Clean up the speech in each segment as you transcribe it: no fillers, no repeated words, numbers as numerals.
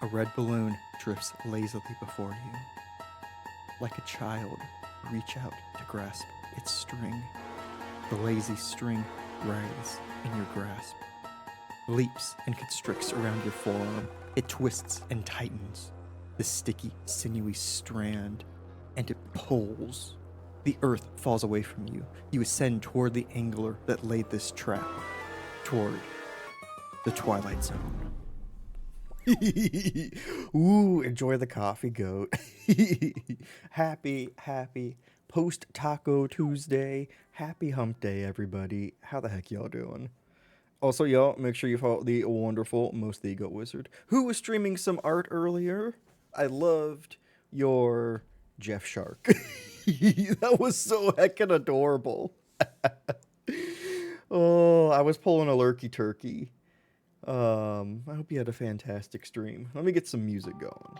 A red balloon drifts lazily before you. Like a child, reach out to grasp its string. The lazy string writhes in your grasp, leaps and constricts around your forearm. It twists and tightens, the sticky, sinewy strand, and it pulls. The earth falls away from you. You ascend toward the angler that laid this trap, toward the Twilight Zone. Ooh, enjoy the coffee, goat. happy post Taco Tuesday. Happy hump day, everybody. How the heck y'all doing? Also, y'all, make sure you follow the wonderful Most the Goat Wizard, who was streaming some art earlier. I loved your Jeff Shark. That was so heckin' adorable. Oh, I was pulling a lurky turkey. I hope you had a fantastic stream. Let me get some music going.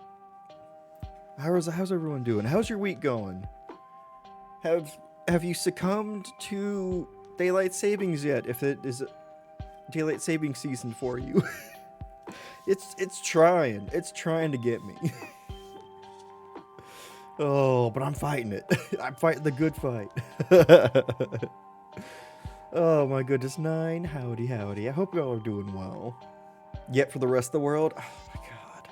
How's everyone doing? How's your week going? Have you succumbed to daylight savings yet? If it is daylight saving season for you, it's trying to get me. Oh, but I'm fighting it. I'm fighting the good fight. Oh my goodness, 9. Howdy. I hope y'all are doing well. Yet for the rest of the world, oh my god.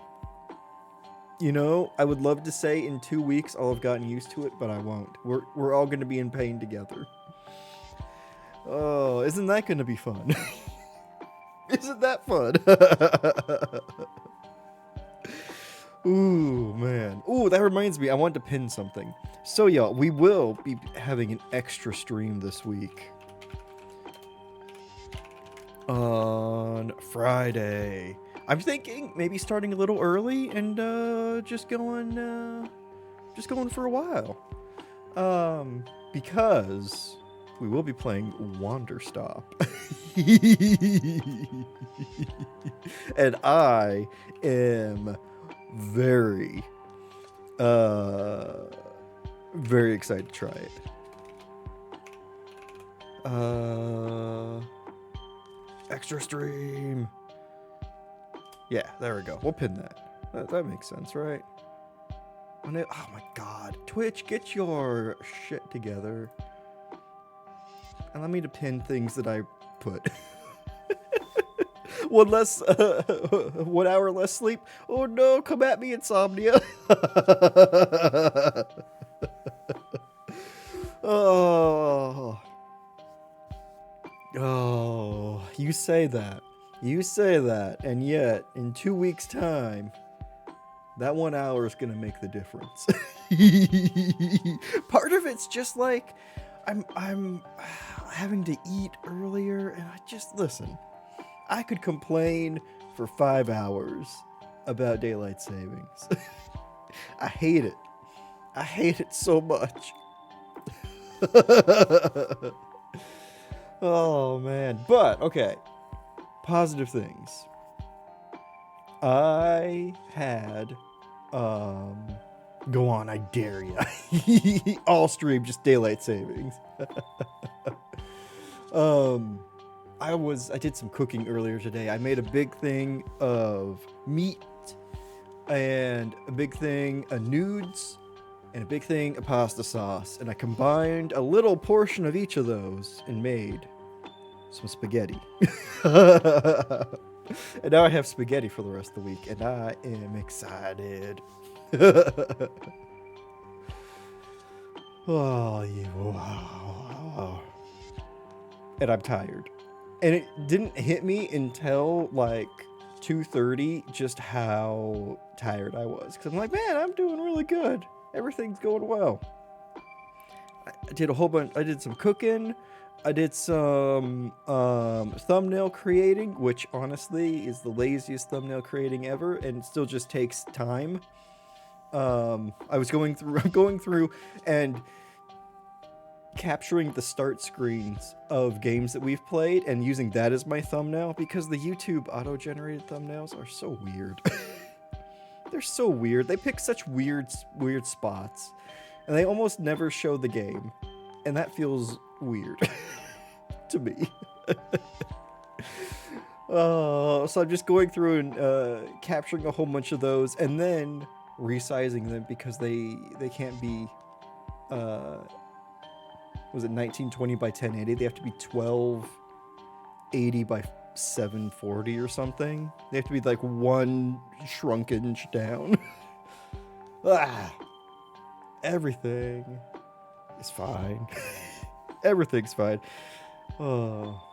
You know, I would love to say in 2 weeks I'll have gotten used to it, but I won't. We're all gonna be in pain together. Oh, isn't that gonna be fun? Isn't that fun? Ooh, man. Ooh, that reminds me, I wanted to pin something. So y'all, we will be having an extra stream this week. On Friday. I'm thinking maybe starting a little early and just going for a while. Because we will be playing Wanderstop. And I am very excited to try it. Extra stream. Yeah, there we go. We'll pin that. That makes sense, right? Oh my god. Twitch, get your shit together. Allow me to pin things that I put. 1 hour less sleep. Oh no, come at me, insomnia. Oh, you say that. And yet, in 2 weeks' time, that 1 hour is gonna make the difference. Part of it's just like I'm having to eat earlier, and listen. I could complain for 5 hours about daylight savings. I hate it. I hate it so much. Oh man. But okay. Positive things. I had go on, I dare ya. All stream just daylight savings. I did some cooking earlier today. I made a big thing of meat and a big thing of nudes and a big thing of pasta sauce, and I combined a little portion of each of those and made some spaghetti. And now I have spaghetti for the rest of the week, and I am excited. Oh, wow. And I'm tired. And it didn't hit me until like 2:30 just how tired I was. Because I'm like, man, I'm doing really good. Everything's going well. did a whole bunch. I did some cooking. I did some thumbnail creating, which honestly is the laziest thumbnail creating ever, and still just takes time. I was going through and capturing the start screens of games that we've played and using that as my thumbnail, because the YouTube auto-generated thumbnails are so weird. They're so weird. They pick such weird spots, and they almost never show the game, and that feels weird to me. So I'm just going through and capturing a whole bunch of those, and then resizing them because they can't be was it 1920 by 1080? They have to be 1280 by 740 or something. They have to be like one shrunken down. Everything is fine. Everything's fine. Oh,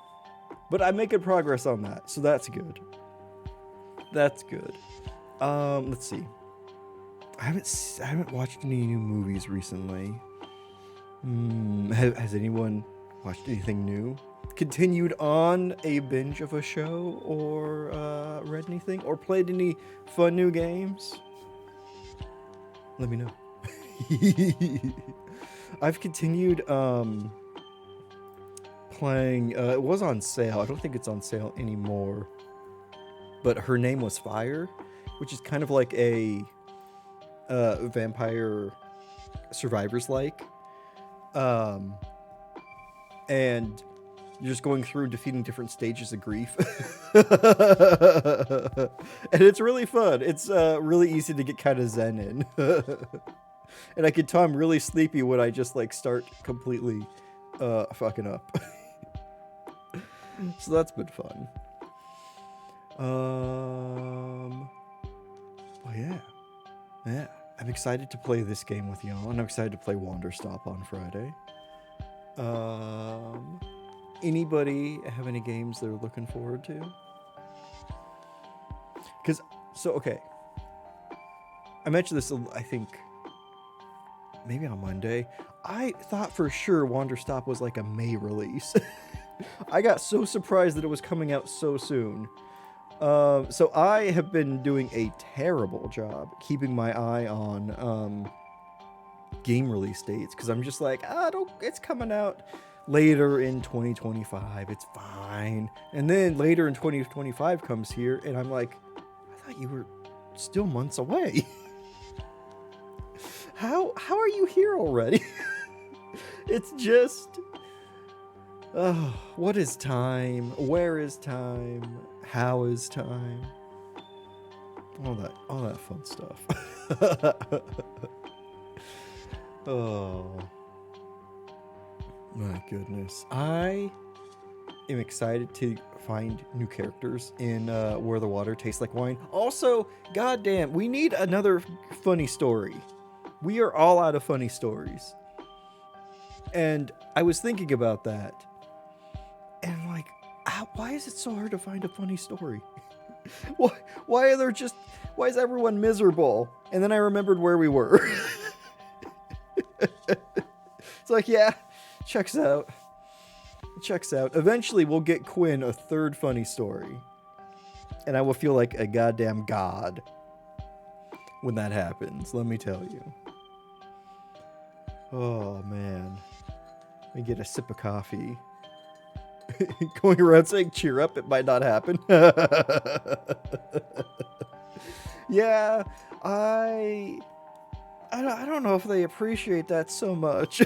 but I'm making progress on that, so that's good. That's good. Let's see. I haven't watched any new movies recently. Has anyone watched anything new? Continued on a binge of a show, or read anything, or played any fun new games? Let me know. I've continued playing. It was on sale. I don't think it's on sale anymore. But Her Name Was Fire, which is kind of like a vampire survivors like. And you're just going through defeating different stages of grief. And it's really fun. It's really easy to get kind of zen in. And I can tell I'm really sleepy when I just like start completely fucking up. So that's been fun. Oh yeah. I'm excited to play this game with y'all, and I'm excited to play Wanderstop on Friday. Anybody have any games they're looking forward to? Okay. I mentioned this, I think, maybe on Monday. I thought for sure Wanderstop was like a May release. I got so surprised that it was coming out so soon. So I have been doing a terrible job keeping my eye on game release dates, because I'm just like, it's coming out later in 2025. It's fine. And then later in 2025 comes here, and I'm like, I thought you were still months away. How are you here already? It's just, what is time? Where is time? How is time? All that fun stuff. Oh my goodness. I am excited to find new characters in Where the Water Tastes Like Wine. Also, goddamn, we need another funny story. We are all out of funny stories. And I was thinking about that. And like, why is it so hard to find a funny story? Why is everyone miserable? And then I remembered where we were. It's like, yeah, checks out. Eventually we'll get Quinn a third funny story. And I will feel like a goddamn god when that happens, let me tell you. Oh man. Let me get a sip of coffee. Going around saying cheer up, it might not happen. Yeah, I don't know if they appreciate that so much.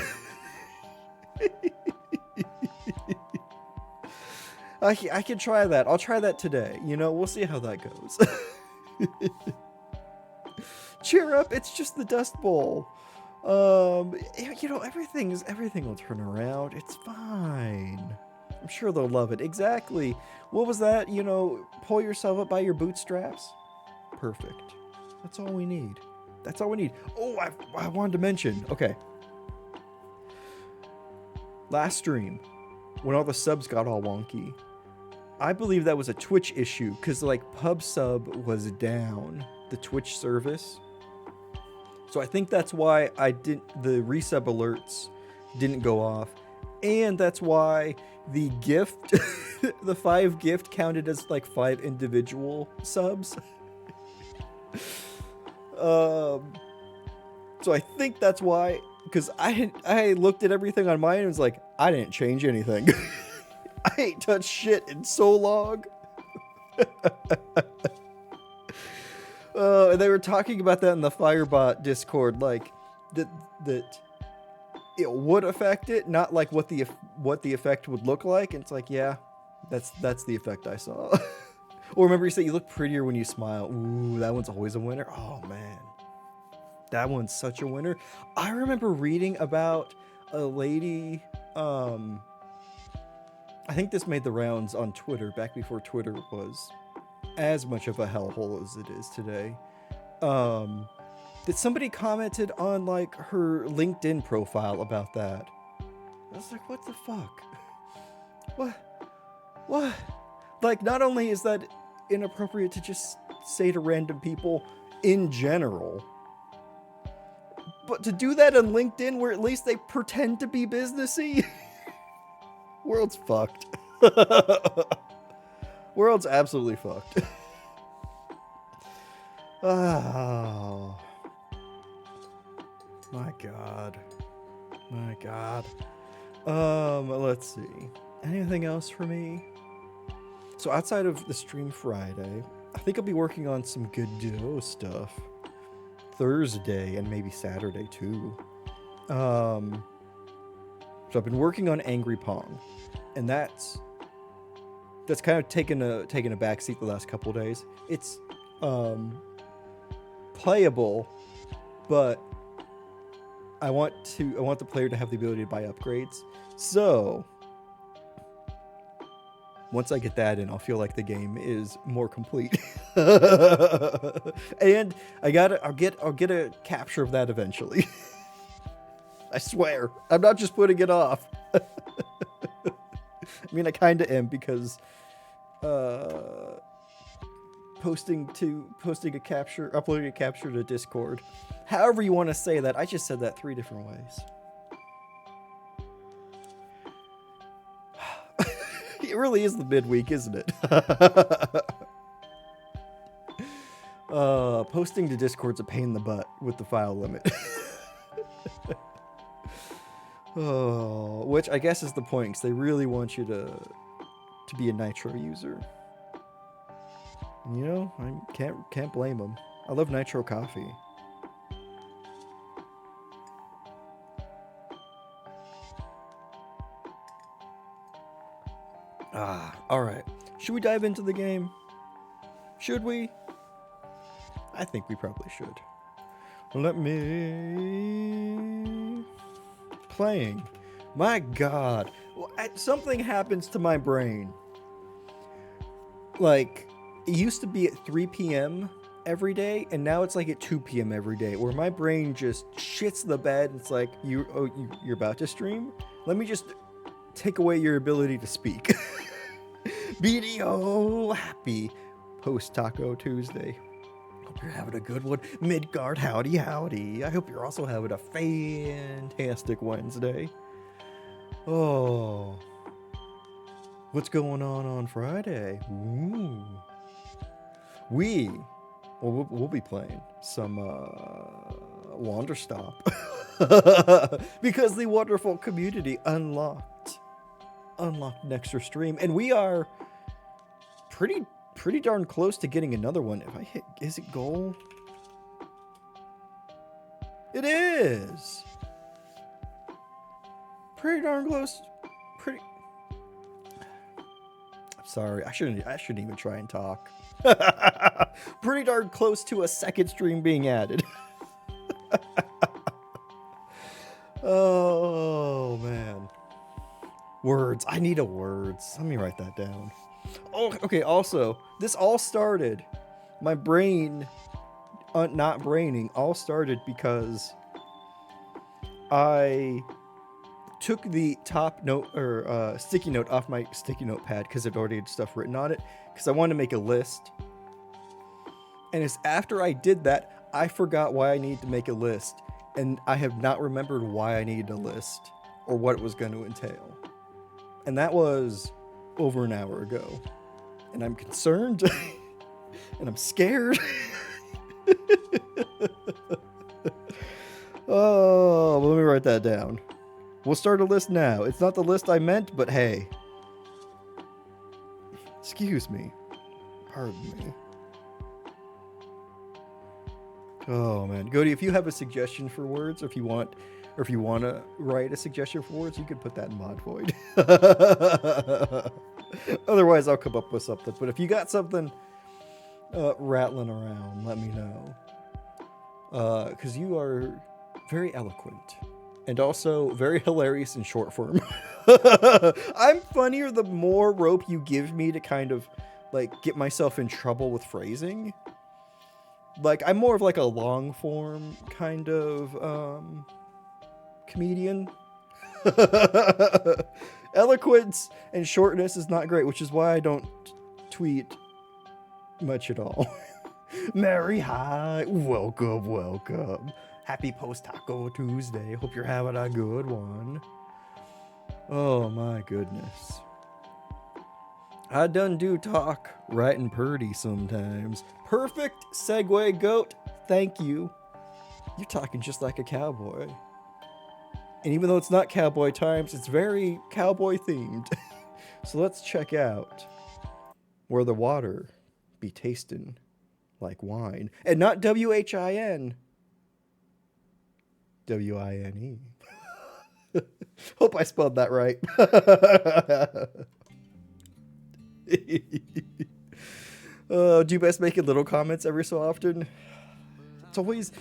I can try that. I'll try that today. We'll see how that goes. Cheer up, it's just the Dust Bowl. Everything will turn around. It's fine. I'm sure they'll love it. Exactly. What was that? Pull yourself up by your bootstraps. Perfect. That's all we need. Oh, I wanted to mention. Okay. Last stream, when all the subs got all wonky, I believe that was a Twitch issue, because PubSub was down, the Twitch service. So I think that's why the resub alerts didn't go off. And that's why the gift, the 5 gift counted as like 5 individual subs. So I think that's why, because I looked at everything on mine and was like, I didn't change anything. I ain't touched shit in so long. And they were talking about that in the Firebot Discord, like that it would affect it, not like what the effect would look like. And it's like, yeah, that's the effect I saw. Or remember you said you look prettier when you smile. Ooh, that one's always a winner. Oh man, that one's such a winner. I remember reading about a lady. I think this made the rounds on Twitter back before Twitter was as much of a hellhole as it is today. That somebody commented on like her LinkedIn profile about that. I was like, what the fuck? What? Like, not only is that inappropriate to just say to random people in general, but to do that on LinkedIn where at least they pretend to be businessy. World's fucked. World's absolutely fucked. Oh. My God. Let's see. Anything else for me? So outside of the stream Friday, I think I'll be working on some Godot stuff. Thursday and maybe Saturday too. So I've been working on Angry Pong, and that's kind of taken a backseat the last couple of days. It's playable, but I want the player to have the ability to buy upgrades. So once I get that in, I'll feel like the game is more complete. And I'll get a capture of that eventually. I swear. I'm not just putting it off. I mean, I kind of am, because uploading a capture to Discord. However you want to say that. I just said that 3 different ways. It really is the midweek, isn't it? Posting to Discord's a pain in the butt with the file limit. Oh, which I guess is the point, because they really want you to be a Nitro user. You know, I can't blame them. I love Nitro coffee. All right. Should we dive into the game? Should we? I think we probably should. Let me... Playing. My God. Something happens to my brain. Like, it used to be at 3 p.m. every day, and now it's like at 2 p.m. every day, where my brain just shits the bed. It's like, you're about to stream? Let me just take away your ability to speak. Video happy post Taco Tuesday. Hope you're having a good one. Midgard, howdy howdy. I hope you're also having a fantastic Wednesday. Oh, what's going on Friday? Ooh. We'll be playing some Wanderstop. Because the wonderful community unlocked an extra stream, and we are pretty darn close to getting another one. If I hit, is it goal? It is. Pretty darn close. I'm sorry, I shouldn't even try and talk. Pretty darn close to a second stream being added. Oh man. Words. I need a words. Let me write that down. Oh, okay. Also, this all started, my brain, not braining, all started because I took the top note or sticky note off my sticky note pad because it already had stuff written on it, because I wanted to make a list. And it's after I did that, I forgot why I needed to make a list, and I have not remembered why I needed a list or what it was going to entail. And that was over an hour ago. And I'm concerned and I'm scared. Oh, well, let me write that down. We'll start a list now. It's not the list I meant, but hey. Excuse me. Pardon me. Oh man, Goaty, if you have a suggestion for words, or if you want to write a suggestion for words, you could put that in Mod Void. Otherwise, I'll come up with something. But if you got something rattling around, let me know. Because you are very eloquent and also very hilarious in short form. I'm funnier the more rope you give me to kind of like get myself in trouble with phrasing. Like, I'm more of like a long form kind of comedian. Eloquence and shortness is not great, which is why I don't tweet much at all. Mary, hi. Welcome, welcome. Happy post-taco Tuesday. Hope you're having a good one. Oh my goodness. I done do talk right and purdy sometimes. Perfect segue, Goat. Thank you. You're talking just like a cowboy. And even though it's not cowboy times, it's very cowboy themed. So let's check out where the water be tasting like wine. And not W-H-I-N. W-I-N-E. Hope I spelled that right. Do you best making little comments every so often? It's always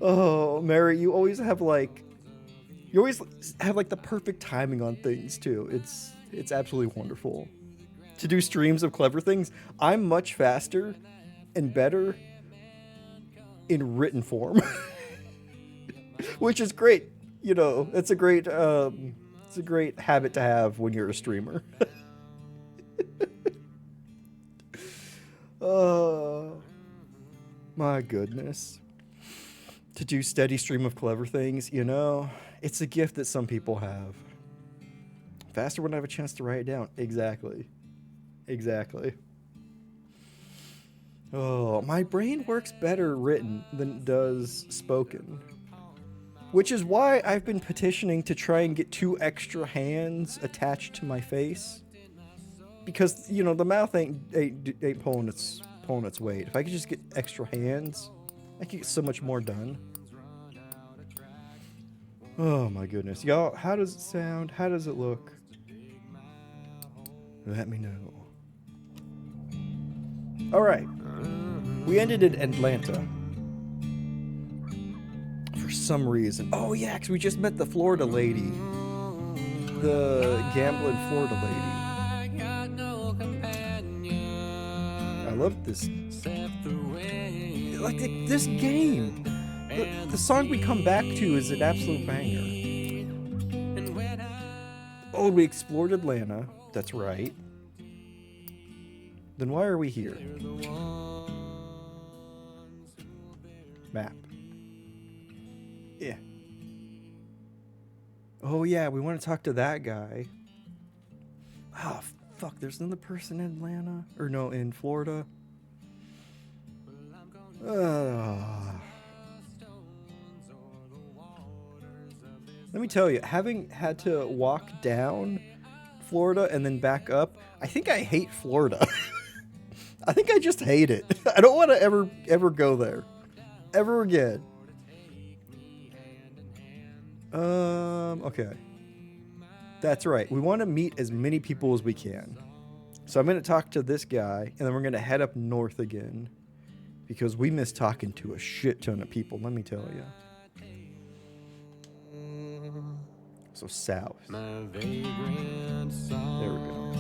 oh, Mary, you always have like the perfect timing on things too. It's absolutely wonderful to do streams of clever things. I'm much faster and better in written form, which is great. You know, it's a great habit to have when you're a streamer. Oh, my goodness. To do steady stream of clever things, you know, it's a gift that some people have. Faster when I have a chance to write it down. Exactly. Exactly. Oh, my brain works better written than it does spoken. Which is why I've been petitioning to try and get 2 extra hands attached to my face. Because, you know, the mouth ain't pulling its weight. If I could just get extra hands, I could get so much more done. Oh my goodness. Y'all, how does it sound? How does it look? Let me know. Alright. We ended in Atlanta. For some reason. Oh yeah, because we just met the Florida lady. The gambling Florida lady. I love this. Like this game. The song we come back to is an absolute banger. Oh, we explored Atlanta. That's right. Then why are we here? Map. Yeah. Oh yeah, we want to talk to that guy. Oh fuck, there's another person in Atlanta. Or no, in Florida. Let me tell you, having had to walk down Florida and then back up, I think I hate Florida. I think I just hate it. I don't want to ever go there. Ever again. Okay. That's right. We want to meet as many people as we can. So I'm going to talk to this guy, and then we're going to head up north again. Because we miss talking to a shit ton of people, let me tell you. So south. There we go.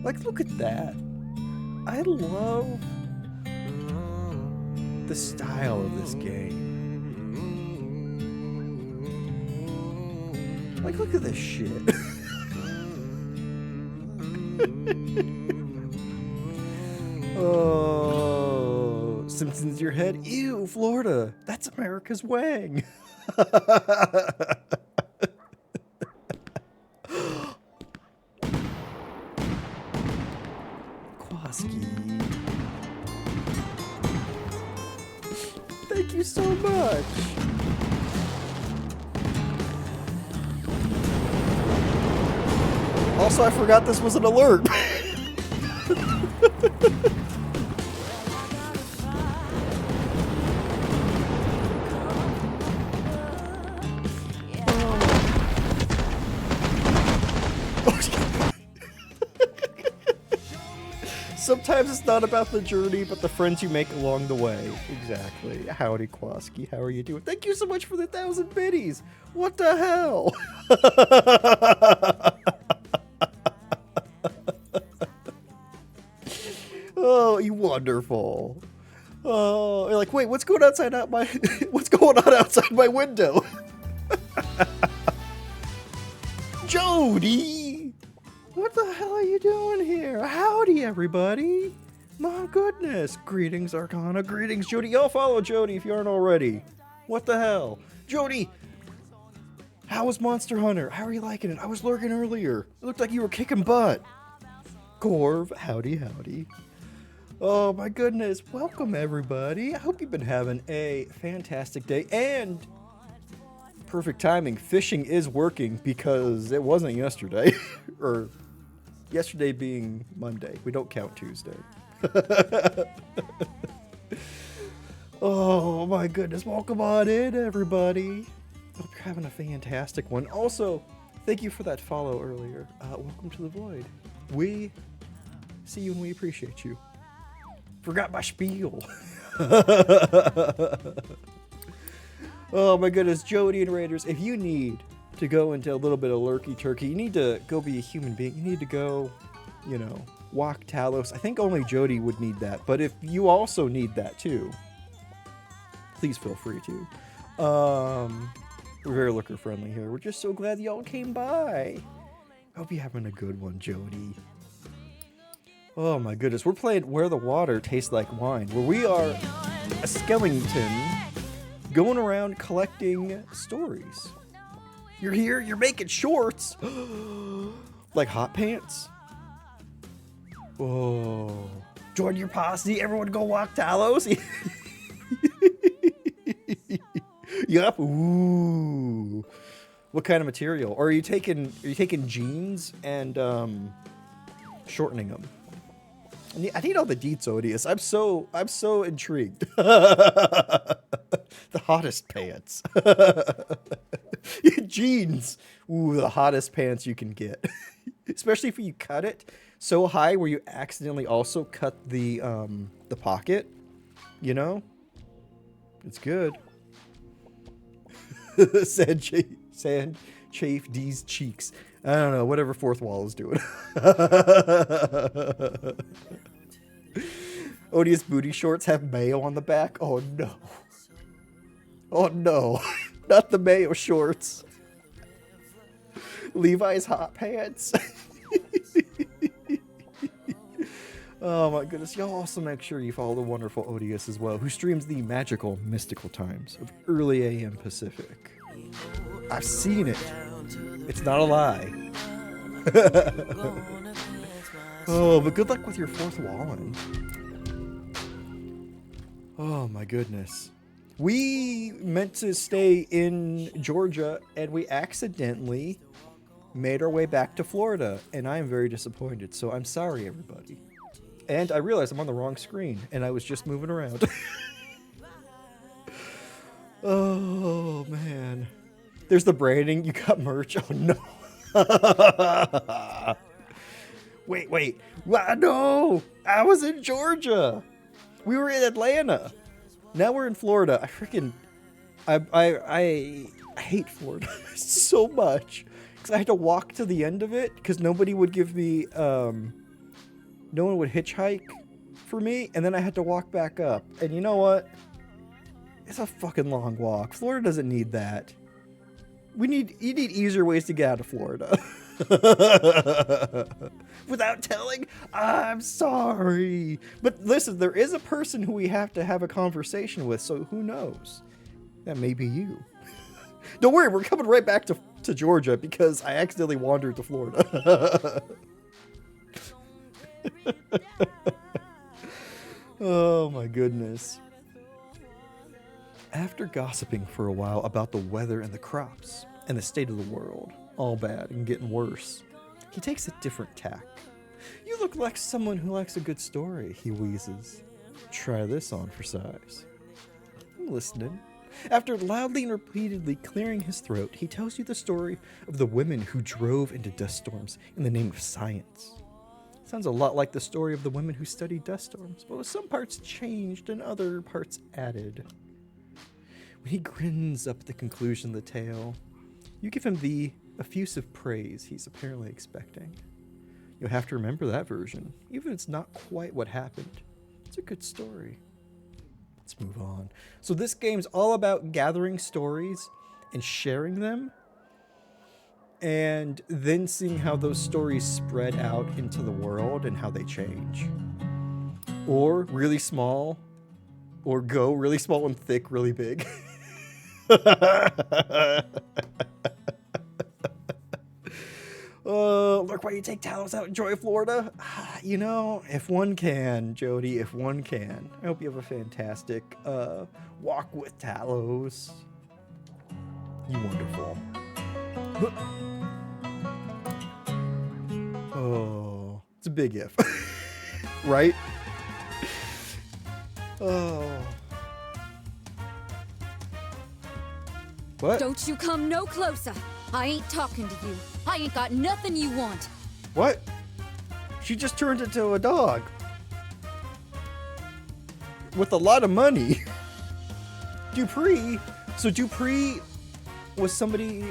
Like, look at that. I love the style of this game. Like, look at this shit. Oh, Simpsons your head? Ew, Florida. That's America's Wang. Quaski. Thank you so much. Also, I forgot this was an alert. Sometimes it's not about the journey, but the friends you make along the way. Exactly. Howdy, Quaski. How are you doing? Thank you so much for the 1,000 biddies. What the hell? Oh, you wonderful. Oh, you're like, wait, what's going outside out my what's going on outside my window? Jody! What the hell are you doing here? Howdy, everybody. My goodness. Greetings, Arcana. Greetings, Jody. Y'all follow Jody if you aren't already. What the hell? Jody! How was Monster Hunter? How are you liking it? I was lurking earlier. It looked like you were kicking butt. Corv, howdy, howdy. Oh my goodness. Welcome, everybody. I hope you've been having a fantastic day. And perfect timing. Fishing is working because it wasn't yesterday. Or yesterday being Monday. We don't count Tuesday. Oh my goodness. Welcome on in, everybody. Hope you're having a fantastic one. Also, thank you for that follow earlier. Welcome to the Void. We see you and we appreciate you. Forgot my spiel. Oh my goodness, Jody and Raiders, if you need to go into a little bit of lurky turkey, you need to go be a human being. You need to go, you know, walk Talos. I think only Jody would need that, but if you also need that too, please feel free to. We're very lurker friendly here. We're just so glad y'all came by. Hope you're having a good one, Jody. Oh my goodness, we're playing Where the Water Tastes Like Wine, where we are a skeleton going around collecting stories. You're here, you're making shorts. Like hot pants. Oh, join your posse, everyone go walk Talos. Yup. Ooh. What kind of material? Or are you taking jeans and shortening them? I need all the deets, Odious. I'm so intrigued. The hottest pants. Jeans. Ooh, the hottest pants you can get. Especially if you cut it so high where you accidentally also cut the pocket. You know? It's good. Sand chafe D's cheeks. I don't know, whatever Fourth Wall is doing. Odious booty shorts have mayo on the back. Oh no. Oh no. Not the mayo shorts. Levi's hot pants. Oh my goodness. Y'all also make sure you follow the wonderful Odious as well, who streams the magical, mystical times of early AM Pacific. I've seen it. It's not a lie. Oh, but good luck with your fourth walling. Oh my goodness. We meant to stay in Georgia and we accidentally made our way back to Florida, and I am very disappointed, so I'm sorry, everybody. And I realized I'm on the wrong screen, and I was just moving around. Oh, man. There's the branding. You got merch. Oh, no. Wait. No. I was in Georgia. We were in Atlanta. Now we're in Florida. I hate Florida so much. Because I had to walk to the end of it. Because nobody would give me... no one would hitchhike for me. And then I had to walk back up. And you know what? It's a fucking long walk. Florida doesn't need that. You need easier ways to get out of Florida. Without telling, I'm sorry. But listen, there is a person who we have to have a conversation with, so who knows? That may be you. Don't worry, we're coming right back to Georgia because I accidentally wandered to Florida. Oh my goodness. After gossiping for a while about the weather and the crops and the state of the world, all bad and getting worse, he takes a different tack. You look like someone who likes a good story, he wheezes. Try this on for size. I'm listening. After loudly and repeatedly clearing his throat, he tells you the story of the women who drove into dust storms in the name of science. Sounds a lot like the story of the women who studied dust storms, but with some parts changed and other parts added. When he grins up at the conclusion of the tale, you give him the effusive praise he's apparently expecting. You'll have to remember that version, even if it's not quite what happened. It's a good story. Let's move on. So this game's all about gathering stories and sharing them, and then seeing how those stories spread out into the world and how they change. Or really small, or go really small and thick, really big. Look why you take Talos out in Joy, Florida. You know, if one can, Jody, if one can. I hope you have a fantastic walk with Talos. You wonderful. Oh, it's a big if. Right? Oh. What? Don't you come no closer. I ain't talking to you. I ain't got nothing you want. What? She just turned into a dog. With a lot of money. Dupree. So Dupree was somebody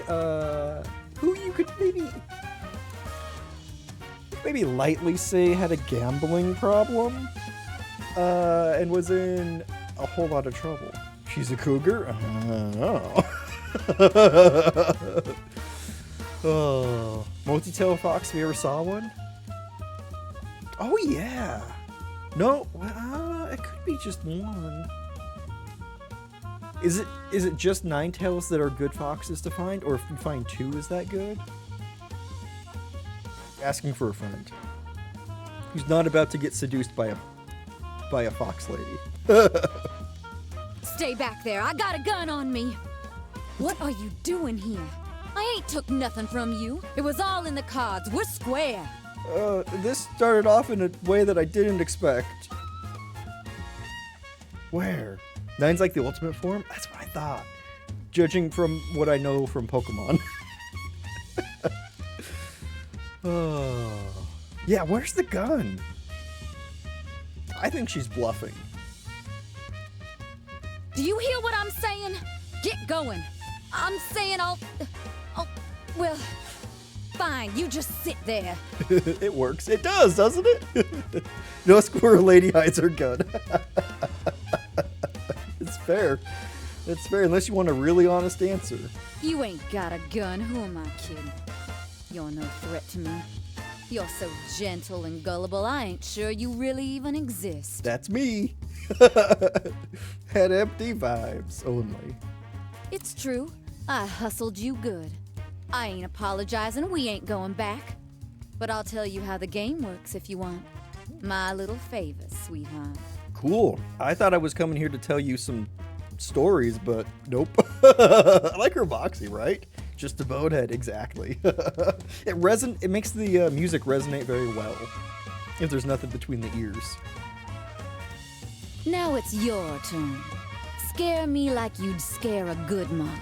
who you could maybe lightly say had a gambling problem. And was in a whole lot of trouble. She's a cougar? Oh. Oh, multi-tailed fox, if you ever saw one? Oh yeah. No, it could be just one. Is it just nine tails that are good foxes to find, or if you find two, is that good? Asking for a friend who's not about to get seduced by a fox lady. Stay back there. I got a gun on me. What are you doing here? I ain't took nothing from you. It was all in the cards. We're square. This started off in a way that I didn't expect. Where? Nine's like the ultimate form? That's what I thought. Judging from what I know from Pokemon. Oh. Yeah, where's the gun? I think she's bluffing. Do you hear what I'm saying? Get going. I'm saying well, fine. You just sit there. It works. It does, doesn't it? No squirrel lady hides her gun. It's fair. It's fair, unless you want a really honest answer. You ain't got a gun. Who am I kidding? You're no threat to me. You're so gentle and gullible, I ain't sure you really even exist. That's me. Had empty vibes only. It's true. I hustled you good. I ain't apologizing. We ain't going back. But I'll tell you how the game works if you want. My little favor, sweetheart. Cool. I thought I was coming here to tell you some stories, but nope. I like her boxy, right? Just a bonehead, exactly. It makes the music resonate very well. If there's nothing between the ears. Now it's your turn. Scare me like you'd scare a good monk.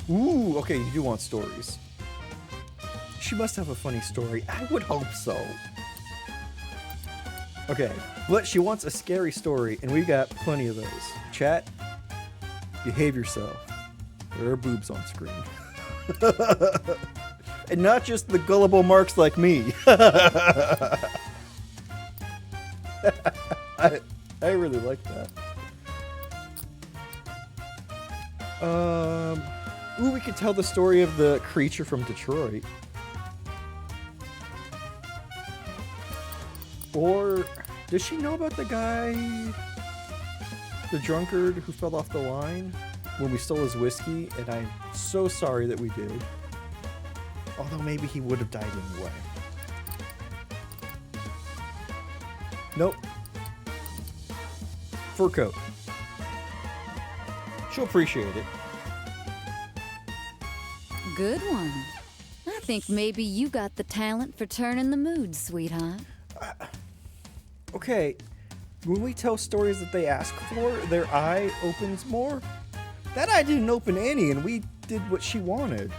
Ooh, okay, you do want stories. She must have a funny story. I would hope so. Okay, but she wants a scary story, and we got plenty of those. Chat, behave yourself. There are boobs on screen. And not just the gullible marks like me. I really like that. Ooh, we could tell the story of the creature from Detroit. Or does she know about the guy, the drunkard who fell off the line when we stole his whiskey? And I'm so sorry that we did. Although maybe he would have died anyway. Nope. Fur coat. She'll appreciate it. Good one. I think maybe you got the talent for turning the mood, sweetheart. Okay, when we tell stories that they ask for, their eye opens more. That eye didn't open any, and we did what she wanted.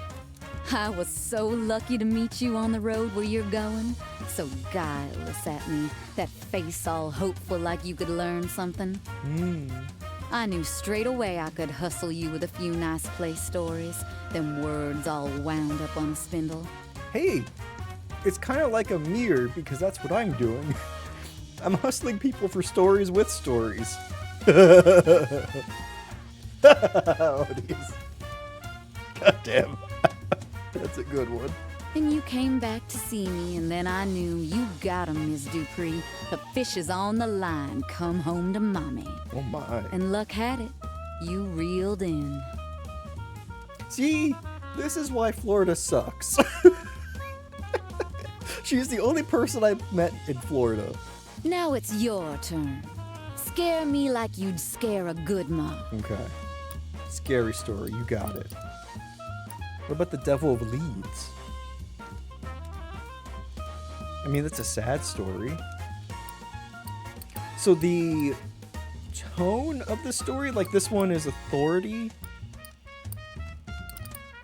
I was so lucky to meet you on the road where you're going. So guileless at me, that face all hopeful like you could learn something. I knew straight away I could hustle you with a few nice place stories, them words all wound up on a spindle. Hey, it's kind of like a mirror because that's what I'm doing. I'm hustling people for stories with stories. Oh, geez. God damn. That's a good one. And you came back to see me, and then I knew you got 'em, Miss Dupree. The fish is on the line. Come home to mommy. Oh my. And luck had it. You reeled in. See, this is why Florida sucks. She's the only person I've met in Florida. Now it's your turn. Scare me like you'd scare a good mom. Okay. Scary story, you got it. What about the Devil of Leeds? I mean, that's a sad story. So the tone of the story, like this one is authority,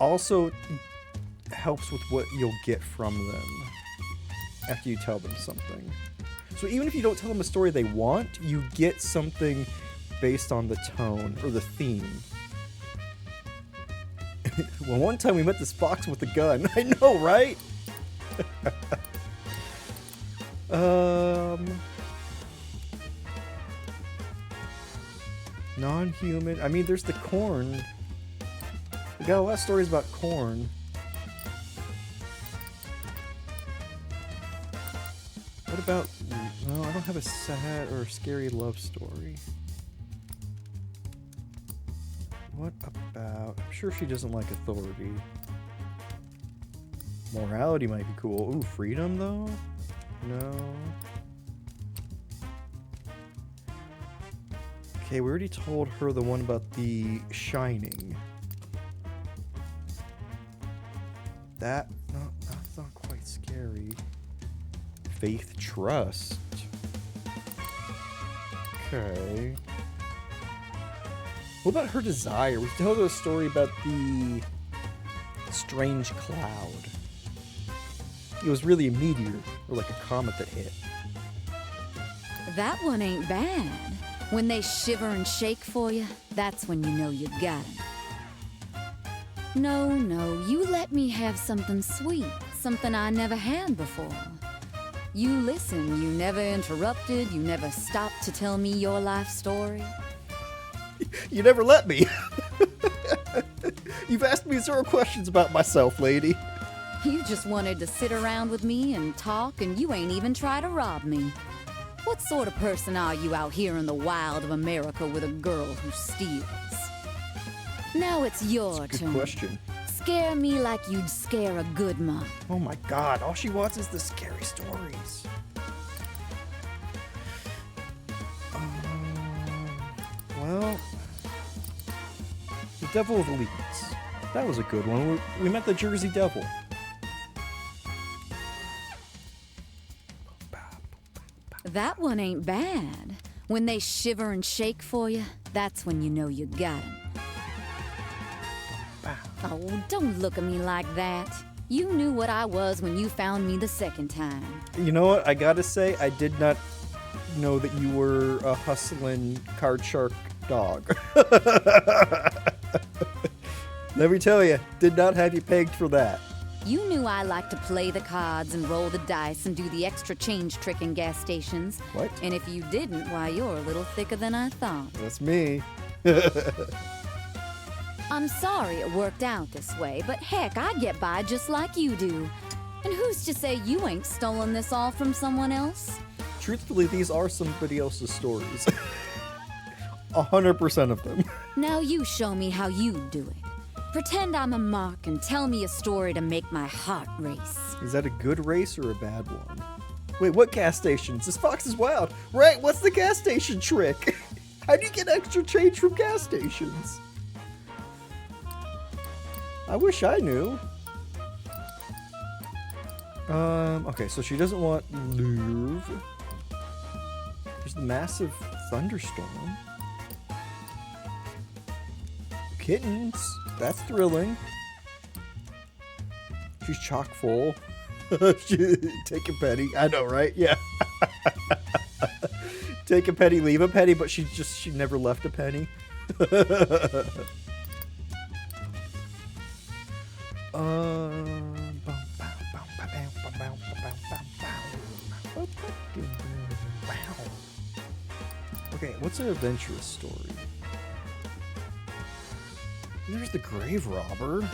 also helps with what you'll get from them after you tell them something. So even if you don't tell them a story they want, you get something based on the tone or the theme. Well, one time we met this fox with a gun. I know, right? Non-human. I mean, there's the corn. We got a lot of stories about corn. What about... No, I don't have a sad or scary love story. What about... I'm sure she doesn't like authority. Morality might be cool. Ooh, freedom, though? No. Okay, we already told her the one about the Shining. That's not quite scary. Faith, trust. Okay. What about her desire? We told her a story about the strange cloud. It was really a meteor, or like a comet that hit. That one ain't bad. When they shiver and shake for you, that's when you know you got 'em. No, you let me have something sweet, something I never had before. You listened, you never interrupted, you never stopped to tell me your life story. You never let me. You've asked me 0 questions about myself, lady. You just wanted to sit around with me and talk, and you ain't even try to rob me. What sort of person are you out here in the wild of America with a girl who steals? Now it's your Good turn. question. Scare me like you'd scare a good mom. Oh my god, all she wants is the scary stories. Well, the Devil of Leeds. That was a good one. We met the Jersey Devil. That one ain't bad. When they shiver and shake for you, that's when you know you got 'em. Oh, don't look at me like that. You knew what I was when you found me the second time. You know what? I gotta say, I did not know that you were a hustling card shark dog. Let me tell you, did not have you pegged for that. You knew I liked to play the cards and roll the dice and do the extra change trick in gas stations. What? And if you didn't, why, you're a little thicker than I thought. That's me. I'm sorry it worked out this way, but heck, I get by just like you do. And who's to say you ain't stolen this all from someone else? truthfully, these are somebody else's stories. 100% of them. Now you show me how you do it. Pretend I'm a mark and tell me a story to make my heart race. Is that a good race or a bad one? Wait, what gas stations? This fox is wild. Right, what's the gas station trick? How do you get extra change from gas stations? I wish I knew. Okay, so she doesn't want Louvre. There's the massive thunderstorm. Kittens. That's thrilling. She's chock full. Take a penny. I know, right? Yeah. Take a penny, leave a penny, but she never left a penny. Okay, what's an adventurous story? There's the grave robber.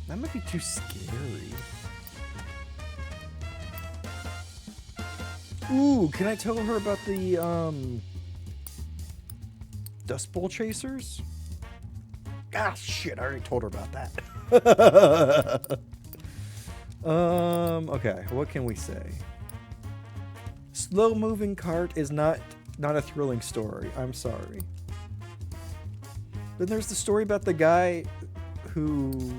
That might be too scary. Ooh, can I tell her about the Dust Bowl chasers? Ah, shit! I already told her about that. Okay, what can we say? Slow-moving cart is not a thrilling story. I'm sorry. Then there's the story about the guy who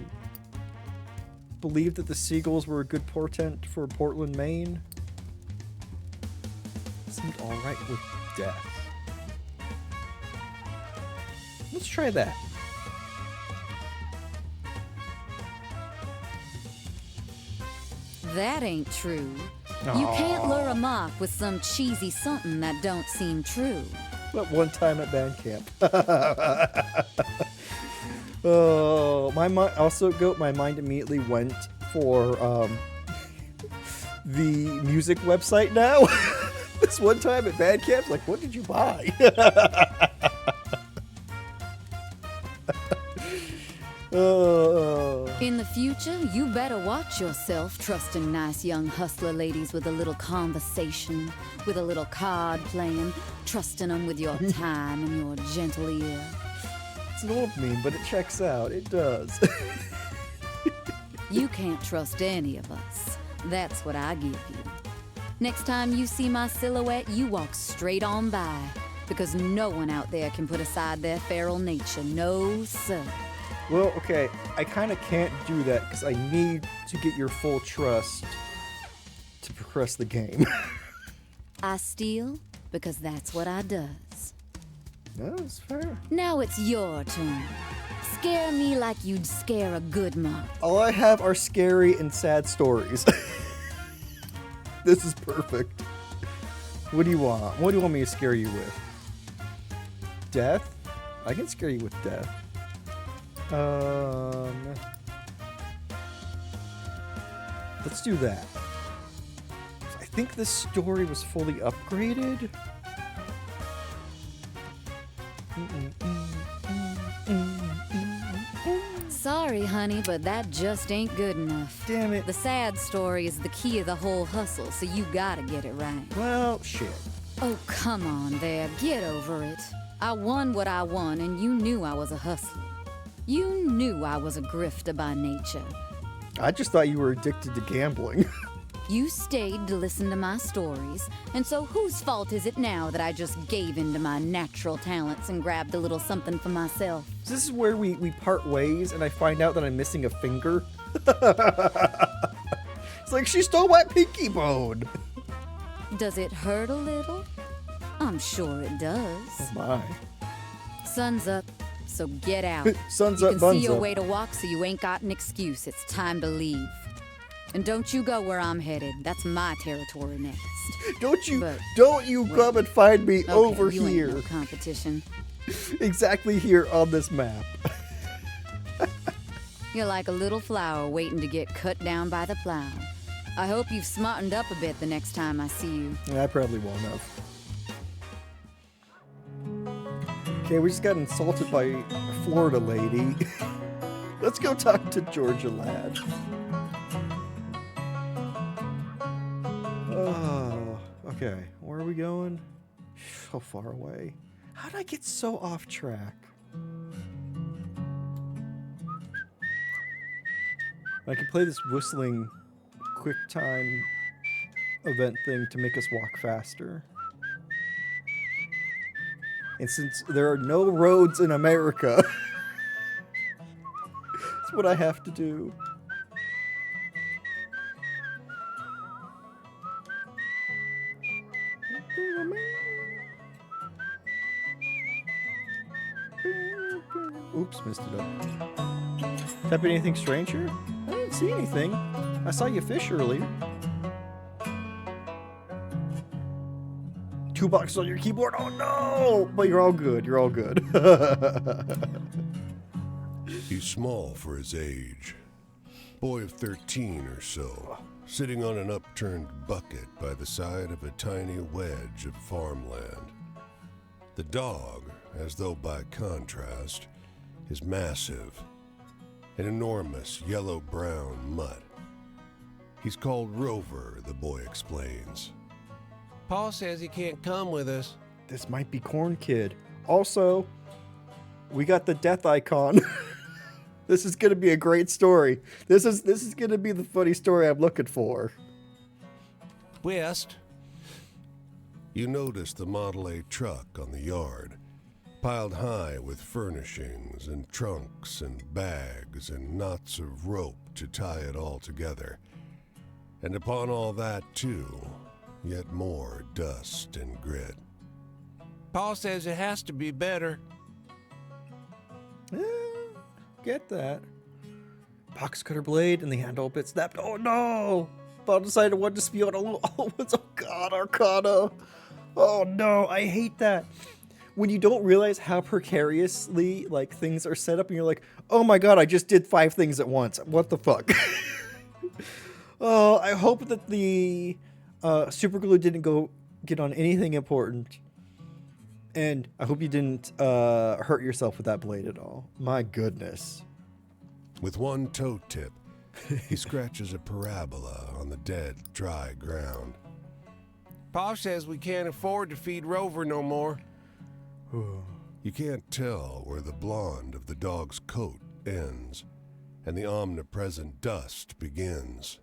believed that the seagulls were a good portent for Portland, Maine. Seemed alright with death. Let's try that. That ain't true. You can't lure a mock with some cheesy something that don't seem true. But one time at band camp. Oh, my mind immediately went for the music website now. This one time at band camp, like, what did you buy? In the future, you better watch yourself trusting nice young hustler ladies with a little conversation, with a little card playing, trusting them with your time and your gentle ear. It's an old meme, but it checks out. It does. You can't trust any of us. That's what I give you. Next time you see my silhouette, you walk straight on by, because no one out there can put aside their feral nature. No, sir. Well, okay, I kind of can't do that because I need to get your full trust to progress the game. I steal because that's what I does. That's fair. Now it's your turn. Scare me like you'd scare a good mob. All I have are scary and sad stories. This is perfect. What do you want? What do you want me to scare you with? Death? I can scare you with death. Let's do that. I think this story was fully upgraded. Sorry, honey, but that just ain't good enough. Damn it. The sad story is the key of the whole hustle, so you gotta get it right. Well, shit. Oh, come on there. Get over it. I won what I won, and you knew I was a hustler. You knew I was a grifter by nature. I just thought you were addicted to gambling. You stayed to listen to my stories, and so whose fault is it now that I just gave in to my natural talents and grabbed a little something for myself? This is where we part ways and I find out that I'm missing a finger. It's like she stole my pinky bone. Does it hurt a little? I'm sure it does. Oh my. Sun's up, so get out. Sun's you up, can buns see your up. way to walk, so you ain't got an excuse. It's time to leave. And don't you go where I'm headed. That's my territory next. Don't you But- come and find me Okay, over you here. Ain't no competition. Exactly here on this map. You're like a little flower waiting to get cut down by the plow. I hope you've smartened up a bit the next time I see you. I probably won't have. Okay, we just got insulted by a Florida lady. Let's go talk to Georgia Lad. Okay, where are we going? So far away. How did I get so off track? I could play this whistling quick time event thing to make us walk faster. And since there are no roads in America, that's what I have to do. Oops, missed it up. Type anything strange here? I didn't see anything. I saw you fish earlier. 2 bucks on your keyboard. Oh no! But you're all good. You're all good. He's small for his age. Boy of 13 or so, sitting on an upturned bucket by the side of a tiny wedge of farmland. The dog, as though by contrast, is massive, an enormous yellow-brown mutt. He's called Rover, the boy explains. Paul says he can't come with us. This might be Corn Kid. Also, we got the death icon. This is gonna be a great story. This is gonna be the funny story I'm looking for. West. You notice the Model A truck on the yard, piled high with furnishings and trunks and bags and knots of rope to tie it all together. And upon all that, too, yet more dust and grit. Paul says it has to be better. Get that. Box cutter blade and the handle bit snapped. Oh no! Bob decided what to spew out all. Oh god, Arcana. Oh no, I hate that. When you don't realize how precariously like things are set up and you're like, oh my god, I just did 5 things at once. What the fuck? Oh, I hope that the super glue didn't go get on anything important. And I hope you didn't hurt yourself with that blade at all. My goodness. With one toe tip, he scratches a parabola on the dead, dry ground. Paul says we can't afford to feed Rover no more. You can't tell where the blonde of the dog's coat ends and the omnipresent dust begins.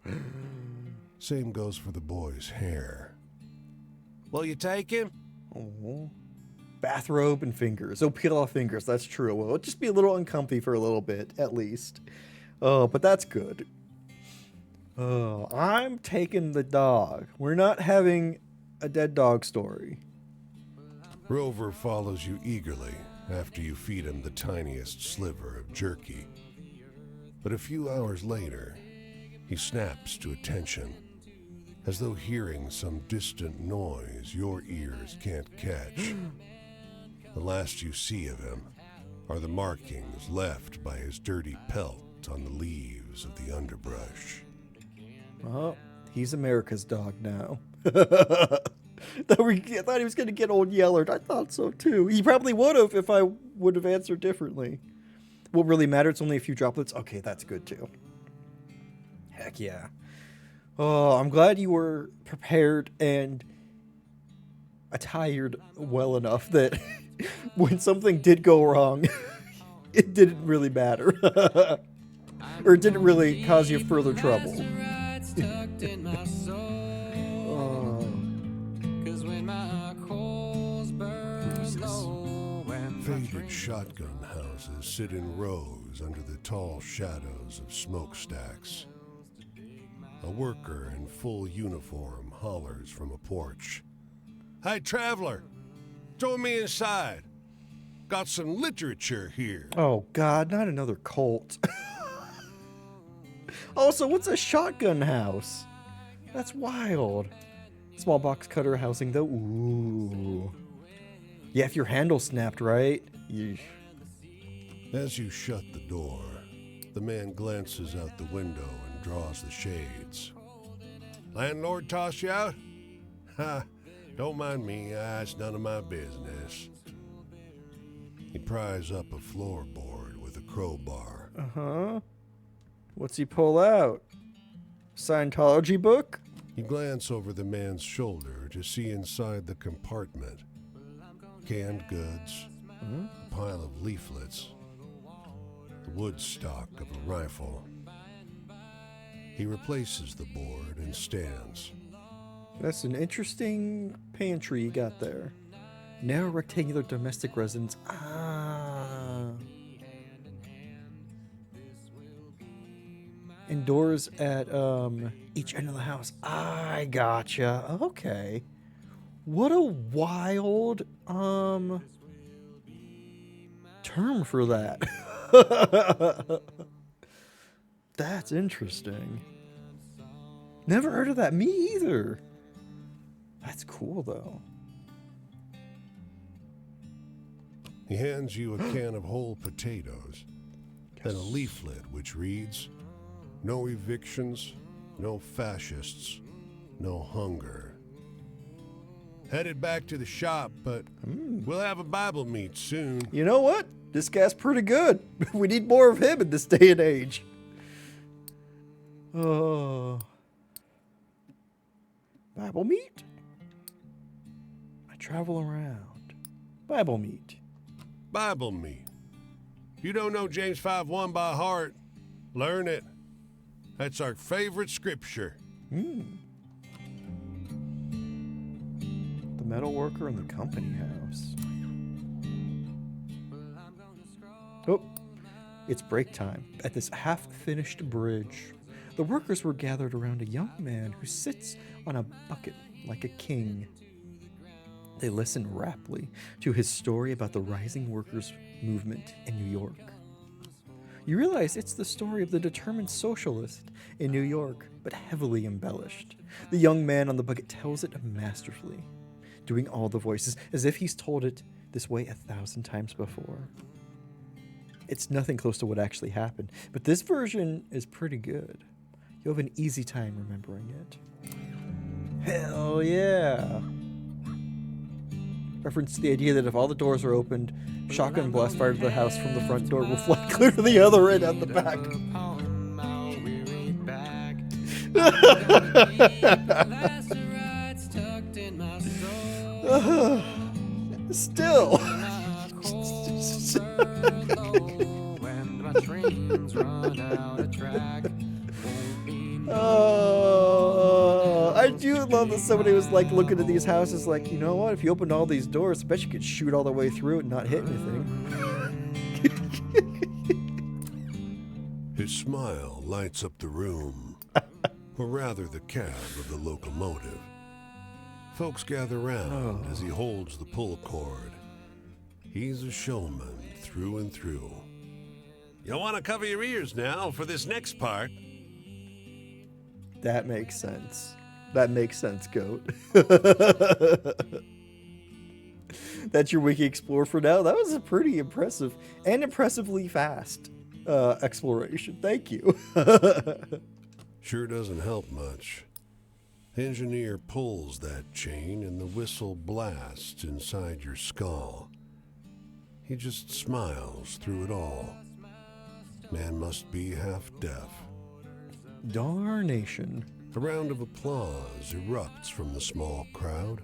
Same goes for the boy's hair. Will you take him? Oh. Bathrobe and fingers. Oh, peel off fingers. That's true. Well, it'll just be a little uncomfy for a little bit, at least. Oh, but that's good. Oh, I'm taking the dog. We're not having a dead dog story. Rover follows you eagerly after you feed him the tiniest sliver of jerky. But a few hours later, he snaps to attention, as though hearing some distant noise your ears can't catch. The last you see of him are the markings left by his dirty pelt on the leaves of the underbrush. Oh, he's America's dog now. I thought he was going to get old Yellard. I thought so too. He probably would have if I would have answered differently. What really matters, it's only a few droplets. Okay, that's good too. Heck yeah. Oh, I'm glad you were prepared and attired well enough that when something did go wrong, it didn't really matter. Or it didn't really cause you further trouble. Faded shotgun houses sit in rows under the tall shadows of smokestacks. A worker in full uniform hollers from a porch. "Hey, traveler, throw me inside. Got some literature here." Oh, God, not another cult. Also, what's a shotgun house? That's wild. Small box cutter housing, though. Ooh. Yeah, if your handle snapped, right? Yeesh. As you shut the door, the man glances out the window and draws the shades. "Landlord toss you out? Ha, don't mind me, it's none of my business." He pries up a floorboard with a crowbar. Uh-huh. What's he pull out? Scientology book? You glance over the man's shoulder to see inside the compartment. Canned goods, a pile of leaflets, the wood stock of a rifle. He replaces the board and stands. That's an interesting pantry you got there. Narrow rectangular domestic residence. And doors at each end of the house. I gotcha. Okay. What a wild term for that. That's interesting. Never heard of that. Me either. That's cool though. He hands you a can of whole potatoes, then a leaflet which reads, "No evictions, no fascists, no hunger." Headed back to the shop, but we'll have a Bible meet soon. You know what? This guy's pretty good. We need more of him in this day and age. Oh. Bible meet? I travel around. Bible meet. Bible meet. If you don't know James 5:1 by heart, learn it. That's our favorite scripture. The metal worker in the company house. Oh, it's break time at this half-finished bridge. The workers were gathered around a young man who sits on a bucket like a king. They listen raptly to his story about the rising workers' movement in New York. You realize it's the story of the determined socialist in New York, but heavily embellished. The young man on the bucket tells it masterfully, doing all the voices as if he's told it this way 1,000 times before. It's nothing close to what actually happened, but this version is pretty good. You'll have an easy time remembering it. Hell yeah! Reference to the idea that if all the doors are opened, shotgun blast fired to the house from the front door will fly clear to the other end out the back. Still. I do love that somebody was like looking at these houses like, you know what, if you opened all these doors, I bet you could shoot all the way through it and not hit anything. His smile lights up the room, or rather the cab of the locomotive. Folks gather round as he holds the pull cord. He's a showman through and through. You'll want to cover your ears now for this next part. That makes sense. That makes sense, Goat. That's your Wiki Explorer for now. That was a pretty impressive and impressively fast exploration. Thank you. Sure doesn't help much. The engineer pulls that chain and the whistle blasts inside your skull. He just smiles through it all. Man must be half deaf. Darnation. A round of applause erupts from the small crowd.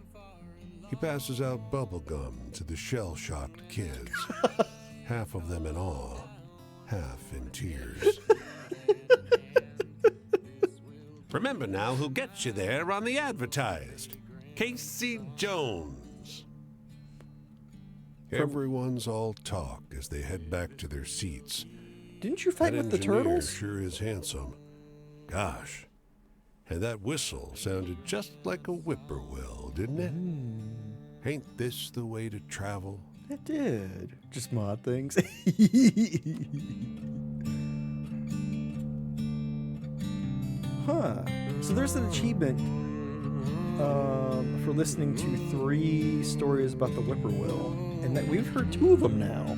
He passes out bubble gum to the shell-shocked kids, half of them in awe, half in tears. Remember now who gets you there on the advertised. Casey Jones. Everyone's all talk as they head back to their seats. Didn't you fight That with the engineer turtles? sure is handsome. Gosh. And that whistle sounded just like a whippoorwill, didn't it? Ain't this the way to travel? It did. Just mod things. Huh. So there's an achievement for listening to 3 stories about the whippoorwill, and that we've heard 2 of them now.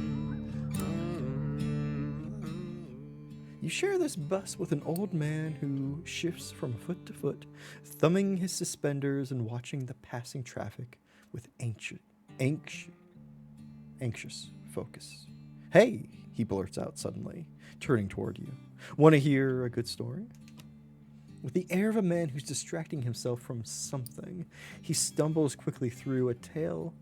You share this bus with an old man who shifts from foot to foot, thumbing his suspenders and watching the passing traffic with anxious focus. Hey, he blurts out suddenly, turning toward you. Want to hear a good story? With the air of a man who's distracting himself from something, he stumbles quickly through a tale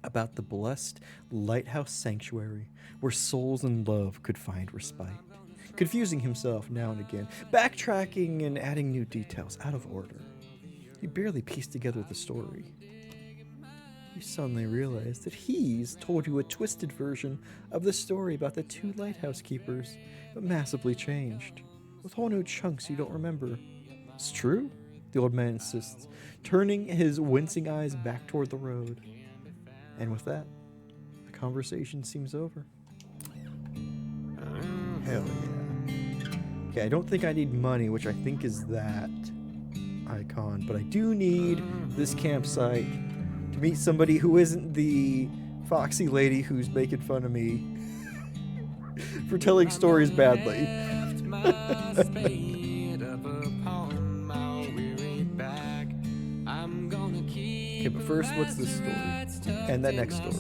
about the blessed lighthouse sanctuary where souls in love could find respite, confusing himself now and again, backtracking and adding new details out of order. He barely pieced together the story. You suddenly realize that he's told you a twisted version of the story about the two lighthouse keepers, but massively changed, with whole new chunks you don't remember. It's true, the old man insists, turning his wincing eyes back toward the road. And with that, the conversation seems over. Hell yeah. Okay, I don't think I need money, which I think is that icon, but I do need this campsite to meet somebody who isn't the foxy lady who's making fun of me for telling stories badly. Okay, but first, what's this story? And that next story.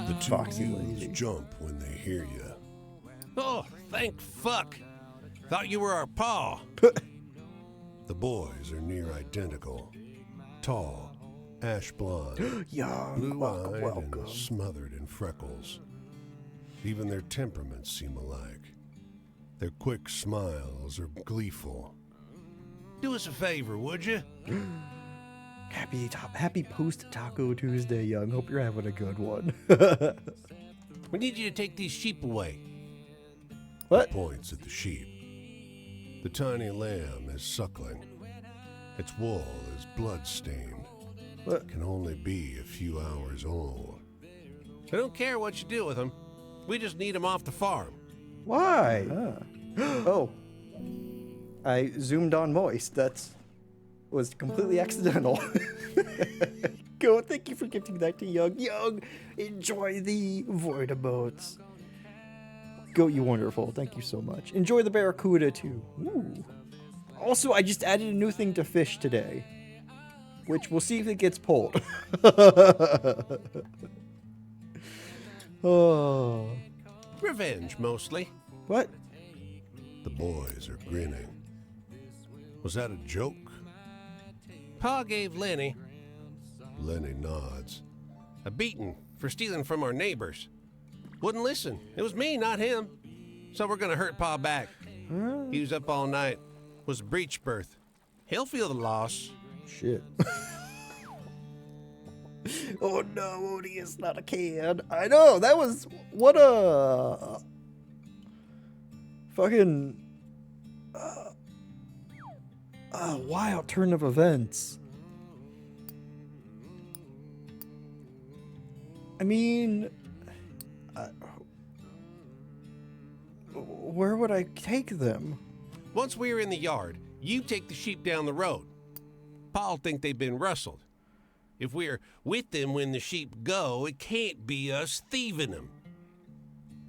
The two Foxy mules lady. jump when they hear you. Oh, thank fuck. Thought you were our paw. The boys are near identical. Tall, ash blonde, Young, blue-eyed, welcome. and smothered in freckles. Even their temperaments seem alike. Their quick smiles are gleeful. Do us a favor, would you? Happy post Taco Tuesday, Young. Hope you're having a good one. We need you to take these sheep away. What? Points at the sheep. The tiny lamb is suckling. Its wool is blood-stained. What? Can only be a few hours old. I don't care what you do with them. We just need them off the farm. Why? Oh. I zoomed on moist. Was completely accidental. Go, thank you for gifting that to Young. Young, enjoy the void emotes. Go, you wonderful. Thank you so much. Enjoy the barracuda too. Ooh. Also, I just added a new thing to fish today, which we'll see if it gets pulled. Oh. Revenge, mostly. What? The boys are grinning. Was that a joke? Pa gave Lenny Lenny nods. a beating for stealing from our neighbors. Wouldn't listen. It was me, not him. So we're gonna hurt Pa back. He was up all night. Was a breech birth. He'll feel the loss. Shit. Oh no, Odie is not a can. I know, that was what a fucking wild turn of events. I mean, where would I take them? Once we're in the yard, you take the sheep down the road. Pa'll think they've been rustled. If we're with them when the sheep go, it can't be us thieving them.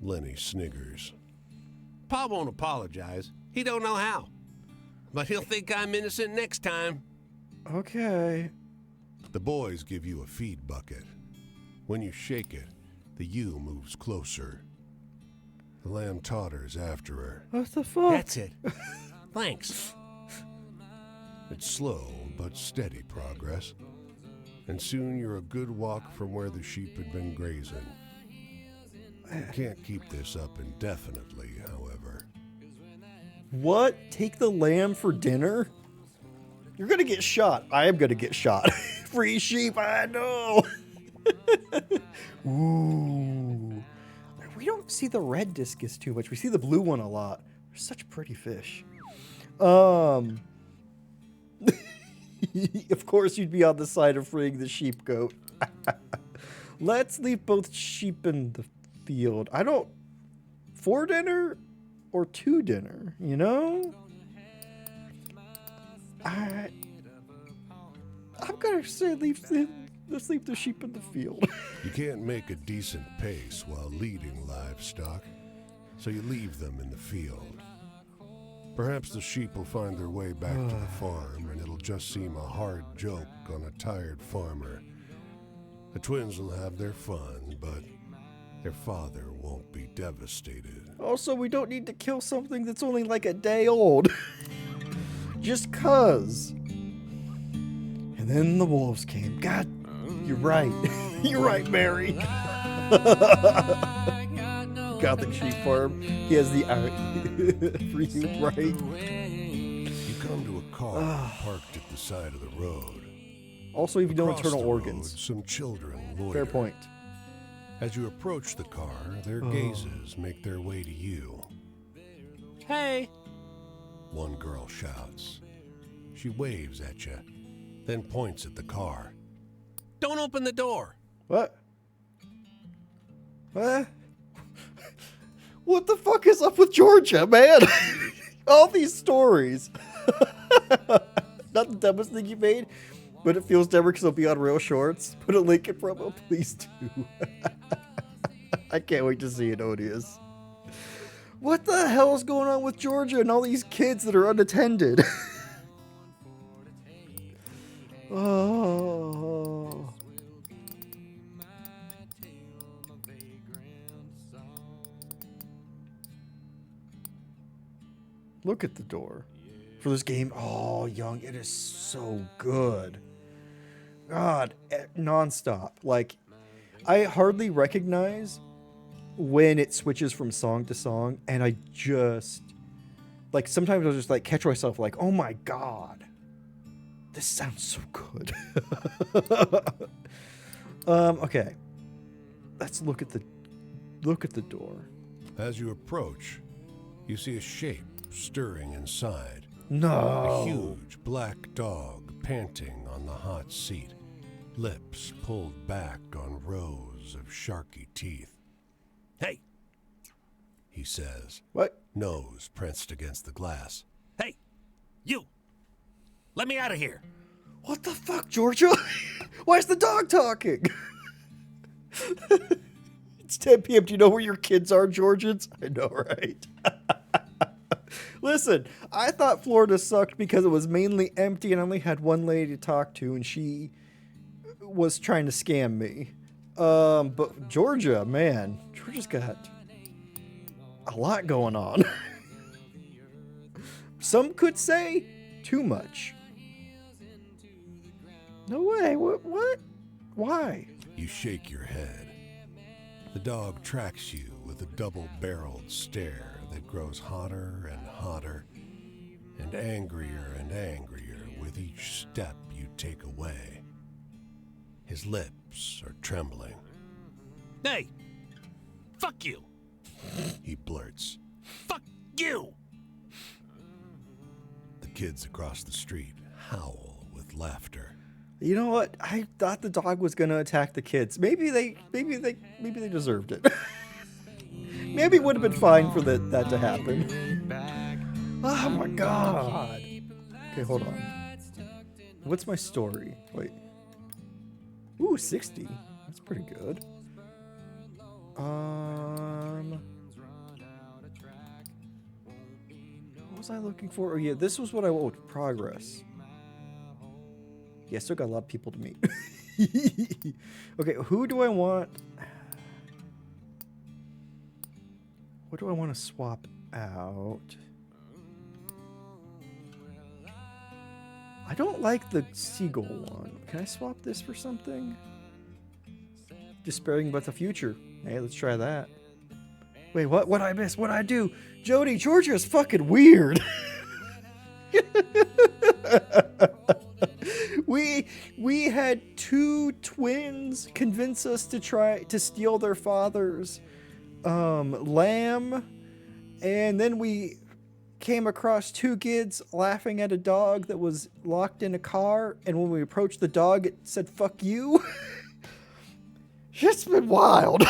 Lenny sniggers. Pa won't apologize. He don't know how. But he'll think I'm innocent next time. Okay. The boys give you a feed bucket. When you shake it, the ewe moves closer. The lamb totters after her. What the fuck? That's it. Thanks. It's slow but steady progress. And soon you're a good walk from where the sheep had been grazing. You can't keep this up indefinitely, however. What? Take the lamb for dinner? You're gonna get shot. I am gonna get shot. Free sheep, I know. Ooh. We don't see the red discus too much. We see the blue one a lot. They're such pretty fish. Of course you'd be on the side of freeing the sheep goat. Let's leave both sheep in the field. I don't... For dinner or to dinner, you know? I'm gonna say let's leave the sheep in the field. You can't make a decent pace while leading livestock, so you leave them in the field. Perhaps the sheep will find their way back to the farm, and it'll just seem a hard joke on a tired farmer. The twins will have their fun, but their father won't be devastated. Also, we don't need to kill something that's only like a day old. Just 'cause. And then the wolves came. God, you're right. You're right, Mary. Gothic Sheep Farm. He has the art for you, right? You come to a car parked at the side of the road. Also, if you don't Across internal the road, organs. some children loiter. Fair point. As you approach the car, their gazes make their way to you. Hey! One girl shouts. She waves at you, then points at the car. Don't open the door! What? What? What the fuck is up with Georgia, man? All these stories. Not the dumbest thing you made, but it feels dumber because it'll be on Real Shorts. Put a link in promo, please do. I can't wait to see it, Odious. What the hell is going on with Georgia and all these kids that are unattended? Oh. Look at the door for this game. Oh, Young, it is so good. God, nonstop. Like, I hardly recognize when it switches from song to song, and I just, like, sometimes I'll just, like, catch myself, like, oh my God, this sounds so good. Okay, let's look at the door. As you approach, you see a shape stirring inside. No. A huge black dog panting on the hot seat, lips pulled back on rows of sharky teeth. Hey! He says, What? nose pressed against the glass. Hey! You! Let me out of here! What the fuck, Georgia? Why is the dog talking? It's 10 p.m. Do you know where your kids are, Georgians? I know, right? Listen, I thought Florida sucked because it was mainly empty and I only had one lady to talk to, and she was trying to scam me. But Georgia, man, Georgia's got a lot going on. Some could say too much. No way. What? Why? You shake your head. The dog tracks you with a double-barreled stare that grows hotter and hotter and angrier with each step you take away. His lips are trembling. Hey! Fuck you! He blurts. Fuck you! The kids across the street howl with laughter. You know what? I thought the dog was gonna attack the kids. Maybe they deserved it. Maybe it would have been fine for that to happen. Oh my God. Okay, hold on. What's my story? Wait. Ooh, 60. That's pretty good. What was I looking for? Oh yeah, this was what I want with progress. Yeah, still got a lot of people to meet. Okay, who do I want? What do I want to swap out? I don't like the seagull one. Can I swap this for something? Despairing about the future. Hey, let's try that. Wait, what? What'd I miss? What'd I do? Jody, Georgia is fucking weird. We had two twins convince us to try to steal their father's lamb, and then we came across two kids laughing at a dog that was locked in a car, and when we approached the dog, it said "fuck you." It's been wild.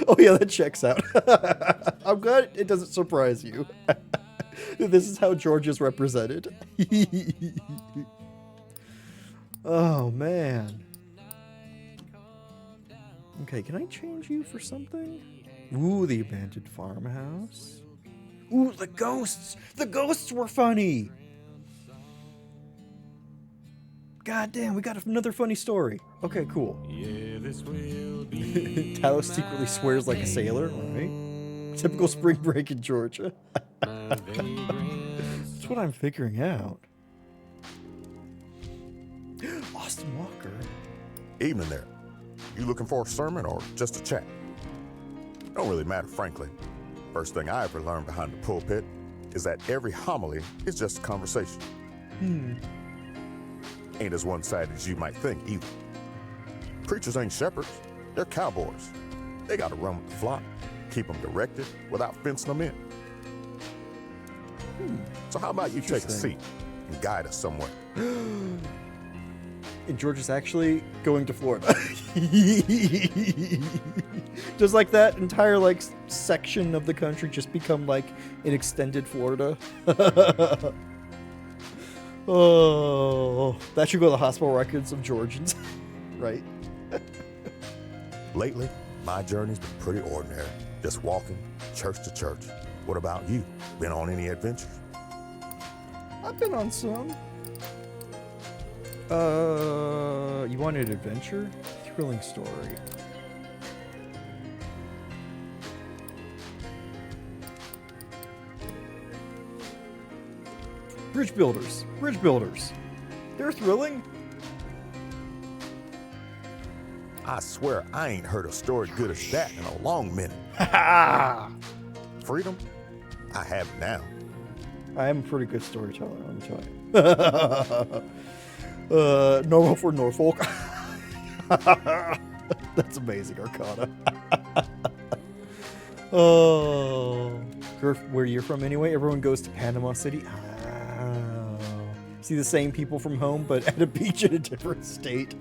Oh yeah, that checks out. I'm glad it doesn't surprise you. This is how Georgia's represented. Oh, man. Okay, can I change you for something? Ooh, the abandoned farmhouse. Ooh, the ghosts. The ghosts were funny. God damn, we got another funny story. Okay, cool. Yeah, Talos secretly swears like a sailor, right? Typical spring break in Georgia. That's what I'm figuring out. Austin Walker. Evening there. You looking for a sermon or just a chat? Don't really matter, frankly. First thing I ever learned behind the pulpit is that every homily is just a conversation. Ain't as one-sided as you might think either. Preachers ain't shepherds, they're cowboys. They gotta run with the flock, keep them directed without fencing them in. So how about you take a Interesting. seat and guide us somewhere? And George is actually going to Florida. Just like that entire like section of the country just become like an extended Florida. Oh, that should go to the hospital records of Georgians, right? Lately, my journey's been pretty ordinary. Just walking, church to church. What about you? Been on any adventures? I've been on some. You wanted adventure? Thrilling story. Bridge builders. Bridge builders. They're thrilling. I swear I ain't heard a story good as that in a long minute. Freedom? I have it now. I am a pretty good storyteller, let me tell you. Normal for Norfolk. That's amazing, Arcana. Oh, where you're from anyway? Everyone goes to Panama City. Oh. See the same people from home, but at a beach in a different state.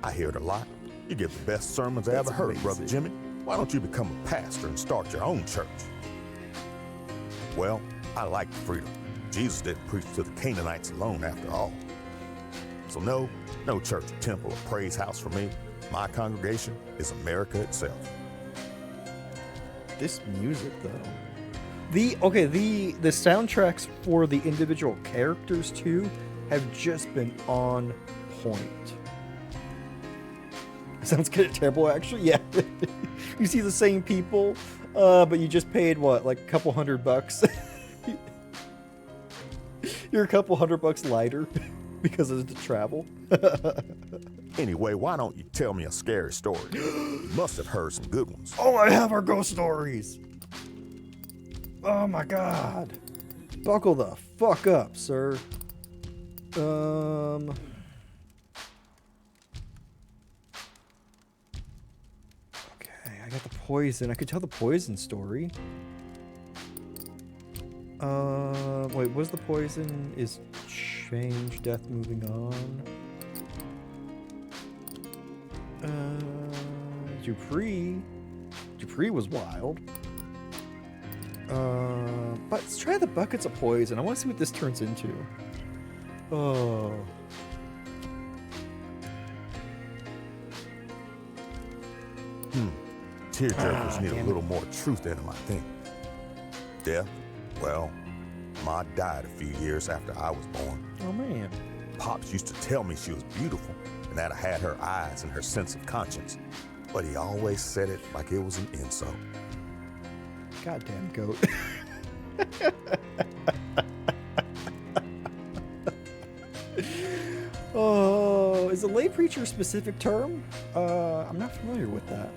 I hear it a lot. You give the best sermons I That's ever heard, amazing. Brother Jimmy. Why don't you become a pastor and start your own church? Well, I like the freedom. Jesus didn't preach to the Canaanites alone after all. So no church or temple or praise house for me. My congregation is America itself. This music, though. The soundtracks for the individual characters too have just been on point. Sounds kind of terrible, actually. Yeah, you see the same people, but you just paid what, like a couple $100? You're a couple $100 lighter because of the travel. Anyway, why don't you tell me a scary story? You must have heard some good ones. All I have are ghost stories. Oh my god. Buckle the fuck up, sir. Okay, I got the poison. I could tell the poison story. Wait, was the poison is change, death, moving on? Dupree was wild. But let's try the buckets of poison. I want to see what this turns into. Oh. Tearjerkers need a damn it. little more truth in them, I think. Death? Well, Ma died a few years after I was born. Oh man. Pops used to tell me she was beautiful and that I had her eyes and her sense of conscience. But he always said it like it was an insult. Goddamn goat. Oh, is a lay preacher a specific term? I'm not familiar with that.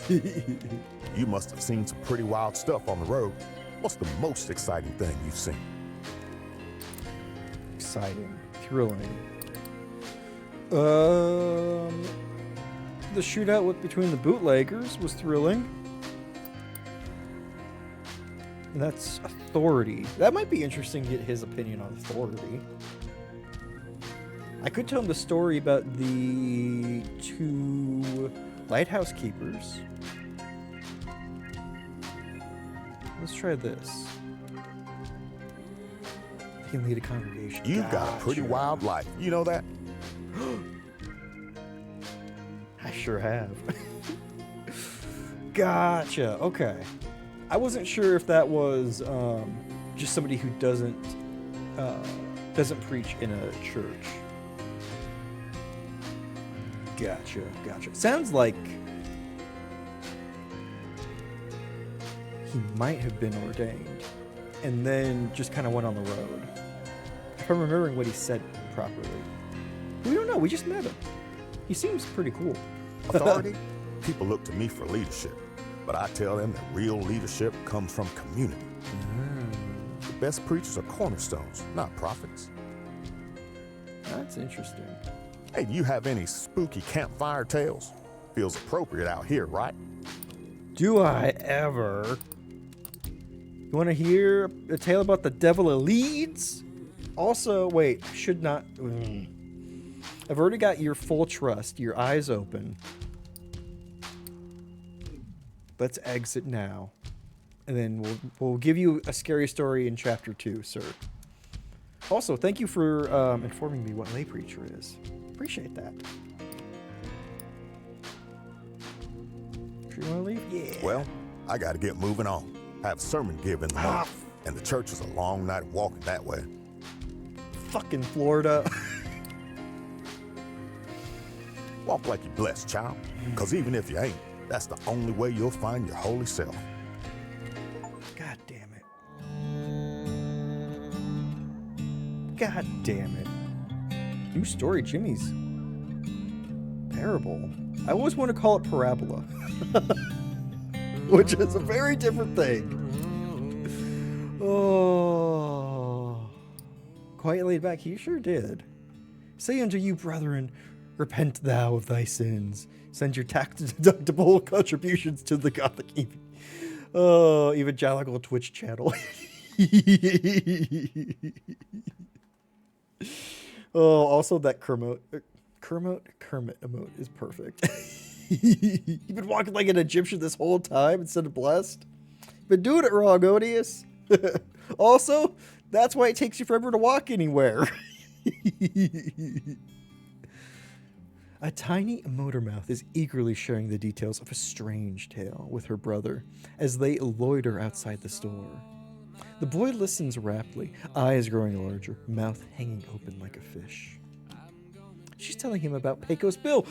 You must have seen some pretty wild stuff on the road. What's the most exciting thing you've seen? Exciting, thrilling. The shootout between the bootleggers was thrilling. And that's Authority. That might be interesting to get his opinion on Authority. I could tell him the story about the 2 lighthouse keepers. Let's try this. He can lead a congregation. You've got a pretty Gotcha. wild life. You know that? I sure have. Gotcha. Okay. I wasn't sure if that was just somebody who doesn't doesn't preach in a church. Gotcha. Sounds like he might have been ordained and then just kind of went on the road. If I'm remembering what he said properly. We don't know. We just met him. He seems pretty cool. Authority? People look to me for leadership, but I tell them that real leadership comes from community. The best preachers are cornerstones, not prophets. That's interesting. Hey, do you have any spooky campfire tales? Feels appropriate out here, right? Do I ever? You want to hear a tale about the Devil of Leeds? Also, wait, should not. I've already got your full trust, your eyes open. Let's exit now. And then we'll give you a scary story in chapter 2, sir. Also, thank you for informing me what lay preacher is. Appreciate that. Sure you want to leave? Yeah. Well, I gotta get moving on. I have sermon give in the morning, and the church is a long night walking that way. Fucking Florida. Walk like you're blessed, child. Because even if you ain't, that's the only way you'll find your holy self. God damn it. God damn it. New story, Jimmy's parable. I always want to call it parabola. Which is a very different thing. Oh. Quite laid back, he sure did. Say unto you, brethren, repent thou of thy sins. Send your tax-deductible contributions to the Gothic evangelical Twitch channel. Oh, also that Kermit emote is perfect. You've been walking like an Egyptian this whole time instead of blessed. Been doing it wrong, Odious. Also, that's why it takes you forever to walk anywhere. A tiny Motormouth is eagerly sharing the details of a strange tale with her brother as they loiter outside the store. The boy listens raptly, eyes growing larger, mouth hanging open like a fish. She's telling him about Pecos Bill,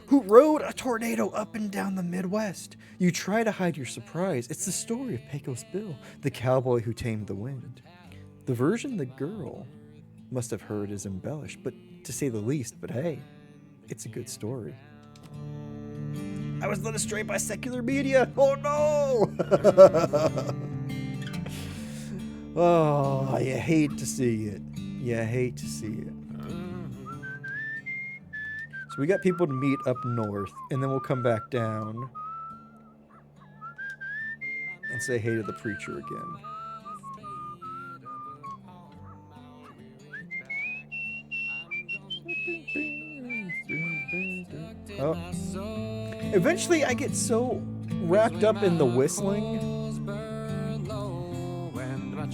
who rode a tornado up and down the Midwest. You try to hide your surprise. It's the story of Pecos Bill, the cowboy who tamed the wind. The version the girl must have heard is embellished, but to say the least, but hey, it's a good story. I was led astray by secular media. Oh no! Oh, you hate to see it. You hate to see it. So we got people to meet up north, and then we'll come back down and say hey to the preacher again. Oh. Eventually, I get so wrapped up in the whistling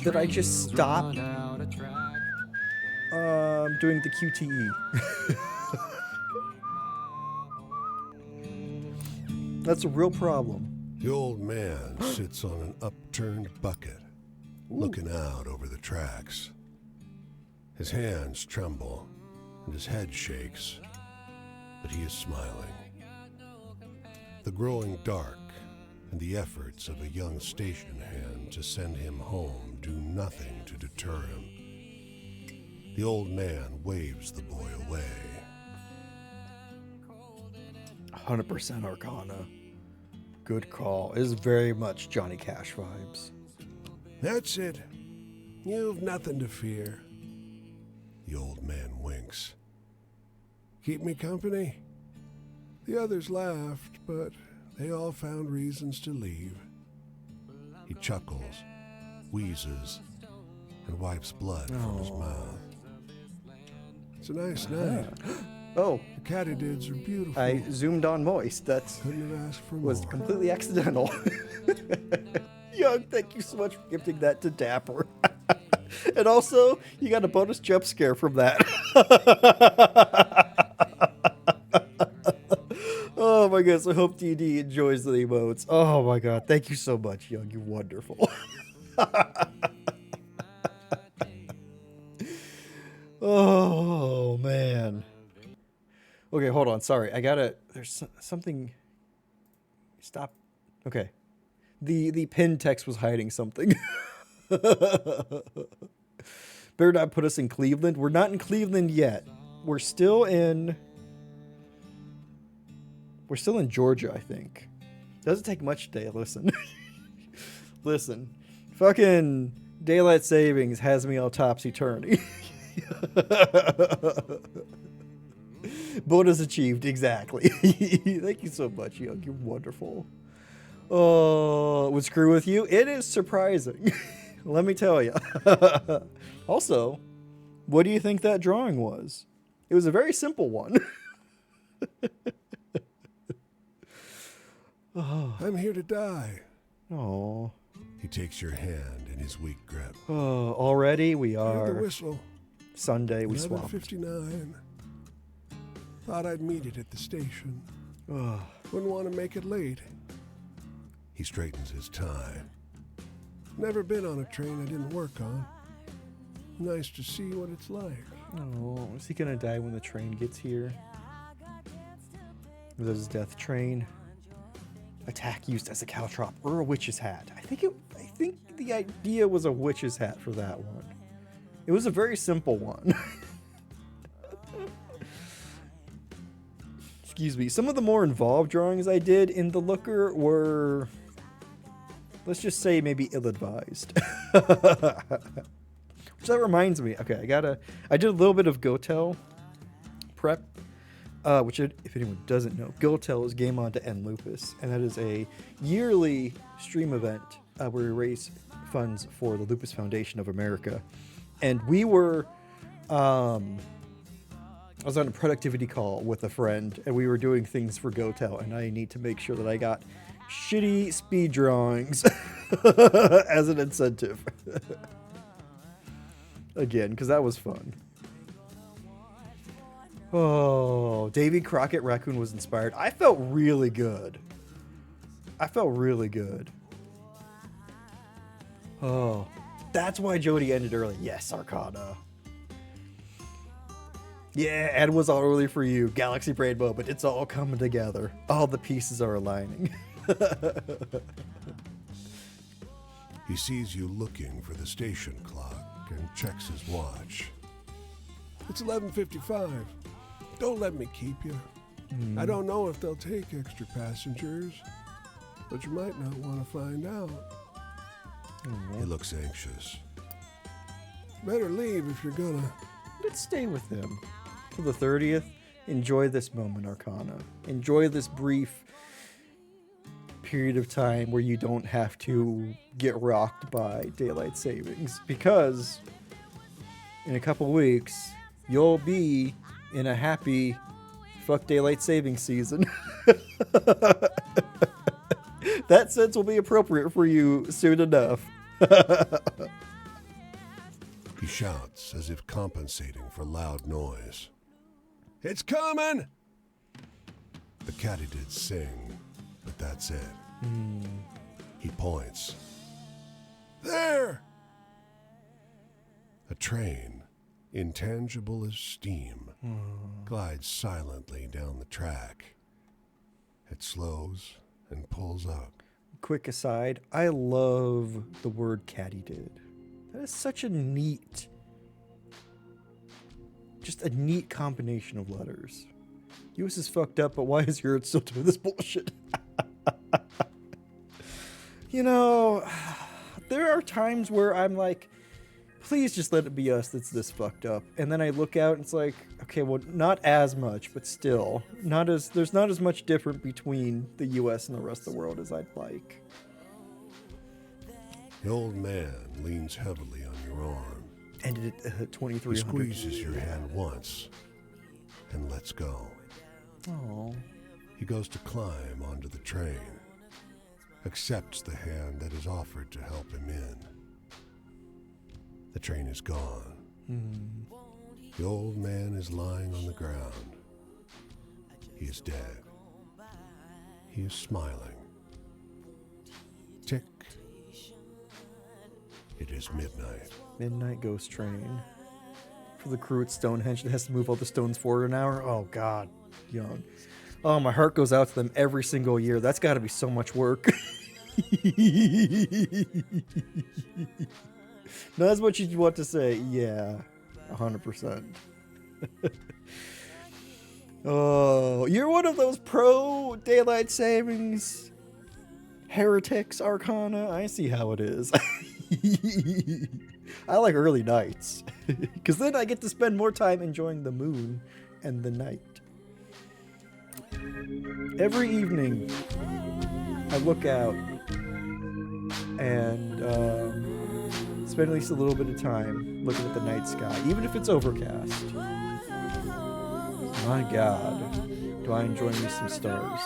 that I just stop doing the QTE. That's a real problem. The old man sits on an upturned bucket, looking out over the tracks. His hands tremble and his head shakes, but he is smiling. The growing dark and the efforts of a young station hand to send him home do nothing to deter him. The old man waves the boy away. 100% Arcana. Good call. It is very much Johnny Cash vibes. That's it. You've nothing to fear. The old man winks. Keep me company? The others laughed, but they all found reasons to leave. He chuckles, wheezes, and wipes blood from his mouth. It's a nice night. Oh, The katydids are beautiful. I zoomed on moist. That's Couldn't have asked for was more. completely accidental. Young, thank you so much for gifting that to Dapper. And also, you got a bonus jump scare from that. Oh my goodness, I hope DD enjoys the emotes. Oh my god, thank you so much, Young. You're wonderful. Okay, hold on. Sorry, I gotta. There's something. Stop. Okay, the pinned text was hiding something. Better not put us in Cleveland. We're not in Cleveland yet. We're still in Georgia, I think. Doesn't take much today. Listen. Listen. Fucking daylight savings has me all topsy-turvy. Bonus achieved, exactly. Thank you so much, Young. You're wonderful. Oh, would screw with you? It is surprising. Let me tell you. Also, what do you think that drawing was? It was a very simple one. I'm here to die. Oh. He takes your hand in his weak grip. Oh, already we Heard are. the whistle. Sunday we swapped. 11:59. Thought I'd meet it at the station. Oh. Wouldn't want to make it late. He straightens his tie. Never been on a train I didn't work on. Nice to see what it's like. Oh, is he gonna die when the train gets here? Was it his death train? Attack used as a caltrop or a witch's hat. I think the idea was a witch's hat for that one. It was a very simple one. Excuse me. Some of the more involved drawings I did in the Looker were, let's just say, maybe ill-advised. Which that reminds me. Okay, I did a little bit of Gotel prep, which, if anyone doesn't know, Gotel is Game On to End Lupus, and that is a yearly stream event where we raise funds for the Lupus Foundation of America. And we were, I was on a productivity call with a friend, and we were doing things for Gotel, and I need to make sure that I got shitty speed drawings as an incentive. Again, because that was fun. Oh, Davy Crockett Raccoon was inspired. I felt really good. Oh, that's why Jody ended early. Yes, Arcana. Yeah, Ed was all early for you. Galaxy Braid moment. It's all coming together. All the pieces are aligning. He sees you looking for the station clock and checks his watch. It's 11:55. Don't let me keep you. I don't know if they'll take extra passengers, but you might not want to find out. He looks anxious. Better leave if you're gonna. Let's stay with him for the 30th. Enjoy this moment, Arcana. Enjoy this brief period of time where you don't have to get rocked by daylight savings, because in a couple weeks you'll be in a happy fuck daylight savings season. That sense will be appropriate for you soon enough. He shouts as if compensating for loud noise. It's coming! The katydids sing, but that's it. He points. There! A train, intangible as steam, glides silently down the track. It slows and pulls up. Quick aside, I love the word katydid. That is such a neat, just a neat combination of letters. US is fucked up, but why is Europe still doing this bullshit? You know, there are times where I'm like, please just let it be us that's this fucked up. And then I look out and it's like, okay, well, not as much, but still, there's not as much different between the US and the rest of the world as I'd like. The old man leans heavily on your arm. Ended at 2300. He squeezes your hand once and lets go. Oh. He goes to climb onto the train, accepts the hand that is offered to help him in. The train is gone. The old man is lying on the ground. He is dead. He is smiling. Tick. It is midnight. Midnight Ghost Train. For the crew at Stonehenge that has to move all the stones forward an hour. Oh, God. young. Oh, my heart goes out to them every single year. That's got to be so much work. No, that's what you want to say. Yeah, 100%. Oh, you're one of those pro daylight savings heretics, Arcana. I see how it is. I like early nights because then I get to spend more time enjoying the moon and the night. Every evening, I look out and spend at least a little bit of time looking at the night sky, even if it's overcast. My God, do I enjoy me some stars.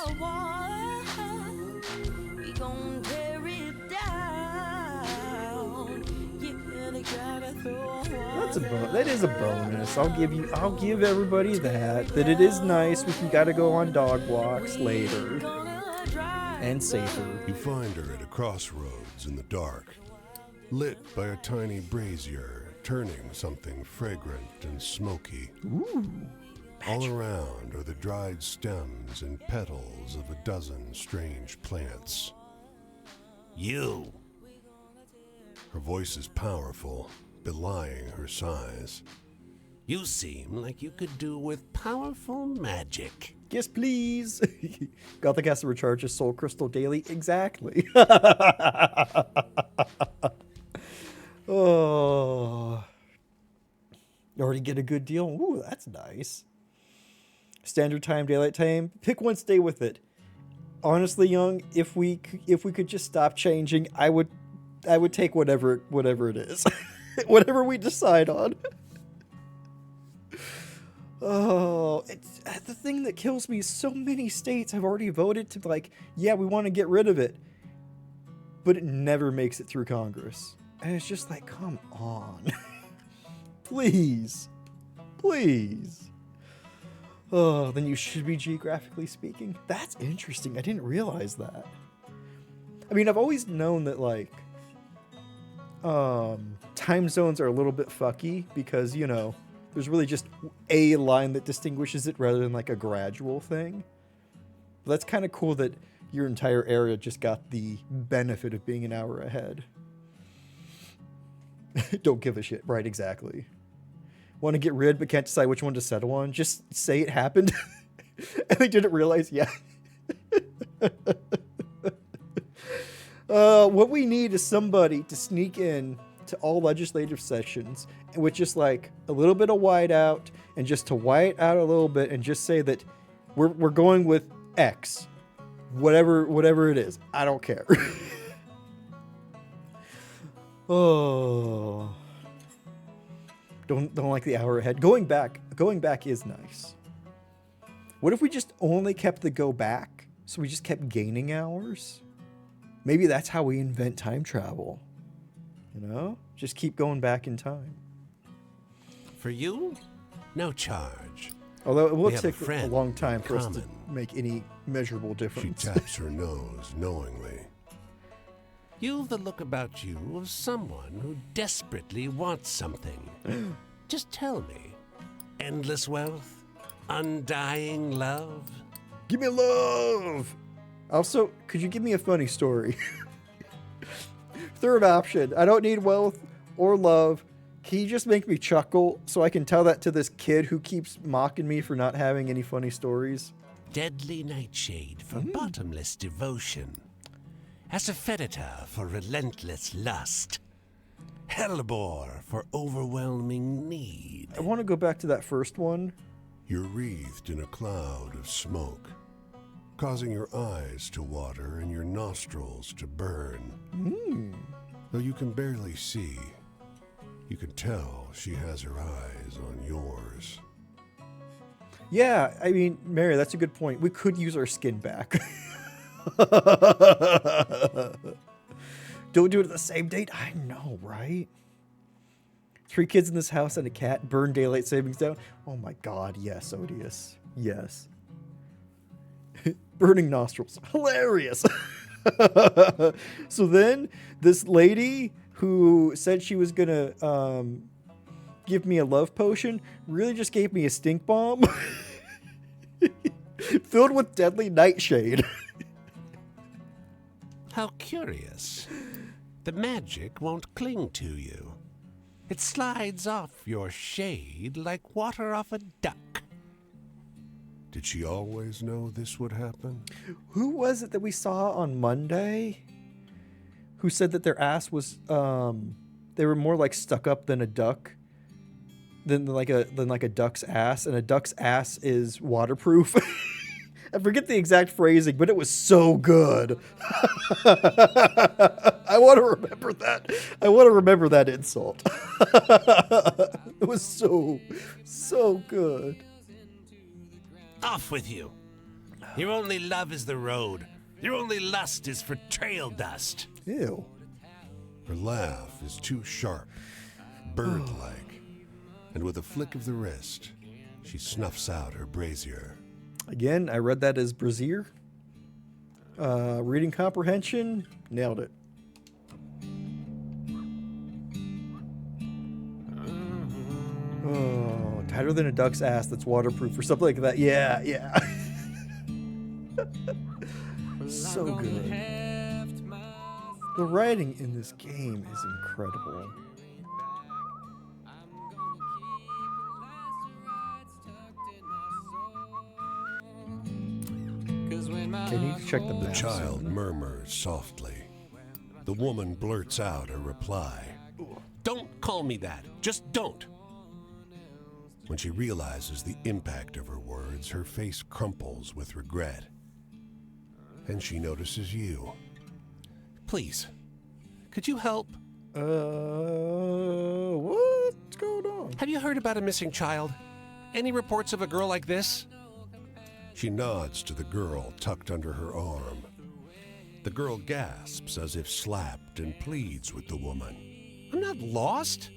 That is a bonus. I'll give everybody that it is nice. We can gotta go on dog walks later and safer. You find her at a crossroads in the dark, lit by a tiny brazier, turning something fragrant and smoky. Ooh. All around are the dried stems and petals of a dozen strange plants. You. Her voice is powerful, belying her size. You seem like you could do with powerful magic. Yes, please. Gothic has to recharge his soul crystal daily. Exactly. Oh. You already get a good deal. Ooh, that's nice. Standard time, daylight time. Pick one, stay with it. Honestly, Young, if we could just stop changing, I would take whatever it is. Whatever we decide on. Oh, it's the thing that kills me is so many states have already voted to, like, yeah, we want to get rid of it. But it never makes it through Congress. And it's just like, come on. Please. Please. Oh, then you should be geographically speaking. That's interesting. I didn't realize that. I mean, I've always known that, like, time zones are a little bit fucky because, you know, there's really just a line that distinguishes it rather than like a gradual thing. But that's kind of cool that your entire area just got the benefit of being an hour ahead. Don't give a shit. Right, exactly. Want to get rid but can't decide which one to settle on? Just say it happened. And they didn't realize, yeah. What we need is somebody to sneak in to all legislative sessions with just like a little bit of whiteout and just to white out a little bit and just say that we're going with X, whatever it is. I don't care. Oh, don't like the hour ahead. Going back is nice. What if we just only kept the go back, so we just kept gaining hours? Maybe that's how we invent time travel. You know? Just keep going back in time. For you, no charge. Although it will We have a take a friend long time for us to common. make any measurable She difference. taps her nose knowingly. You've the look about you of someone who desperately wants something. Just tell me. Endless wealth? Undying love? Give me love! Also, could you give me a funny story? Third option. I don't need wealth or love. Can you just make me chuckle so I can tell that to this kid who keeps mocking me for not having any funny stories? Deadly nightshade for bottomless devotion. Asafoetida for relentless lust. Hellebore for overwhelming need. I want to go back to that first one. You're wreathed in a cloud of smoke, causing your eyes to water and your nostrils to burn. Though you can barely see, you can tell she has her eyes on yours. Yeah, I mean, Mary, that's a good point. We could use our skin back. Don't do it at the same date. I know, right? 3 kids in this house and a cat. Burn daylight savings down. Oh my God, yes, Odious. Yes. Burning nostrils. Hilarious. So then this lady who said she was going to give me a love potion really just gave me a stink bomb. filled with deadly nightshade. How curious. The magic won't cling to you. It slides off your shade like water off a duck. Did she always know this would happen? Who was it that we saw on Monday who said that their ass was they were more like stuck up than a duck, than like a duck's ass, and a duck's ass is waterproof. I forget the exact phrasing, but it was so good. I want to remember that. I want to remember that insult. It was so good. Off with you. Your only love is the road. Your only lust is for trail dust. Ew. Her laugh is too sharp, bird-like, and with a flick of the wrist, she snuffs out her brazier. Again, I read that as brazier. Reading comprehension, nailed it. Oh, tighter than a duck's ass that's waterproof or something like that. Yeah, yeah. So good. The writing in this game is incredible. Okay, I need to check the The map. child murmurs softly. The woman blurts out a reply. Don't call me that. Just don't. When she realizes the impact of her words, her face crumples with regret. And she notices you. Please, could you help? What's going on? Have you heard about a missing child? Any reports of a girl like this? She nods to the girl tucked under her arm. The girl gasps as if slapped and pleads with the woman. I'm not lost.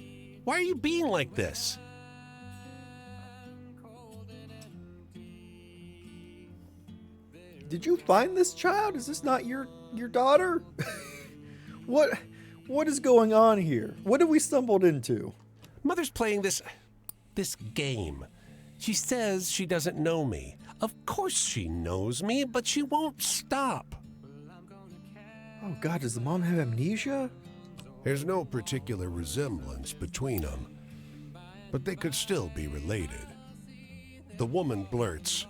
Why are you being like this? Did you find this child? Is this not your daughter? What is going on here? What have we stumbled into? Mother's playing this game. She says she doesn't know me. Of course she knows me, but she won't stop. Oh God, does the mom have amnesia? There's no particular resemblance between them, but they could still be related. The woman blurts,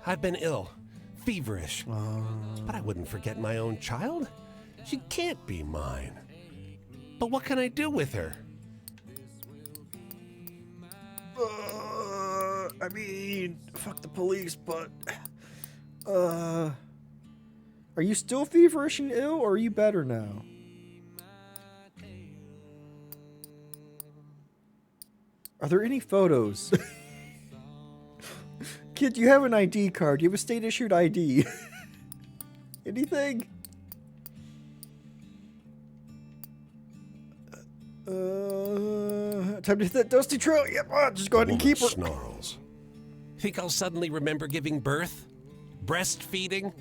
I've been ill, feverish, but I wouldn't forget my own child. She can't be mine. But what can I do with her? I mean, fuck the police, but are you still feverish and ill, or are you better now? Are there any photos? Kid, do you have an ID card? Do you have a state-issued ID? Anything? Time to hit that dusty trail. Yep, just go ahead and woman keep her. snarls. Think I'll suddenly remember giving birth? Breastfeeding?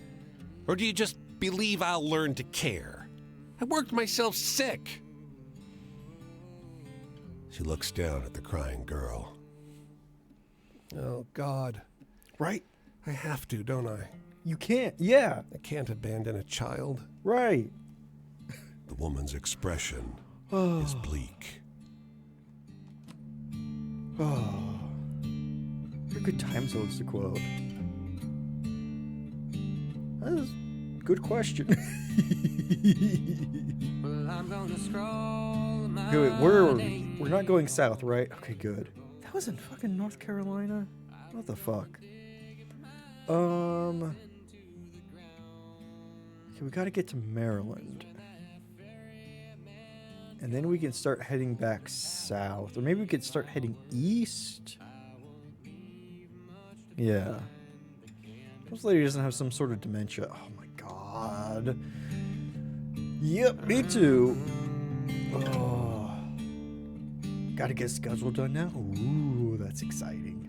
Or do you just believe I'll learn to care? I worked myself sick. She looks down at the crying girl. Oh, God. Right? I have to, don't I? You can't. Yeah, I can't abandon a child. right. The woman's expression is bleak. Oh. What a good time zones to quote. That is a good question. Okay, wait, where are we? We're not going south, right? Okay, good. That was in fucking North Carolina? What the fuck? Okay, we gotta get to Maryland. And then we can start heading back south. Or maybe we could start heading east? Yeah. This lady doesn't have some sort of dementia. Oh my god. Yep, me too. Oh. Gotta get schedule done now? Ooh, that's exciting.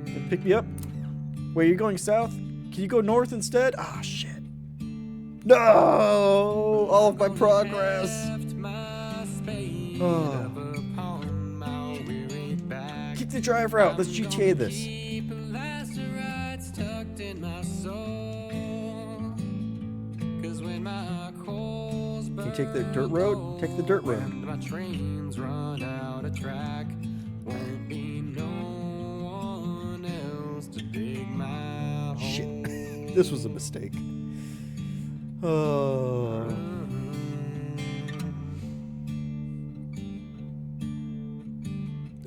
Gonna pick me up? Wait, you're going south? Can you go north instead? Ah, shit. No! All of my progress. Oh. Kick the driver out. Let's GTA this. take the dirt road? Take the dirt road. My trains run out of track. Won't be no one else to dig my hole. Shit. This was a mistake. Oh.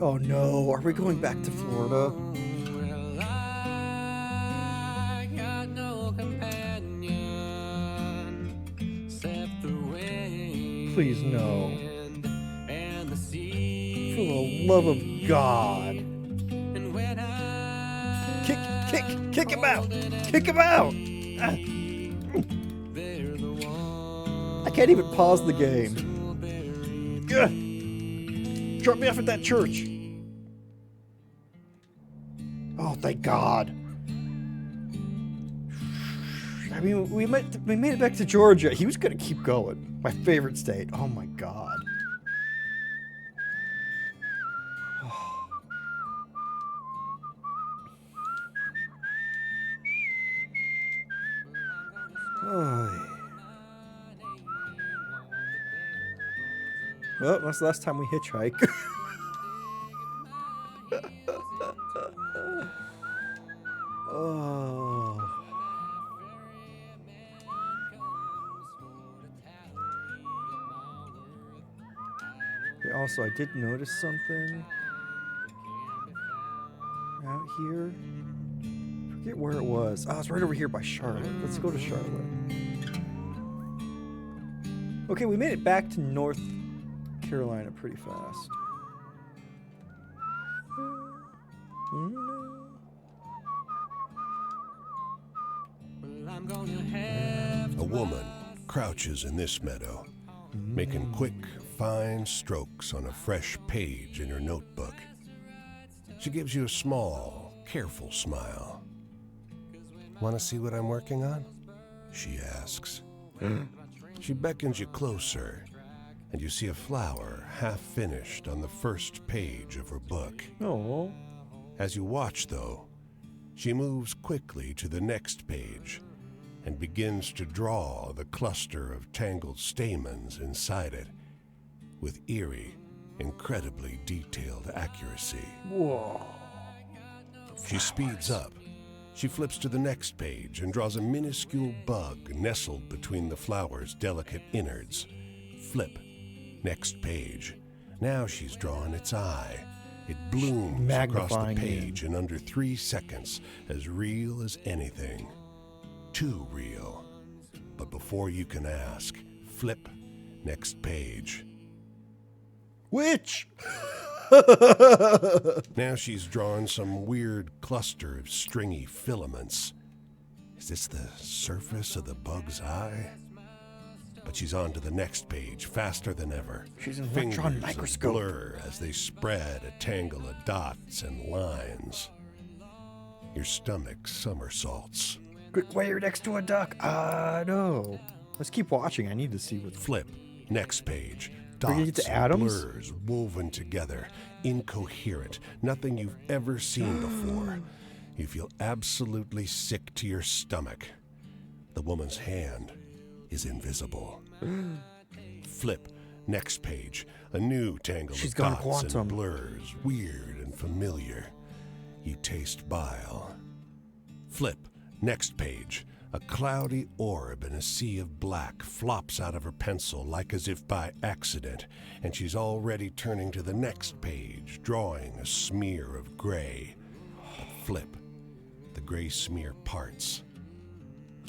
Oh no, are we going back to Florida? Well, I got no companion except the wind Please no. and the sea. For the love of God. And when I Kick him out! Kick him out! Ah. they're the one I can't even pause the game. Ugh. Drop me off at that church. Oh, thank God. I mean, we made it back to Georgia. He was gonna keep going. My favorite state. Oh my God. Oh. Well, that's the last time we hitchhike. Oh. Okay, also, I did notice something out here. Forget where it was. Oh, it's right over here by Charlotte. Let's go to Charlotte. Okay, we made it back to North Carolina pretty fast. I'm gonna have A woman crouches in this meadow, making quick, fine strokes on a fresh page in her notebook. She gives you a small, careful smile. Want to see what I'm working on? She asks. She beckons you closer, and you see a flower half finished on the first page of her book. Oh. As you watch, though, she moves quickly to the next page and begins to draw the cluster of tangled stamens inside it with eerie, incredibly detailed accuracy. Whoa. She speeds up. She flips to the next page and draws a minuscule bug nestled between the flower's delicate innards. Flip. Next page. Now she's drawn its eye. It blooms across the Magnifying page in under 3 seconds, as real as anything. Too real. But before you can ask, flip. Next page. Which? Now she's drawn some weird cluster of stringy filaments. Is this the surface of the bug's eye? But she's on to the next page, faster than ever. She's an electron Fingers microscope. blur as they spread a tangle of dots and lines. Your stomach somersaults. Quick, why you're next to a duck? No. Let's keep watching. I need to see what. Flip. Next page. We're gonna get Dots to and atoms? blurs woven together, incoherent, nothing you've ever seen before. You feel absolutely sick to your stomach. The woman's hand is invisible. Flip. Next page. A new tangle She's of gone dots quantum. and blurs, weird and familiar. You taste bile. Flip. Next page. A cloudy orb in a sea of black flops out of her pencil like as if by accident, and she's already turning to the next page, drawing a smear of gray. But flip. The gray smear parts.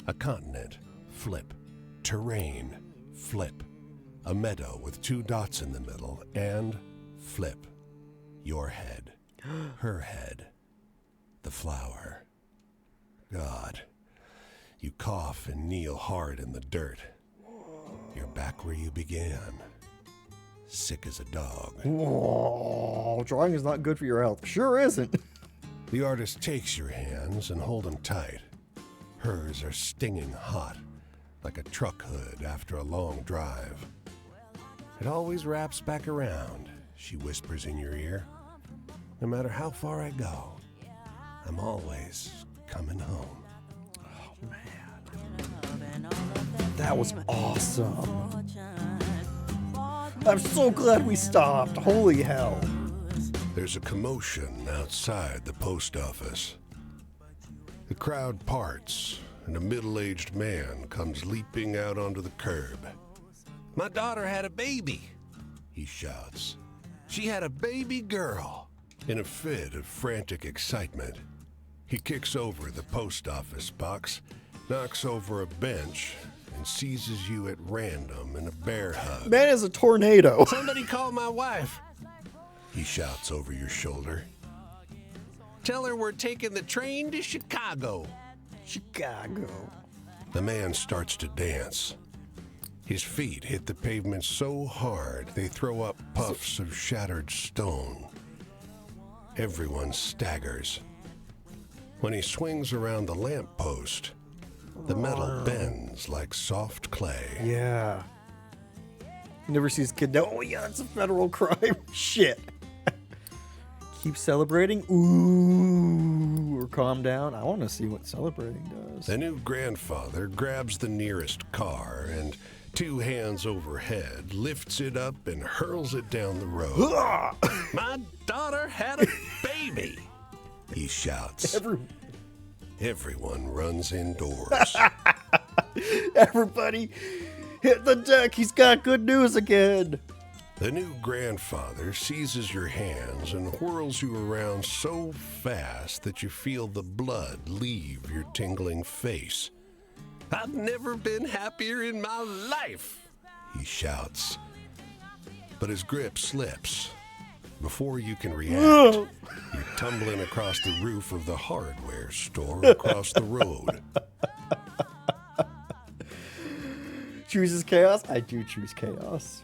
A continent. Flip. Terrain. Flip. A meadow with 2 dots in the middle, and flip. Your head. Her head. The flower. God. You cough and kneel hard in the dirt. You're back where you began. Sick as a dog. Whoa. Drawing is not good for your health. Sure isn't. The artist takes your hands and hold them tight. Hers are stinging hot, like a truck hood after a long drive. It always wraps back around, she whispers in your ear. No matter how far I go, I'm always coming home. That was awesome. I'm so glad we stopped. Holy hell. There's a commotion outside the post office. The crowd parts, and a middle-aged man comes leaping out onto the curb. My daughter had a baby, He shouts. she had a baby girl. In a fit of frantic excitement, he kicks over the post office box, knocks over a bench, and seizes you at random in a bear hug. Man is a tornado. Somebody call my wife. He shouts over your shoulder. Tell her we're taking the train to Chicago. Chicago. The man starts to dance. His feet hit the pavement so hard they throw up puffs of shattered stone. Everyone staggers. When he swings around the lamppost, the metal bends like soft clay. Yeah. Never sees kid. Oh, yeah, it's a federal crime. Shit. Keep celebrating. Ooh. Or calm down. I want to see what celebrating does. The new grandfather grabs the nearest car and, 2 hands overhead, lifts it up and hurls it down the road. My daughter had a baby. He shouts. Every- Everyone runs indoors. Everybody hit the deck. He's got good news again. The new grandfather seizes your hands and whirls you around so fast that you feel the blood leave your tingling face. I've never been happier in my life. He shouts. But his grip slips. Before you can react, you're tumbling across the roof of the hardware store across the road. Chooses chaos? I do choose chaos.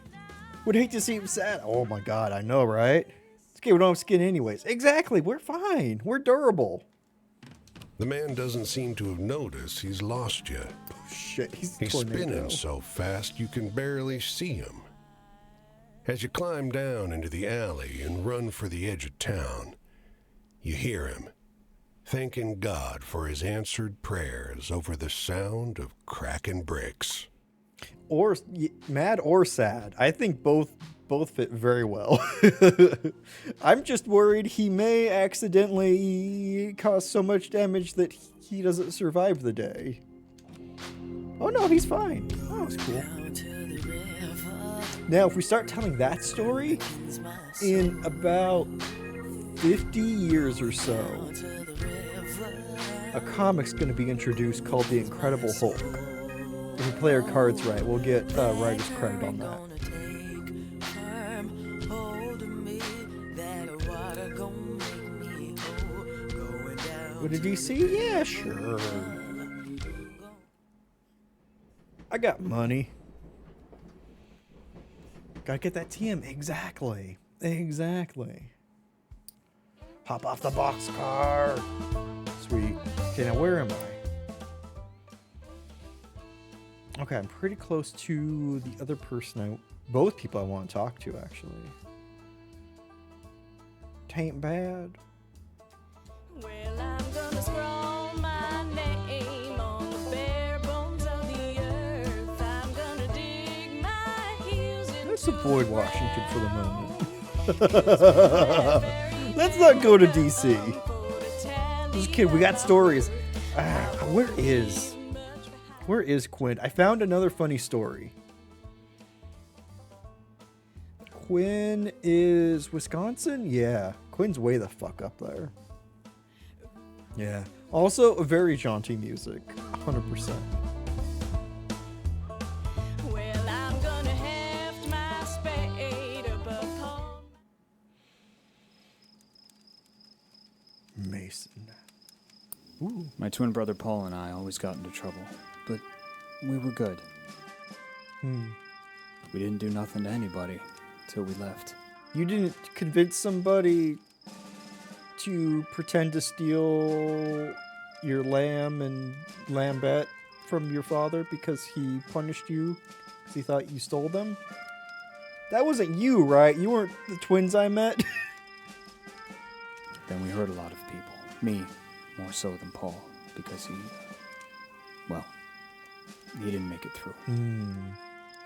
Would hate to see him sad. Oh my god, I know, right? It's okay, we don't have skin anyways. Exactly, we're fine. We're durable. The man doesn't seem to have noticed he's lost you. Oh, shit, he's He's tornado. spinning so fast you can barely see him. As you climb down into the alley and run for the edge of town, you hear him, thanking God for his answered prayers over the sound of cracking bricks. Or mad or sad. I think both fit very well. I'm just worried he may accidentally cause so much damage that he doesn't survive the day. Oh no, he's fine. Oh, it's cool. Now, if we start telling that story, in about 50 years or so, a comic's going to be introduced called The Incredible Hulk. If we play our cards right, we'll get writer's credit on that. What did DC? Yeah, sure. I got money. Gotta get that TM. Exactly. Exactly. Hop off the boxcar. Sweet. Okay, now where am I? Okay, I'm pretty close to the other person both people I want to talk to, actually. Tain't bad. Well, I'm gonna scroll my name on the bare bones of the earth. I'm gonna dig my heels into Let's avoid Washington for the moment. Let's not go to DC. Just kidding, we got stories. Where is Quinn? I found another funny story. Quinn is Wisconsin? Yeah. Quinn's way the fuck up there. Yeah. Also, very jaunty music. 100%. Well, I'm gonna heft my spade up upon. Mason. My twin brother Paul and I always got into trouble, but we were good. We didn't do nothing to anybody till we left. You didn't convince somebody to pretend to steal your lamb and lambette from your father because he punished you because he thought you stole them? That wasn't you, right? You weren't the twins I met? Then we hurt a lot of people. Me, more so than Paul, because he didn't make it through.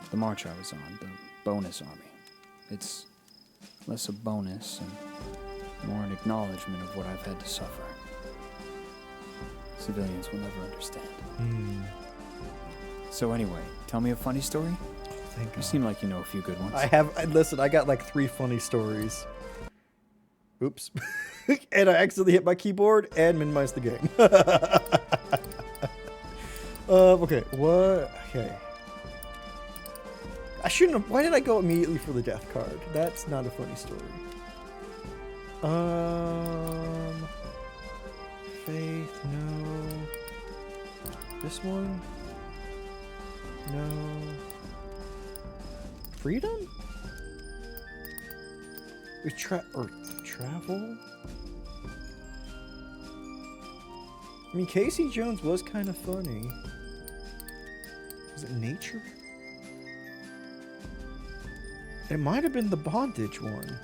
The march I was on, the bonus army, It's less a bonus and more an acknowledgement of what I've had to suffer. Civilians will never understand. So anyway, tell me a funny story. Thank You God. seem like you know a few good ones. Listen, I got like 3 funny stories. Oops. And I accidentally hit my keyboard and minimized the game. Okay, what? Okay. I shouldn't have. Why did I go immediately for the death card? That's not a funny story. Faith, no. This one? No. Freedom? Travel? I mean, Casey Jones was kind of funny. Was it nature? It might have been the bondage one.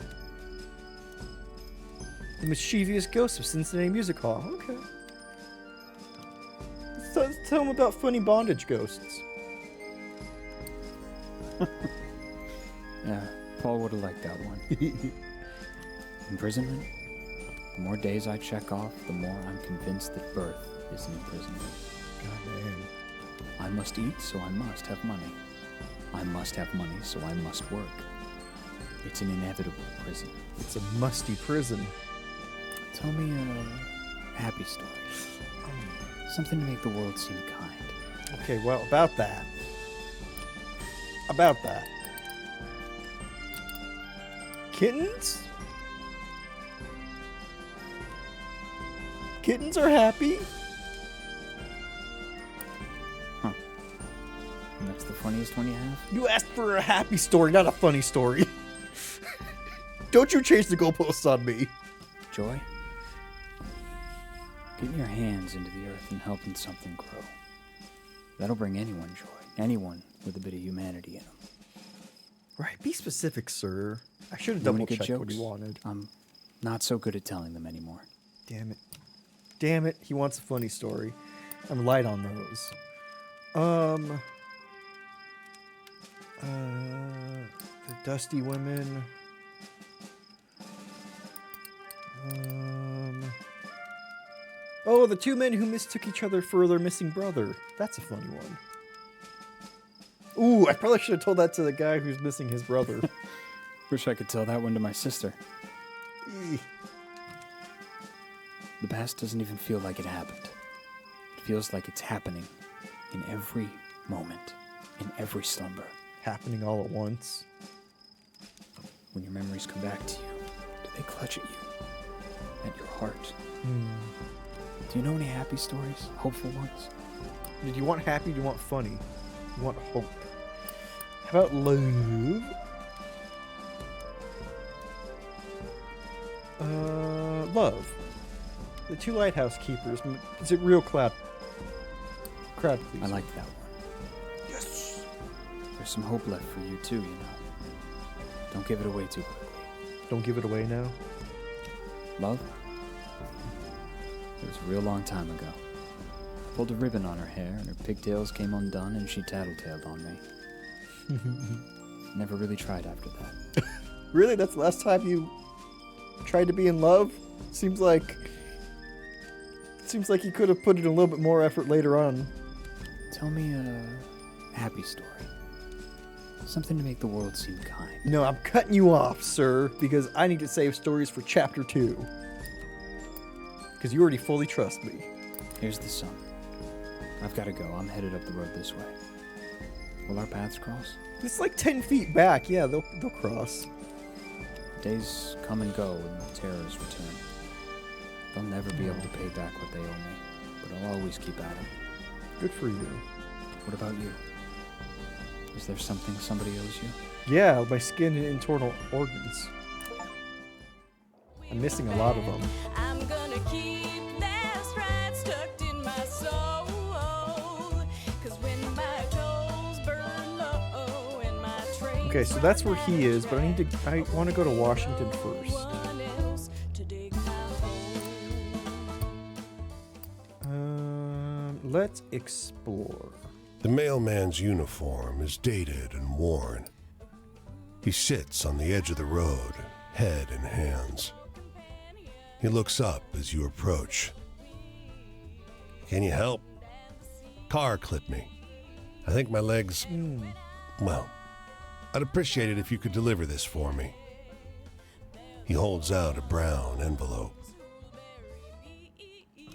The mischievous ghost of Cincinnati Music Hall. Okay. Let's tell him about funny bondage ghosts. Yeah, Paul would have liked that one. Imprisonment? The more days I check off, the more I'm convinced that birth is an imprisonment. Goddamn. I must eat, so I must have money. I must have money, so I must work. It's an inevitable prison. It's a musty prison. Tell me a happy story. Something to make the world seem kind. Okay, well, about that. About that. Kittens? Kittens are happy. Huh. And that's the funniest one you have? You asked for a happy story, not a funny story. Don't you change the goalposts on me. Joy? Getting your hands into the earth and helping something grow. That'll bring anyone joy. Anyone with a bit of humanity in them. Right, be specific, sir. I should have You want double good checked what jokes? he wanted. I'm not so good at telling them anymore. Damn it. Damn it, he wants a funny story. I'm light on those. The Dusty Women. Oh, the 2 men who mistook each other for their missing brother. That's a funny one. Ooh, I probably should have told that to the guy who's missing his brother. Wish I could tell that one to my sister. Eeh. The past doesn't even feel like it happened. It feels like it's happening in every moment, in every slumber. Happening all at once. When your memories come back to you, do they clutch at you? At your heart? Do you know any happy stories? Hopeful ones? Do you want happy? Do you want funny? You want hope? How about love? Love. The 2 lighthouse keepers. Is it real crowd please? I like that one. Yes. There's some hope left for you too, you know. Don't give it away too quickly. Don't give it away now. Love? It was a real long time ago. I pulled a ribbon on her hair and her pigtails came undone and she tattletaled on me. Never really tried after that. Really? That's the last time you tried to be in love? Seems like you could have put in a little bit more effort later on. Tell me a happy story. Something to make the world seem kind. No, I'm cutting you off, sir, because I need to save stories for chapter 2. Because you already fully trust me. Here's the sun. I've got to go. I'm headed up the road this way. Will our paths cross? It's like 10 feet back. Yeah, they'll cross. Days come and go and the terrors return. They'll never be able to pay back what they owe me, but I'll always keep at them. Good for you. What about you? Is there something somebody owes you? Yeah, my skin and internal organs. I'm missing a lot of them. I'm gonna keep that stride stuck in my soul. 'Cause when my coals burn low and my train Okay, so that's where he is, but I want to go to Washington first. one else to dig my hole. Let's explore. The mailman's uniform is dated and worn. He sits on the edge of the road, head in hands. He looks up as you approach. Can you help? Car clipped me. I think my legs... Well, I'd appreciate it if you could deliver this for me. He holds out a brown envelope.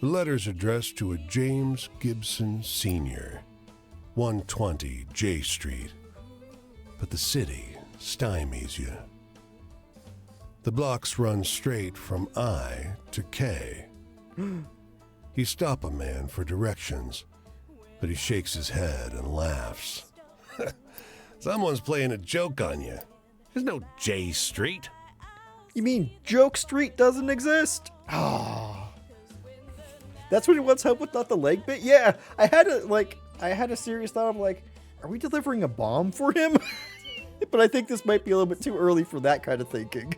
The letter's addressed to a James Gibson Sr., 120 J Street. But the city stymies you. The blocks run straight from I to K. You stop a man for directions, but he shakes his head and laughs. Someone's playing a joke on you. There's no J Street. You mean Joke Street doesn't exist? Ah. That's what he wants help with, not the leg bit? Yeah, I had a serious thought. I'm like, are we delivering a bomb for him? But I think this might be a little bit too early for that kind of thinking.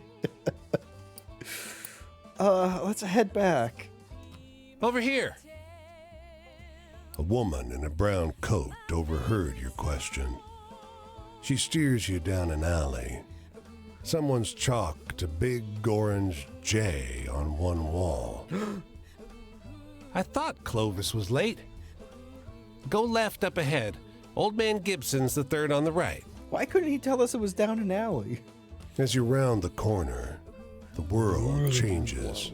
Let's head back. Over here. A woman in a brown coat overheard your question. She steers you down an alley. Someone's chalked a big orange J on one wall. I thought Clovis was late. Go left up ahead. Old Man Gibson's the third on the right. Why couldn't he tell us it was down an alley? As you round the corner, the world changes.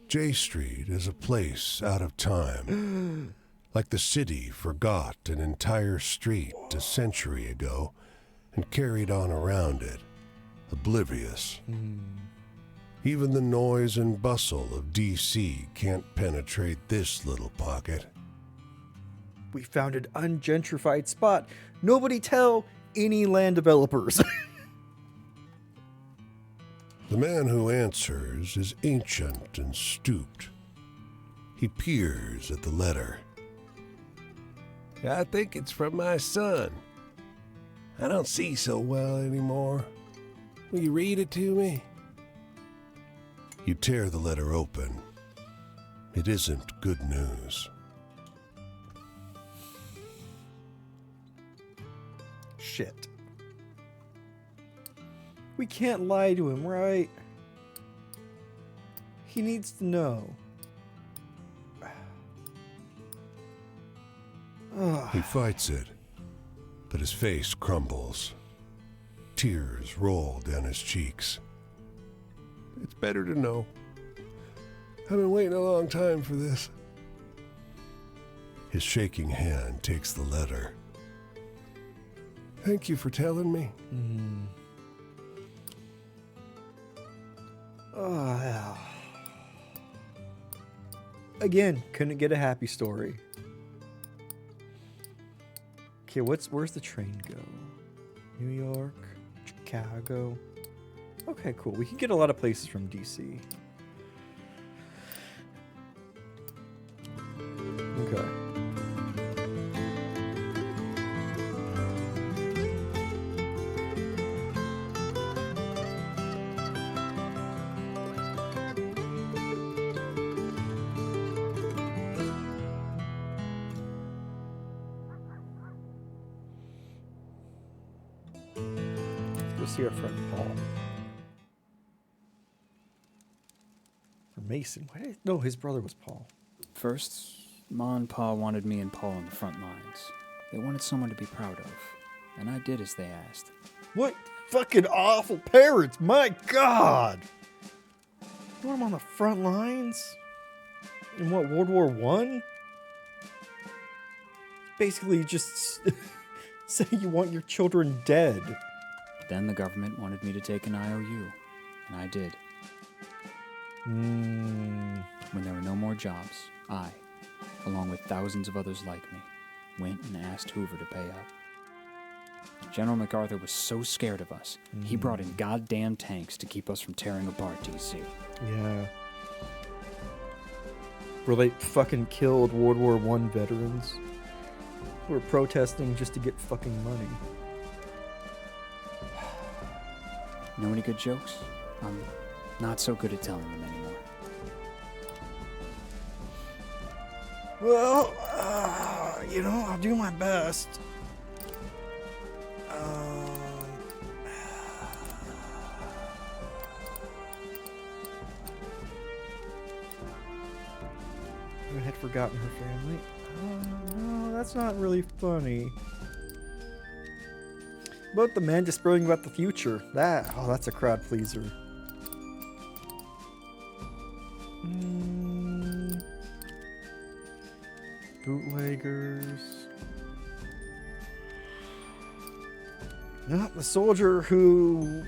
J Street is a place out of time. Like the city forgot an entire street a century ago and carried on around it, oblivious. Even the noise and bustle of D.C. can't penetrate this little pocket. We found an ungentrified spot. Nobody tell any land developers. The man who answers is ancient and stooped. He peers at the letter. I think it's from my son. I don't see so well anymore. Will you read it to me? You tear the letter open. It isn't good news. Shit. We can't lie to him, right? He needs to know. He fights it, but his face crumbles. Tears roll down his cheeks. It's better to know. I've been waiting a long time for this. His shaking hand takes the letter. Thank you for telling me. Oh, yeah. Again, couldn't get a happy story. Okay, where's the train go? New York, Chicago. Okay, cool. We can get a lot of places from DC. Okay. Let's go see our friend Paul. Or Mason. No, his brother was Paul. First, Ma and Pa wanted me and Paul on the front lines. They wanted someone to be proud of, and I did as they asked. What fucking awful parents! My God! You want them on the front lines? In what, World War I? Basically, just say you want your children dead. Then the government wanted me to take an IOU, and I did. When there were no more jobs, I, along with thousands of others like me, went and asked Hoover to pay up. General MacArthur was so scared of us, he brought in goddamn tanks to keep us from tearing apart D.C. Yeah. Where they fucking killed World War I veterans who were protesting just to get fucking money. Know any good jokes? I'm not so good at telling them anymore. Well, I'll do my best. who had forgotten her family. No, that's not really funny. About the man just spilling about the future. That's a crowd pleaser. Bootleggers. No, the soldier who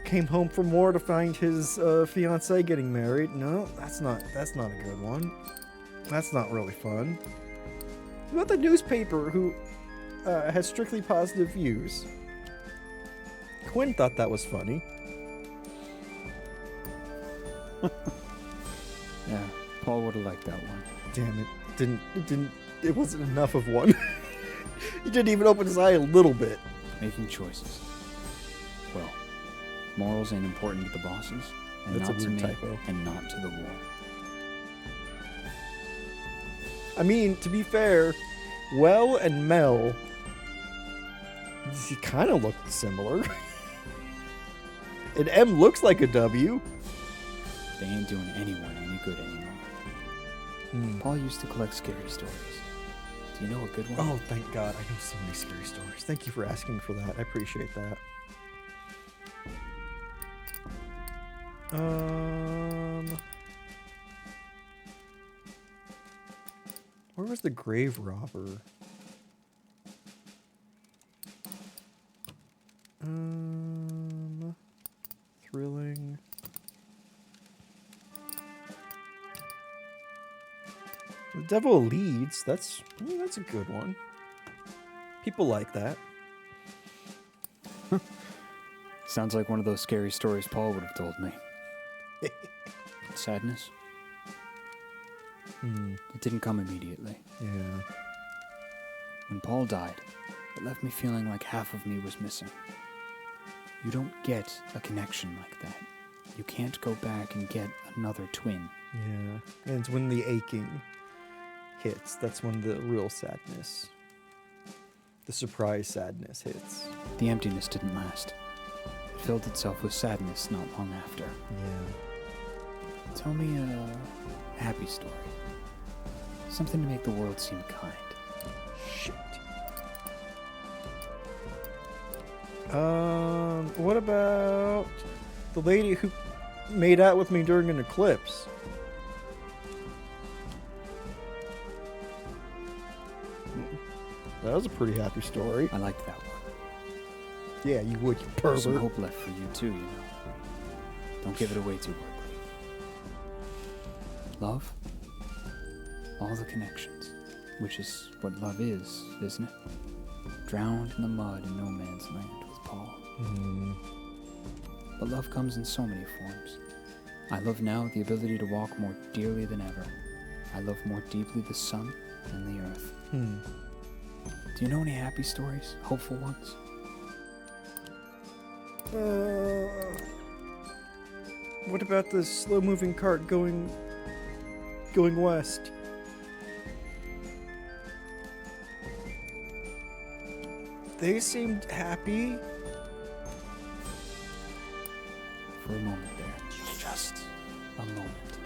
came home from war to find his fiancée getting married. No, that's not a good one. That's not really fun. What about the newspaper who has strictly positive views? Quinn thought that was funny. Yeah, Paul would have liked that one. Damn it. It wasn't enough of one. He didn't even open his eye a little bit. Making choices. Well, morals ain't important to the bosses, and That's a not to weird me, typo. and not to the war. I mean, to be fair, Well and Mel, he kind of look similar. And M looks like a W. They ain't doing anyone any good anymore. Paul used to collect scary stories. Do you know a good one? Oh, thank God. I know so many scary stories. Thank you for asking for that. I appreciate that. Where was the grave robber? Thrilling. The Devil Leads. That's a good one. People like that. Sounds like one of those scary stories Paul would have told me. Sadness? It didn't come immediately. Yeah. When Paul died, it left me feeling like half of me was missing. You don't get a connection like that. You can't go back and get another twin. Yeah. And it's when the aching hits. That's when the real sadness, the surprise sadness hits. The emptiness didn't last. It filled itself with sadness not long after. Yeah. Tell me a happy story. Something to make the world seem kind. Shit. What about the lady who made out with me during an eclipse? That was a pretty happy story. I liked that one. Yeah, you would, you There's some pervert. hope left for you too, you know. Don't give it away too quickly. Love? All the connections. Which is what love is, isn't it? Drowned in the mud in no man's land with Paul. But love comes in so many forms. I love now the ability to walk more dearly than ever. I love more deeply the sun and the earth. Do you know any happy stories? Hopeful ones? What about the slow-moving cart going west? They seemed happy. For a moment there. Just a moment.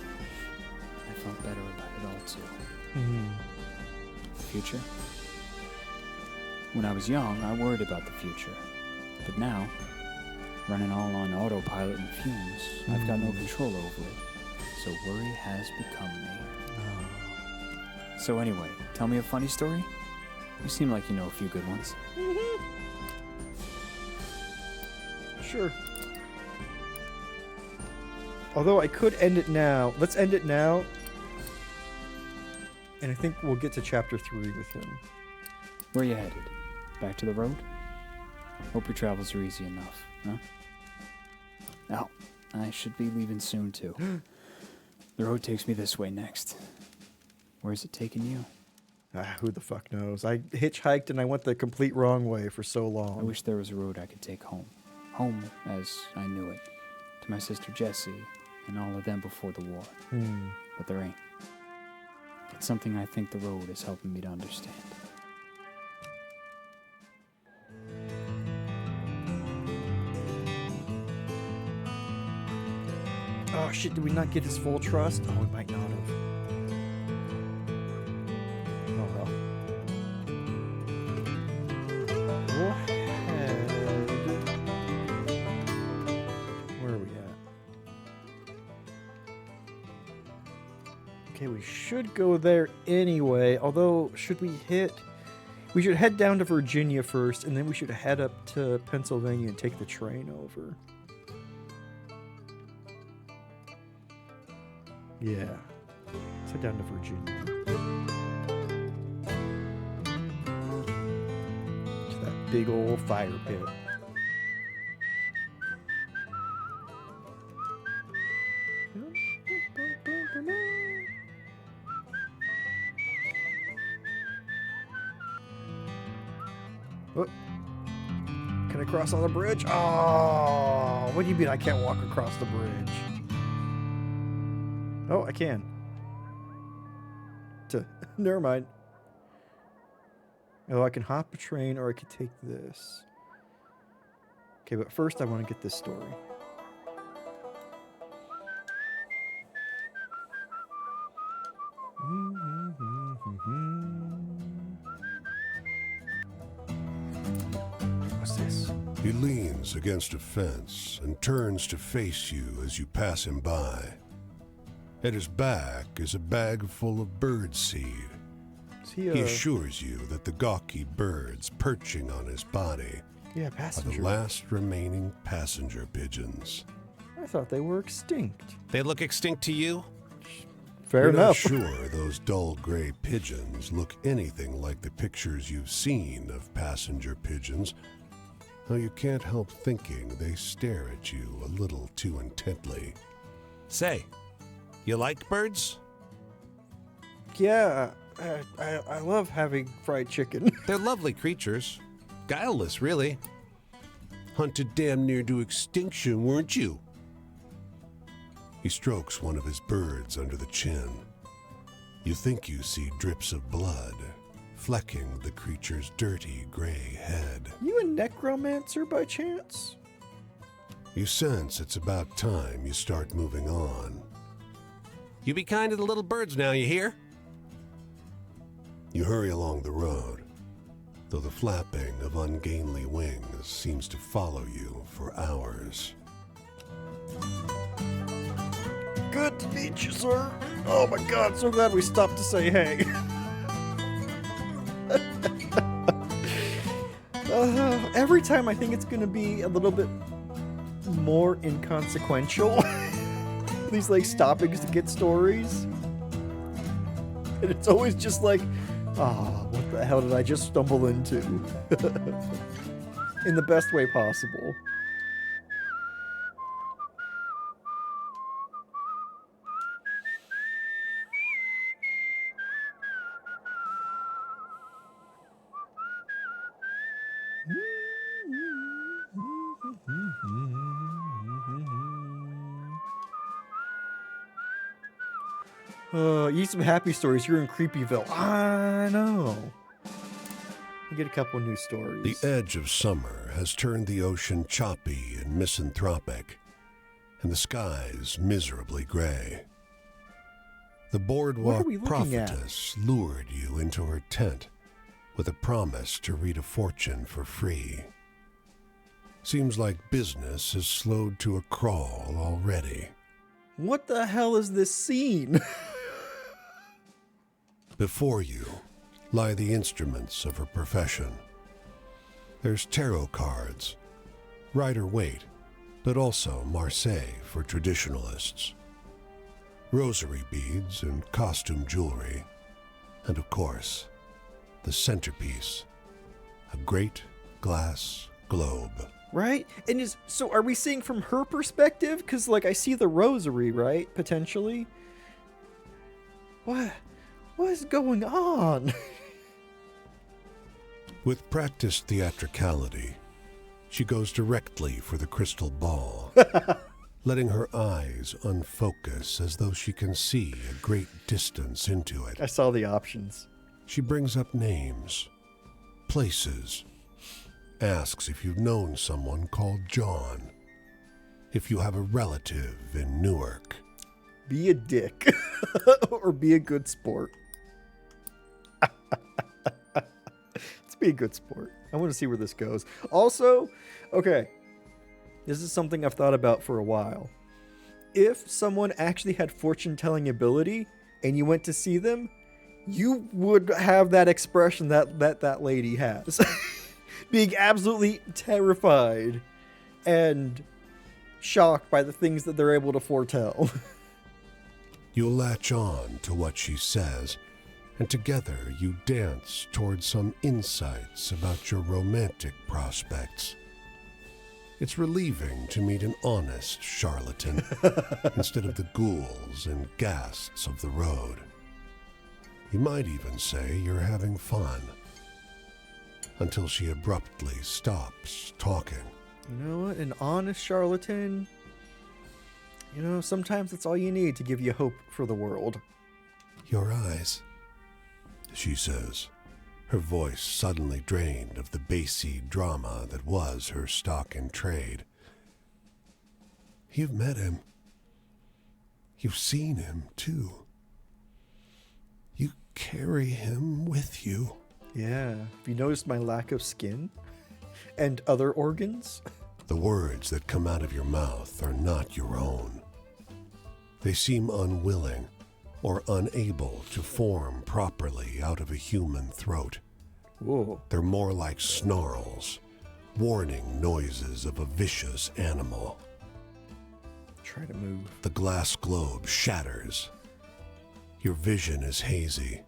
I felt better about it all too. The future? When I was young, I worried about the future. But now, running all on autopilot and fumes, I've got no control over it. So worry has become me. So anyway, tell me a funny story? You seem like you know a few good ones. Sure. Although I could end it now. Let's end it now. And I think we'll get to chapter 3 with him. Where you headed? Back to the road? Hope your travels are easy enough, huh? Oh, I should be leaving soon too. The road takes me this way next. Where's it taking you? Who the fuck knows? I hitchhiked and I went the complete wrong way for so long. I wish there was a road I could take home. Home as I knew it. To my sister Jessie and all of them before the war. But there ain't. It's something I think the road is helping me to understand. Oh shit, did we not get his full trust? Oh, we might not have. we'll head. Where are we at? Okay, we should go there anyway. Although, should we hit? We should head down to Virginia first, and then we should head up to Pennsylvania and take the train over. Yeah. Let's head down to Virginia. To that big old fire pit. Oh. Can I cross on the bridge? Oh, what do you mean I can't walk across the bridge? Oh, I can. Never mind. Oh, I can hop a train or I could take this. Okay, but first I want to get this story. What's this? He leans against a fence and turns to face you as you pass him by. At his back is a bag full of bird seed. Is he He assures you that the gawky birds perching on his body yeah, are the passenger. last remaining passenger pigeons. I thought they were extinct. They look extinct to you? Fair You're not enough. sure those dull gray pigeons look anything like the pictures you've seen of passenger pigeons, though you can't help thinking they stare at you a little too intently. Say, you like birds? Yeah, I love having fried chicken. They're lovely creatures. Guileless, really. Hunted damn near to extinction, weren't you? He strokes one of his birds under the chin. You think you see drips of blood flecking the creature's dirty gray head. You a necromancer by chance? You sense it's about time you start moving on. You be kind to the little birds now, you hear? You hurry along the road, though the flapping of ungainly wings seems to follow you for hours. Good to meet you, sir. Oh my god, so glad we stopped to say hey. Every time I think it's gonna be a little bit more inconsequential. These like stoppings to get stories. And it's always just like, what the hell did I just stumble into? In the best way possible. You need some happy stories. You're in Creepyville. I know. You get a couple new stories. The edge of summer has turned the ocean choppy and misanthropic, and the skies miserably gray. The boardwalk we looking at? prophetess lured you into her tent with a promise to read a fortune for free. Seems like business has slowed to a crawl already. What the hell is this scene? Before you lie the instruments of her profession. There's tarot cards, Rider-Waite, but also Marseille for traditionalists, rosary beads and costume jewelry, and of course, the centerpiece, a great glass globe. Right? And so are we seeing from her perspective? Because, like, I see the rosary, right? Potentially. What is going on? With practiced theatricality, she goes directly for the crystal ball, letting her eyes unfocus as though she can see a great distance into it. I saw the options. She brings up names, places, asks if you've known someone called John, if you have a relative in Newark. Be a dick. Or be a good sport. It's Be a good sport. I want to see where this goes. Also, okay, this is something I've thought about for a while. If someone actually had fortune-telling ability and you went to see them, you would have that expression that lady has. Being absolutely terrified and shocked by the things that they're able to foretell. You'll latch on to what she says, and together you dance towards some insights about your romantic prospects. It's relieving to meet an honest charlatan instead of the ghouls and ghasts of the road. You might even say you're having fun, until she abruptly stops talking. You know what? An honest charlatan, you know, sometimes that's all you need to give you hope for the world. Your eyes, she says, her voice suddenly drained of the bassy drama that was her stock in trade. You've met him. You've seen him, too. You carry him with you. Yeah. Have you noticed my lack of skin and other organs? The words that come out of your mouth are not your own. They seem unwilling or unable to form properly out of a human throat. Whoa. They're more like snarls, warning noises of a vicious animal. Try to move. The glass globe shatters. Your vision is hazy,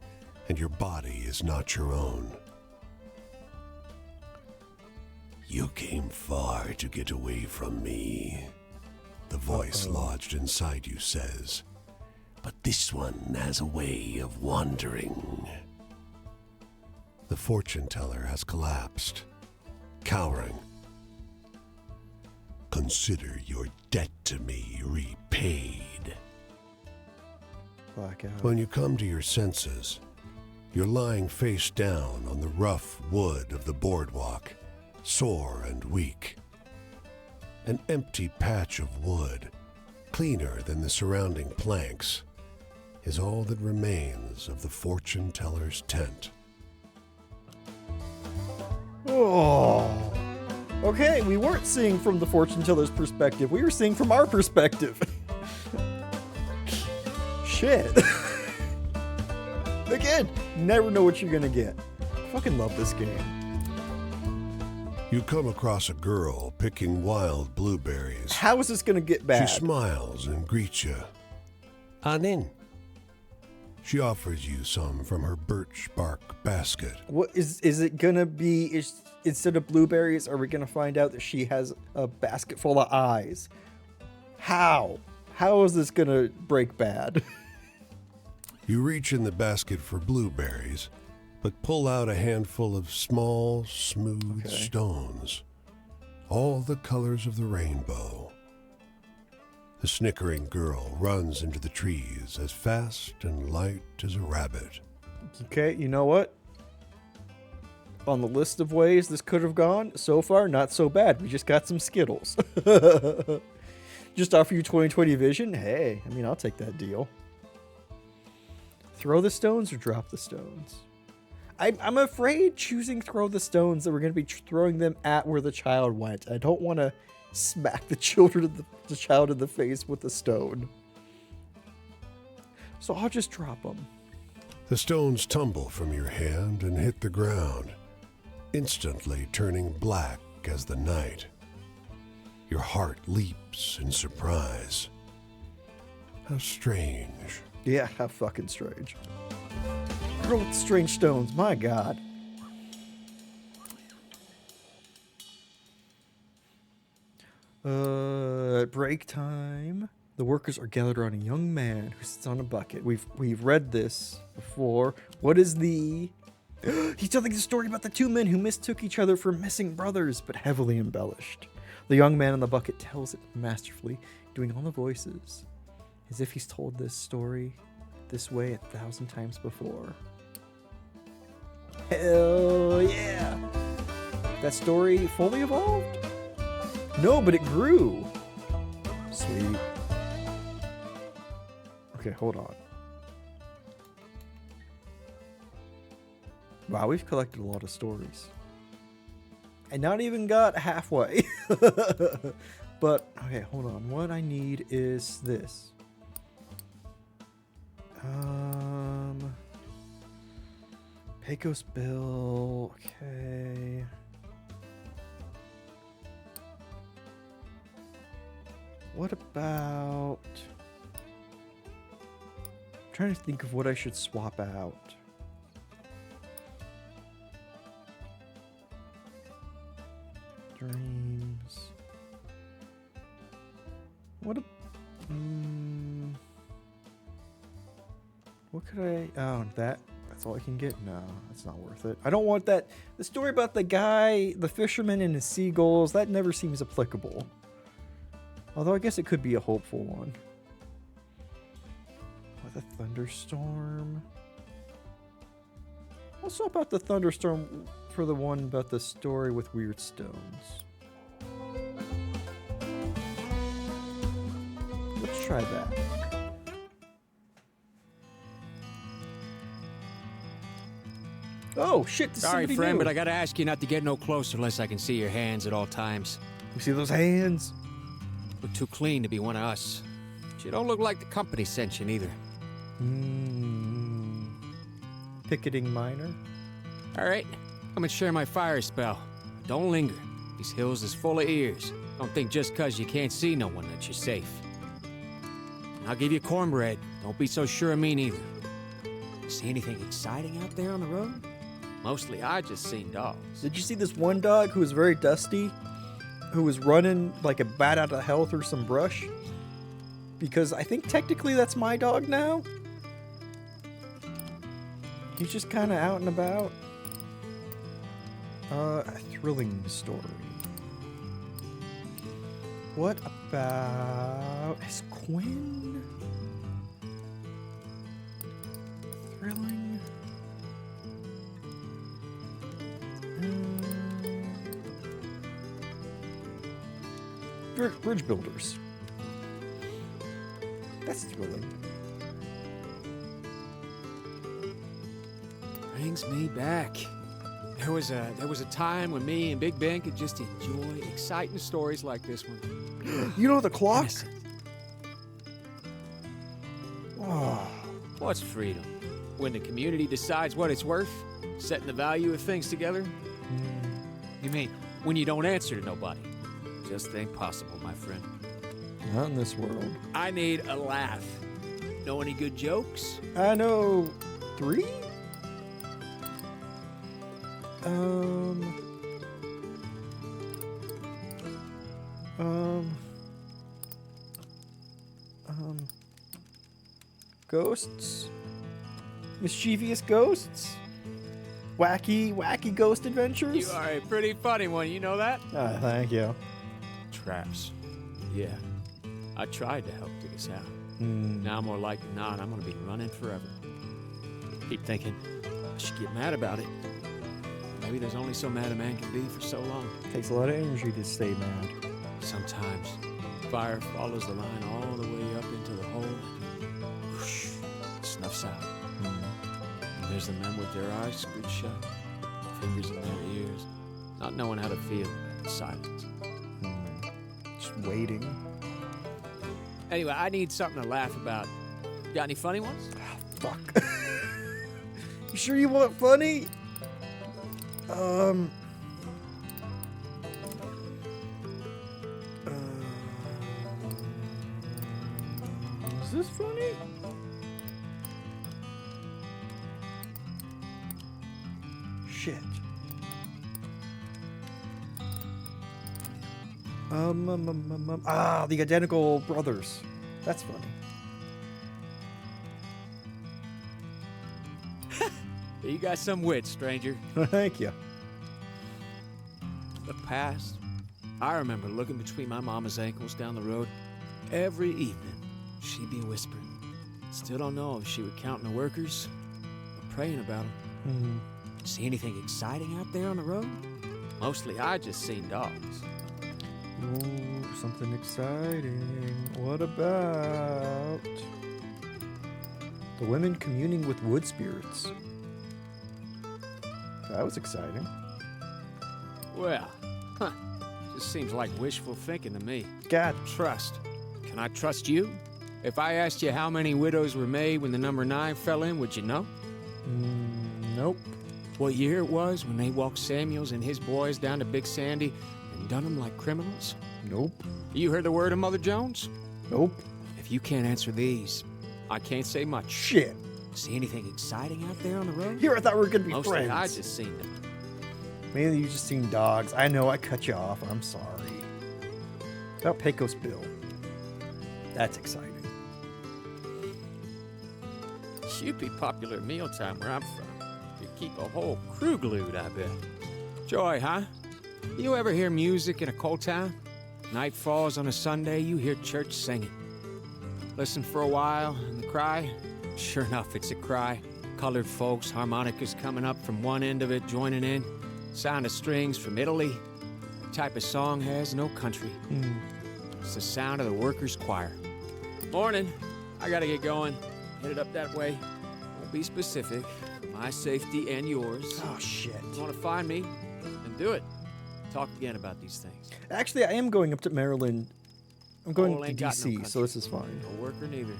and your body is not your own. You came far to get away from me, the voice lodged inside you says. But this one has a way of wandering. The fortune teller has collapsed, cowering. Consider your debt to me repaid. Blackout. When you come to your senses, you're lying face down on the rough wood of the boardwalk, sore and weak. An empty patch of wood, cleaner than the surrounding planks, is all that remains of the fortune teller's tent. Oh. Okay, we weren't seeing from the fortune teller's perspective. We were seeing from our perspective. Shit. Again, never know what you're gonna get. Fucking love this game. You come across a girl picking wild blueberries. How is this gonna get bad? She smiles and greets you. On in. She offers you some from her birch bark basket. What is it gonna be? Instead of blueberries, are we gonna find out that she has a basket full of eyes? How? How is this gonna break bad? You reach in the basket for blueberries, but pull out a handful of small, smooth stones, all the colors of the rainbow. The snickering girl runs into the trees as fast and light as a rabbit. Okay, you know what? On the list of ways this could have gone, so far, not so bad. We just got some Skittles. Just offer you 20/20 vision? Hey, I mean, I'll take that deal. Throw the stones or drop the stones? I'm afraid choosing throw the stones that we're going to be throwing them at where the child went. I don't want to smack the child in the face with a stone. So I'll just drop them. The stones tumble from your hand and hit the ground, instantly turning black as the night. Your heart leaps in surprise. How strange. Yeah, how fucking strange. Girl with strange stones, my god. At break time, the workers are gathered around a young man who sits on a bucket. We've read this before. What is the... He's telling the story about the two men who mistook each other for missing brothers, but heavily embellished. The young man in the bucket tells it masterfully, doing all the voices, as if he's told this story this way 1,000 times before. Hell yeah! That story fully evolved? No, but it grew. Sweet. Okay, hold on. Wow, we've collected a lot of stories. And not even got halfway. But, okay, hold on. What I need is this. Pecos Bill. Okay. What about... I'm trying to think of what I should swap out. Dreams. What a... what could I... Oh, that's all I can get? No, that's not worth it. I don't want that... The story about the guy, the fisherman and his seagulls, that never seems applicable. Although I guess it could be a hopeful one. With a thunderstorm. I'll swap out the thunderstorm for the one about the story with weird stones. Let's try that. Oh shit! This is Sorry, somebody friend, new. but I gotta ask you not to get no closer unless I can see your hands at all times. You see those hands? Look too clean to be one of us. But you don't look like the company sent you neither. Picketing minor. All right, come and share my fire spell. Don't linger. These hills is full of ears. Don't think just 'cause you can't see no one that you're safe. And I'll give you cornbread. Don't be so sure of me neither. See anything exciting out there on the road? Mostly I just seen dogs. Did you see this one dog who was very dusty, who was running like a bat out of hell through some brush? Because I think technically that's my dog now. He's just kind of out and about. A thrilling story. What about... Is Quinn? Thrilling? Bridge builders. That's thrilling. Brings me back. There was a time when me and Big Ben could just enjoy exciting stories like this one. You know the clock? Innocent. Oh, What's freedom? When the community decides what it's worth, setting the value of things together? You mean when you don't answer to nobody? Just ain't possible, my friend. not in this world. I need a laugh. Know any good jokes? I know 3? Ghosts? Mischievous ghosts? Wacky ghost adventures? You are a pretty funny one, you know that? Ah, thank you. Traps. Yeah. I tried to help dig us out. Now more like than not, I'm gonna be running forever. Keep thinking, I should get mad about it. Maybe there's only so mad a man can be for so long. Takes a lot of energy to stay mad. Sometimes, fire follows the line all the way up into the hole and whoosh, snuffs out. And there's the men with their eyes screwed shut, fingers in their ears, not knowing how to feel about the silence. Just waiting. Anyway, I need something to laugh about. Got any funny ones? Fuck. You sure you want funny? Is this funny? Shit. The identical brothers. That's funny. You got some wit, stranger. Thank you. The past. I remember looking between my mama's ankles down the road. Every evening, she'd be whispering. Still don't know if she would count the workers or praying about them. See anything exciting out there on the road? Mostly I just seen dogs. Ooh, something exciting. What about the women communing with wood spirits? That was exciting. Well, just seems like wishful thinking to me. God. Trust. Can I trust you? If I asked you how many widows were made when the number 9 fell in, would you know? Nope. What year it was when they walked Samuels and his boys down to Big Sandy and done them like criminals? Nope. You heard the word of Mother Jones? Nope. If you can't answer these, I can't say much. Shit. See anything exciting out there on the road? Here, I thought we were gonna be Mostly friends. I just seen them. Maybe you just seen dogs. I know I cut you off. I'm sorry. About Pecos Bill. That's exciting. You'd be popular at mealtime where I'm from. You'd keep a whole crew glued, I bet. Joy, huh? You ever hear music in a cold town? Night falls on a Sunday, you hear church singing. Listen for a while, and the cry? Sure enough, it's a cry. Colored folks, harmonicas coming up from one end of it, joining in. Sound of strings from Italy. The type of song has no country. It's the sound of the workers' choir. Morning. I gotta get going. Headed up that way. Won't be specific. For my safety and yours. Oh, shit. If you want to find me, then do it. Talk again about these things. Actually, I am going up to Maryland. I'm going Oh, to ain't got no D.C., country. so this is fine. No worker neither.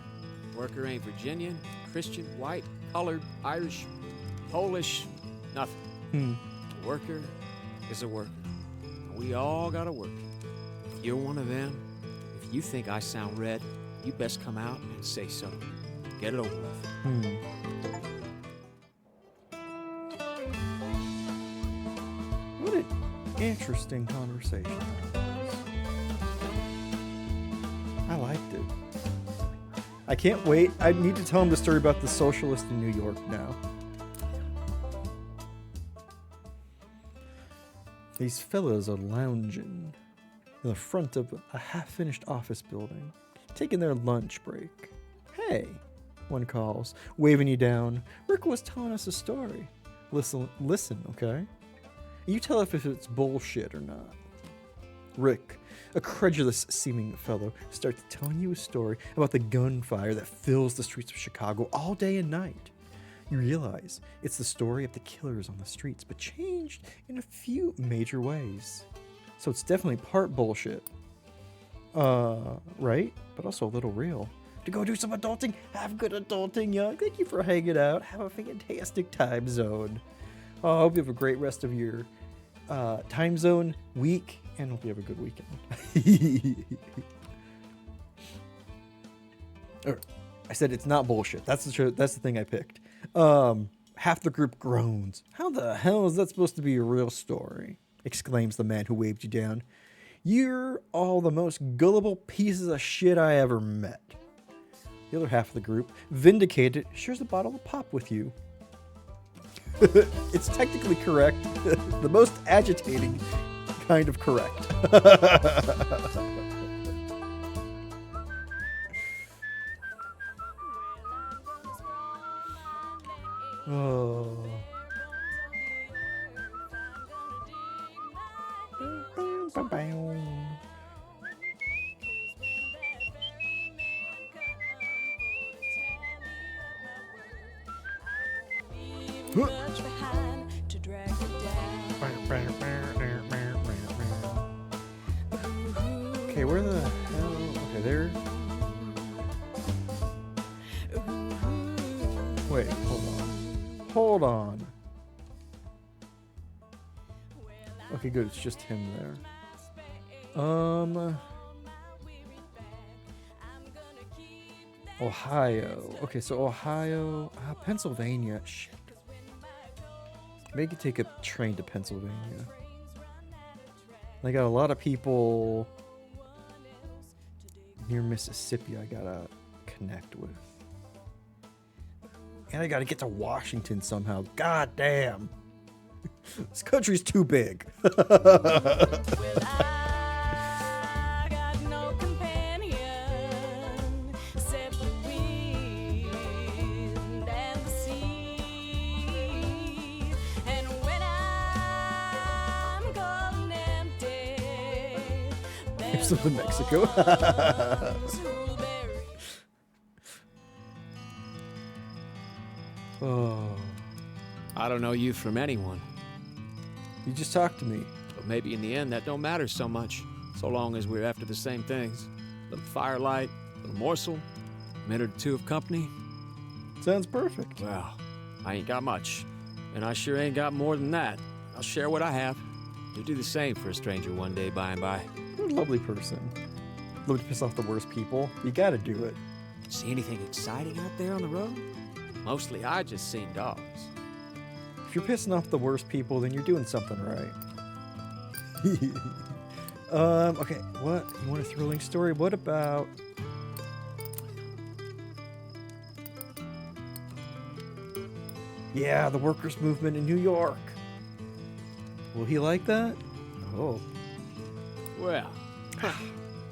Worker ain't Virginian, Christian, white, colored, Irish, Polish, nothing. A worker is a worker. We all gotta work. If you're one of them, if you think I sound red, you best come out and say so. Get it over with. What an interesting conversation. I liked it. I can't wait. I need to tell him the story about the socialist in New York now. These fellas are lounging in the front of a half-finished office building, taking their lunch break. Hey, one calls, waving you down. Rick was telling us a story. Listen, okay? You tell if it's bullshit or not. Rick, a credulous-seeming fellow, starts telling you a story about the gunfire that fills the streets of Chicago all day and night. You realize it's the story of the killers on the streets, but changed in a few major ways. So it's definitely part bullshit. Right? But also a little real. To go do some adulting, have good adulting, young. Thank you for hanging out. Have a fantastic time zone. I hope you have a great rest of your time zone week, and hope you have a good weekend. I said it's not bullshit. That's the thing I picked. Half the group groans. How the hell is that supposed to be a real story? Exclaims the man who waved you down. You're all the most gullible pieces of shit I ever met. The other half of the group, vindicated, shares a bottle of pop with you. It's technically correct. The most agitating kind of correct. Oh. Much behind to drag you down. Okay, where the hell? Okay, there. Wait, hold on. Okay, good. It's just him there. Ohio. Okay, so Ohio, Pennsylvania. Shit. Maybe you take a train to Pennsylvania. They got a lot of people near Mississippi I gotta connect with. And I gotta get to Washington somehow. God damn. This country's too big. I got no companion except the wind and the sea. And when I'm gone empty, Here's some in Mexico. Oh. I don't know you from anyone, You just talk to me. But maybe in the end that don't matter so much, so long as we're after the same things. Little firelight, little morsel, a minute or two of company. Sounds perfect. Well, I ain't got much, and I sure ain't got more than that. I'll share what I have. You'll do the same for a stranger one day by and by. You're a lovely person. Love to piss off the worst people. You gotta do it. See anything exciting out there on the road? Mostly I just seen dogs. If you're pissing off the worst people, then you're doing something right. Okay, what? You want a thrilling story? What about... Yeah, the workers' movement in New York. Will he like that? Oh. Well,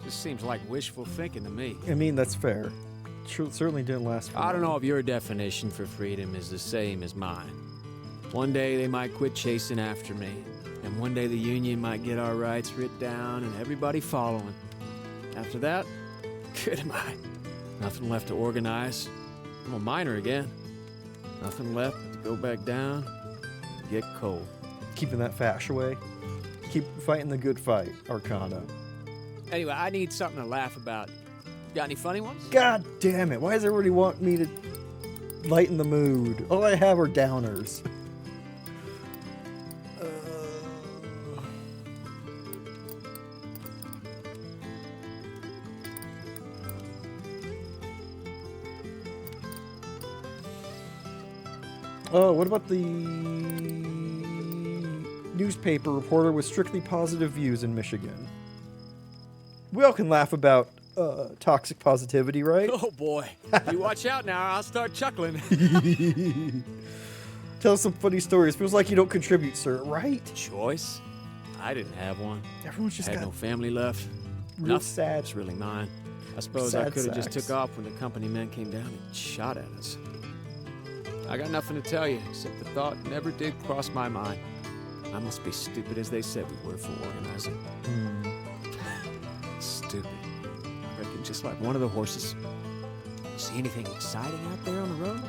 just seems like wishful thinking to me. I mean, that's fair. Certainly didn't last for I don't long. know if your definition for freedom is the same as mine. One day they might quit chasing after me, and one day the union might get our rights writ down and everybody following. After that, good am I. Nothing left to organize. I'm a miner again. Nothing left but to go back down and get cold. Keeping that fash away. Keep fighting the good fight, Arcana. Anyway, I need something to laugh about. Got any funny ones? God damn it. Why does everybody want me to lighten the mood? All I have are downers. Oh, what about the newspaper reporter with strictly positive views in Michigan? We all can laugh about toxic positivity, right? Oh boy. You watch out now, I'll start chuckling. Tell us some funny stories. Feels like you don't contribute, sir, right? Choice? I didn't have one. Everyone's just Had got no family left. real Nothing. sad. It's really mine. I suppose I Sad could have just sacks. took off when the company men came down and shot at us. I got nothing to tell you, except the thought never did cross my mind. I must be stupid as they said we were for organizing. Stupid. I reckon just like one of the horses. See anything exciting out there on the road?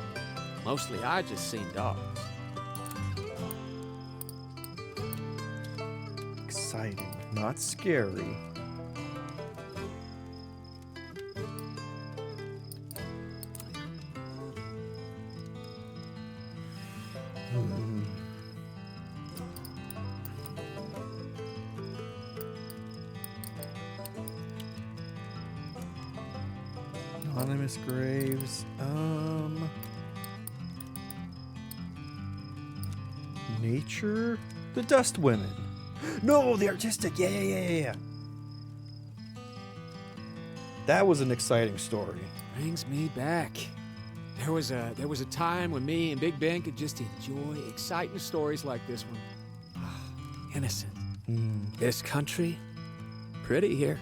Mostly I just seen dogs. Exciting, not scary. Anonymous graves. Nature? The Dust Women. No, the artistic. Yeah. That was an exciting story. Brings me back. There was a time when me and Big Ben could just enjoy exciting stories like this one. Innocent. This country, pretty here.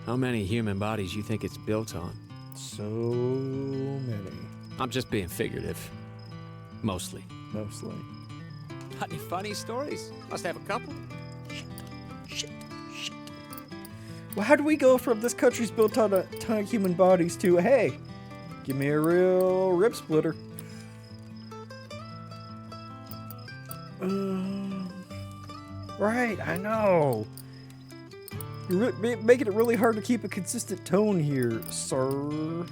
How many human bodies you think it's built on? So many. I'm just being figurative. Mostly. Mostly. Got any funny stories? Must have a couple. Shit. Well, how do we go from this country's built on a ton of human bodies to, hey, give me a real rib splitter? Right, I know. You're making it really hard to keep a consistent tone here, sir.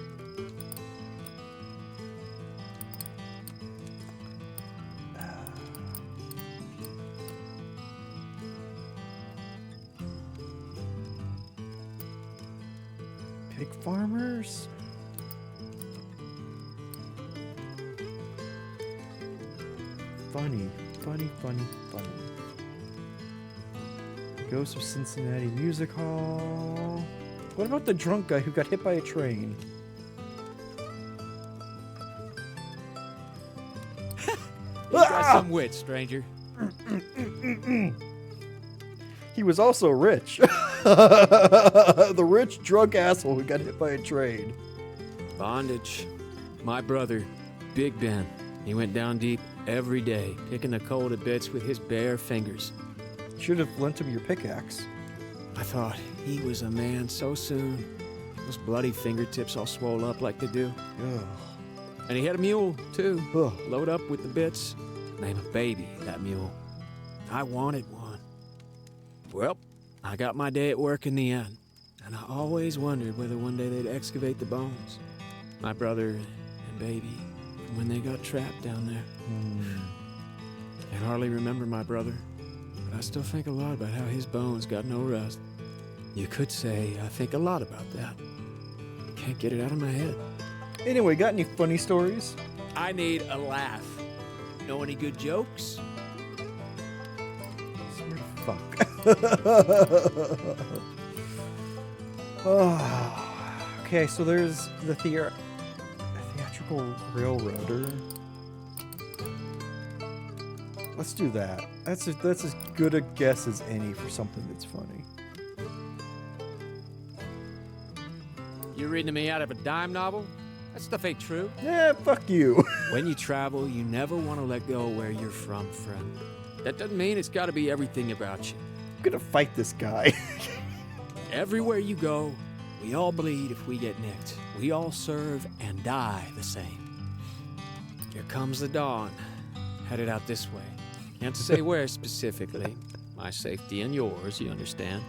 Pig farmers? Funny. Ghost of Cincinnati Music Hall. What about the drunk guy who got hit by a train? You got some wit, stranger. He was also rich. The rich drunk asshole who got hit by a train. Bondage. My brother, Big Ben, he went down deep every day, picking the coal to bits with his bare fingers. Should have lent him your pickaxe. I thought he was a man so soon. Those bloody fingertips all swole up like they do. Ugh. And he had a mule, too. Ugh. Load up with the bits. Name a baby, that mule. I wanted one. Well, I got my day at work in the end, and I always wondered whether one day they'd excavate the bones. My brother and baby, from when they got trapped down there. I hardly remember my brother, but I still think a lot about how his bones got no rest. You could say I think a lot about that. Can't get it out of my head. Anyway, got any funny stories? I need a laugh. Know any good jokes? Fuck. Oh, okay, so there's the theatrical railroader. Let's do that. That's as good a guess as any for something that's funny. You reading me out of a dime novel? That stuff ain't true. Yeah, fuck you. When you travel, you never want to let go where you're from, friend. That doesn't mean it's got to be everything about you. I'm gonna fight this guy. Everywhere you go, we all bleed if we get nicked. We all serve and die the same. Here comes the dawn. Headed out this way. Can't say where specifically. My safety and yours, you understand.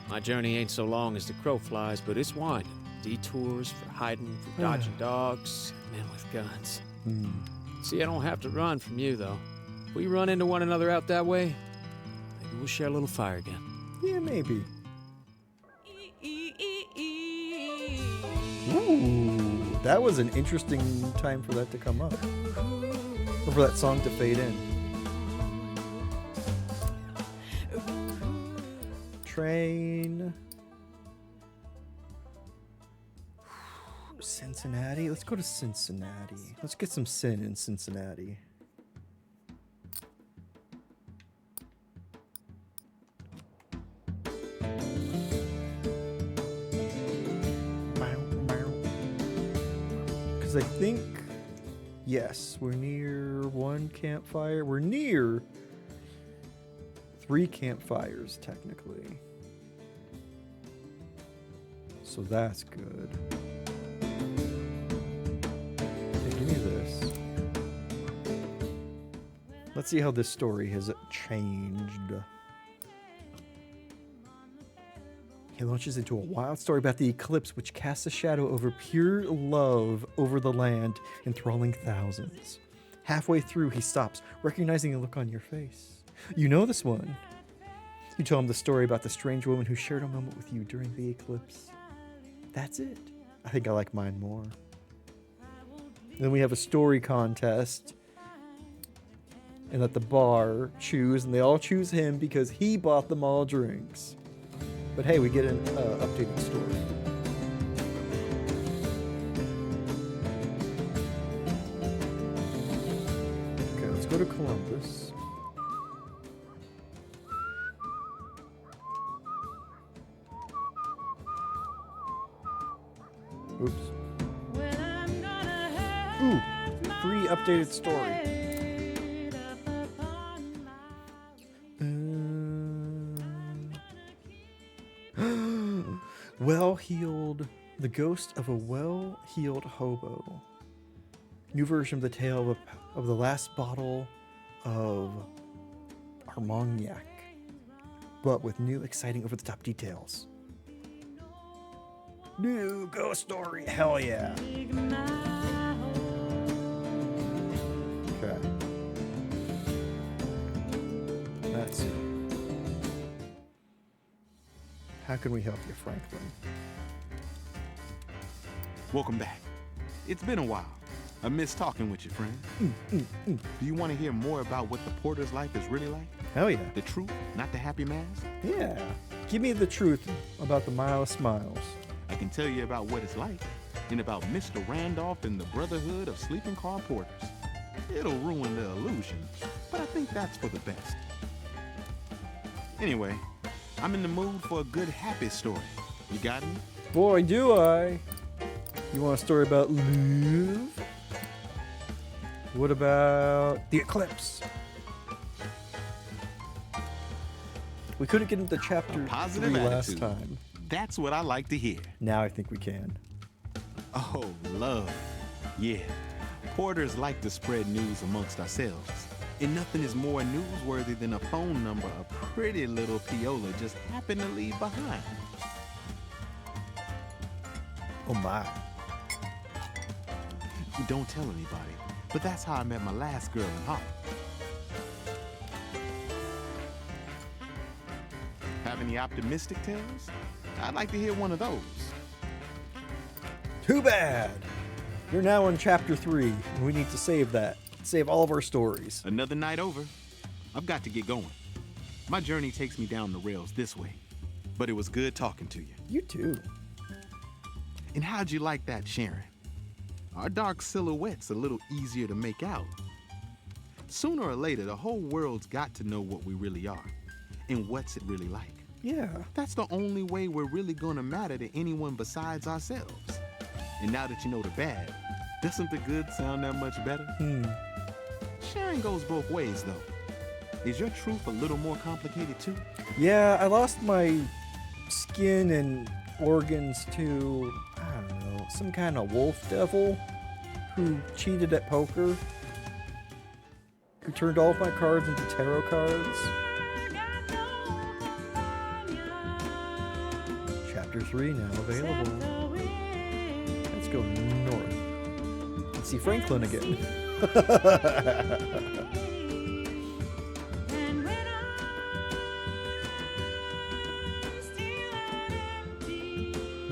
My journey ain't so long as the crow flies, but it's winding. Detours for hiding, for dodging dogs, men with guns. See, I don't have to run from you, though. If we run into one another out that way, maybe we'll share a little fire again. Yeah, maybe. Ooh, that was an interesting time for that to come up. Or for that song to fade in. Train. Cincinnati? Let's go to Cincinnati. Let's get some sin in Cincinnati. Because I think, yes, we're near one campfire. We're near 3 campfires, technically. So that's good. Okay, give me this. Let's see how this story has changed. He launches into a wild story about the eclipse which casts a shadow over pure love over the land, enthralling thousands. Halfway through, he stops, recognizing the look on your face. You know this one. You tell him the story about the strange woman who shared a moment with you during the eclipse. That's it. I think I like mine more. Then we have a story contest. And at the bar, choose, and they all choose him because he bought them all drinks. But hey, we get an updated story. Okay, let's go to Columbus. Oops. Ooh, free updated story. Well-heeled, the ghost of a well-heeled hobo. New version of the tale of the last bottle of Armagnac, but with new, exciting, over-the-top details. New ghost story, hell yeah! Okay. Let's see. How can we help you, Franklin? Welcome back. It's been a while. I miss talking with you, friend. Do you want to hear more about what the porter's life is really like? Hell yeah. The truth, not the happy mask? Yeah. Give me the truth about the Mile of Smiles. I can tell you about what it's like and about Mr. Randolph and the Brotherhood of Sleeping Car Porters. It'll ruin the illusion, but I think that's for the best. Anyway, I'm in the mood for a good happy story. You got any? Boy, do I. You want a story about love? What about the eclipse? We couldn't get into chapter 3 Positive last attitude. time. That's what I like to hear. Now I think we can. Oh, love. Yeah. Porters like to spread news amongst ourselves. And nothing is more newsworthy than a phone number a pretty little Piola just happened to leave behind. Oh my. Don't tell anybody, but that's how I met my last girl in Holland. Have any optimistic tales? I'd like to hear one of those. Too bad. You're now in chapter 3, and we need to save that. Save all of our stories. Another night over. I've got to get going. My journey takes me down the rails this way, but it was good talking to you. You too. And how'd you like that, Sharon? Our dark silhouette's a little easier to make out. Sooner or later, the whole world's got to know what we really are and what's it really like. Yeah. That's the only way we're really gonna matter to anyone besides ourselves. And now that you know the bad, doesn't the good sound that much better? Sharing goes both ways, though. Is your truth a little more complicated, too? Yeah, I lost my skin and organs to, I don't know, some kind of wolf devil who cheated at poker, who turned all of my cards into tarot cards. Chapter 3 now available. Let's go north. Let's see Franklin again.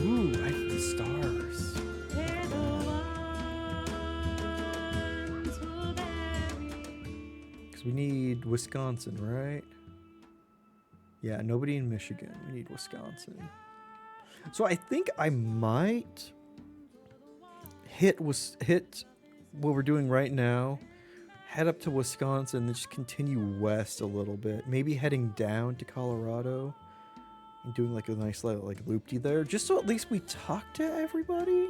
Ooh, I hit the stars. Because we need Wisconsin, right? Yeah, nobody in Michigan. We need Wisconsin. So I think I might hit what we're doing right now, head up to Wisconsin, then just continue west a little bit. Maybe heading down to Colorado and doing like a nice little like loop-de there, just so at least we talk to everybody.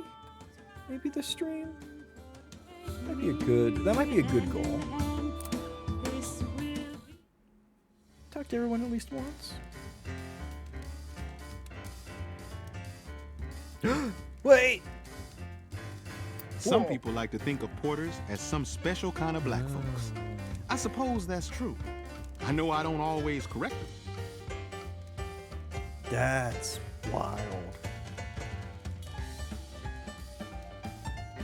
Maybe this stream. That might be a good goal. Talk to everyone at least once. Wait! Some Whoa. people like to think of porters as some special kind of black folks. I suppose that's true. I know I don't always correct them. That's wild.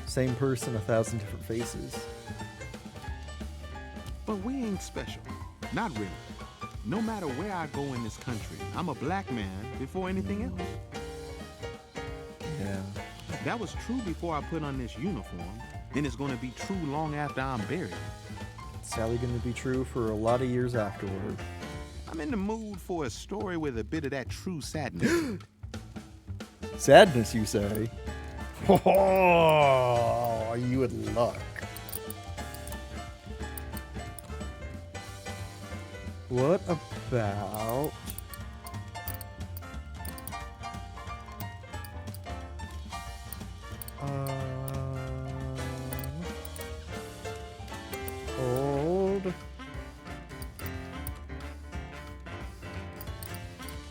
Same person, 1,000 different faces. But we ain't special. Not really. No matter where I go in this country, I'm a black man before anything else. Yeah. That was true before I put on this uniform, and it's gonna be true long after I'm buried. It's probably going to be true for a lot of years afterward. I'm in the mood for a story with a bit of that true sadness. Sadness, you say? Oh, you in luck. What about... Hold.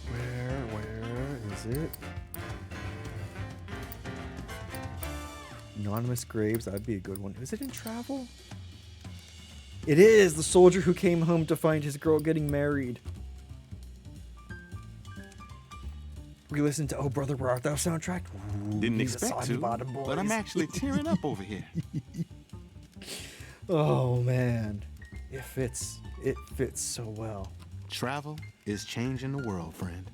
Where is it? Anonymous Graves, that'd be a good one. Is it in Travel? It is! The soldier who came home to find his girl getting married. We listened to Oh Brother Where Art Thou soundtrack. Ooh, Didn't he's a expect soggy to, bottom but I'm boys. actually tearing up over here. Oh man, it fits so well. Travel is changing the world, friend.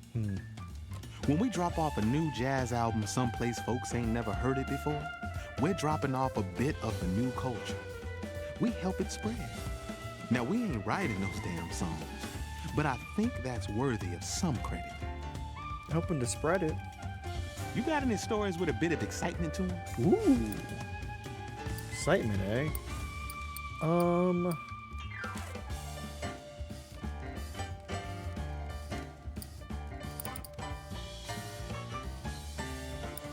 When we drop off a new jazz album someplace folks ain't never heard it before, we're dropping off a bit of the new culture. We help it spread. Now, we ain't writing those damn songs, but I think that's worthy of some credit. Hoping to spread it. You got any stories with a bit of excitement to them? Ooh, excitement, eh?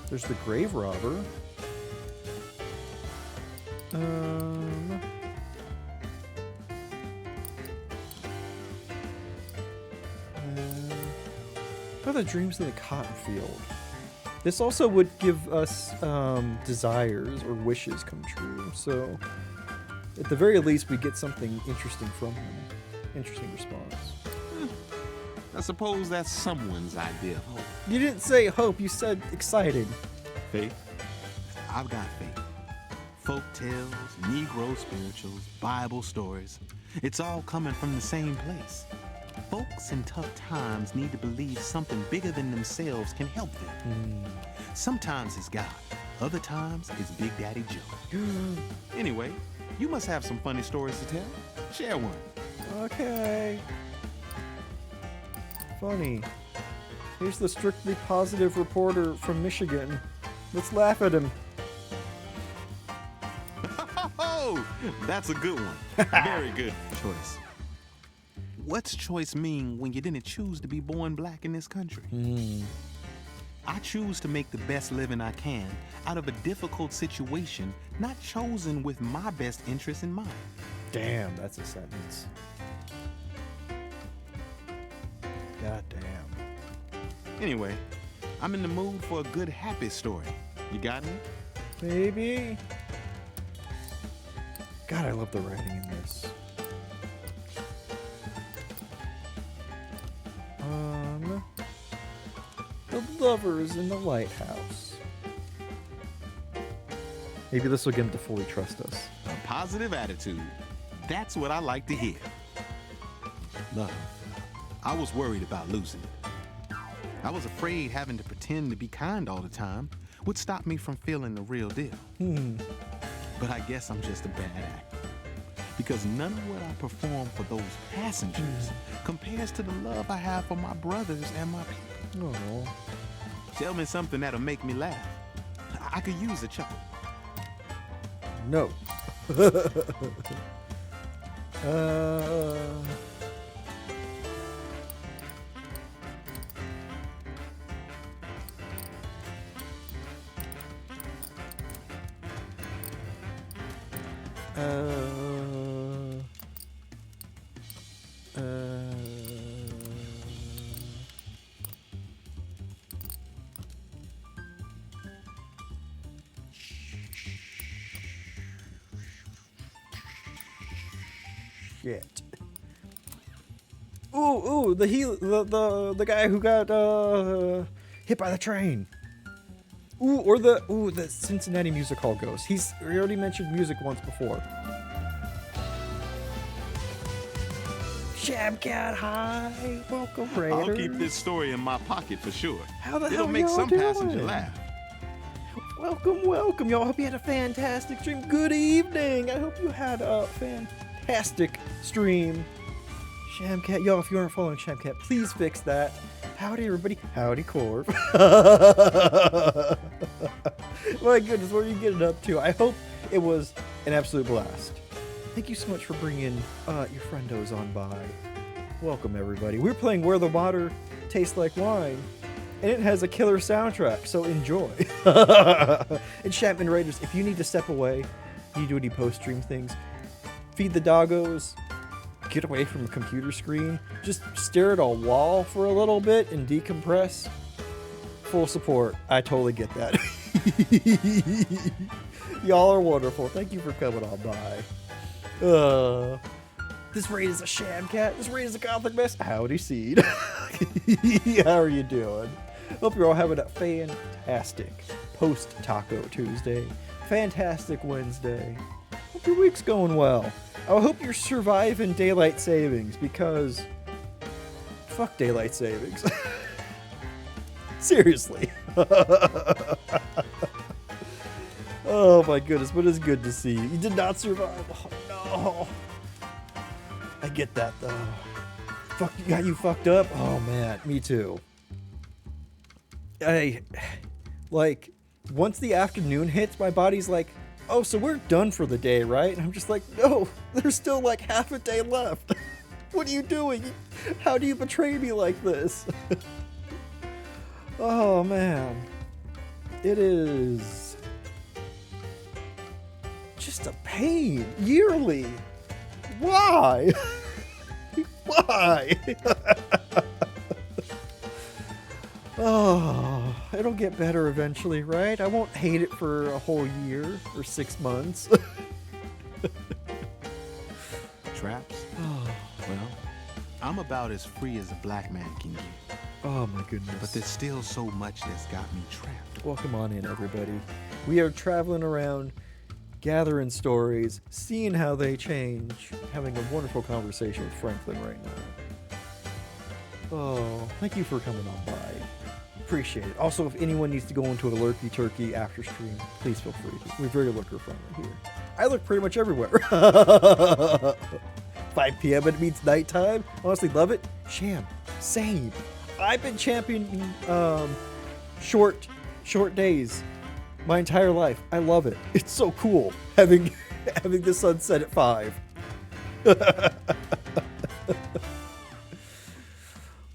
There's the grave robber. Other dreams in the cotton field. This also would give us desires or wishes come true. So At the very least, we get something interesting from him. Interesting response. I suppose that's someone's idea of hope. You didn't say hope, you said excited. Faith? I've got faith. Folk tales, Negro spirituals, Bible stories. It's all coming from the same place. Folks in tough times need to believe something bigger than themselves can help them. Sometimes it's God. Other times it's Big Daddy Joe. Anyway, you must have some funny stories to tell. Share one. Okay. Funny. Here's the strictly positive reporter from Michigan. Let's laugh at him. Oh, that's a good one. Very good choice. What's choice mean when you didn't choose to be born black in this country? I choose to make the best living I can out of a difficult situation, not chosen with my best interest in mind. Damn, that's a sentence. God damn. Anyway, I'm in the mood for a good happy story. You got me? Maybe. God, I love the writing in this. The lovers in the lighthouse. Maybe this will get him to fully trust us. A positive attitude. That's what I like to hear. Love. I was worried about losing it. I was afraid having to pretend to be kind all the time would stop me from feeling the real deal. But I guess I'm just a bad actor. Because none of what I perform for those passengers compares to the love I have for my brothers and my people. Oh. Tell me something that'll make me laugh. I could use a chuckle. No. Shit. Ooh, the guy who got hit by the train. The Cincinnati Music Hall ghost. We already mentioned music once before. Shabcat, hi. Welcome, Raiders. I'll keep this story in my pocket for sure. How the hell It'll make y'all some doing? passenger laugh. Welcome, y'all. Hope you had a fantastic stream. Good evening. I hope you had a fantastic stream. Shamcat, y'all, if you aren't following Shamcat, please fix that. Howdy, everybody. Howdy, Corv. My goodness, what are you getting up to? I hope it was an absolute blast. Thank you so much for bringing your friendos on by. Welcome, everybody. We're playing Where the Water Tastes Like Wine, and it has a killer soundtrack, so enjoy. And Chapman Raiders, if you need to step away, you do any post-stream things, feed the doggos, get away from a computer screen, just stare at a wall for a little bit and decompress. Full support. I totally get that. Y'all are wonderful. Thank you for coming on by. This raid is a Shamcat. This raid is a Gothic mess. Howdy, Seed. How are you doing? Hope you're all having a fantastic post-Taco Tuesday. Fantastic Wednesday. Hope your week's going well. I hope you're surviving daylight savings, because fuck daylight savings. Seriously. Oh my goodness, but it's good to see you. You did not survive. Oh no. I get that though. Fuck, got you fucked up? Oh man, me too. Once the afternoon hits, my body's like, oh, so we're done for the day, right? And I'm just like, no, there's still like half a day left. What are you doing? How do you betray me like this? Oh man. It is just a pain yearly. Why? Why? Oh, it'll get better eventually, right? I won't hate it for a whole year or 6 months. traps. Well, I'm about as free as a black man can get. Oh my goodness. But there's still so much that's got me trapped. Well, come on in, everybody. We are traveling around, gathering stories, seeing how they change, having a wonderful conversation with Franklin right now. Oh, thank you for coming on by. Appreciate it. Also, if anyone needs to go into a Lurky Turkey after stream, please feel free to. We're very lurker friendly here. I look pretty much everywhere. 5 p.m. it means nighttime. Honestly, love it. Sham, same. I've been championing short days my entire life. I love it. It's so cool having the sun set at 5.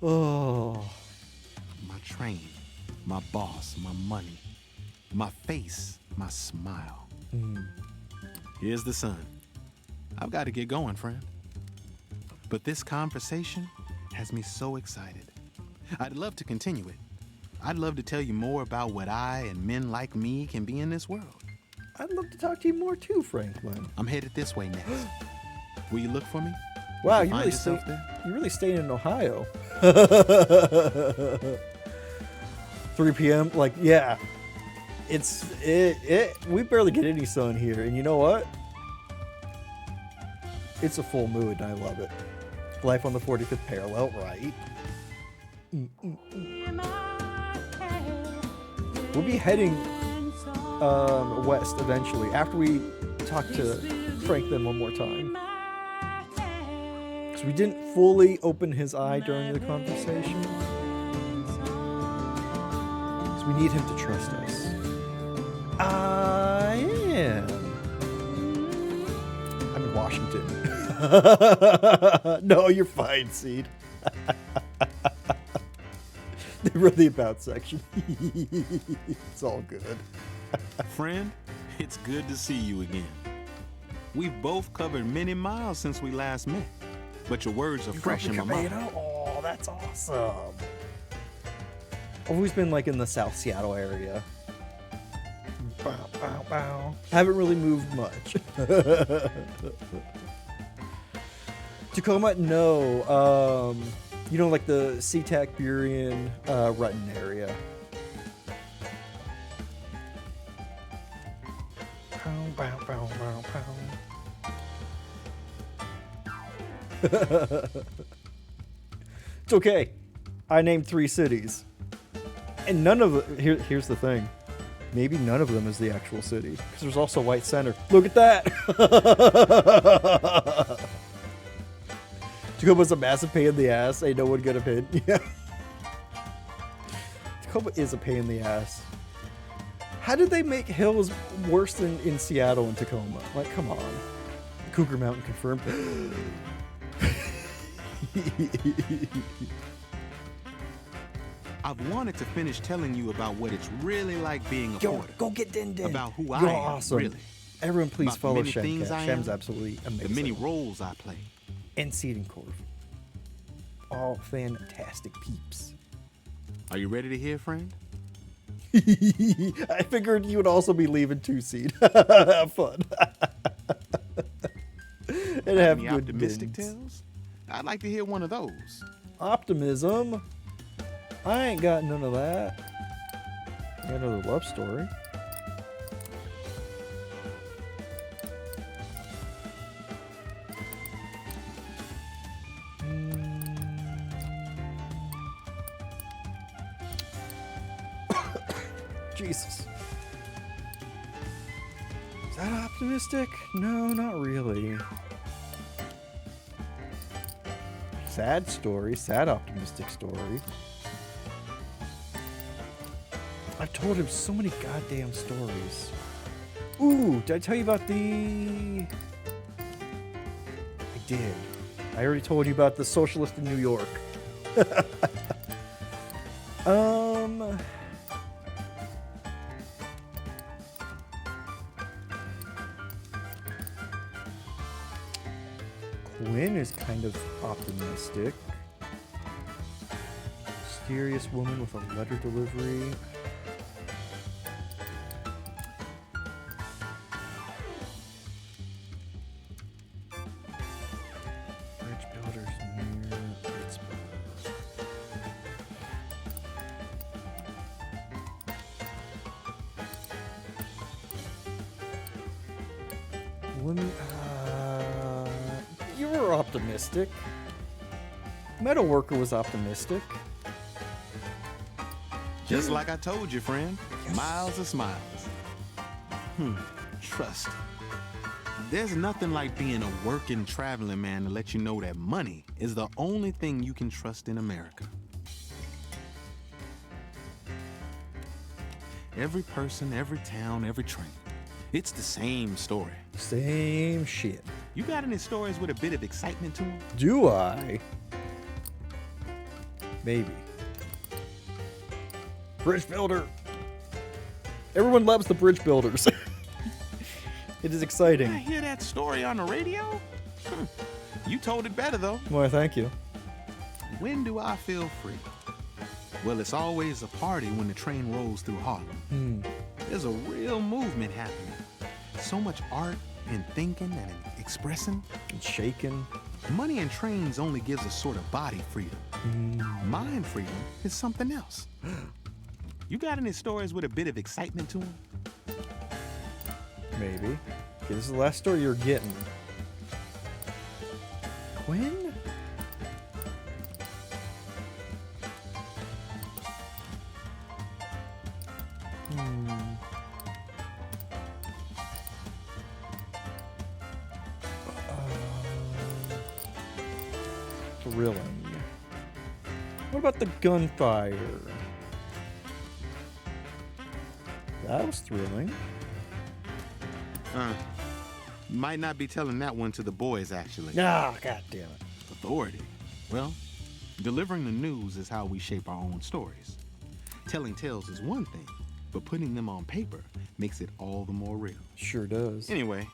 Oh. My train, my boss, my money, my face, my smile. Here's the sun. I've got to get going, friend. But this conversation has me so excited. I'd love to continue it. I'd love to tell you more about what I and men like me can be in this world. I'd love to talk to you more too, Franklin. I'm headed this way next. Will you look for me? Wow, Did you find really yourself stay, there? you're really staying in Ohio. 3 p.m. Like, yeah, we barely get any sun here, and you know what? It's a full moon, and I love it. Life on the 45th parallel, right? We'll be heading west eventually after we talk to Franklin one more time. Because we didn't fully open his eye during the conversation. So we need him to trust us. I am. I'm in Washington. No, you're fine, Seed. The really about section. It's all good. Friend, it's good to see you again. We've both covered many miles since we last met, but your words are fresh in my mind. Oh, that's awesome. I've always been like in the South Seattle area. Bow, bow, bow. Haven't really moved much. Tacoma, no. You know, like the SeaTac, Burien, Rutten area. Pow, bow, bow, bow, pow. It's okay. I named 3 cities. And none of the... Here's the thing. Maybe none of them is the actual city. Because there's also White Center. Look at that! Tacoma's a massive pain in the ass. Ain't no one gonna pin. Yeah. Tacoma is a pain in the ass. How did they make hills worse than in Seattle and Tacoma? Like, come on. Cougar Mountain confirmed. I've wanted to finish telling you about what it's really like being a porter. Go get Din Din. About who You're I am, awesome. really. Everyone please About the follow many things I Shem's am, absolutely amazing. The many roles I play. And Seed and Corv. All fantastic peeps. Are you ready to hear, friend? I figured you would also be leaving too, Seed. Have fun. And have Any good optimistic bins. tales? I'd like to hear one of those. Optimism? I ain't got none of that. I got another love story. Jesus. Is that optimistic? No, not really. Sad story, sad optimistic story. I've told him so many goddamn stories. Ooh, did I tell you about the... I did. I already told you about the socialist in New York. Quinn is kind of optimistic. Mysterious woman with a letter delivery. You were optimistic. Metalworker was optimistic. Just like I told you, friend. Miles of smiles. Trust. There's nothing like being a working, traveling man to let you know that money is the only thing you can trust in America. Every person, every town, every train. It's the same story. Same shit. You got any stories with a bit of excitement to them? Do I? Maybe. Bridge builder. Everyone loves the bridge builders. It is I exciting. hear that story on the radio? You told it better, though. Why, thank you. When do I feel free? Well, it's always a party when the train rolls through Harlem. There's a real movement happening. So much art and thinking and expressing. And shaking. Money and trains only gives us sort of body freedom. Mind freedom is something else. You got any stories with a bit of excitement to them? Maybe. Okay, this is the last story you're getting. Quinn? Thrilling. What about the gunfire? That was thrilling. Might not be telling that one to the boys, actually. Ah, god damn it. Authority. Well, delivering the news is how we shape our own stories. Telling tales is one thing, but putting them on paper makes it all the more real. Sure does. Anyway,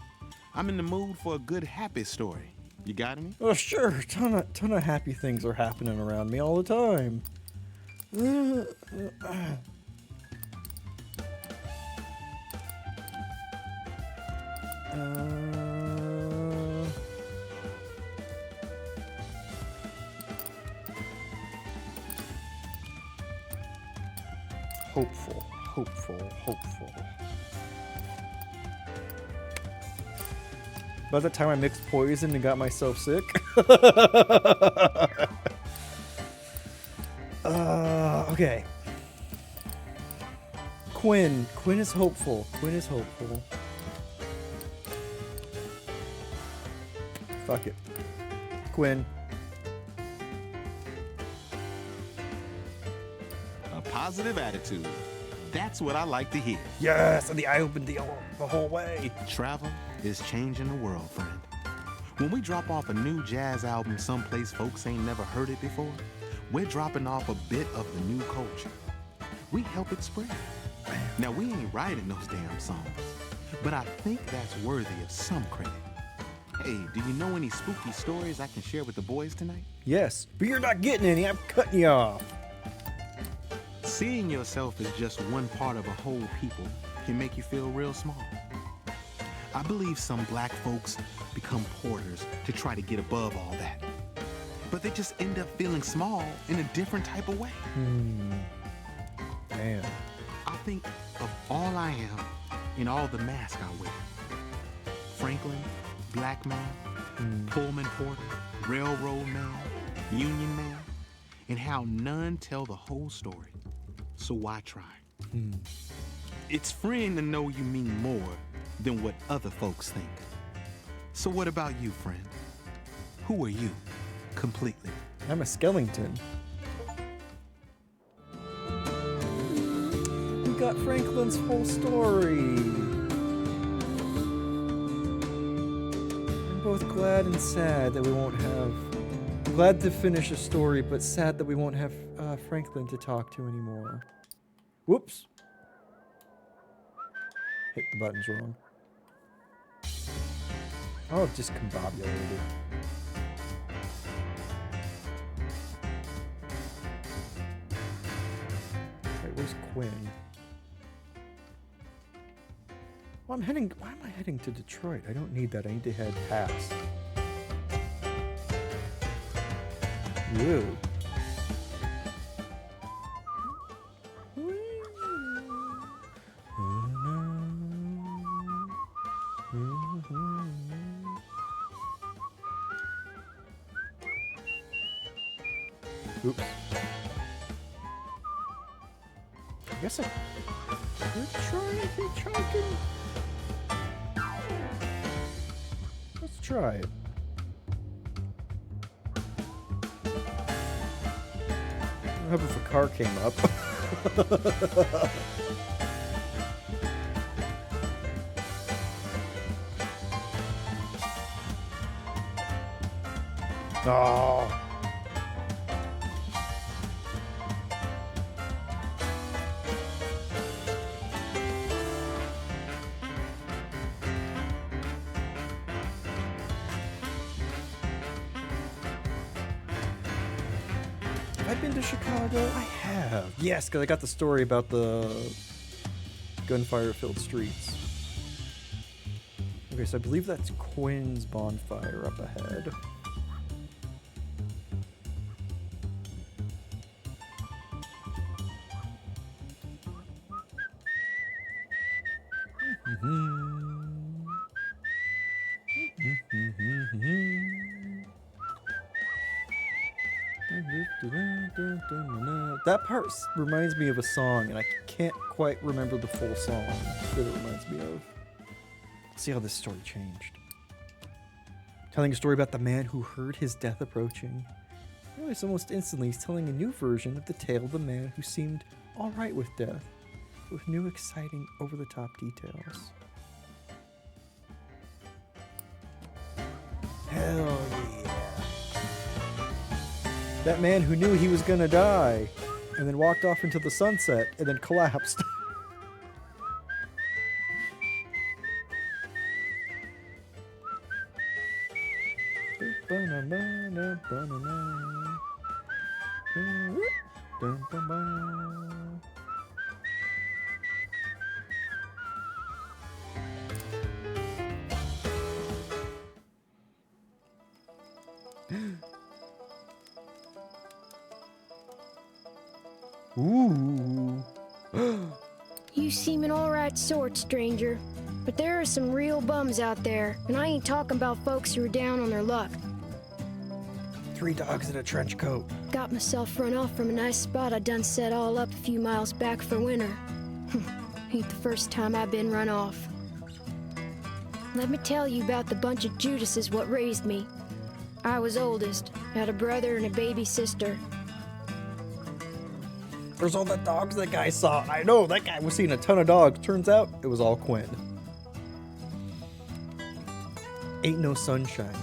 I'm in the mood for a good, happy story. You got any? Oh, sure. Ton of happy things are happening around me all the time. Hopeful. By the time I mixed poison and got myself sick. Okay. Quinn is hopeful. Fuck it. Quinn. A positive attitude. That's what I like to hear. Yes, and the eye opened the whole way. Travel is changing the world, friend. When we drop off a new jazz album someplace folks ain't never heard it before, we're dropping off a bit of the new culture. We help it spread. Now, we ain't writing those damn songs, but I think that's worthy of some credit. Hey, do you know any spooky stories I can share with the boys tonight? Yes, but you're not getting any. I'm cutting you off. Seeing yourself as just one part of a whole people can make you feel real small. I believe some black folks become porters to try to get above all that. But they just end up feeling small in a different type of way. Man. I think of all I am in all the masks I wear. Franklin, black man, Pullman porter, railroad man, union man, and how none tell the whole story. So why try? It's freeing to know you mean more than what other folks think. So what about you, friend? Who are you, completely? I'm a Skellington. We got Franklin's whole story. I'm both glad and sad that we won't have... Glad to finish a story, but sad that we won't have Franklin to talk to anymore. Whoops. Hit the buttons wrong. Oh, discombobulated. Wait, where's Quinn? Well, why am I heading to Detroit? I don't need that. I need to head past. Whoa. Oops. I guess I could try hitchhiking. Let's try it. What happens if a car came up? Oh. Have I been to Chicago? I have. Yes, because I got the story about the gunfire-filled streets. Okay, so I believe that's Quinn's bonfire up ahead. That part reminds me of a song, and I can't quite remember the full song that it reminds me of. Let's see how this story changed. Telling a story about the man who heard his death approaching. Realize almost instantly he's telling a new version of the tale of the man who seemed alright with death, with new exciting over-the-top details. Hell yeah. That man who knew he was gonna die, and then walked off into the sunset, and then collapsed. Ooh. You seem an alright sort, stranger. But there are some real bums out there, and I ain't talking about folks who are down on their luck. 3 dogs in a trench coat. Got myself run off from a nice spot I done set all up a few miles back for winter. Ain't the first time I've been run off. Let me tell you about the bunch of Judases what raised me. I was oldest, had a brother and a baby sister. There's all the dogs that guy saw. I know, that guy was seeing a ton of dogs. Turns out, it was all Quinn. Ain't no sunshine.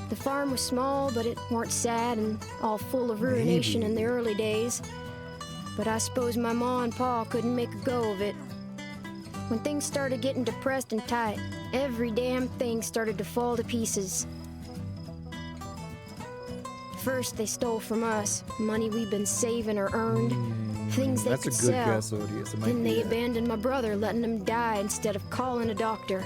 The farm was small, but it weren't sad and all full of ruination in the early days. But I suppose my ma and pa couldn't make a go of it. When things started getting depressed and tight, every damn thing started to fall to pieces. First, they stole from us money we've been saving or earned, things they That's could a good sell. guess, Odious. It might Then be they it. abandoned my brother, letting him die instead of calling a doctor.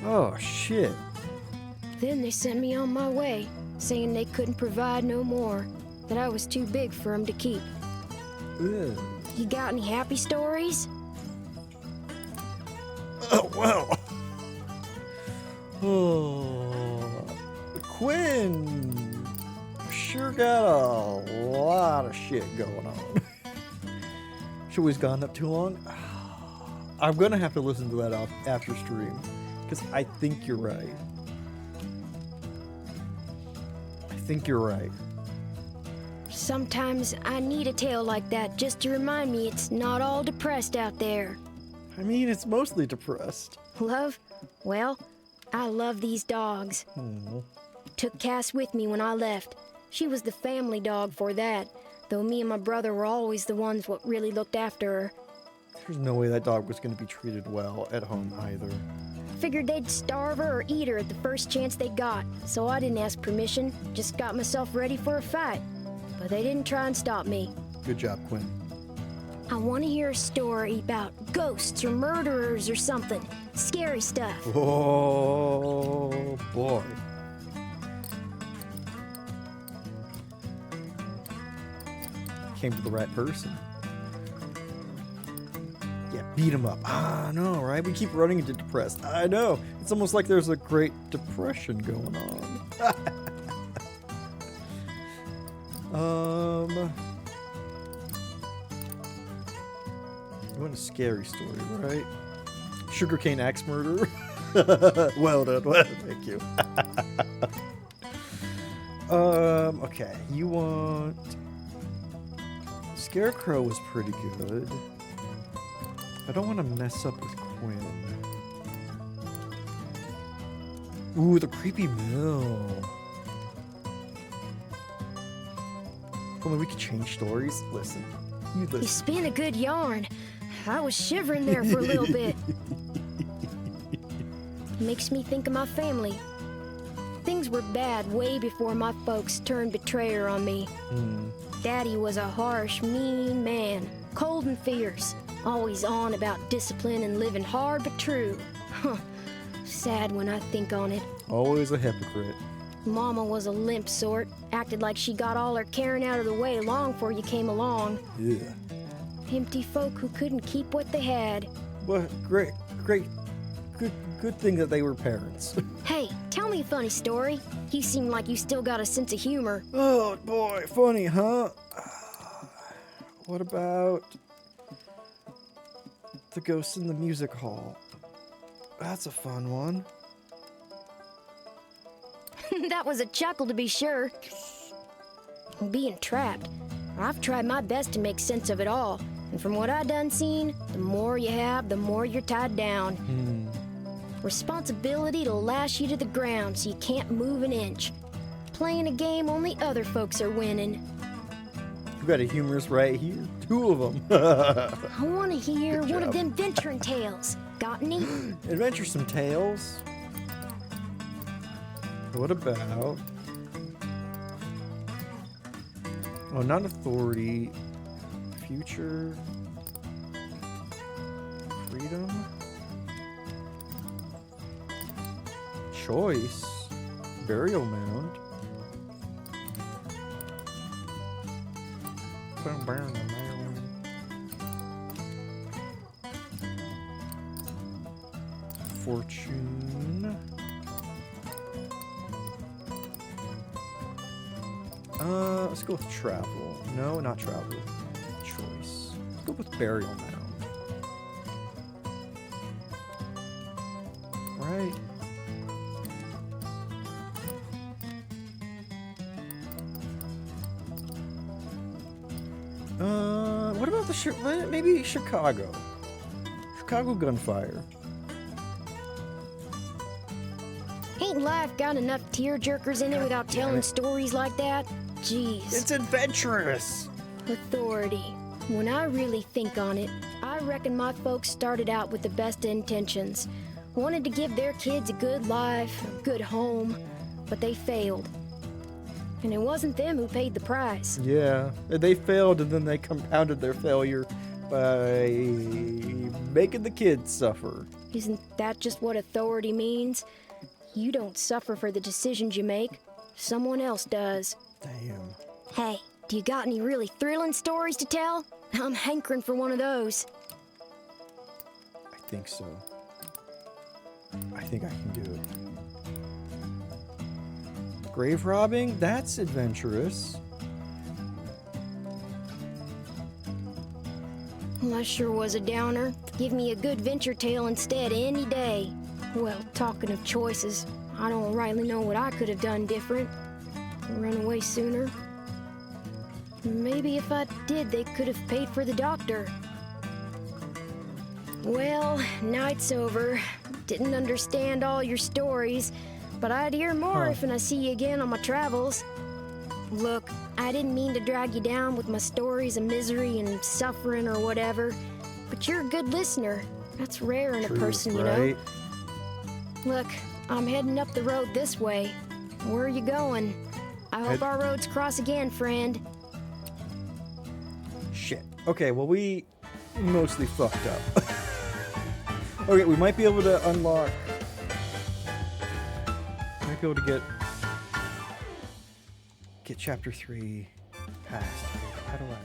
Oh, shit. Then they sent me on my way, saying they couldn't provide no more, that I was too big for 'em to keep. Ugh. You got any happy stories? Oh, well. Oh, Quinn sure got a lot of shit going on. She always gone up too long. I'm gonna have to listen to that after stream because I think you're right. I think you're right. Sometimes I need a tale like that just to remind me it's not all depressed out there. I mean, it's mostly depressed. Love? Well, I love these dogs. Oh. Took Cass with me when I left. She was the family dog for that, though me and my brother were always the ones what really looked after her. There's no way that dog was gonna be treated well at home either. Figured they'd starve her or eat her at the first chance they got, so I didn't ask permission, just got myself ready for a fight. But they didn't try and stop me. Good job, Quinn. I want to hear a story about ghosts or murderers or something. Scary stuff. Oh, boy. Came to the right person. Yeah, beat 'em up. I know, right? We keep running into depressed. I know. It's almost like there's a Great Depression going on. You want a scary story, right? Sugarcane axe murder. Well done. Well, thank you. Okay. You want... Scarecrow was pretty good. I don't want to mess up with Quinn. Ooh, the creepy mill. Well, we could change stories. Listen. You You listen. spin a good yarn. I was shivering there for a little bit. Makes me think of my family. Things were bad way before my folks turned betrayer on me. Daddy was a harsh, mean man, cold and fierce, always on about discipline and living hard but true. Huh. Sad when I think on it. Always a hypocrite. Mama was a limp sort, acted like she got all her caring out of the way long before you came along. Yeah. Empty folk who couldn't keep what they had. Well, good thing that they were parents. Hey, tell me a funny story. You seem like you still got a sense of humor. Oh boy, funny, huh? What about the ghost in the music hall? That's a fun one. That was a chuckle to be sure. Being trapped. I've tried my best to make sense of it all. And from what I done seen, the more you have, the more you're tied down. Responsibility to lash you to the ground so you can't move an inch. Playing a game only other folks are winning. You got a humorist right here. 2 of them. I want to hear Good one of job. them venturing tales. Got any? Adventuresome Tales. What about... Oh, not authority. Future. Freedom. Choice. Burial mound. Fortune. Let's go with travel. No, not travel. Choice. Let's go with burial mound. Right. What about the maybe Chicago? Chicago gunfire. Ain't life got enough tearjerkers in it without telling stories like that? Jeez. It's adventurous. Authority. When I really think on it, I reckon my folks started out with the best intentions. Wanted to give their kids a good life, a good home, but they failed. And it wasn't them who paid the price. Yeah, they failed and then they compounded their failure by making the kids suffer. Isn't that just what authority means? You don't suffer for the decisions you make. Someone else does. Damn. Hey, do you got any really thrilling stories to tell? I'm hankering for one of those. I think so. I think I can do it. Grave robbing? That's adventurous. Well, that sure was a downer. Give me a good venture tale instead any day. Well, talking of choices, I don't rightly know what I could have done different. Run away sooner. Maybe if I did, they could have paid for the doctor. Well, night's over. Didn't understand all your stories, but I'd hear more if I see you again on my travels. Look, I didn't mean to drag you down with my stories of misery and suffering or whatever, but you're a good listener. That's rare in a person, you know. right? Look, I'm heading up the road this way. Where are you going? I hope our roads cross again, friend. Shit. Okay, well, we mostly fucked up. Okay, we might be able to unlock... Might be able to get chapter 3 passed. How do I...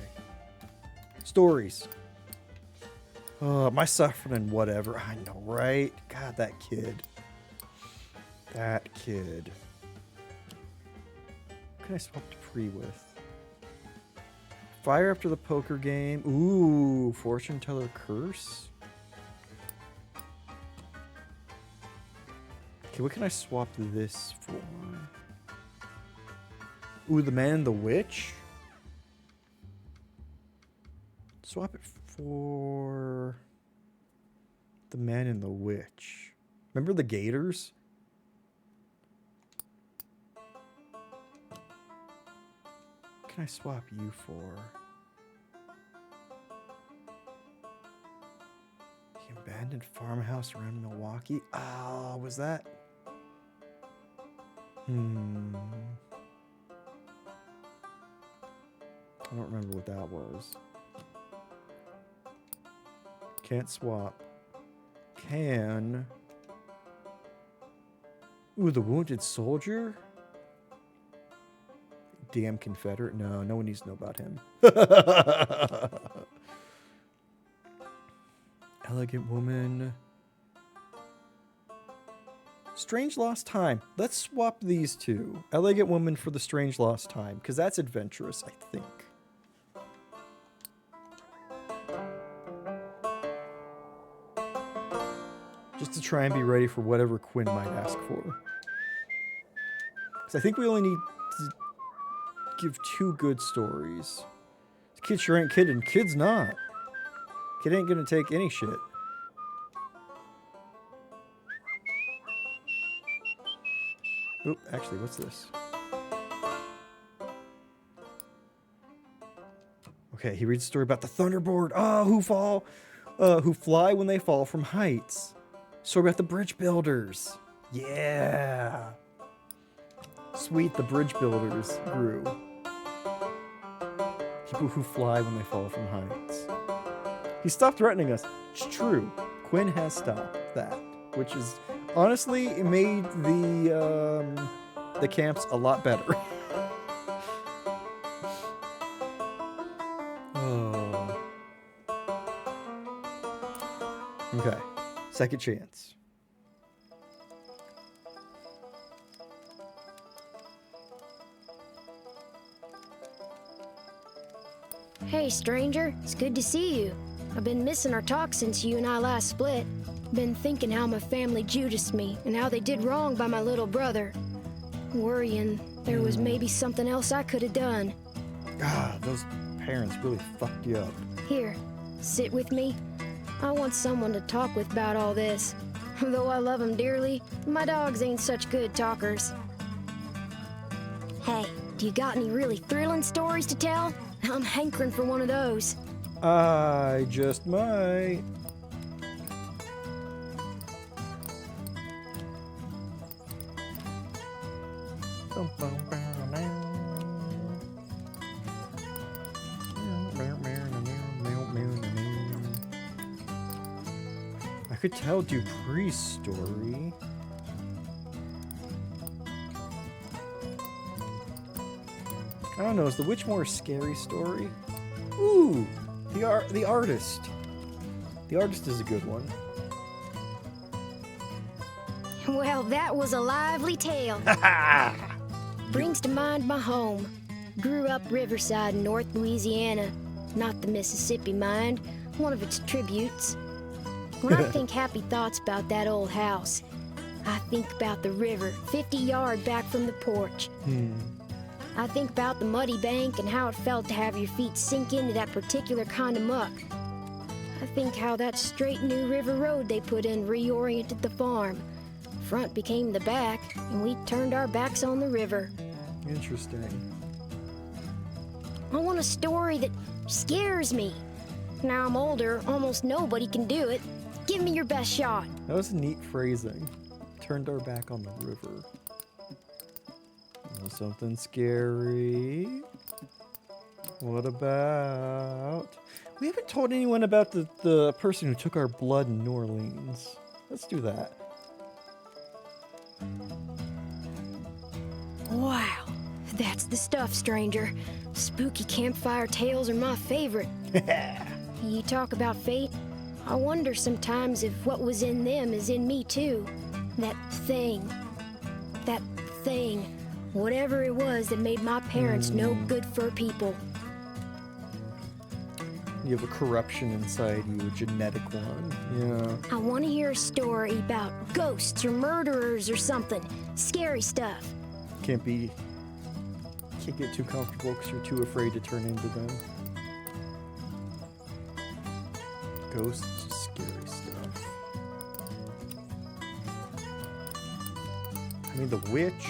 Stories. My suffering and whatever. I know, right? God, that kid. That kid. What can I swap Dupree with? Fire after the poker game. Ooh, fortune teller curse. Okay, what can I swap this for? Ooh, the man and the witch. Swap it for the man and the witch. Remember the gators? What can I swap you for? The abandoned farmhouse around Milwaukee. Oh, was that? I don't remember what that was. Can't swap. Can. Ooh, the wounded soldier? Damn Confederate. No, no one needs to know about him. Elegant woman. Strange lost time. Let's swap these two. Elegant woman for the strange lost time, because that's adventurous, I think. Just to try and be ready for whatever Quinn might ask for. Because I think we only need to give 2 good stories. This kid sure ain't kidding. Kid's not. Kid ain't gonna take any shit. Oop, actually, what's this? Okay, he reads a story about the Thunderboard. Oh, who fly when they fall from heights. Story about the bridge builders. Yeah. Sweet, the bridge builders grew. People who fly when they fall from heights. He stopped threatening us. It's true. Quinn has stopped that, which is honestly, it made the camps a lot better. Oh. Okay. Second chance. Hey, stranger. It's good to see you. I've been missing our talk since you and I last split. Been thinking how my family Judased me and how they did wrong by my little brother. Worrying there was maybe something else I could have done. God, those parents really fucked you up. Here, sit with me. I want someone to talk with about all this. Though I love them dearly, my dogs ain't such good talkers. Hey, do you got any really thrilling stories to tell? I'm hankering for one of those. I just might. I could tell Dupree's story. I don't know, is the Witchmore a scary story? Ooh, the artist. The artist is a good one. Well, that was a lively tale. Brings to mind my home. Grew up riverside in North Louisiana. Not the Mississippi, mind. One of its tributes. When I think happy thoughts about that old house, I think about the river 50 yards back from the porch. I think about the muddy bank and how it felt to have your feet sink into that particular kind of muck. I think how that straight new river road they put in reoriented the farm. Front became the back, and we turned our backs on the river. Interesting. I want a story that scares me. Now I'm older, almost nobody can do it. Give me your best shot. That was neat phrasing. Turned our back on the river. Something scary. What about... We haven't told anyone about the person who took our blood in New Orleans. Let's do that. Wow, that's the stuff, stranger. Spooky campfire tales are my favorite. You talk about fate. I wonder sometimes if what was in them is in me too. That thing. That thing. Whatever it was that made my parents no good for people. You have a corruption inside you, a genetic one. Yeah. I want to hear a story about ghosts or murderers or something. Scary stuff. Can't get too comfortable because you're too afraid to turn into them. Ghosts, scary stuff. I mean, the witch.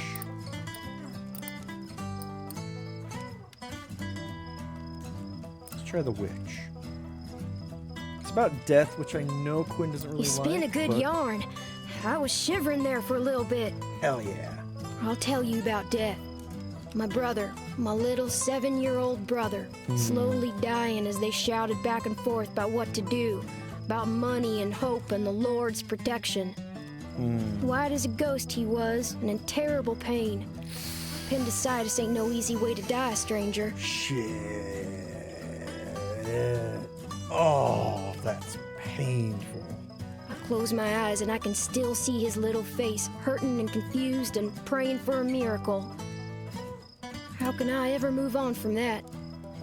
Let's try the witch. It's about death, which I know Quinn doesn't really You like. spin a good but yarn. I was shivering there for a little bit. Hell yeah. I'll tell you about death. My brother, my little 7-year-old brother, slowly dying as they shouted back and forth about what to do, about money and hope and the Lord's protection. White as a ghost he was, and in terrible pain. Appendicitis ain't no easy way to die, stranger. Shit. Oh, that's painful. I close my eyes and I can still see his little face, hurting and confused and praying for a miracle. How can I ever move on from that?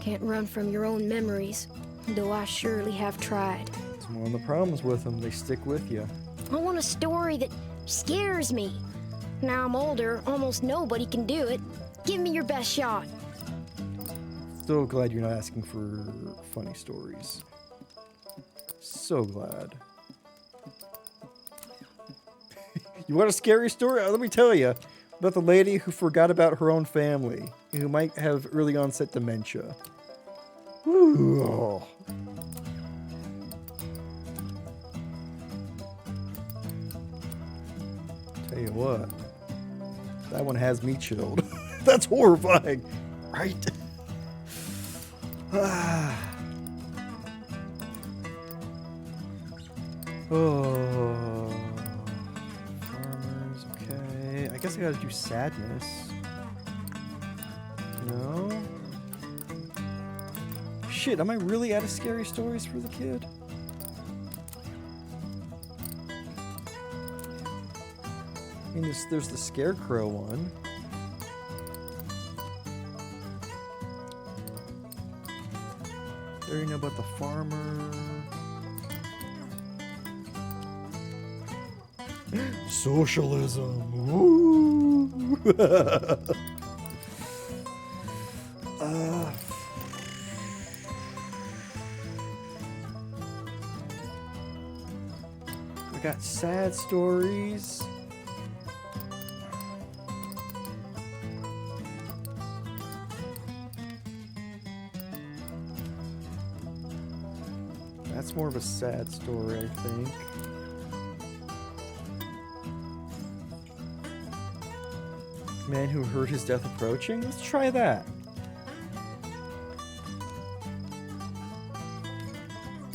Can't run from your own memories, though I surely have tried. It's one of the problems with them. They stick with you. I want a story that scares me. Now I'm older, almost nobody can do it. Give me your best shot. So glad you're not asking for funny stories. So glad. You want a scary story? Let me tell you about the lady who forgot about her own family, who might have early onset dementia. Ooh. Oh. Tell you what, that one has me chilled. That's horrifying, right? Oh, farmers. Okay, I guess I gotta do sadness. No. Shit, am I really out of scary stories for the kid? I mean, there's the scarecrow one. There you know about the farmer. Socialism. Woo! I got sad stories. That's more of a sad story, I think. Man who heard his death approaching? Let's try that.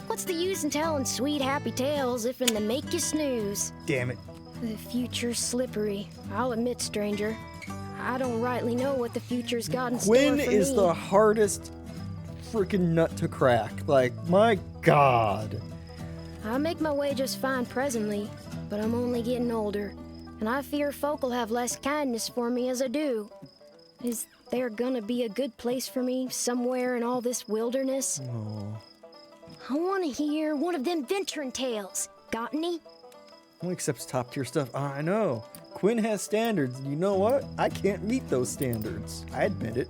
What's the use in telling sweet happy tales if in they make you snooze? Damn it. The future's slippery. I'll admit, stranger. I don't rightly know what the future's got in store Quinn for is me. the hardest freaking nut to crack. Like, my God. I make my way just fine presently, but I'm only getting older, and I fear folk'll have less kindness for me as I do. Is there gonna be a good place for me somewhere in all this wilderness? Oh. I want to hear one of them venturing tales. Got any? Only accepts top tier stuff. I know. Quinn has standards, and you know what? I can't meet those standards. I admit it.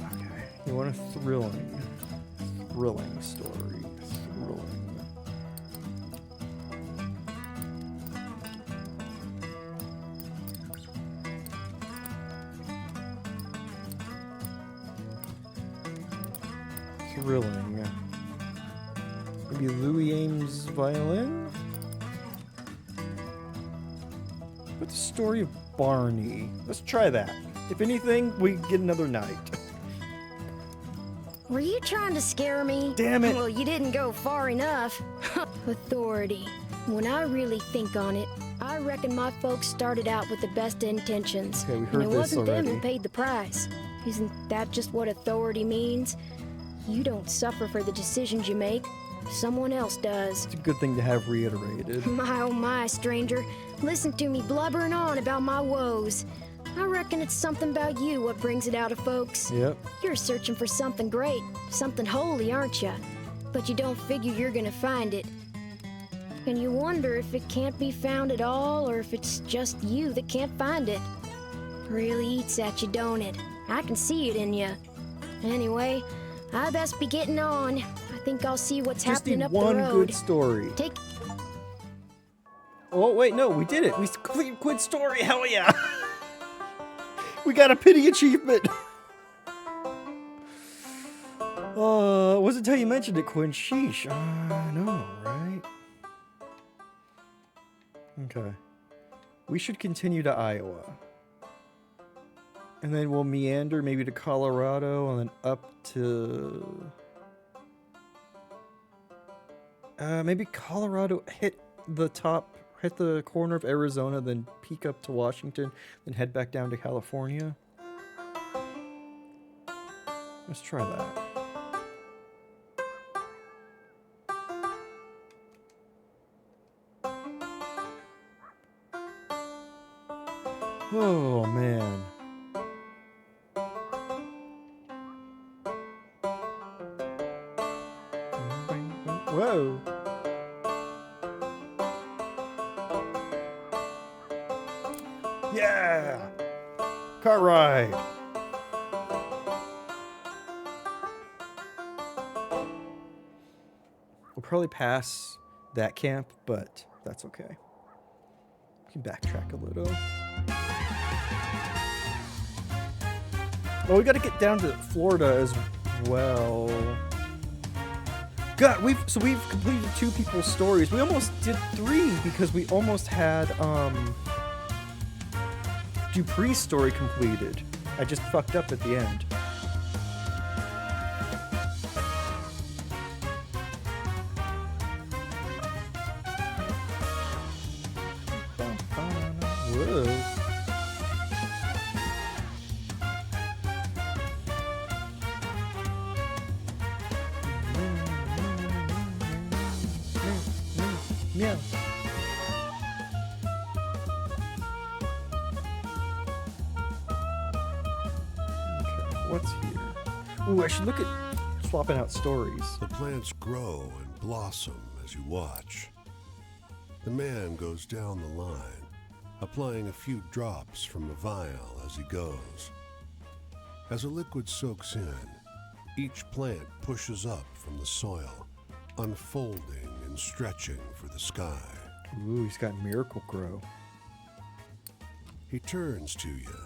Okay. You want a thrilling story. Thrilling. Thrilling. Maybe Louis Ames' violin? What's the story of Barney? Let's try that. If anything, we get another night. Were you trying to scare me? Damn it. Well, you didn't go far enough. Authority. When I really think on it, I reckon my folks started out with the best intentions. Okay, we and heard it this wasn't them already. who paid the price. Isn't that just what authority means? You don't suffer for the decisions you make. Someone else does. It's a good thing to have reiterated. My oh my, stranger. Listen to me blubbering on about my woes. I reckon it's something about you what brings it out of folks. Yep. You're searching for something great, something holy, aren't you? But you don't figure you're gonna find it. And you wonder if it can't be found at all, or if it's just you that can't find it. Really eats at you, don't it? I can see it in you. Anyway, I best be getting on. I think I'll see what's Just happening need up the one road. good story. Take Oh, wait, no, we did it. We completed Quid's story. Hell yeah. We got a pity achievement. Was it until you mentioned it, Quinn? Sheesh. I know, right? Okay. We should continue to Iowa. And then we'll meander maybe to Colorado and then up to... maybe Colorado, hit the corner of Arizona, then peek up to Washington, then head back down to California. Let's try that. Oh, man. Whoa. Yeah! Car ride! We'll probably pass that camp, but that's okay. We can backtrack a little. Well, we gotta get down to Florida as well. God, we've completed 2 people's stories. We almost did 3 because we almost had Dupree's story completed. I just fucked up at the end. Whoa. Yeah. What's here? Ooh, I should look at swapping out stories. The plants grow and blossom as you watch. The man goes down the line, applying a few drops from the vial as he goes. As the liquid soaks in, each plant pushes up from the soil, unfolding and stretching for the sky. Ooh, he's got Miracle Grow. He turns to you.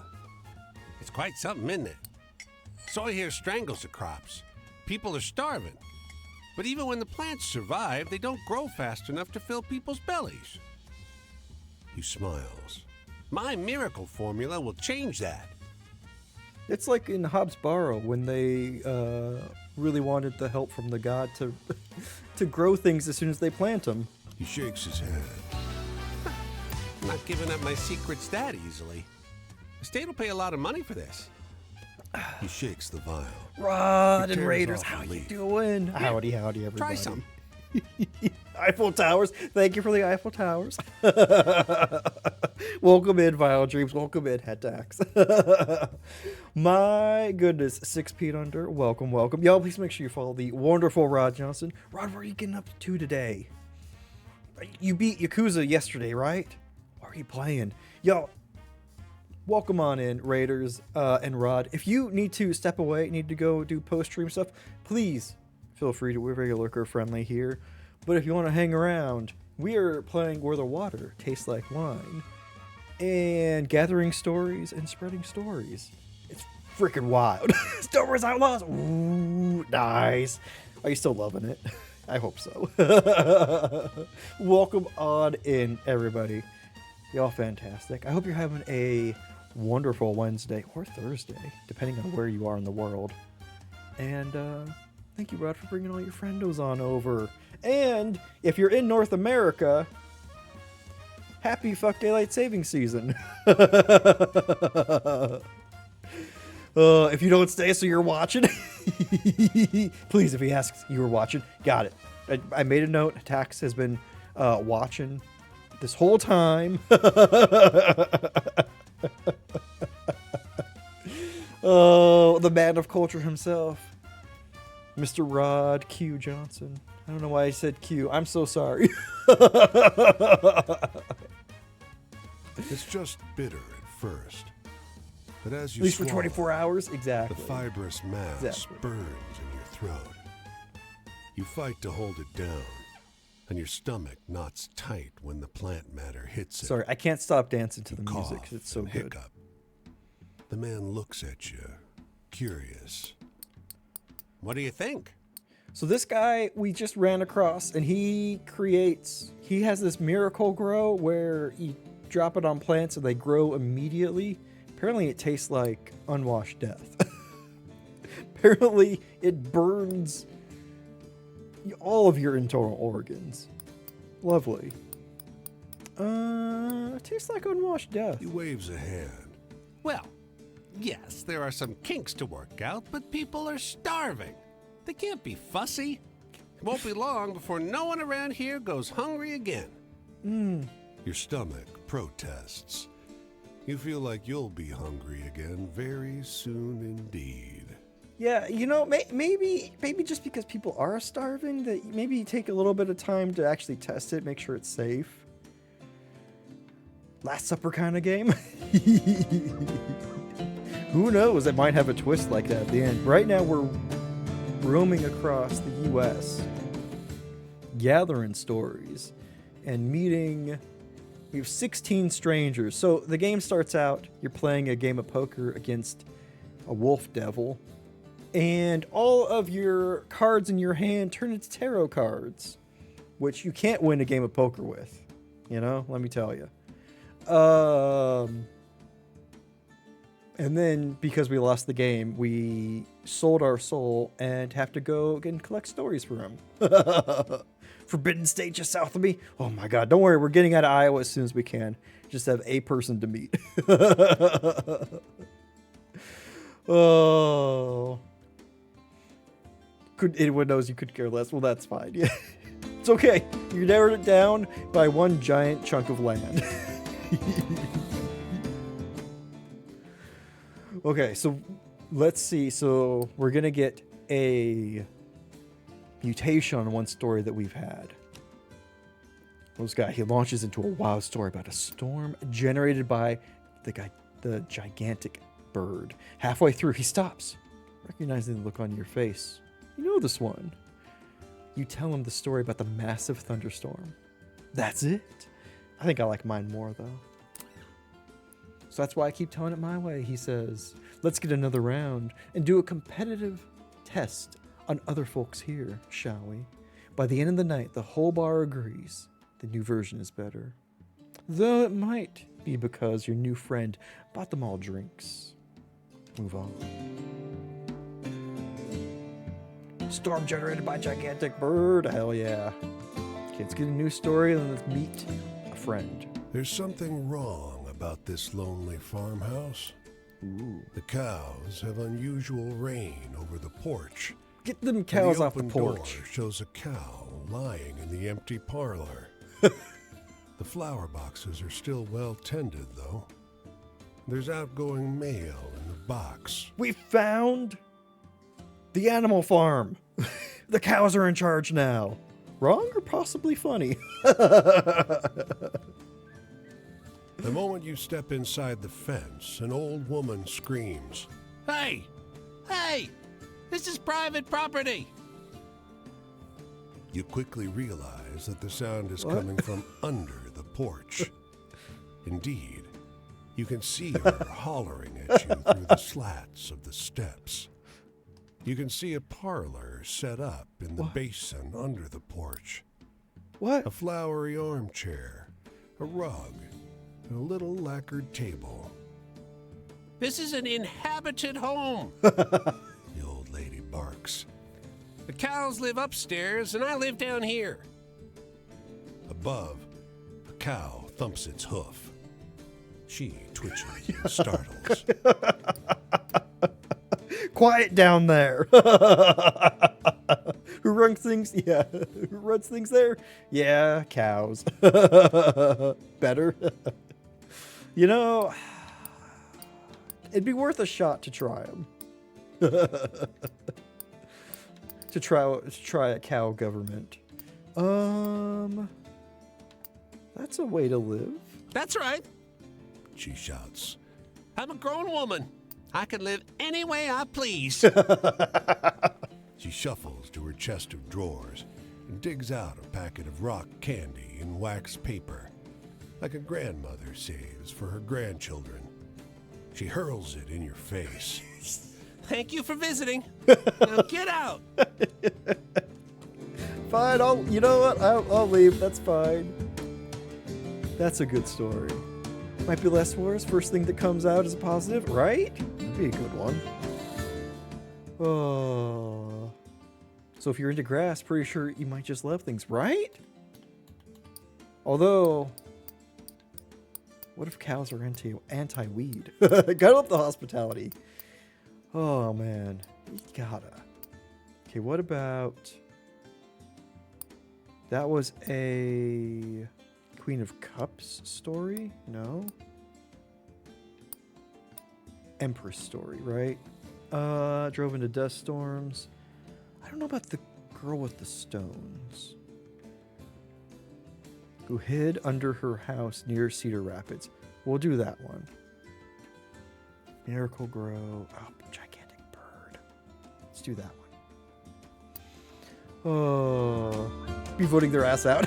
It's quite something, isn't it? Soy here strangles the crops. People are starving. But even when the plants survive, they don't grow fast enough to fill people's bellies. He smiles. My miracle formula will change that. It's like in Hobbs Barrow when they really wanted the help from the god to to grow things as soon as they plant them. He shakes his head. I'm not giving up my secrets that easily. The state will pay a lot of money for this. He shakes the vial. Rod He and tears Raiders, off how a you leaf. doing? Howdy, howdy, everybody. Try some. Eiffel Towers. Thank you for the Eiffel Towers. Welcome in, Vile Dreams. Welcome in, Head Tax. My goodness, 6 feet under. Welcome, welcome. Y'all, please make sure you follow the wonderful Rod Johnson. Rod, what are you getting up to today? You beat Yakuza yesterday, right? What are you playing? Y'all, welcome on in, Raiders and Rod. If you need to step away, need to go do post-stream stuff, please feel free to. We're very lurker-friendly here. But if you want to hang around, we are playing Where the Water Tastes Like Wine and gathering stories and spreading stories. It's freaking wild. Star Wars Outlaws. Ooh, nice. Are you still loving it? I hope so. Welcome on in, everybody. Y'all fantastic. I hope you're having a wonderful Wednesday or Thursday, depending on where you are in the world. And thank you, Rod, for bringing all your friendos on over. And if you're in North America, happy fuck daylight saving season. If you don't stay, so you're watching. Please, if he asks, you were watching. Got it. I made a note. Tax has been watching this whole time. Oh, the man of culture himself, Mr. Rod Q. Johnson. I don't know why I said Q. I'm so sorry. It's just bitter at first. But as you At least for swallow, 24 hours? Exactly. the fibrous mass Exactly. burns in your throat. You fight to hold it down, and your stomach knots tight when the plant matter hits it. Sorry, I can't stop dancing to the You music. cough It's so and good. hiccup. The man looks at you, curious. What do you think? So this guy we just ran across, and he has this miracle grow where you drop it on plants and they grow immediately. Apparently it tastes like unwashed death. Apparently it burns all of your internal organs. Lovely. It tastes like unwashed death. He waves a hand. Well, yes, there are some kinks to work out, but people are starving. They can't be fussy. It won't be long before no one around here goes hungry again. Your stomach protests. You feel like you'll be hungry again very soon indeed. Yeah, you know, maybe just because people are starving, that maybe you take a little bit of time to actually test it, make sure it's safe. Last Supper kind of game. Who knows? It might have a twist like that at the end. Right now, we're roaming across the U.S., gathering stories, and meeting. We have 16 strangers. So the game starts out, you're playing a game of poker against a wolf devil, and all of your cards in your hand turn into tarot cards, which you can't win a game of poker with. You know, let me tell you. And then, because we lost the game, we sold our soul and have to go and collect stories for him. Forbidden State just south of me. Oh my god, don't worry, we're getting out of Iowa as soon as we can. Just have a person to meet. Oh. Anyone knows you could care less? Well, that's fine. Yeah. It's okay. You narrowed it down by one giant chunk of land. Okay, so let's see. So we're going to get a mutation on one story that we've had. This guy, he launches into a wild story about a storm generated by the gigantic bird. Halfway through, he stops, recognizing the look on your face. You know this one. You tell him the story about the massive thunderstorm. That's it. I think I like mine more, though. So that's why I keep telling it my way. He says, let's get another round and do a competitive test on other folks here, shall we? By the end of the night, the whole bar agrees the new version is better. Though it might be because your new friend bought them all drinks. Move on. Storm generated by gigantic bird. Hell yeah. Okay, let's get a new story and let's meet a friend. There's something wrong about this lonely farmhouse. Ooh. The cows have unusual rain over the porch. Get them and cows the off the open porch. door shows a cow lying in the empty parlor. The flower boxes are still well tended, though. There's outgoing mail in the box. We found the animal farm. The cows are in charge now. Wrong or possibly funny? The moment you step inside the fence, an old woman screams. Hey! Hey! This is private property! You quickly realize that the sound is What? coming from under the porch. Indeed, you can see her hollering at you through the slats of the steps. You can see a parlor set up in the What? basin under the porch. What? A flowery armchair, a rug, and a little lacquered table. This is an inhabited home. The old lady barks. The cows live upstairs and I live down here. Above, a cow thumps its hoof. She twitches and startles. Quiet down there. Who runs things? Yeah. Who runs things there? Yeah, cows. Better. You know, it'd be worth a shot to try them. to try a cow government. That's a way to live. That's right. She shouts. I'm a grown woman. I can live any way I please. She shuffles to her chest of drawers and digs out a packet of rock candy in wax paper, like a grandmother saves for her grandchildren. She hurls it in your face. Thank you for visiting. Now get out. Fine, you know what? I'll leave. That's fine. That's a good story. Might be less worse. First thing that comes out is a positive, right? That'd be a good one. Oh. So if you're into grass, pretty sure you might just love things, right? Although, what if cows are anti-weed? Gotta up the hospitality. Oh, man. You gotta. Okay, what about... That was a Queen of Cups story? No? Empress story, right? Drove into dust storms. I don't know about the girl with the stones. Who hid under her house near Cedar Rapids. We'll do that one. Miracle Grow. Oh, gigantic bird. Let's do that one. Oh, be voting their ass out.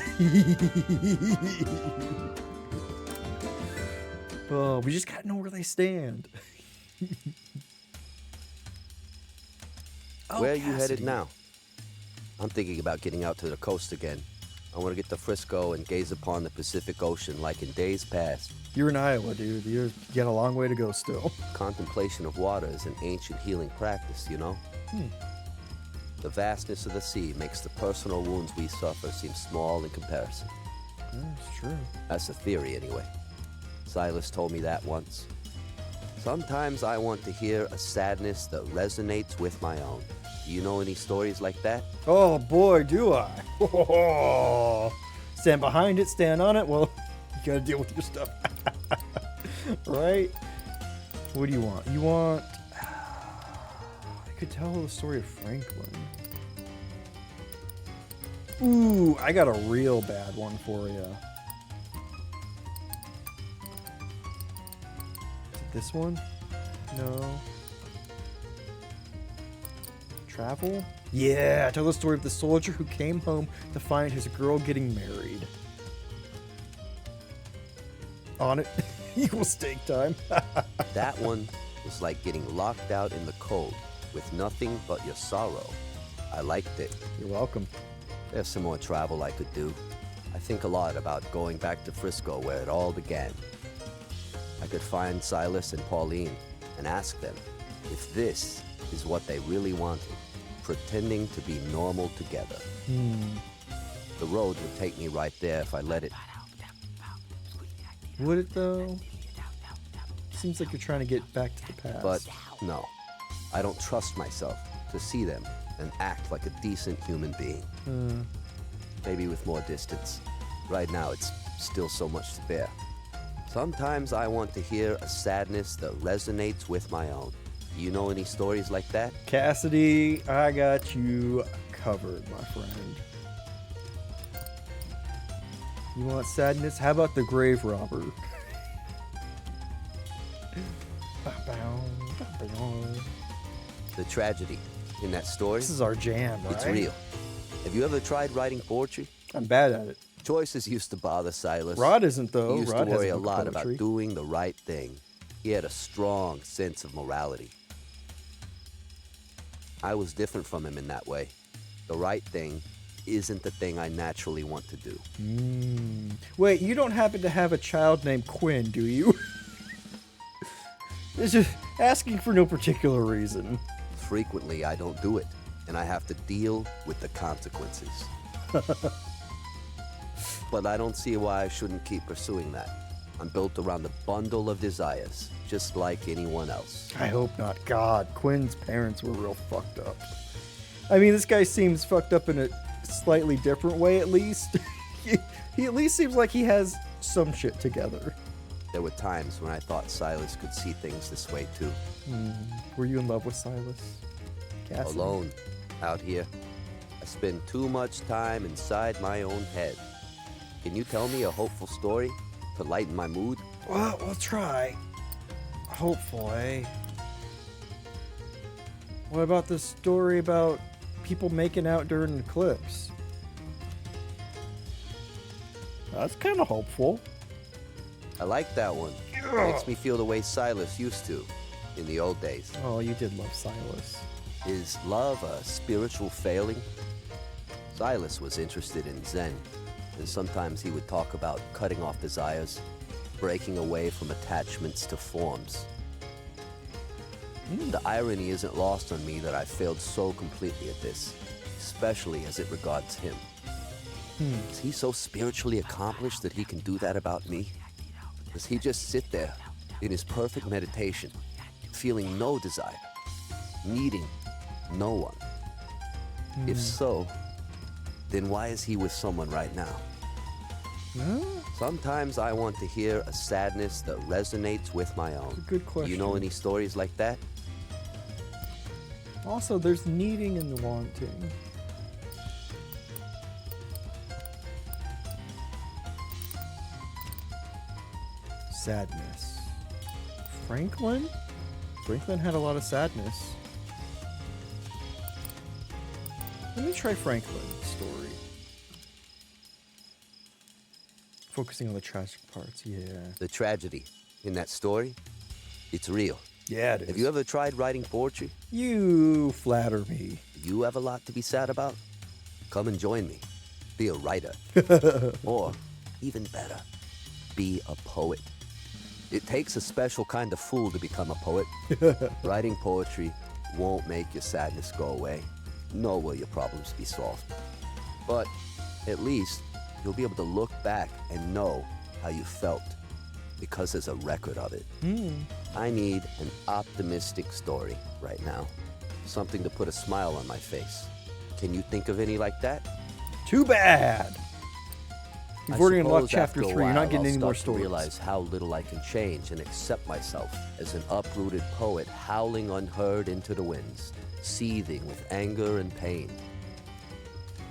Oh, we just gotta know where they stand. Where are you headed now? I'm thinking about getting out to the coast again. I want to get to Frisco and gaze upon the Pacific Ocean like in days past. You're in Iowa, dude. You got a long way to go still. Contemplation of water is an ancient healing practice, you know? The vastness of the sea makes the personal wounds we suffer seem small in comparison. That's true. That's a theory, anyway. Silas told me that once. Sometimes I want to hear a sadness that resonates with my own. Do you know any stories like that? Oh boy, do I. Oh, stand behind it, stand on it. Well, you gotta deal with your stuff. Right? What do you want? You want... I could tell the story of Franklin. Ooh, I got a real bad one for you. Is it this one? No. Travel? Yeah, tell the story of the soldier who came home to find his girl getting married. On it equals steak time. That one was like getting locked out in the cold with nothing but your sorrow. I liked it. You're welcome. There's some more travel I could do. I think a lot about going back to Frisco where it all began. I could find Silas and Pauline and ask them if this is what they really wanted, pretending to be normal together. The road would take me right there if I let it. Would it though? Seems like you're trying to get back to the past. But no, I don't trust myself to see them and act like a decent human being. Maybe with more distance. Right now it's still so much to bear. Sometimes I want to hear a sadness that resonates with my own. Do you know any stories like that? Cassidy, I got you covered, my friend. You want sadness? How about the grave robber? The tragedy in that story. This is our jam, right? It's real. Have you ever tried writing poetry? I'm bad at it. Choices used to bother Silas. Rod isn't, though. He used Rod to worry has a a book of lot poetry. about doing the right thing. He had a strong sense of morality. I was different from him in that way. The right thing isn't the thing I naturally want to do. Wait, you don't happen to have a child named Quinn, do you? It's just asking for no particular reason. Frequently, I don't do it, and I have to deal with the consequences. But I don't see why I shouldn't keep pursuing that. I'm built around a bundle of desires, just like anyone else. I hope not. God, Quinn's parents were real fucked up. I mean, this guy seems fucked up in a slightly different way, at least. He at least seems like he has some shit together. There were times when I thought Silas could see things this way too. Were you in love with Silas? Cassidy? Alone, out here. I spend too much time inside my own head. Can you tell me a hopeful story to lighten my mood? Well, we'll try. Hopefully. What about the story about people making out during an eclipse? That's kind of hopeful. I like that one. Makes me feel the way Silas used to in the old days. Oh, you did love Silas. Is love a spiritual failing? Silas was interested in Zen, and sometimes he would talk about cutting off desires, breaking away from attachments to forms. The irony isn't lost on me that I failed so completely at this, especially as it regards him. Is he so spiritually accomplished that he can do that about me? Does he just sit there in his perfect meditation, feeling no desire, needing no one? If so, then why is he with someone right now? Sometimes I want to hear a sadness that resonates with my own. Good question. You know any stories like that? Also, there's needing and wanting. Sadness. Franklin? Franklin had a lot of sadness. Let me try Franklin's story. Focusing on the tragic parts, yeah. The tragedy in that story, it's real. Yeah, it is. Have you ever tried writing poetry? You flatter me. You have a lot to be sad about? Come and join me. Be a writer. Or, even better, be a poet. It takes a special kind of fool to become a poet. Writing poetry won't make your sadness go away, nor will your problems be solved. But at least you'll be able to look back and know how you felt, because there's a record of it. I need an optimistic story right now. Something to put a smile on my face. Can you think of any like that? Too bad. You've already unlocked chapter after a 3. You're not while, getting I'll any more start to stories. realize how little I can change and accept myself as an uprooted poet howling unheard into the winds, seething with anger and pain.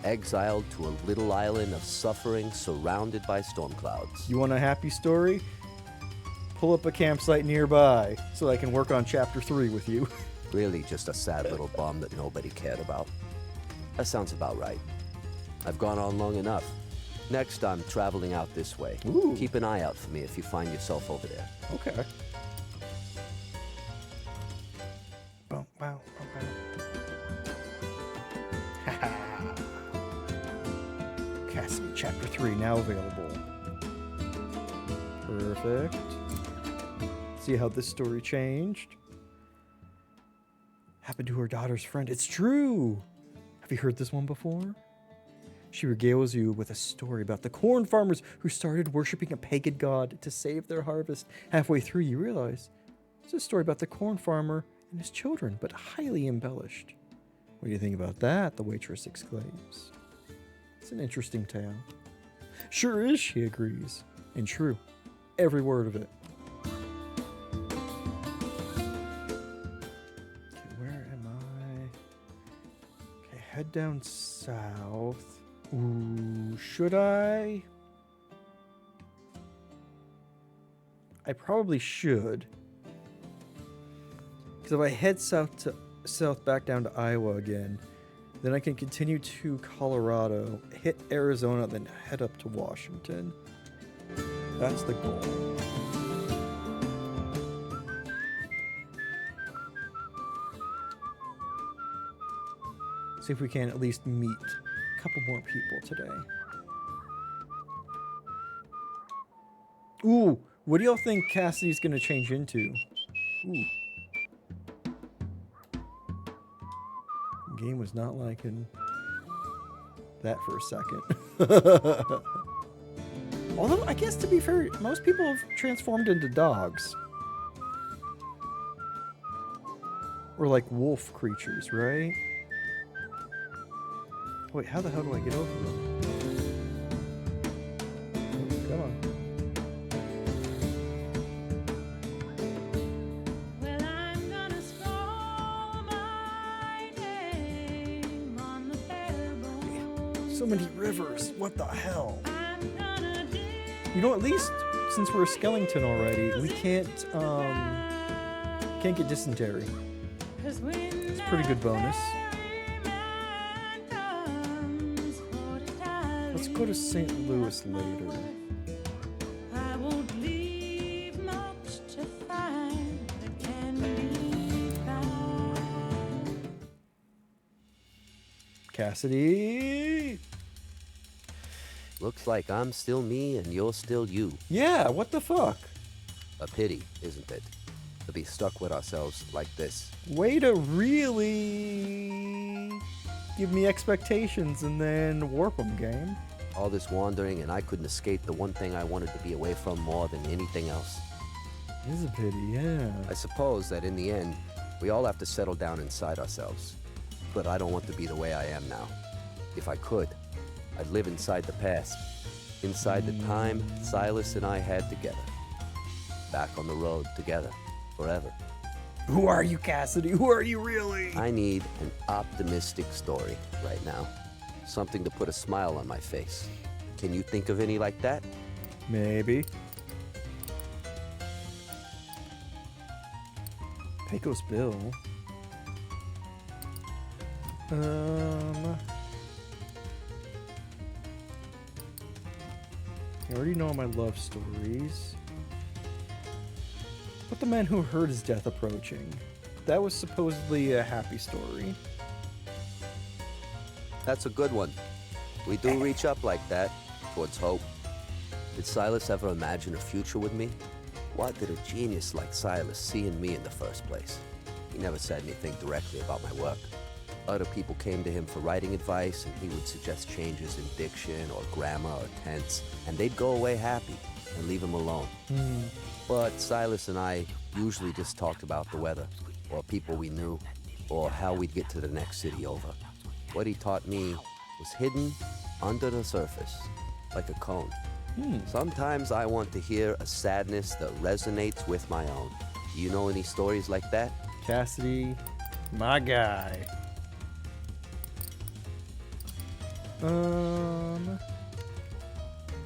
Exiled to a little island of suffering surrounded by storm clouds. You want a happy story? Pull up a campsite nearby so I can work on chapter 3 with you. Really just a sad little bum that nobody cared about. That sounds about right. I've gone on long enough. Next, I'm traveling out this way. Ooh. Keep an eye out for me if you find yourself over there. Okay. Bow, bow, bow, bow. Cassidy, chapter 3, now available. Perfect. See how this story changed? Happened to her daughter's friend. It's true! Have you heard this one before? She regales you with a story about the corn farmers who started worshiping a pagan god to save their harvest. Halfway through, you realize it's a story about the corn farmer and his children, but highly embellished. What do you think about that? The waitress exclaims. It's an interesting tale. Sure is, she agrees. And true. Every word of it. Okay, where am I? Okay, head down south. Ooh, should I? I probably should. Because if I head south back down to Iowa again, then I can continue to Colorado, hit Arizona, then head up to Washington. That's the goal. See if we can at least meet a couple more people today. Ooh, what do y'all think Cassidy's gonna change into? Ooh. Game was not liking that for a second. Although, I guess to be fair, most people have transformed into dogs. Or like wolf creatures, right? Wait, how the hell do I get over them? Come on. Well, I'm gonna scroll my name on the bare bones. So many rivers. What the hell? I'm gonna dig You know, at least since we're a skeleton already, we can't get dysentery. 'cause when It's a pretty good bonus. man comes for to die, Let's go to St. Louis later. I won't leave much to find that can be found. Cassidy! Looks like I'm still me and you're still you. Yeah, what the fuck? A pity, isn't it? To be stuck with ourselves like this. Way to really give me expectations and then warp them, game. All this wandering, and I couldn't escape the one thing I wanted to be away from more than anything else. It is a pity, yeah. I suppose that in the end, we all have to settle down inside ourselves. But I don't want to be the way I am now. If I could, I'd live inside the past. Inside the time Silas and I had together. Back on the road together, forever. Who are you, Cassidy? Who are you really? I need an optimistic story right now. Something to put a smile on my face. Can you think of any like that? Maybe. Pecos Bill. I already know my love stories. But the man who heard his death approaching. That was supposedly a happy story. That's a good one. We do reach up like that, towards hope. Did Silas ever imagine a future with me? What did a genius like Silas see in me in the first place? He never said anything directly about my work. Other people came to him for writing advice, and he would suggest changes in diction or grammar or tense, and they'd go away happy and leave him alone. But Silas and I usually just talked about the weather, or people we knew, or how we'd get to the next city over. What he taught me was hidden under the surface, like a cone. Sometimes I want to hear a sadness that resonates with my own. Do you know any stories like that? Cassidy, my guy.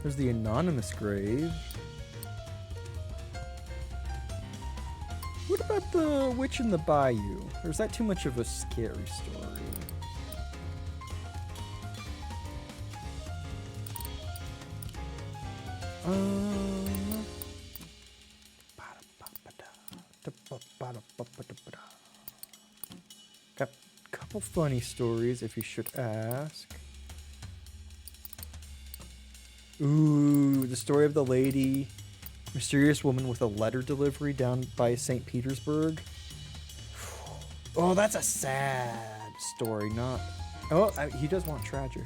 There's the anonymous grave. What about the witch in the bayou? Or is that too much of a scary story? Got a couple funny stories, if you should ask. Ooh, the story of the lady, mysterious woman with a letter delivery down by St. Petersburg. Oh, that's a sad story, not... Oh, he does want tragic.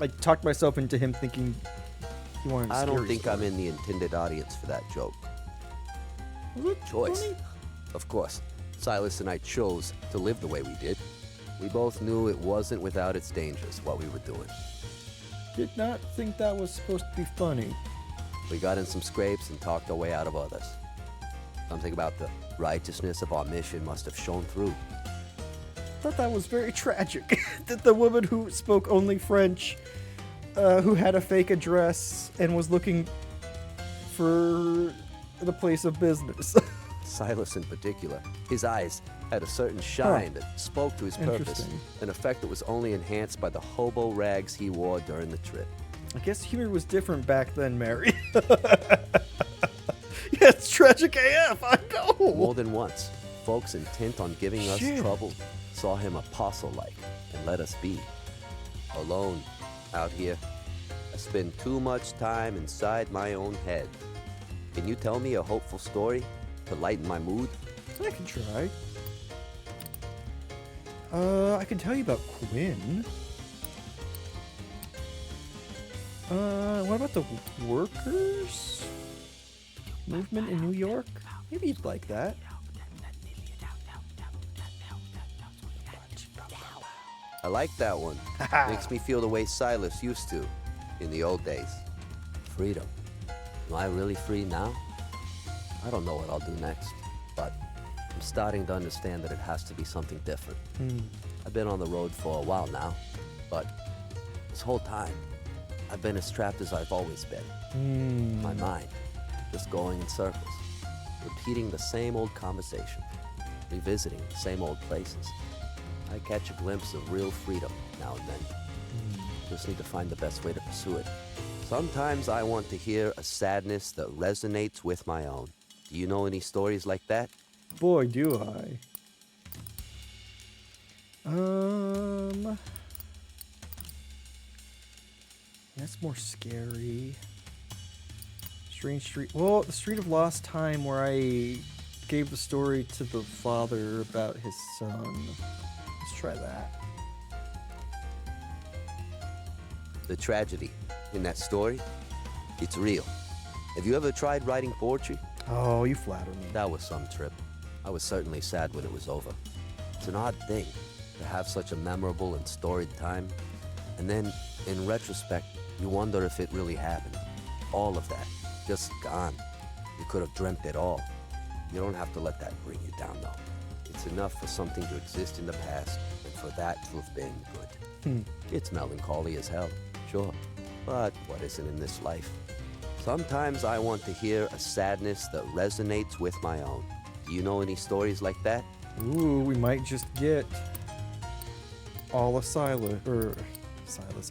I talked myself into him thinking he wanted a I don't scary think story. I'm in the intended audience for that joke. Was it Choice. funny? Of course, Silas and I chose to live the way we did. We both knew it wasn't without its dangers, what we were doing. Did not think that was supposed to be funny. We got in some scrapes and talked our way out of others. Something about the righteousness of our mission must have shone through. Thought that was very tragic. That the woman who spoke only French, who had a fake address and was looking for the place of business. Silas in particular, his eyes had a certain shine that spoke to his purpose, Interesting. an effect that was only enhanced by the hobo rags he wore during the trip. I guess humor was different back then, Mary. Yeah, it's tragic AF, I know. More than once, folks intent on giving us Shit. trouble saw him apostle-like and let us be. Alone, out here, I spend too much time inside my own head. Can you tell me a hopeful story to lighten my mood? I can try. I can tell you about Quinn. What about the workers' movement in New York? Maybe you'd like that. I like that one. Makes me feel the way Silas used to in the old days. Freedom. Am I really free now? I don't know what I'll do next, but I'm starting to understand that it has to be something different. I've been on the road for a while now, but this whole time, I've been as trapped as I've always been. My mind, just going in circles, repeating the same old conversation, revisiting the same old places. I catch a glimpse of real freedom now and then. Just need to find the best way to pursue it. Sometimes I want to hear a sadness that resonates with my own. Do you know any stories like that? Boy, do I. That's more scary. Strange Street. Well, the Street of Lost Time, where I gave the story to the father about his son. Let's try that. The tragedy in that story, it's real. Have you ever tried writing poetry? Oh, you flatter me. That was some trip. I was certainly sad when it was over. It's an odd thing to have such a memorable and storied time, and then, in retrospect, you wonder if it really happened. All of that, just gone. You could have dreamt it all. You don't have to let that bring you down, though. It's enough for something to exist in the past, and for that to have been good. It's melancholy as hell, sure, but what isn't in this life? Sometimes I want to hear a sadness that resonates with my own. Do you know any stories like that? Ooh, we might just get all of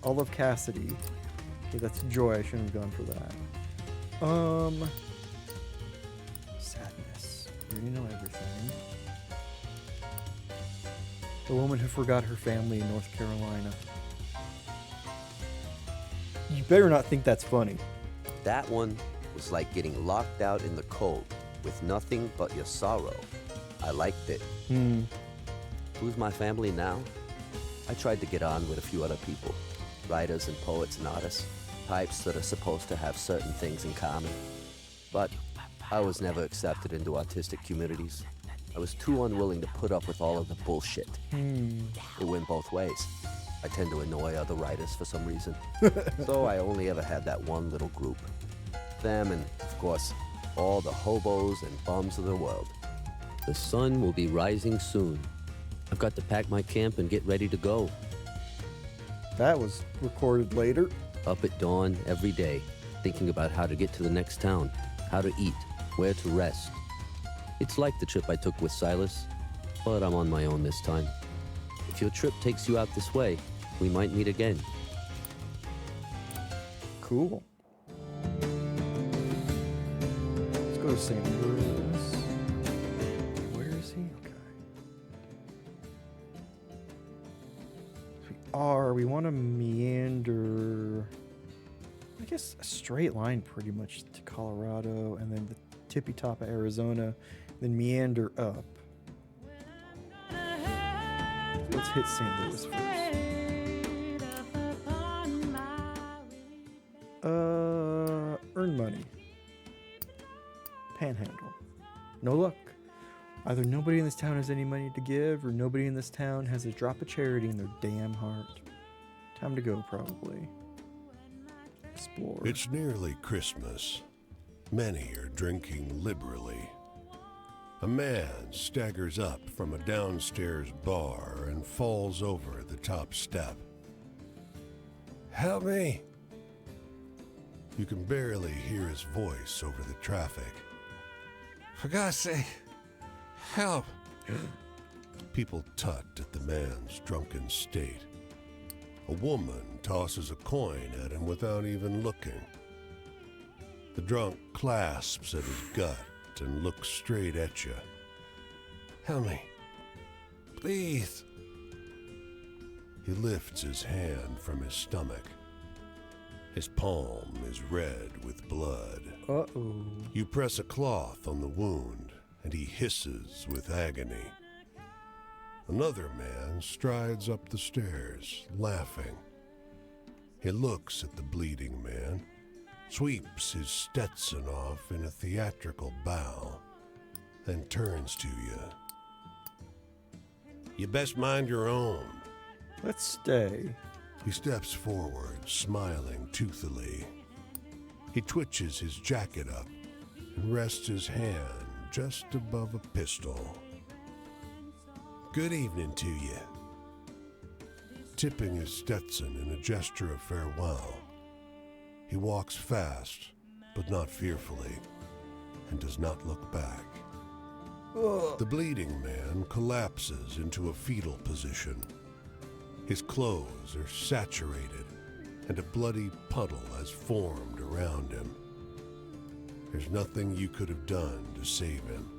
all of Cassidy. Okay, that's Joy. I shouldn't have gone for that. Sadness. You already know everything. The woman who forgot her family in North Carolina. You better not think that's funny. That one was like getting locked out in the cold with nothing but your sorrow. I liked it. Who's my family now? I tried to get on with a few other people, writers and poets and artists, types that are supposed to have certain things in common. But I was never accepted into artistic communities. I was too unwilling to put up with all of the bullshit. It went both ways. I tend to annoy other writers for some reason. So I only ever had that one little group. Them and, of course, all the hobos and bums of the world. The sun will be rising soon. I've got to pack my camp and get ready to go. That was recorded later. Up at dawn every day, thinking about how to get to the next town, how to eat, where to rest. It's like the trip I took with Silas, but I'm on my own this time. If your trip takes you out this way, we might meet again. Cool. Let's go to St. Louis. Where is he? Okay. We want to meander, I guess, a straight line pretty much to Colorado, and then the tippy top of Arizona, then meander up. Let's hit St. Louis first. Earn money. Panhandle. No luck. Either nobody in this town has any money to give, or nobody in this town has a drop of charity in their damn heart. Time to go, probably. Explore. It's nearly Christmas. Many are drinking liberally. A man staggers up from a downstairs bar and falls over the top step. Help me! You can barely hear his voice over the traffic. For God's sake, help! People tut at the man's drunken state. A woman tosses a coin at him without even looking. The drunk clasps at his gut and looks straight at you. Help me. Please. He lifts his hand from his stomach. His palm is red with blood. Uh-oh. You press a cloth on the wound, and he hisses with agony. Another man strides up the stairs, laughing. He looks at the bleeding man, sweeps his Stetson off in a theatrical bow, then turns to you. You best mind your own. Let's stay. He steps forward, smiling toothily. He twitches his jacket up and rests his hand just above a pistol. Good evening to you. Tipping his Stetson in a gesture of farewell, he walks fast, but not fearfully, and does not look back. The bleeding man collapses into a fetal position. His clothes are saturated, and a bloody puddle has formed around him. There's nothing you could have done to save him.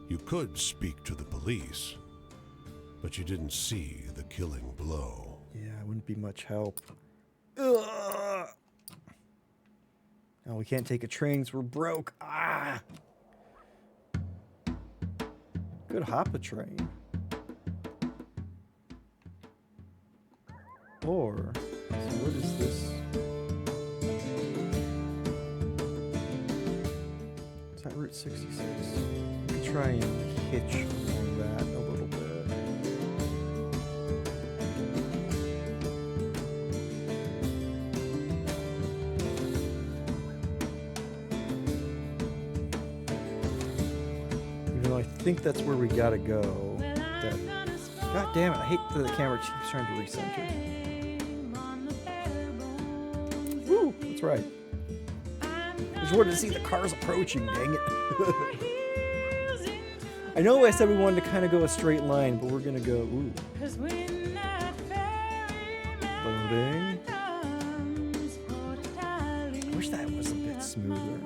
You could speak to the police, but you didn't see the killing blow. Yeah, it wouldn't be much help. Ugh. Now we can't take a train 'cause we're broke. Ah! Could hop a train. Or, so what is this? Is that Route 66? We could try and hitch along that a little bit. Even though I think that's where we gotta go. God damn it, I hate that the camera keeps trying to recenter. Woo, that's right. I just wanted to see the cars approaching, dang it. I know I said we wanted to kind of go a straight line, but we're gonna go, ooh. Loading. I wish that was a bit smoother.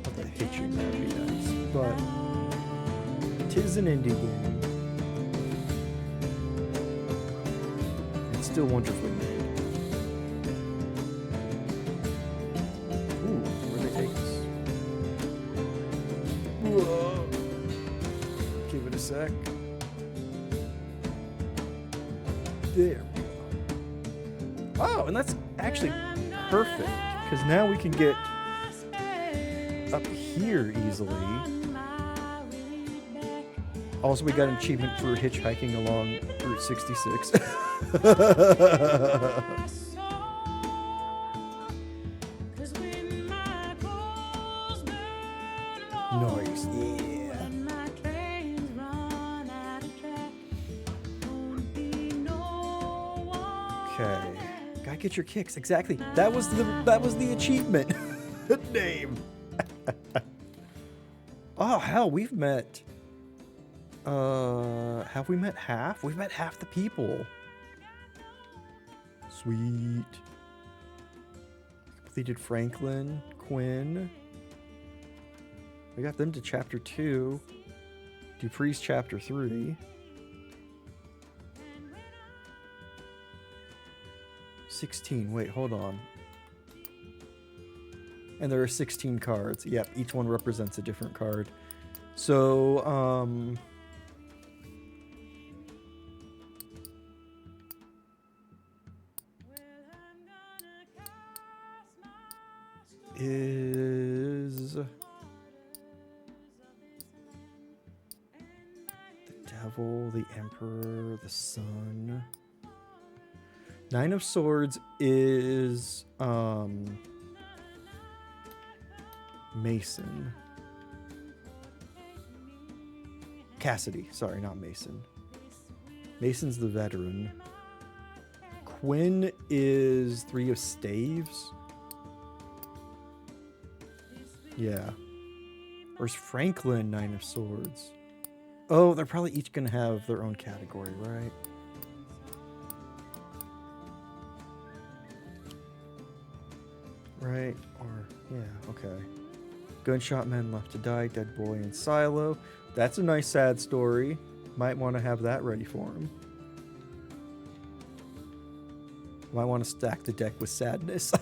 Not the hitching that would be nice, but 'tis an indie game. It's still wonderfully made. Ooh, where they take us? Whoa. Give it a sec. There we go. Oh, and that's actually perfect, because now we can get up here easily. Also, we got an achievement for hitchhiking along Route 66. Nice, yeah. Okay, gotta get your kicks. Exactly. That was the achievement name. Oh hell, we've met. Have we met half? We've met half the people. Sweet. Completed Franklin, Quinn. We got them to chapter 2. Dupree's chapter 3. 16. Wait, hold on. And there are 16 cards. Yep, each one represents a different card. So, is the Devil, the Emperor, the Sun. Nine of Swords is Mason. Cassidy, sorry, not Mason. Mason's the veteran. Quinn is Three of Staves. Yeah. Where's Franklin, Nine of Swords? Oh, they're probably each gonna have their own category, right? Right, or, yeah, okay. Gunshot men left to die, dead boy in silo. That's a nice sad story. Might want to have that ready for him. Might want to stack the deck with sadness.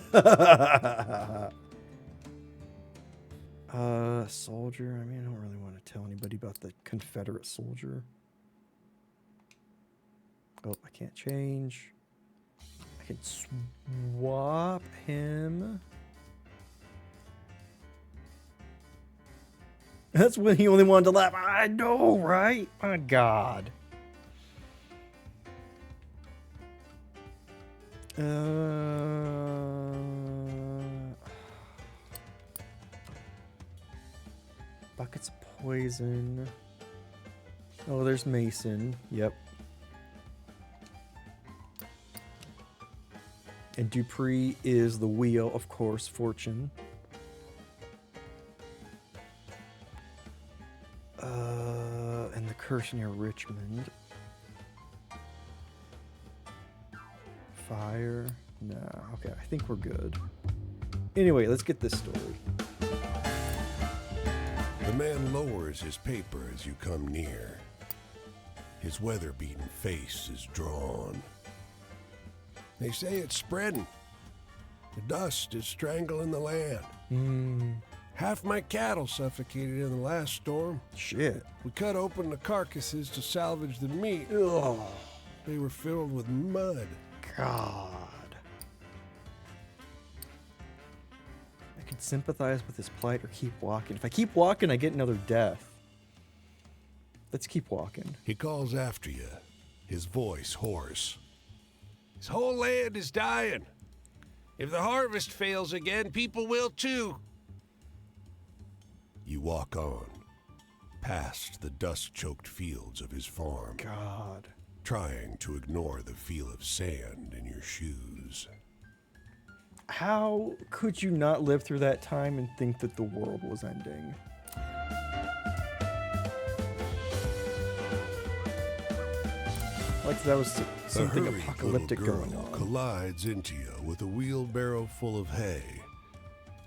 Soldier. I mean, I don't really want to tell anybody about the Confederate soldier. Oh, I can't change. I can swap him. That's when he only wanted to laugh. I know, right? My God. Buckets of poison. Oh, there's Mason. Yep. And Dupree is the wheel, of course, Fortune. And the curse near Richmond. Fire. Nah, okay, I think we're good. Anyway, let's get this story. The man lowers his paper as you come near. His weather-beaten face is drawn. They say it's spreading. The dust is strangling the land. Half my cattle suffocated in the last storm. Shit. We cut open the carcasses to salvage the meat. Ugh. They were filled with mud. God. I could sympathize with his plight or keep walking. If I keep walking, I get another death. Let's keep walking. He calls after you, his voice hoarse. This whole land is dying. If the harvest fails again, people will too. You walk on, past the dust-choked fields of his farm. God. Trying to ignore the feel of sand in your shoes. How could you not live through that time and think that the world was ending? Like that was something A hurried apocalyptic little going girl on. collides into you with a wheelbarrow full of hay,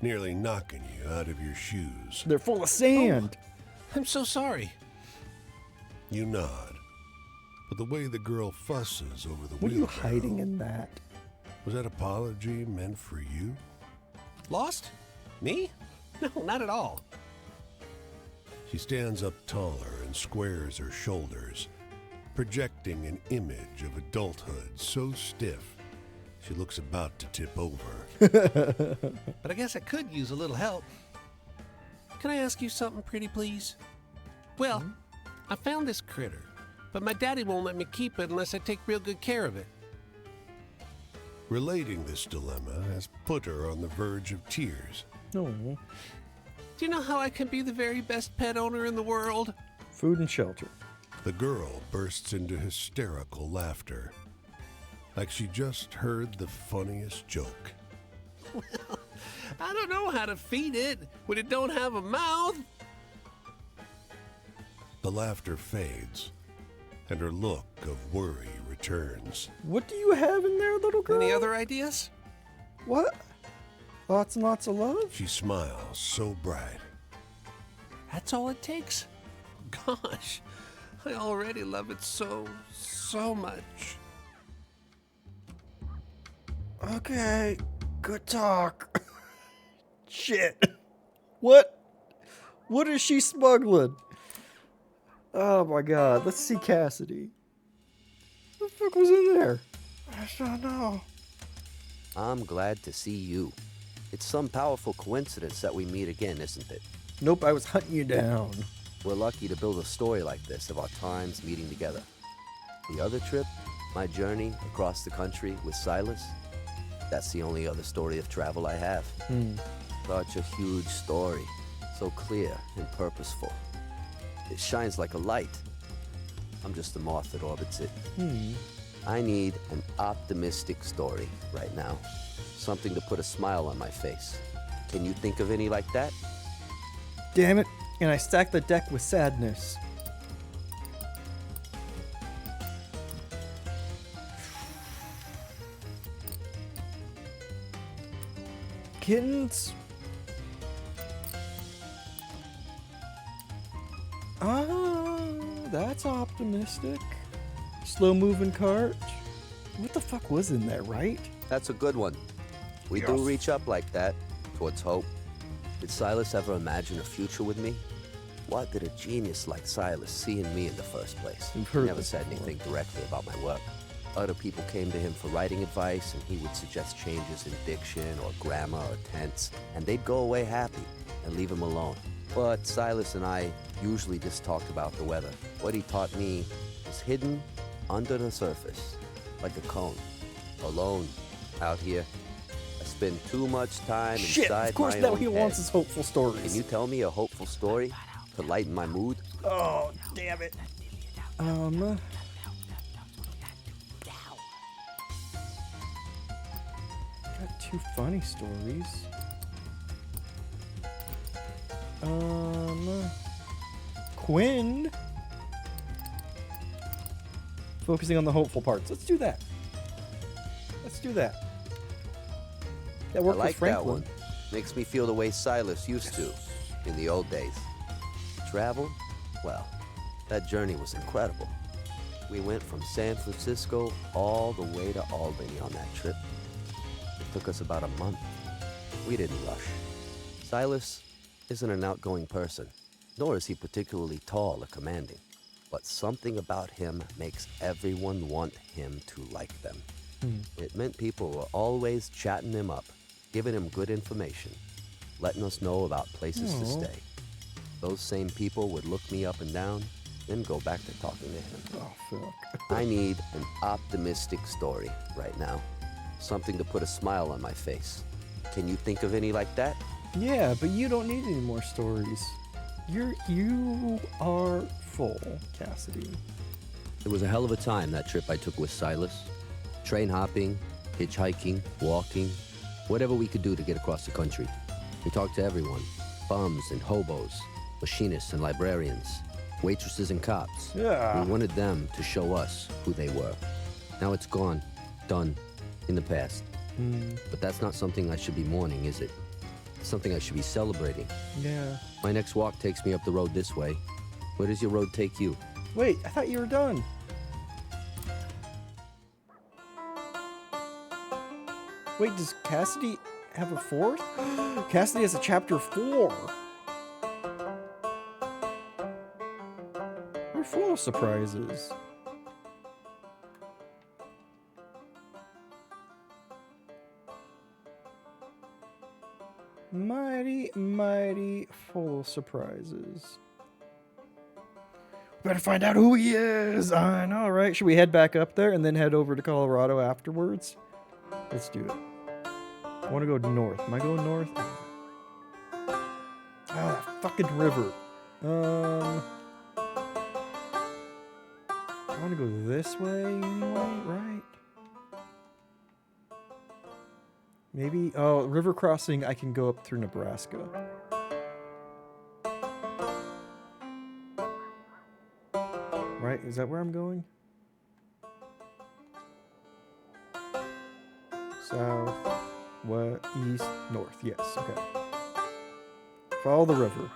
nearly knocking you out of your shoes. They're full of sand. I'm so sorry. You nod, but the way the girl fusses over the What are you wheelbarrow, hiding in that? was that apology meant for you? Lost? Me? No, not at all. She stands up taller and squares her shoulders, projecting an image of adulthood so stiff she looks about to tip over. But I guess I could use a little help. Can I ask you something pretty, please? Well, I found this critter, but my daddy won't let me keep it unless I take real good care of it. Relating this dilemma has put her on the verge of tears. No. Do you know how I can be the very best pet owner in the world? Food and shelter. The girl bursts into hysterical laughter, like she just heard the funniest joke. Well, I don't know how to feed it when it don't have a mouth. The laughter fades, and her look of worry returns. What do you have in there, little girl? Any other ideas? What? Lots and lots of love? She smiles so bright. That's all it takes? Gosh, I already love it so much. Okay, good talk. Shit. What? What is she smuggling? Oh my god, let's see Cassidy. What the fuck was in there? I don't know. I'm glad to see you. It's some powerful coincidence that we meet again, isn't it? Nope, I was hunting you down. We're lucky to build a story like this of our times meeting together. The other trip, my journey across the country with Silas, that's the only other story of travel I have. Such a huge story, so clear and purposeful. It shines like a light. I'm just the moth that orbits it. I need an optimistic story right now. Something to put a smile on my face. Can you think of any like that? Damn it, and I stacked the deck with sadness. Kittens? Ah, that's optimistic. Slow moving cart. What the fuck was in there, right? That's a good one. We do reach up like that, towards hope. Did Silas ever imagine a future with me? What did a genius like Silas see in me in the first place? We've heard Never this said before. anything directly about my work. Other people came to him for writing advice, and he would suggest changes in diction or grammar or tense, and they'd go away happy and leave him alone. But Silas and I usually just talked about the weather. What he taught me was hidden under the surface, like a cone. Alone, out here. I spend too much time Shit, inside of course my now own he head. wants his hopeful stories. Can you tell me a hopeful story to lighten my mood? Oh, damn it. Got two funny stories. Quinn. Focusing on the hopeful parts. Let's do that. That I worked like with Franklin. that one. Makes me feel the way Silas used to in the old days. Travel? Well, that journey was incredible. We went from San Francisco all the way to Albany on that trip. It took us about a month. We didn't rush. Silas isn't an outgoing person, nor is he particularly tall or commanding. But something about him makes everyone want him to like them. It meant people were always chatting him up, giving him good information, letting us know about places to stay. Those same people would look me up and down, then go back to talking to him. Oh, fuck. I need an optimistic story right now. Something to put a smile on my face. Can you think of any like that? Yeah, but you don't need any more stories. You are full, Cassidy. It was a hell of a time, that trip I took with Silas. Train hopping, hitchhiking, walking, whatever we could do to get across the country. We talked to everyone, bums and hobos, machinists and librarians, waitresses and cops. Yeah. We wanted them to show us who they were. Now it's gone, done, in the past. But that's not something I should be mourning, is it? It's something I should be celebrating. Yeah. My next walk takes me up the road this way. Where does your road take you? Wait, I thought you were done. Wait, does Cassidy have a fourth? Cassidy has a chapter 4. You're full of surprises. Mighty full of surprises. Better find out who he is. I know, right? Should we head back up there and then head over to Colorado afterwards? Let's do it. I want to go north. Am I going north? Ah, that fucking river. I want to go this way anyway, right? Maybe. Oh, river crossing. I can go up through Nebraska. Right? Is that where I'm going? South, west, east, north. Yes. Okay. Follow the river.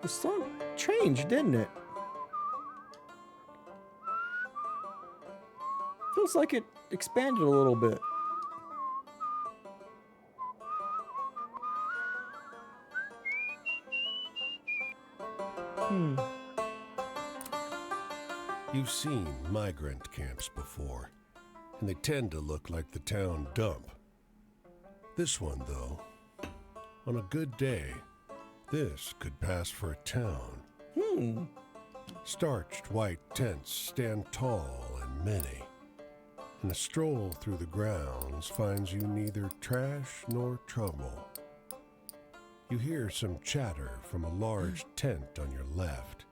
The song changed, didn't it? Feels like it expanded a little bit. You've seen migrant camps before, and they tend to look like the town dump. This one, though, on a good day, this could pass for a town. Starched white tents stand tall and many, and a stroll through the grounds finds you neither trash nor trouble. You hear some chatter from a large tent on your left.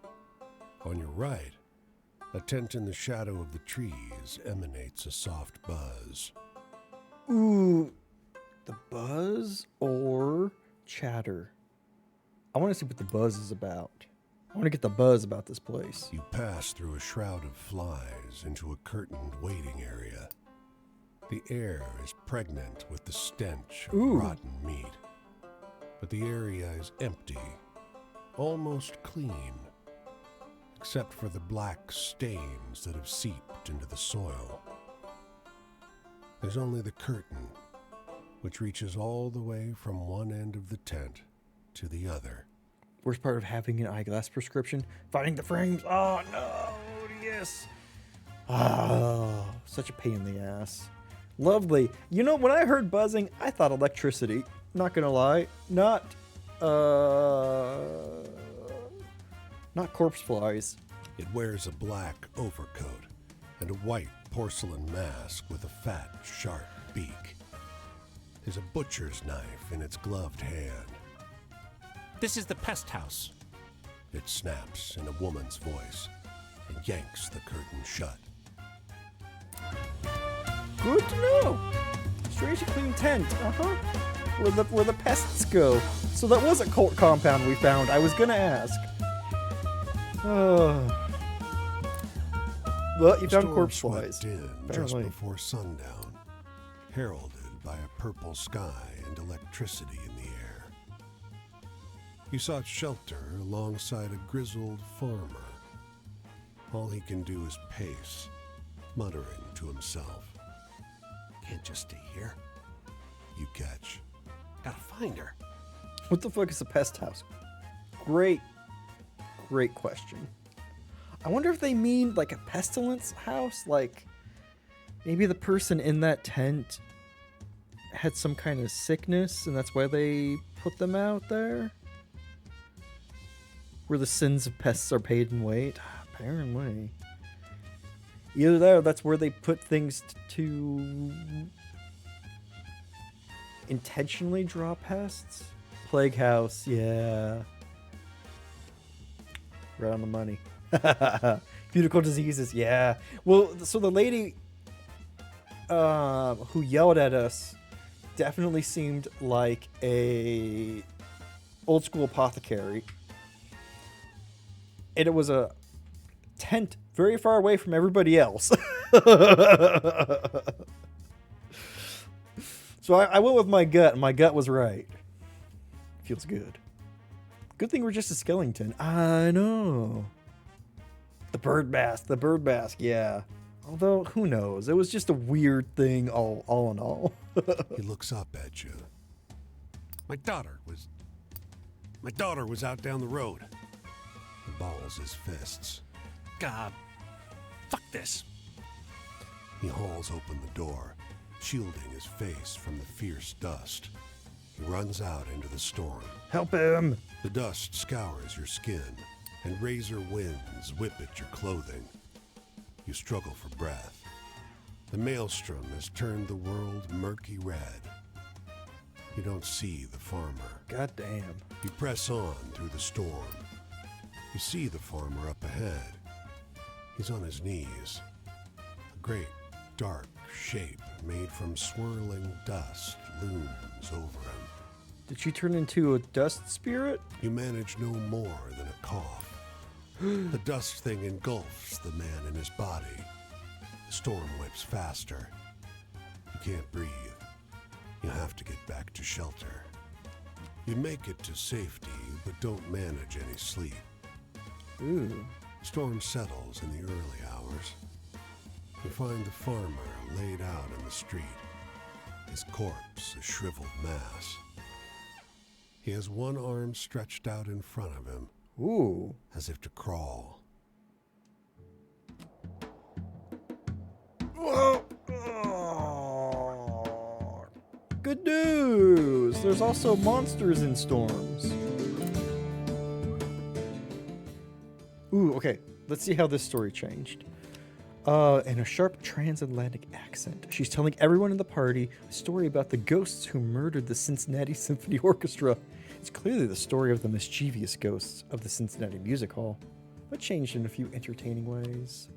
On your right, a tent in the shadow of the trees emanates a soft buzz. Ooh, the buzz or chatter? I want to see what the buzz is about. I want to get the buzz about this place. You pass through a shroud of flies into a curtained waiting area. The air is pregnant with the stench of Ooh. rotten meat. But the area is empty, almost clean, except for the black stains that have seeped into the soil. There's only the curtain, which reaches all the way from one end of the tent to the other. Worst part of having an eyeglass prescription? Finding the frames. Oh, no. Yes. Oh, such a pain in the ass. Lovely. You know, when I heard buzzing, I thought electricity. Not gonna lie. Not corpse flies. It wears a black overcoat and a white porcelain mask with a fat, sharp beak. There's a butcher's knife in its gloved hand. This is the pest house. It snaps in a woman's voice and yanks the curtain shut. Good to know. Strangely clean tent. Uh-huh. Where the pests go. So that was a cult compound we found. I was gonna ask. Well, you found Storm corpse swept flies. in Apparently. just before sundown, heralded by a purple sky and electricity in the air. You sought shelter alongside a grizzled farmer. All he can do is pace, muttering to himself. Can't just stay here. You catch. Gotta find her. What the fuck is a pest house? Great question. I wonder if they mean like a pestilence house? Like maybe the person in that tent had some kind of sickness and that's why they put them out there? Where the sins of pests are paid in weight? Apparently. Either that or that's where they put things to intentionally draw pests. Plague house, yeah. Right on the money. Beautiful diseases, yeah. Well, so the lady who yelled at us definitely seemed like a old school apothecary. And it was a tent very far away from everybody else. So I went with my gut, and my gut was right. Feels good. Good thing we're just a skeleton. I know. The bird mask, yeah. Although, who knows? It was just a weird thing all in all. He looks up at you. My daughter was out down the road. He balls his fists. God. Fuck this. He hauls open the door, shielding his face from the fierce dust. He runs out into the storm. Help him! The dust scours your skin, and razor winds whip at your clothing. You struggle for breath. The maelstrom has turned the world murky red. You don't see the farmer. God damn. You press on through the storm. You see the farmer up ahead. He's on his knees. A great, dark shape made from swirling dust looms over him. Did she turn into a dust spirit? You manage no more than a cough. The dust thing engulfs the man in his body. The storm whips faster. You can't breathe. You have to get back to shelter. You make it to safety, but don't manage any sleep. Ooh. Storm settles in the early hours. You find the farmer laid out in the street, his corpse a shriveled mass. He has one arm stretched out in front of him, Ooh. as if to crawl. Whoa. Good news! There's also monsters in storms. Ooh, okay. Let's see how this story changed. In a sharp transatlantic accent, she's telling everyone in the party a story about the ghosts who murdered the Cincinnati Symphony Orchestra. It's clearly the story of the mischievous ghosts of the Cincinnati Music Hall, but changed in a few entertaining ways.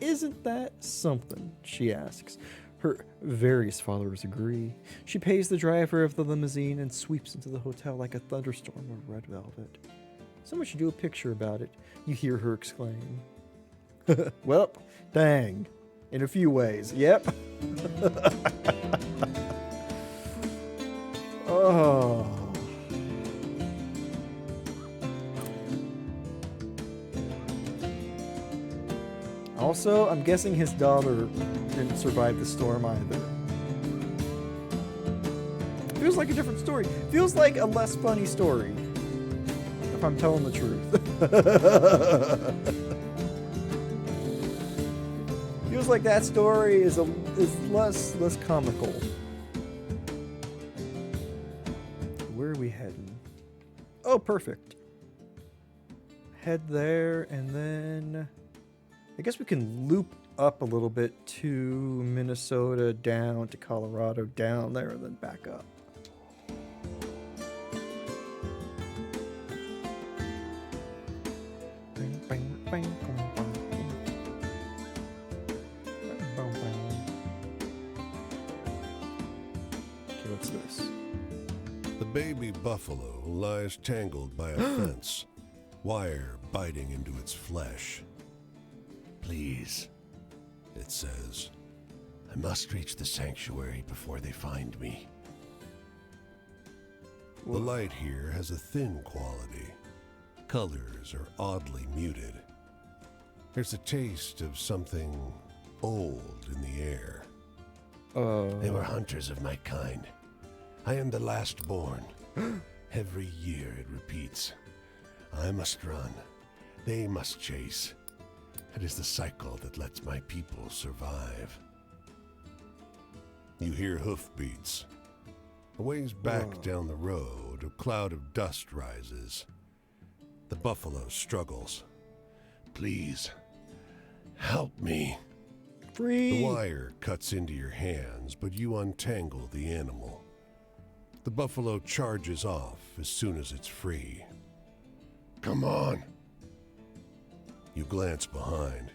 Isn't that something? She asks. Her various followers agree. She pays the driver of the limousine and sweeps into the hotel like a thunderstorm of red velvet. Someone should do a picture about it. You hear her exclaim. Well, dang. In a few ways. Yep. Oh. Also, I'm guessing his daughter didn't survive the storm either. Feels like a different story. Feels like a less funny story. If I'm telling the truth. Feels like that story is less comical. Where are we heading? Oh, perfect. Head there, and then I guess we can loop up a little bit to Minnesota, down to Colorado, down there, and then back up. Okay, what's this? The baby buffalo lies tangled by a fence, wire biting into its flesh. Please, it says, I must reach the sanctuary before they find me. The light here has a thin quality. Colors are oddly muted. There's a taste of something old in the air. They were hunters of my kind. I am the last born. Every year it repeats. I must run. They must chase. It is the cycle that lets my people survive. You hear hoofbeats. A ways back down the road, a cloud of dust rises. The buffalo struggles. Please, help me. Free. The wire cuts into your hands, but you untangle the animal. The buffalo charges off as soon as it's free. Come on. You glance behind.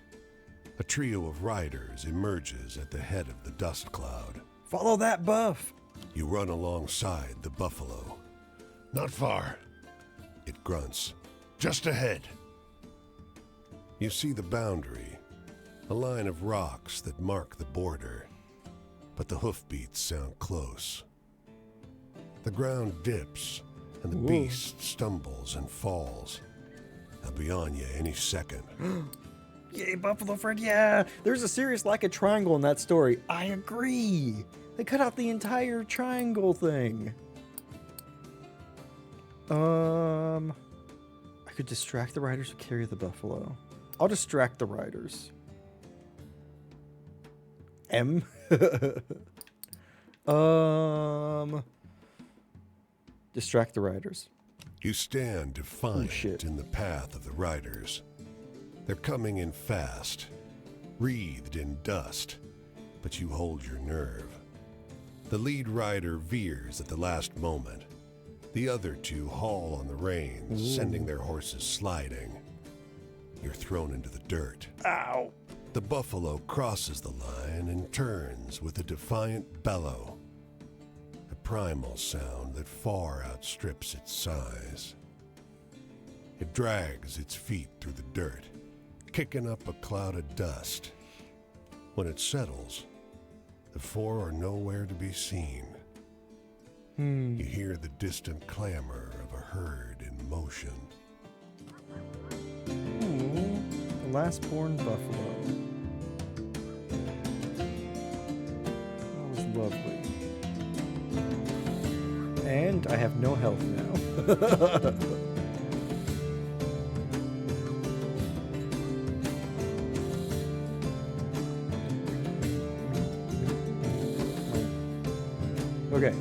A trio of riders emerges at the head of the dust cloud. Follow that buff. You run alongside the buffalo. Not far. It grunts. Just ahead. You see the boundary, a line of rocks that mark the border, but the hoofbeats sound close. The ground dips, and the beast stumbles and falls. They'll be on you any second. Yay, Buffalo Fred, yeah! There's a serious lack of triangle in that story. I agree. They cut out the entire triangle thing. I could distract the riders who carry the buffalo. I'll distract the riders. M? Distract the riders. You stand defiant in the path of the riders. They're coming in fast, wreathed in dust, but you hold your nerve. The lead rider veers at the last moment. The other two haul on the reins, sending their horses sliding. You're thrown into the dirt. Ow! The buffalo crosses the line and turns with a defiant bellow. A primal sound that far outstrips its size. It drags its feet through the dirt, kicking up a cloud of dust. When it settles, the four are nowhere to be seen. You hear the distant clamor of a herd in motion. The last born buffalo. That was lovely. And I have no health now. Okay.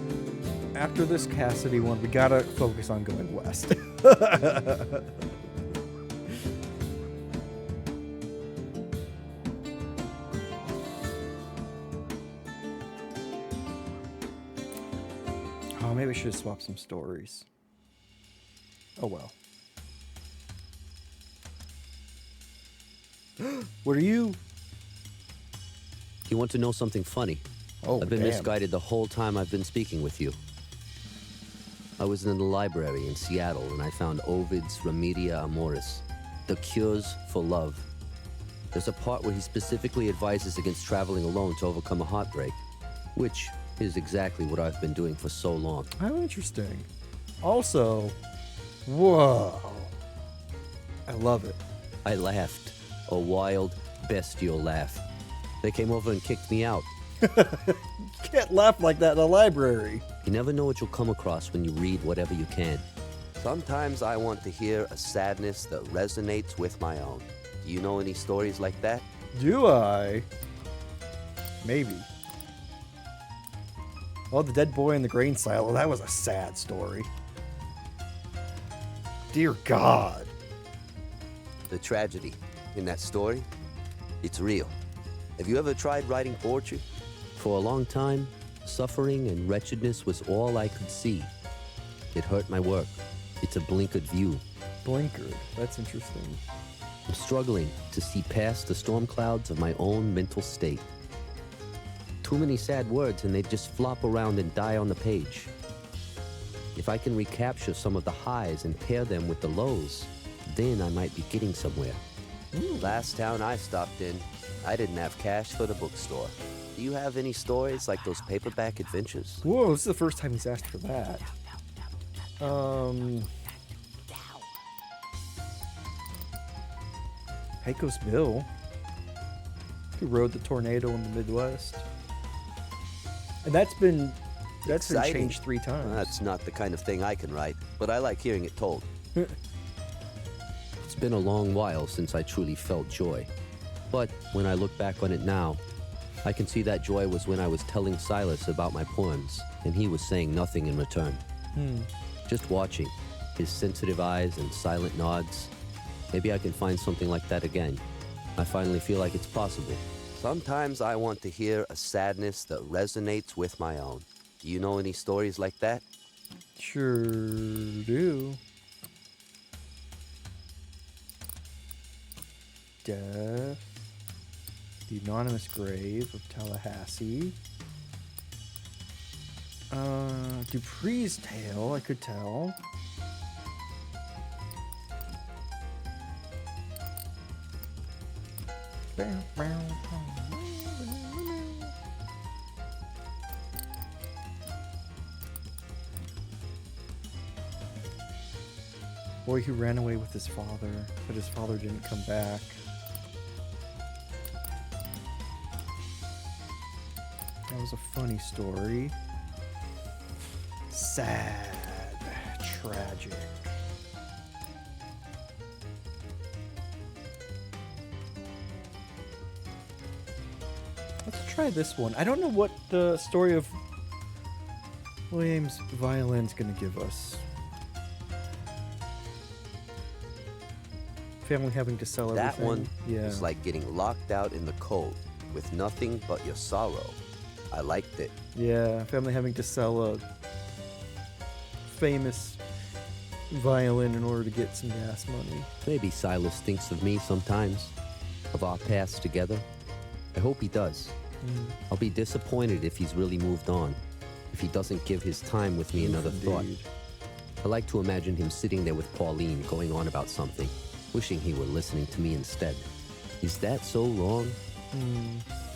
After this Cassidy one, we gotta focus on going west. Oh, maybe we should swap some stories. Oh well. What are you? You want to know something funny? Oh, I've been damn. misguided the whole time I've been speaking with you. I was in the library in Seattle and I found Ovid's Remedia Amoris, The Cures for Love. There's a part where he specifically advises against traveling alone to overcome a heartbreak, which is exactly what I've been doing for so long. How interesting. Also, whoa. I love it. I laughed, a wild, bestial laugh. They came over and kicked me out. You can't laugh like that in a library. You never know what you'll come across when you read whatever you can. Sometimes I want to hear a sadness that resonates with my own. Do you know any stories like that? Do I? Maybe. Oh, the dead boy in the grain silo. That was a sad story. Dear God. The tragedy in that story, it's real. Have you ever tried writing poetry? For a long time, suffering and wretchedness was all I could see. It hurt my work. It's a blinkered view. Blinkered. That's interesting. I'm struggling to see past the storm clouds of my own mental state. Too many sad words and they just flop around and die on the page. If I can recapture some of the highs and pair them with the lows, then I might be getting somewhere. Last town I stopped in, I didn't have cash for the bookstore. Do you have any stories like those paperback adventures? Whoa, this is the first time he's asked for that. Pecos Bill, who rode the tornado in the Midwest. And that's been Exciting. changed 3 times. That's not the kind of thing I can write, but I like hearing it told. It's been a long while since I truly felt joy. But when I look back on it now, I can see that joy was when I was telling Silas about my poems, and he was saying nothing in return. Just watching, his sensitive eyes and silent nods. Maybe I can find something like that again. I finally feel like it's possible. Sometimes I want to hear a sadness that resonates with my own. Do you know any stories like that? Sure do. Death. The Anonymous Grave of Tallahassee. Dupree's Tale, I could tell. Boy who ran away with his father, but his father didn't come back. That was a funny story. Sad. Tragic. Let's try this one. I don't know what the story of William's violin's gonna give us. Family having to sell everything. That one Yeah. is like getting locked out in the cold with nothing but your sorrow. I liked it. Yeah, family having to sell a famous violin in order to get some gas money. Maybe Silas thinks of me sometimes, of our paths together. I hope he does. I'll be disappointed if he's really moved on, if he doesn't give his time with me another thought. Indeed. I like to imagine him sitting there with Pauline going on about something, wishing he were listening to me instead. Is that so wrong?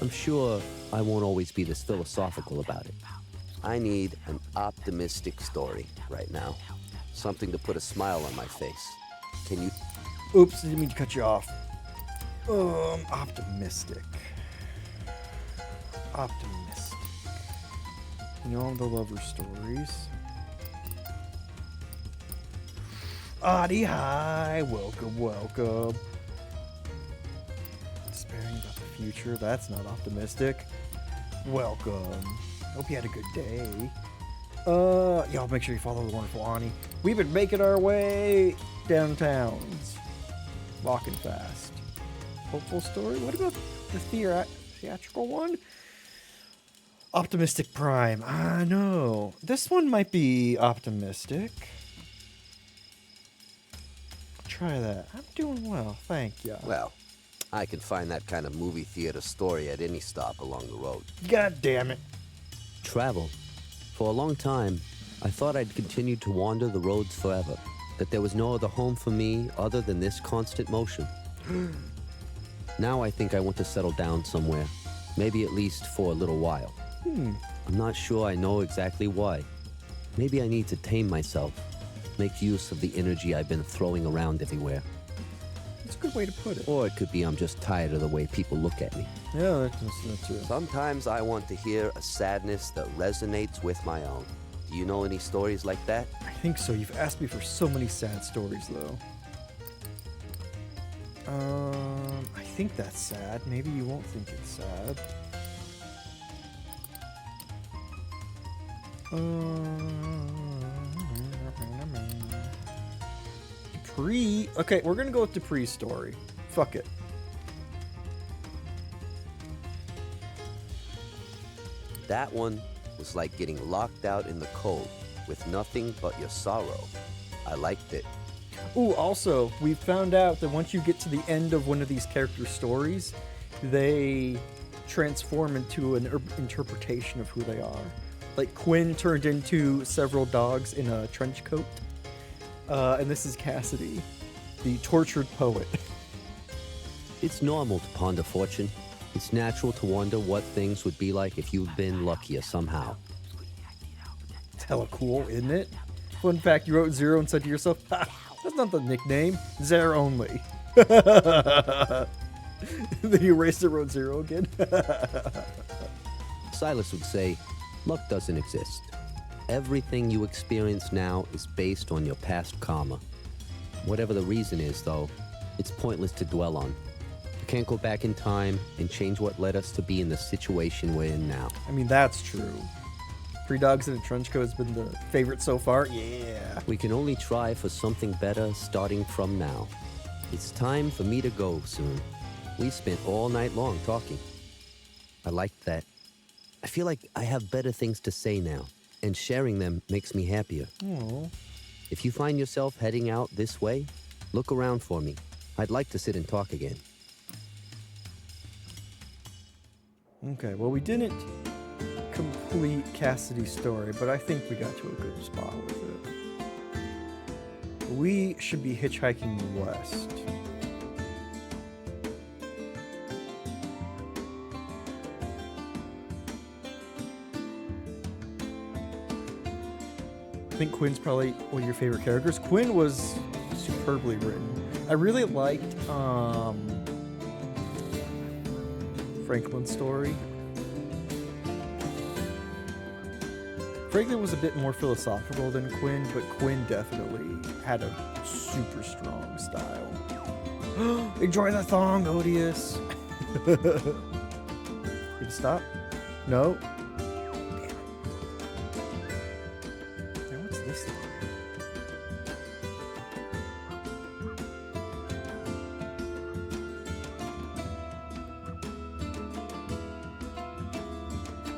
I'm sure I won't always be this philosophical about it. I need an optimistic story right now. Something to put a smile on my face. Can you... Oops, didn't mean to cut you off. Optimistic. Optimistic. You know the lover stories. Audie, hi. Welcome, welcome. Despairing about the future. That's not optimistic. Welcome. Hope you had a good day. Y'all make sure you follow the wonderful Ani. We've been making our way downtowns. Walking fast. Hopeful story? What about the theatrical one? Optimistic Prime. I know. This one might be optimistic. Try that. I'm doing well, thank ya. Well, I can find that kind of movie theater story at any stop along the road. God damn it. Travel. For a long time, I thought I'd continue to wander the roads forever, that there was no other home for me other than this constant motion. Now I think I want to settle down somewhere, maybe at least for a little while. I'm not sure I know exactly why. Maybe I need to tame myself, make use of the energy I've been throwing around everywhere. That's a good way to put it. Or it could be I'm just tired of the way people look at me. Yeah, that's it. Sometimes I want to hear a sadness that resonates with my own. Do you know any stories like that? I think so. You've asked me for so many sad stories, though. I think that's sad. Maybe you won't think it's sad. Dupree. Okay, we're gonna go with Dupree's story. Fuck it. That one was like getting locked out in the cold with nothing but your sorrow. I liked it. Ooh, also, we found out that once you get to the end of one of these characters' stories, they transform into an interpretation of who they are. Like Quinn turned into several dogs in a trench coat. And this is Cassidy, the tortured poet. It's normal to ponder fortune. It's natural to wonder what things would be like if you'd been luckier somehow. It's hella cool, isn't it? Fun fact, you wrote Zero and said to yourself, ha, that's not the nickname, Zero only. Then you erased it, wrote Zero again. Silas would say, luck doesn't exist. Everything you experience now is based on your past karma. Whatever the reason is, though, it's pointless to dwell on. You can't go back in time and change what led us to be in the situation we're in now. I mean, that's true. 3 Dogs in a Trench Coat has been the favorite so far. Yeah. We can only try for something better starting from now. It's time for me to go soon. We spent all night long talking. I liked that. I feel like I have better things to say now, and sharing them makes me happier. Aww. If you find yourself heading out this way, look around for me. I'd like to sit and talk again. Okay, well, we didn't complete Cassidy's story, but I think we got to a good spot with it. We should be hitchhiking west. I think Quinn's probably one of your favorite characters. Quinn was superbly written. I really liked Franklin's story. Franklin was a bit more philosophical than Quinn, but Quinn definitely had a super strong style. Enjoy the thong, Odious. Did it stop? No. Damn it. Now what's this thing?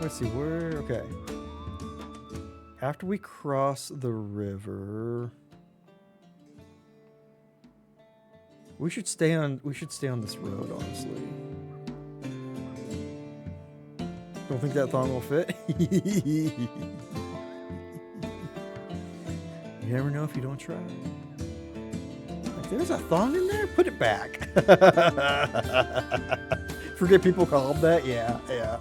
Let's see, where, okay. After we cross the river, we should stay on this road, honestly. Don't think that thong will fit. You never know if you don't try. Like, there's a thong in there? Put it back. Forget people call them that? Yeah.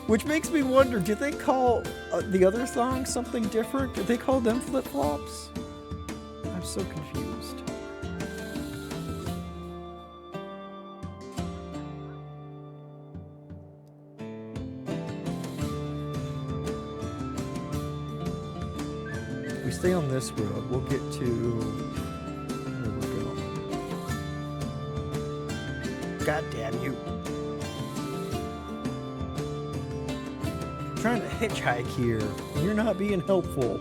Which makes me wonder, do they call the other thongs something different? Do they call them flip-flops? I'm so confused. If we stay on this road, we'll get to where we're going. God damn you. Trying to hitchhike here. You're not being helpful.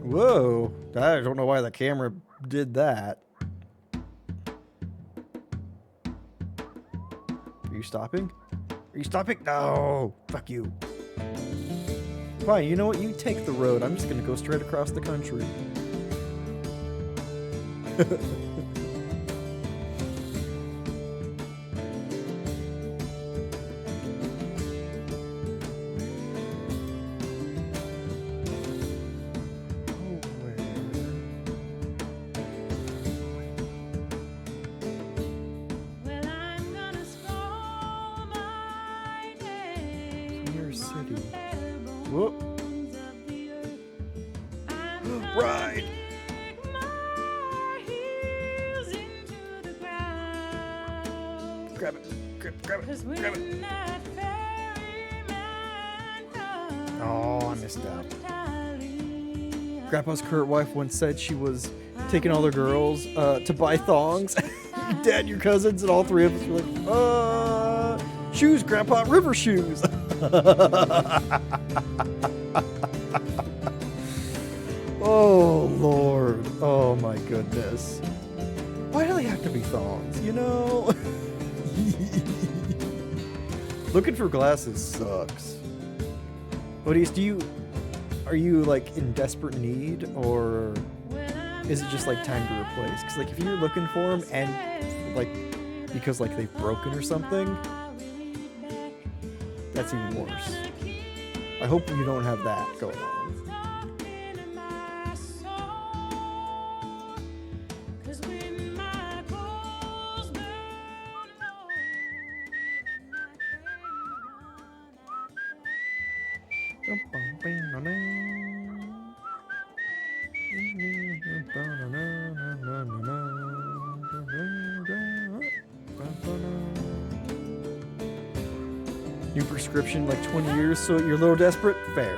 Whoa. I don't know why the camera did that. Are you stopping? Are you stopping? No. Fuck you. Fine, you know what? You take the road. I'm just going to go straight across the country. Whoop. Ride. Grab it. Grab it. Grab it. Oh, I missed out. Grandpa's current wife once said she was taking all the girls to buy thongs. Your dad, your cousins, and all three of us were like, shoes, Grandpa, river shoes. Oh, Lord. Oh, my goodness. Why do they have to be thongs, you know? Looking for glasses sucks. Odious, are you like in desperate need, or is it just like time to replace? Because like if you're looking for them and like because like they've broken or something, that's even worse. I hope you don't have that going on. New prescription, like 20 years, so you're a little desperate? Fair.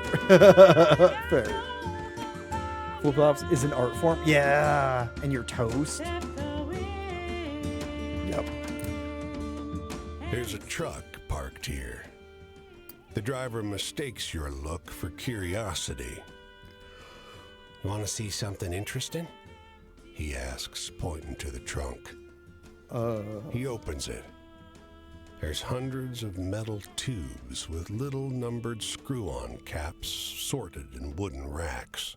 Fair. Flip-flops is an art form? Yeah. And your toast? Yep. There's a truck parked here. The driver mistakes your look for curiosity. You want to see something interesting? He asks, pointing to the trunk. He opens it. There's hundreds of metal tubes with little numbered screw-on caps sorted in wooden racks.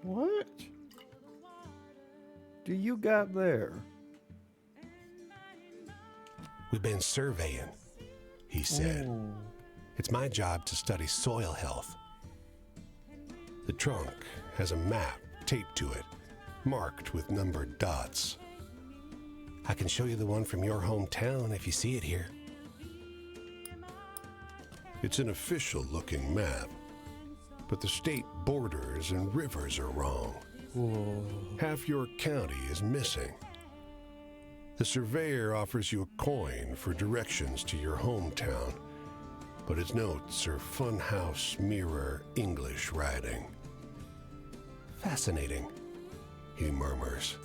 What do you got there? We've been surveying, he said. Ooh. It's my job to study soil health. The trunk has a map taped to it, marked with numbered dots. I can show you the one from your hometown if you see it here. It's an official-looking map, but the state borders and rivers are wrong. Whoa. Half your county is missing. The surveyor offers you a coin for directions to your hometown, but his notes are funhouse mirror English writing. Fascinating, he murmurs.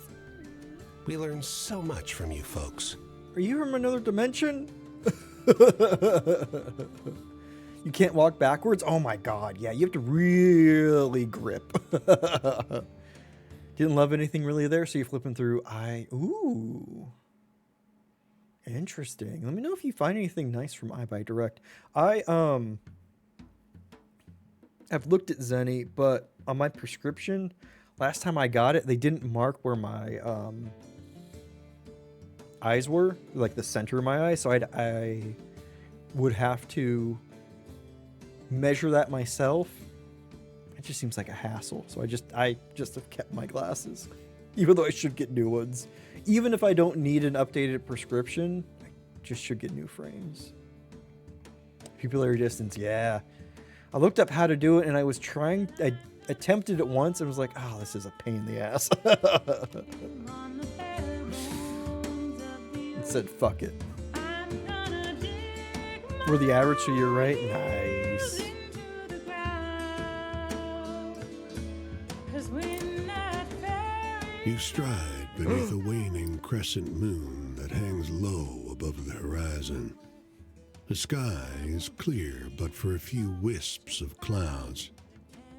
We learn so much from you folks. Are you from another dimension? You can't walk backwards? Oh my god, yeah, you have to really grip. Didn't love anything really there, so you're flipping through. Ooh. Interesting. Let me know if you find anything nice from iBuyDirect. I have looked at Zenny, but on my prescription, last time I got it, they didn't mark where my eyes were, like the center of my eye, so I would have to measure that myself. It just seems like a hassle, so I just have kept my glasses, even though I should get new ones. Even if I don't need an updated prescription, I just should get new frames. Pupillary distance, yeah. I looked up how to do it, and I attempted it once and was like, oh, this is a pain in the ass. And said, fuck it. For the average, so you're right. Nice. You stride beneath a waning crescent moon that hangs low above the horizon. The sky is clear but for a few wisps of clouds,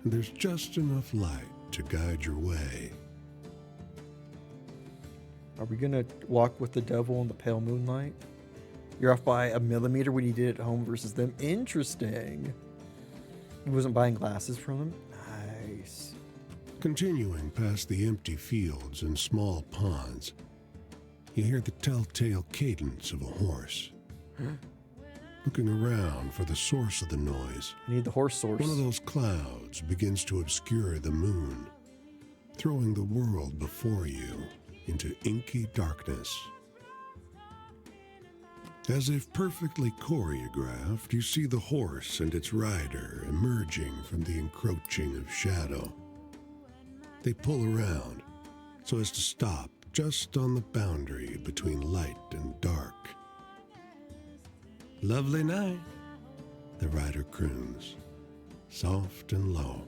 and there's just enough light to guide your way. Are we gonna walk with the devil in the pale moonlight? You're off by a millimeter when you did at home versus them. Interesting. He wasn't buying glasses from them? Nice. Continuing past the empty fields and small ponds, you hear the telltale cadence of a horse. Looking around for the source of the noise, I need the horse source. one of those clouds begins to obscure the moon, throwing the world before you into inky darkness. As if perfectly choreographed, you see the horse and its rider emerging from the encroaching of shadow. They pull around so as to stop just on the boundary between light and dark. Lovely night, the rider croons, soft and low.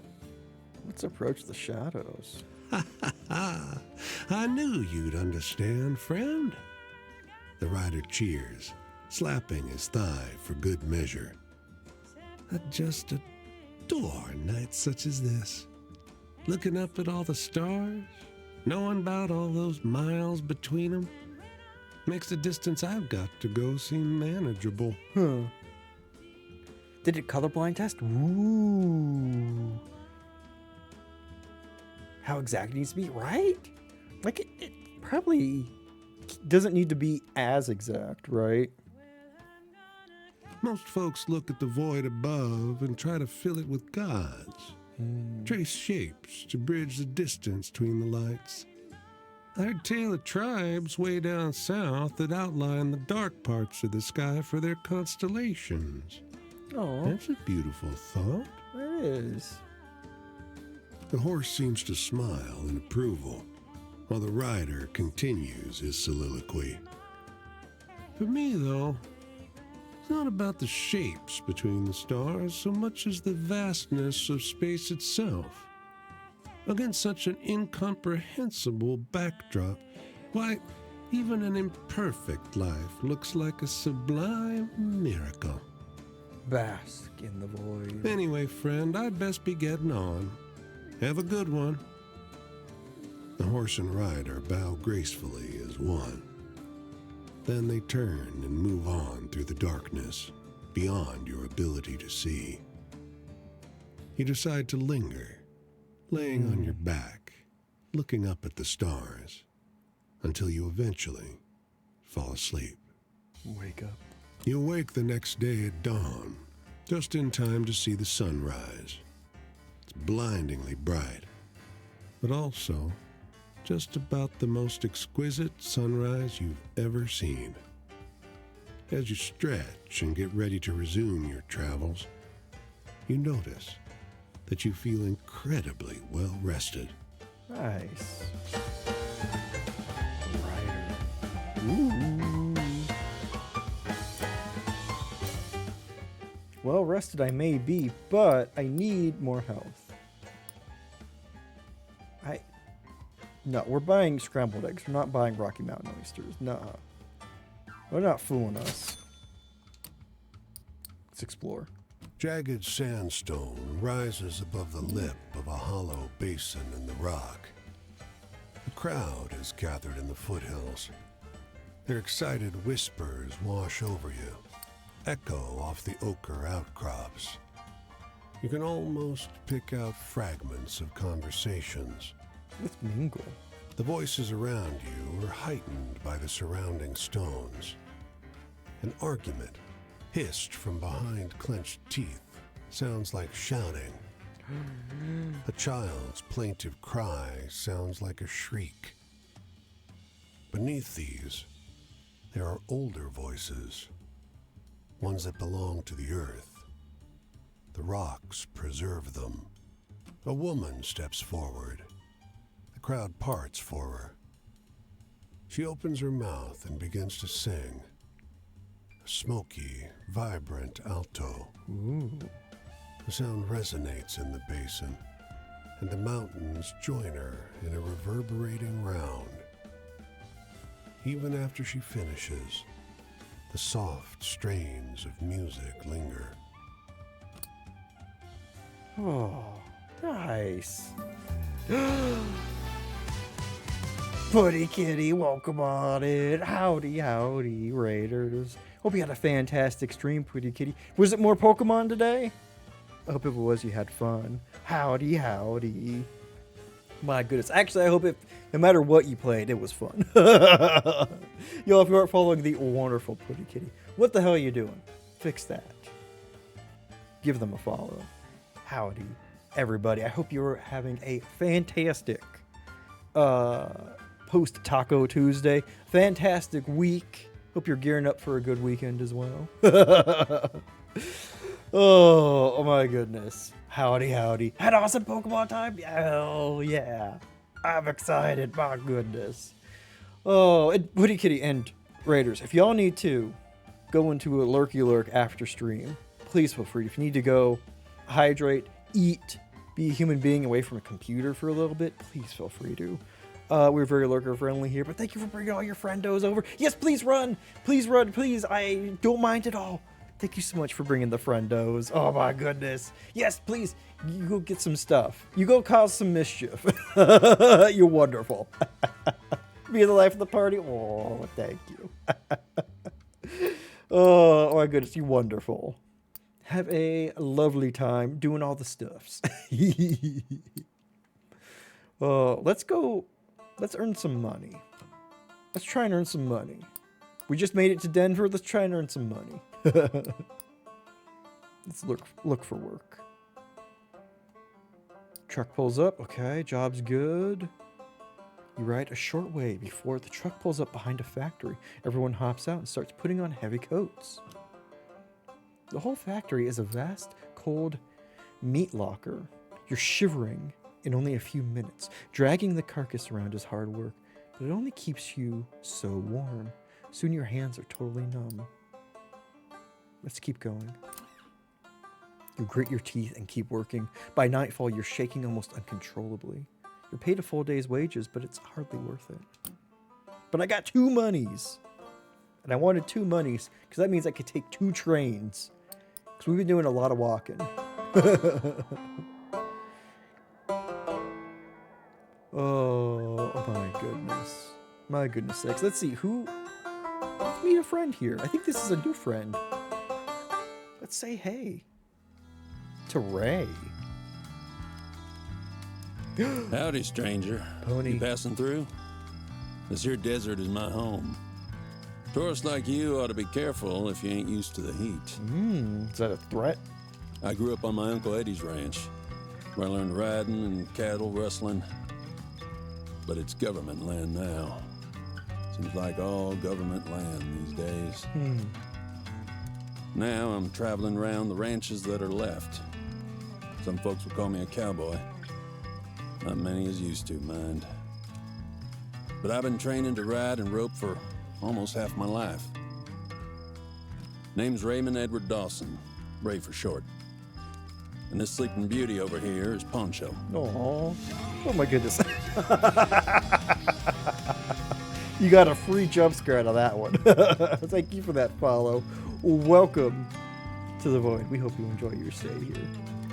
Let's approach the shadows. I knew you'd understand, friend. The rider cheers, slapping his thigh for good measure. I just adore nights such as this. Looking up at all the stars, knowing about all those miles between them, makes the distance I've got to go seem manageable. Huh. Did it colorblind test? Ooh. How exact it needs to be, right? Like, it probably doesn't need to be as exact, right? Most folks look at the void above and try to fill it with gods. Trace shapes to bridge the distance between the lights. I heard tale of tribes way down south that outline the dark parts of the sky for their constellations. Oh, That's a beautiful thought. it is. The horse seems to smile in approval, while the rider continues his soliloquy. For me, though, it's not about the shapes between the stars so much as the vastness of space itself. Against such an incomprehensible backdrop, why, even an imperfect life looks like a sublime miracle. Bask in the void. Anyway, friend, I'd best be getting on. Have a good one. The horse and rider bow gracefully as one. Then they turn and move on through the darkness, beyond your ability to see. You decide to linger, laying on your back, looking up at the stars, until you eventually fall asleep. Wake up. You awake the next day at dawn, just in time to see the sunrise. It's blindingly bright, but also just about the most exquisite sunrise you've ever seen. As you stretch and get ready to resume your travels, you notice that you feel incredibly well rested. Nice. Rider. Ooh. Well rested I may be, but I need more health. No, we're buying scrambled eggs. We're not buying Rocky Mountain oysters. Nuh-uh. They're not fooling us. Let's explore. Jagged sandstone rises above the lip of a hollow basin in the rock. A crowd is gathered in the foothills. Their excited whispers wash over you, echo off the ochre outcrops. You can almost pick out fragments of conversations. Let's mingle. The voices around you are heightened by the surrounding stones. An argument, hissed from behind clenched teeth, sounds like shouting. A child's plaintive cry sounds like a shriek. Beneath these, there are older voices, ones that belong to the earth. The rocks preserve them. A woman steps forward. The crowd parts for her. She opens her mouth and begins to sing. A smoky, vibrant alto. Ooh. The sound resonates in the basin, and the mountains join her in a reverberating round. Even after she finishes, the soft strains of music linger. Oh, nice. Putty Kitty, welcome on in. Howdy, howdy, Raiders. Hope you had a fantastic stream, Putty Kitty. Was it more Pokemon today? I hope if it was, you had fun. Howdy, howdy. My goodness. Actually, I hope no matter what you played, it was fun. Y'all, if you aren't following the wonderful Putty Kitty, what the hell are you doing? Fix that. Give them a follow. Howdy, everybody. I hope you're having a fantastic post Taco Tuesday. Fantastic week. Hope you're gearing up for a good weekend as well. Oh my goodness. Howdy, howdy. Had awesome Pokemon time? Hell yeah. I'm excited, my goodness. Oh, and Woody Kitty and Raiders, if y'all need to go into a lurky lurk after stream, please feel free. If you need to go hydrate, eat, be a human being away from a computer for a little bit, please feel free to. We're very lurker friendly here, but thank you for bringing all your friendos over. Yes, please run. Please run, please. I don't mind at all. Thank you so much for bringing the friendos. Oh my goodness. Yes, please. You go get some stuff. You go cause some mischief. You're wonderful. Be the life of the party. Oh, thank you. Oh my goodness, you wonderful. Have a lovely time doing all the stuffs. Let's go. Let's earn some money. Let's try and earn some money. We just made it to Denver. Let's try and earn some money. Let's look for work. Truck pulls up. Okay, job's good. You ride a short way before the truck pulls up behind a factory. Everyone hops out and starts putting on heavy coats. The whole factory is a vast, cold meat locker. You're shivering in only a few minutes. Dragging the carcass around is hard work, but it only keeps you so warm. Soon your hands are totally numb. Let's keep going. You grit your teeth and keep working. By nightfall, you're shaking almost uncontrollably. You're paid a full day's wages, but it's hardly worth it. But I got 2 monies. And I wanted 2 monies, because that means I could take 2 trains. Because we've been doing a lot of walking. Oh my goodness. My goodness sakes. Let's see, let's meet a friend here. I think this is a new friend. Let's say hey to Ray. Howdy, stranger. Pony. You passing through? This here desert is my home. Tourists like you ought to be careful if you ain't used to the heat. Is that a threat? I grew up on my Uncle Eddie's ranch, where I learned riding and cattle rustling. But it's government land now. Seems like all government land these days. Now I'm traveling around the ranches that are left. Some folks will call me a cowboy. Not many is used to, mind. But I've been training to ride and rope for almost half my life. Name's Raymond Edward Dawson, Ray for short. And this sleeping beauty over here is Poncho. Oh my goodness. You got a free jump scare out of that one. Thank you for that follow. Welcome to the Void. We hope you enjoy your stay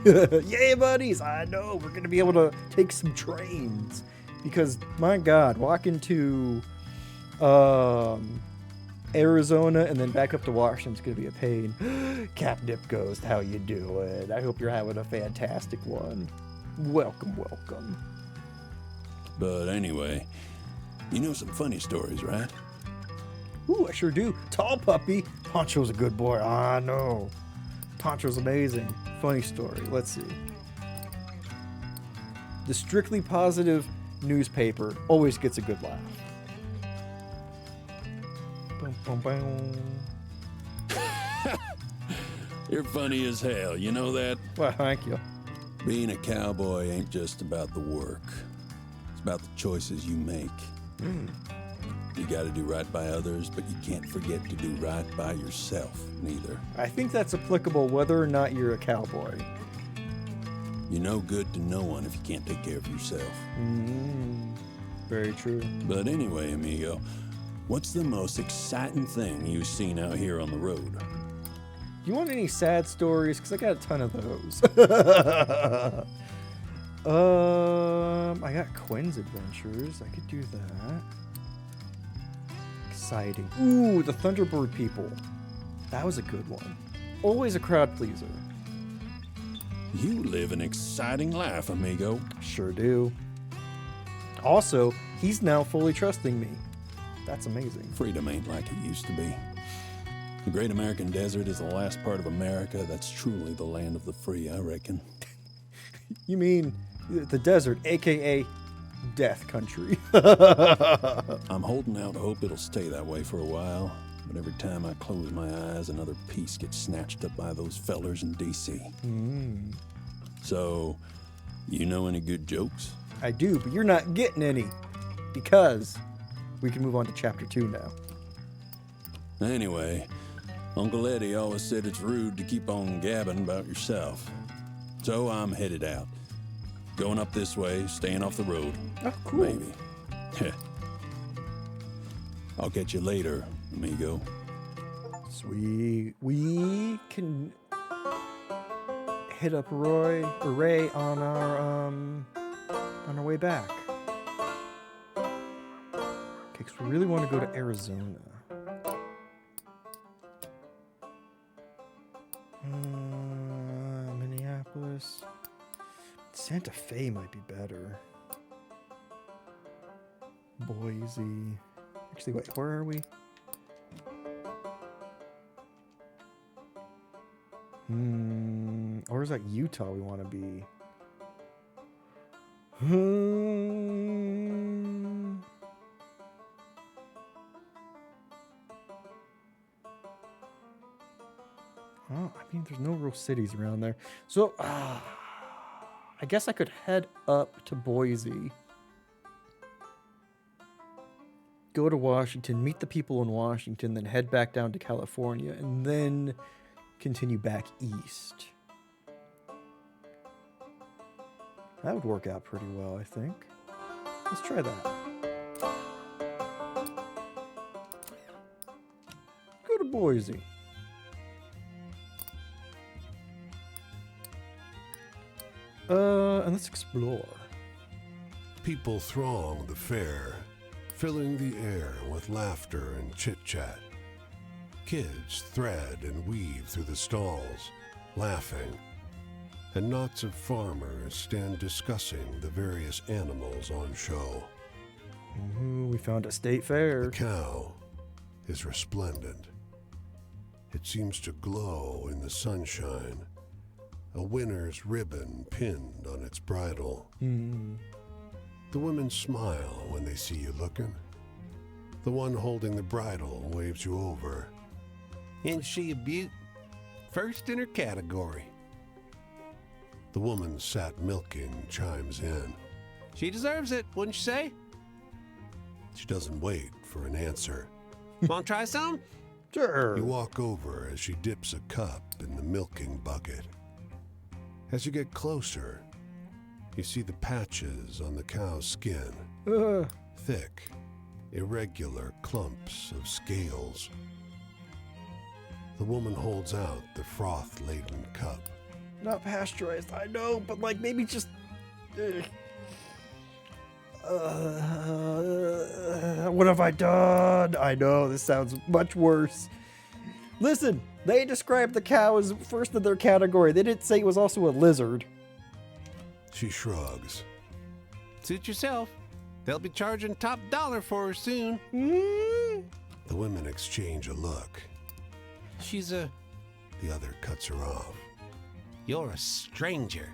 here. Yay, buddies! I know we're gonna be able to take some trains because my God, walking to Arizona and then back up to Washington's gonna be a pain. Cap Dip Ghost, how you doing? I hope you're having a fantastic one. Welcome, welcome. But anyway, you know some funny stories, right? Ooh, I sure do. Tall puppy. Poncho's a good boy. I know. Poncho's amazing. Funny story. Let's see. The Strictly Positive newspaper always gets a good laugh. Bum, bum, bum. You're funny as hell, you know that? Well, thank you. Being a cowboy ain't just about the work. It's about the choices you make. You gotta do right by others, but you can't forget to do right by yourself, neither. I think that's applicable whether or not you're a cowboy. You're no good to no one if you can't take care of yourself. Very true. But anyway, amigo, what's the most exciting thing you've seen out here on the road? You want any sad stories? Because I got a ton of those. I got Quinn's Adventures. I could do that. Exciting. Ooh, the Thunderbird people. That was a good one. Always a crowd pleaser. You live an exciting life, amigo. Sure do. Also, he's now fully trusting me. That's amazing. Freedom ain't like it used to be. The Great American Desert is the last part of America that's truly the land of the free, I reckon. You mean the desert, a.k.a. Death Country. I'm holding out hope it'll stay that way for a while. but every time I close my eyes, another piece gets snatched up by those fellers in D.C. So, you know any good jokes? I do, but you're not getting any. Because we can move on to chapter 2 now. Anyway, Uncle Eddie always said it's rude to keep on gabbing about yourself. So I'm headed out. Going up this way, staying off the road. Oh, cool. Maybe. I'll catch you later, amigo. Sweet. We can hit up Ray on our way back. Okay, because we really want to go to Arizona. Minneapolis. Santa Fe might be better. Boise. Actually, wait, where are we? Or is that Utah we want to be? Oh, I mean, there's no real cities around there. So, I guess I could head up to Boise. Go to Washington, meet the people in Washington, then head back down to California, and then continue back east. That would work out pretty well, I think. Let's try that. Go to Boise. And let's explore. People throng the fair, filling the air with laughter and chit-chat. Kids thread and weave through the stalls, laughing, and knots of farmers stand discussing the various animals on show. We found a state fair. The cow is resplendent. It seems to glow in the sunshine, a winner's ribbon pinned on its bridle. The women smile when they see you looking. The one holding the bridle waves you over. Isn't she a beaut? First in her category. The woman sat milking chimes in. She deserves it, wouldn't you say? She doesn't wait for an answer. Want to try some? Sure. You walk over as she dips a cup in the milking bucket. As you get closer, you see the patches on the cow's skin. Thick, irregular clumps of scales. The woman holds out the froth-laden cup. Not pasteurized, I know, but like maybe just... what have I done? I know, this sounds much worse. Listen, they described the cow as first in their category. They didn't say it was also a lizard. She shrugs. Suit yourself. They'll be charging top dollar for her soon. The women exchange a look. She's a... The other cuts her off. You're a stranger.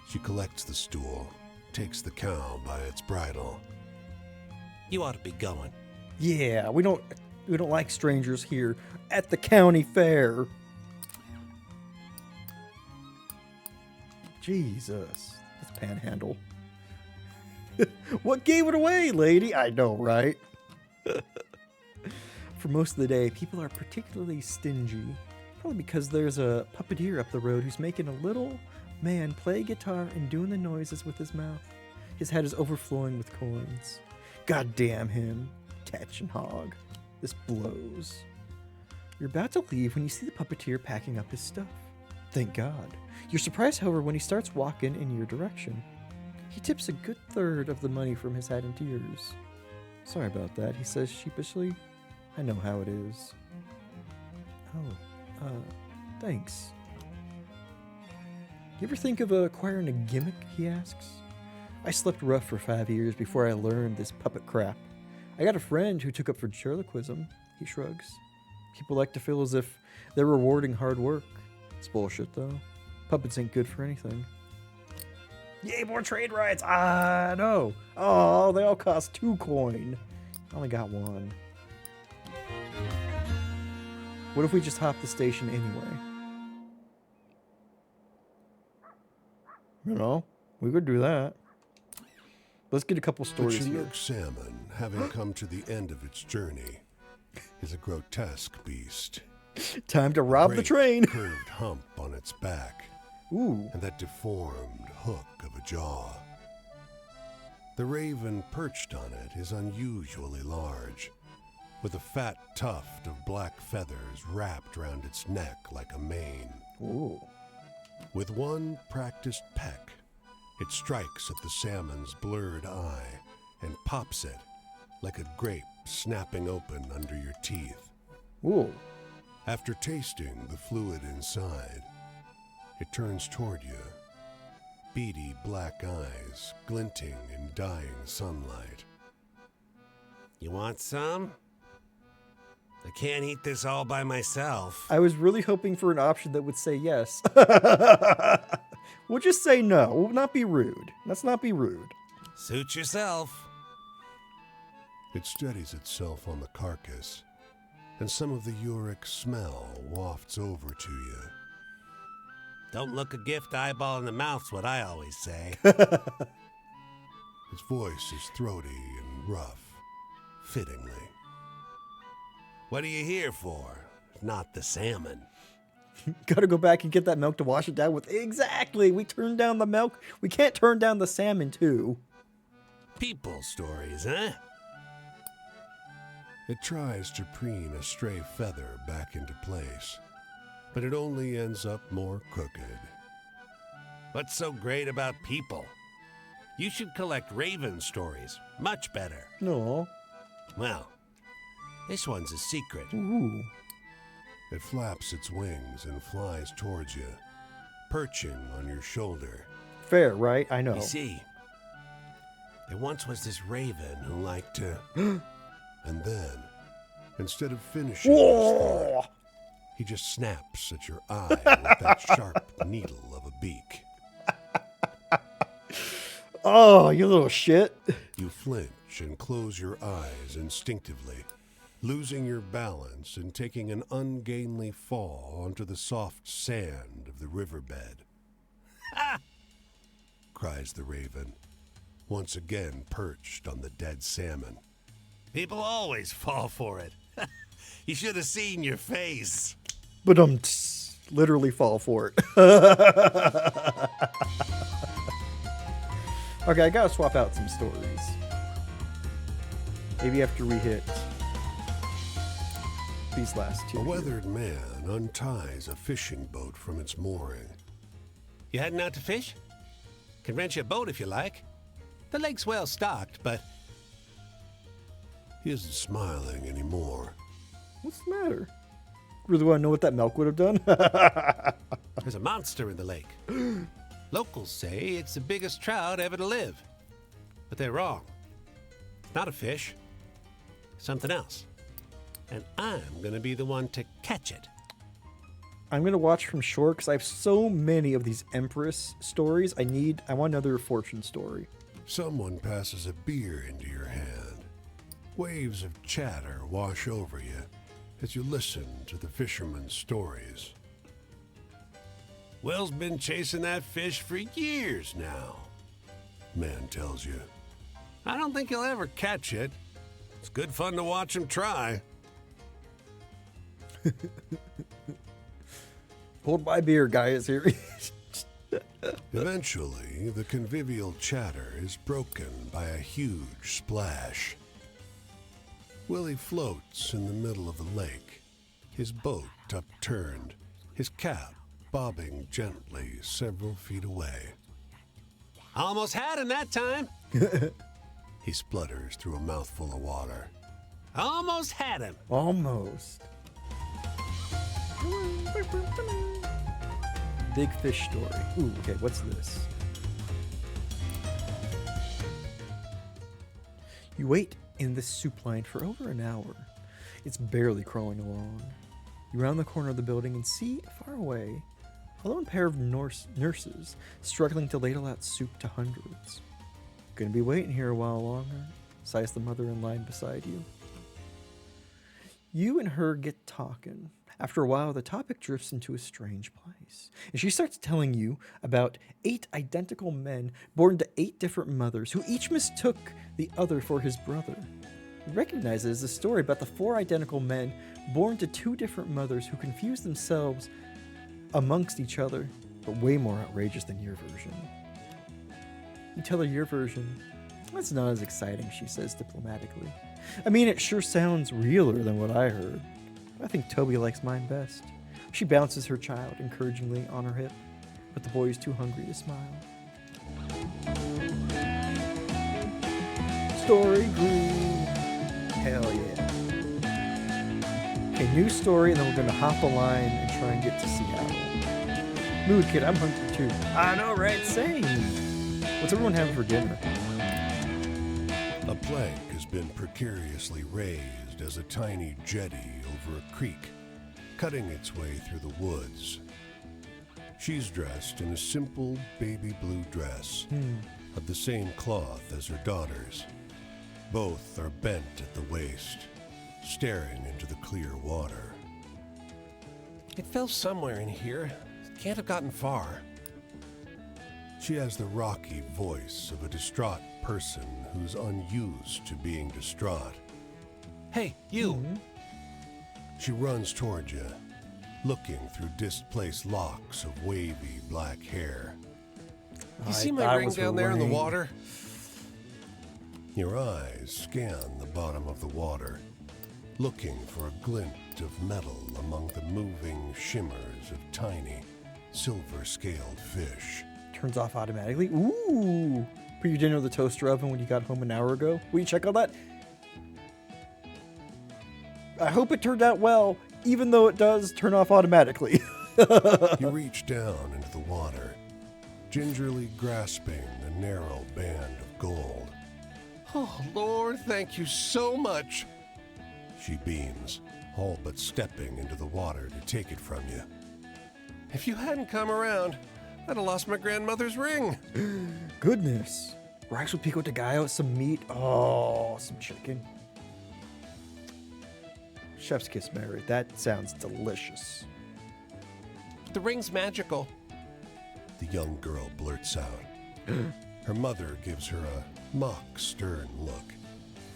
She collects the stool, takes the cow by its bridle. You ought to be going. Yeah, we don't like strangers here at the county fair. Jesus, this panhandle. What gave it away, lady? I know, right? For most of the day, people are particularly stingy. Probably because there's a puppeteer up the road who's making a little man play guitar and doing the noises with his mouth. His head is overflowing with coins. God damn him. Tetch and hog. This blows. You're about to leave when you see the puppeteer packing up his stuff. Thank God. You're surprised, however, when he starts walking in your direction. He tips a good third of the money from his hat into yours. Sorry about that, he says sheepishly. I know how it is. Oh, thanks. You ever think of acquiring a gimmick, he asks. I slept rough for 5 years before I learned this puppet crap. I got a friend who took up ventriloquism, he shrugs. People like to feel as if they're rewarding hard work. It's bullshit, though. Puppets ain't good for anything. Yay, more trade rights! I know! Oh, they all cost 2 coin. I only got 1. What if we just hop the station anyway? You know, we could do that. Let's get a couple The stories here. Chinook salmon, having come to the end of its journey, is a grotesque beast. Time to rob the Great train. curved hump on its back. Ooh. And that deformed hook of a jaw. The raven perched on it is unusually large, with a fat tuft of black feathers wrapped round its neck like a mane. Ooh. With one practiced peck, it strikes at the salmon's blurred eye and pops it like a grape snapping open under your teeth. Ooh. After tasting the fluid inside, it turns toward you, beady black eyes glinting in dying sunlight. You want some? I can't eat this all by myself. I was really hoping for an option that would say yes. We'll just say no. We'll not be rude. Let's not be rude. Suit yourself. It steadies itself on the carcass, and some of the uric smell wafts over to you. Don't look a gift eyeball in the mouth's what I always say. Its voice is throaty and rough, fittingly. What are you here for? Not the salmon. Gotta go back and get that milk to wash it down with. Exactly. We turned down the milk. We can't turn down the salmon, too. People stories, huh? It tries to preen a stray feather back into place, but it only ends up more crooked. What's so great about people? You should collect raven stories. Much better. No. Well, this one's a secret. Ooh. It flaps its wings and flies towards you, perching on your shoulder. Fair, right? I know. You see, there once was this raven who liked to... And then, instead of finishing his thought, he just snaps at your eye with that sharp needle of a beak. Oh, you little shit. You flinch and close your eyes instinctively, losing your balance and taking an ungainly fall onto the soft sand of the riverbed. Ha! Cries the raven, once again perched on the dead salmon. People always fall for it. You should have seen your face. But literally fall for it. Okay, I gotta swap out some stories. Maybe after we hit these last two. A weathered man unties a fishing boat from its mooring. You heading out to fish? Can rent you a boat if you like. The lake's well stocked, but... He isn't smiling anymore. What's the matter? Really want to know what that milk would have done? There's a monster in the lake. Locals say it's the biggest trout ever to live. But they're wrong. It's not a fish. It's something else. And I'm going to be the one to catch it. I'm going to watch from shore because I have so many of these Empress stories. I want another fortune story. Someone passes a beer into your hand. Waves of chatter wash over you as you listen to the fisherman's stories. Will's been chasing that fish for years now. Man tells you. I don't think he'll ever catch it. It's good fun to watch him try. Hold my beer, guys. Here. Eventually, the convivial chatter is broken by a huge splash. Willie floats in the middle of the lake, his boat upturned, his cap bobbing gently several feet away. Almost had him that time. He splutters through a mouthful of water. Almost had him. Almost. Big fish story. Ooh, okay, what's this? You wait in this soup line for over an hour. It's barely crawling along. You round the corner of the building and see, far away, a lone pair of nurses struggling to ladle out soup to hundreds. Gonna be waiting here a while longer, sighs the mother in line beside you. You and her get talking. After a while, the topic drifts into a strange place. And she starts telling you about 8 identical men born to 8 different mothers who each mistook the other for his brother. You recognize it as a story about the 4 identical men born to 2 different mothers who confused themselves amongst each other, but way more outrageous than your version. You tell her your version. That's not as exciting, she says diplomatically. I mean, it sure sounds realer than what I heard. I think Toby likes mine best. She bounces her child encouragingly on her hip, but the boy is too hungry to smile. Story grew. Hell yeah. Okay, new story, and then we're going to hop a line and try and get to Seattle. Mood Kid, I'm hungry too. I know, right? Same. What's everyone having for dinner? A plank has been precariously raised as a tiny jetty over a creek, cutting its way through the woods. She's dressed in a simple baby blue dress of the same cloth as her daughters. Both are bent at the waist, staring into the clear water. It fell somewhere in here. Can't have gotten far. She has the rocky voice of a distraught person who's unused to being distraught. Hey, you! She runs toward you, looking through displaced locks of wavy black hair. You see my ring down there in the water? Your eyes scan the bottom of the water, looking for a glint of metal among the moving shimmers of tiny, silver-scaled fish. Turns off automatically. Ooh! Put your dinner in the toaster oven when you got home an hour ago. Will you check on that? I hope it turned out well, even though it does turn off automatically. You reach down into the water, gingerly grasping a narrow band of gold. Oh, Lord, thank you so much. She beams, all but stepping into the water to take it from you. If you hadn't come around, I'd have lost my grandmother's ring. Goodness. Rice with pico de gallo, some meat. Oh, some chicken. Chef's kiss, Mary. That sounds delicious. The ring's magical. The young girl blurts out. Her mother gives her a mock stern look,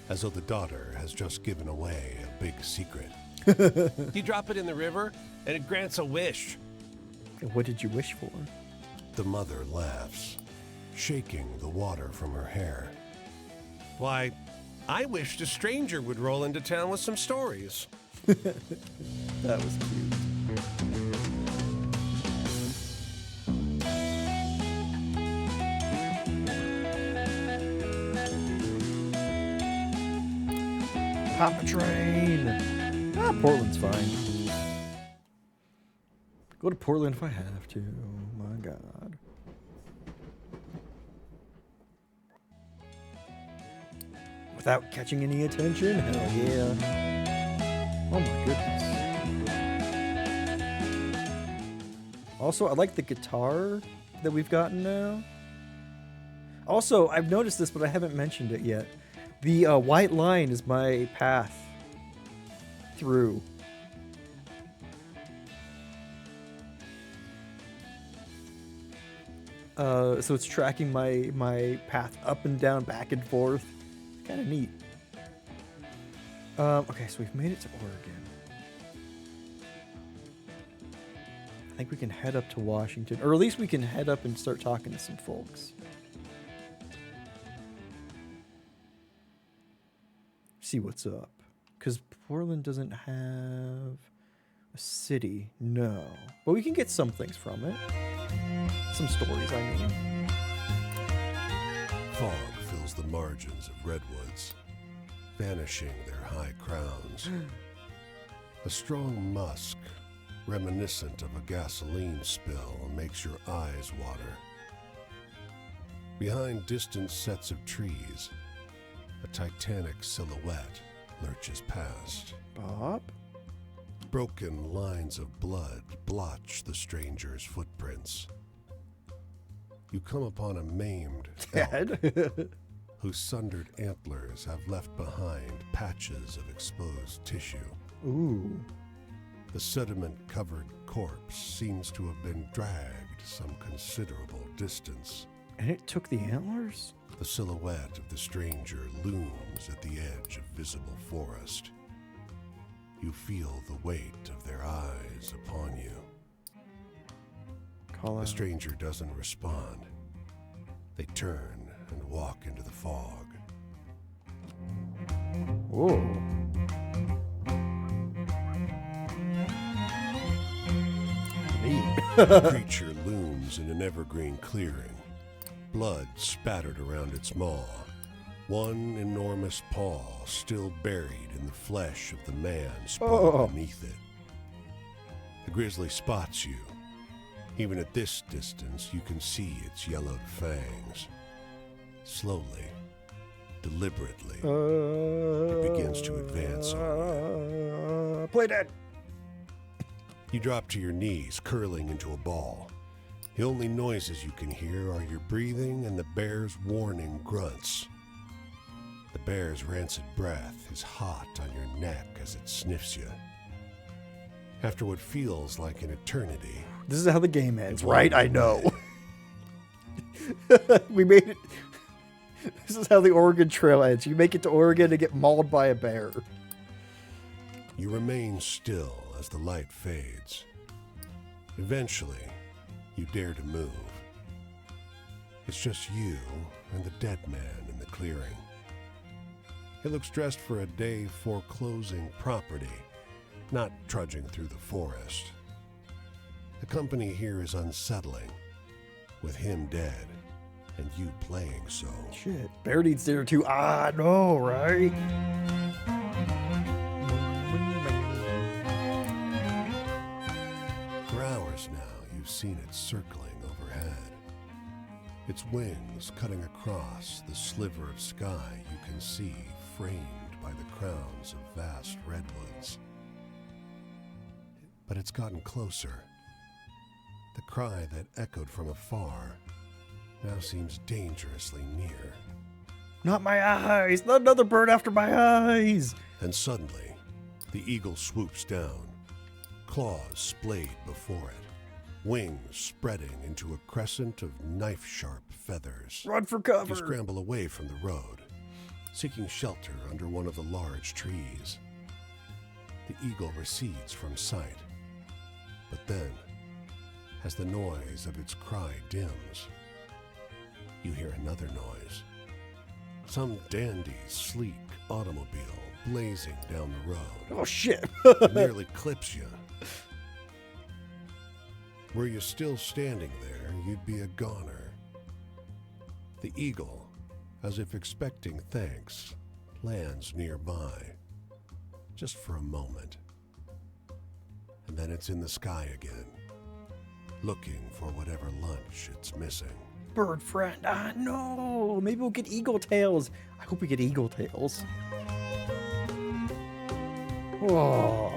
as though the daughter has just given away a big secret. You drop it in the river, and it grants a wish. And what did you wish for? The mother laughs, shaking the water from her hair. Why, I wished a stranger would roll into town with some stories. That was cute. Pop a train. Ah, Portland's fine. Go to Portland if I have to. My God. Without catching any attention? Hell yeah. Oh my goodness. Also, I like the guitar that we've gotten now. Also, I've noticed this, but I haven't mentioned it yet. The white line is my path through. So it's tracking my path up and down, back and forth. It's kind of neat. Okay, so we've made it to Oregon. I think we can head up to Washington, or at least we can head up and start talking to some folks. See what's up. Because Portland doesn't have a city, no. But we can get some things from it. Some stories, I mean. Fog fills the margins of redwoods, vanishing their high crowns. A strong musk, reminiscent of a gasoline spill, makes your eyes water. Behind distant sets of trees, a titanic silhouette lurches past. Bob? Broken lines of blood blotch the stranger's footprints. You come upon a maimed elk whose sundered antlers have left behind patches of exposed tissue. Ooh. The sediment-covered corpse seems to have been dragged some considerable distance. And it took the antlers? The silhouette of the stranger looms at the edge of visible forest. You feel the weight of their eyes upon you. Call The out. stranger doesn't respond. They turn and walk into the fog. Whoa. The creature looms in an evergreen clearing, blood spattered around its maw, one enormous paw still buried in the flesh of the man sprawled beneath it. The grizzly spots you. Even at this distance, you can see its yellowed fangs. Slowly, deliberately, it begins to advance on you. Play dead. You drop to your knees, curling into a ball. The only noises you can hear are your breathing and the bear's warning grunts. The bear's rancid breath is hot on your neck as it sniffs you. After what feels like an eternity, This is how the game ends, right? I know. We made it. This is how the Oregon Trail ends. You make it to Oregon and get mauled by a bear. you remain still as the light fades. Eventually, you dare to move. It's just you and the dead man in the clearing. He looks dressed for a day foreclosing property, not trudging through the forest. The company here is unsettling, with him dead and you playing so. Shit, bear needs dinner too. Ah, no, right? For hours now, you've seen it circling overhead. Its wings cutting across the sliver of sky you can see framed by the crowns of vast redwoods. But it's gotten closer. The cry that echoed from afar now seems dangerously near. Not my eyes! Not another bird after my eyes! And suddenly, the eagle swoops down, claws splayed before it, wings spreading into a crescent of knife-sharp feathers. Run for cover! You scramble away from the road, seeking shelter under one of the large trees. The eagle recedes from sight, but then, as the noise of its cry dims, you hear another noise. Some dandy, sleek automobile blazing down the road. Oh, shit. Nearly clips you. Were you still standing there, you'd be a goner. The eagle, as if expecting thanks, lands nearby, just for a moment. And then it's in the sky again, looking for whatever lunch it's missing. Bird friend. Ah, no. Maybe we'll get eagle tails. I hope we get eagle tails. Whoa.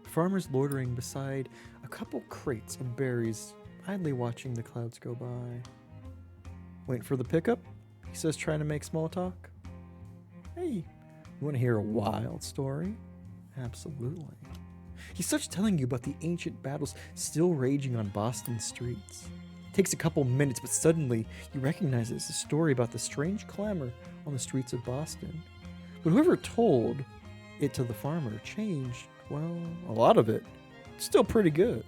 Farmer's loitering beside a couple crates of berries, idly watching the clouds go by. Waiting for the pickup? He says, trying to make small talk. Hey, you want to hear a wild story? Absolutely. He starts telling you about the ancient battles still raging on Boston streets. It takes a couple minutes, but suddenly you recognize it's a story about the strange clamor on the streets of Boston. But whoever told it to the farmer changed, well, a lot of it. It's still pretty good.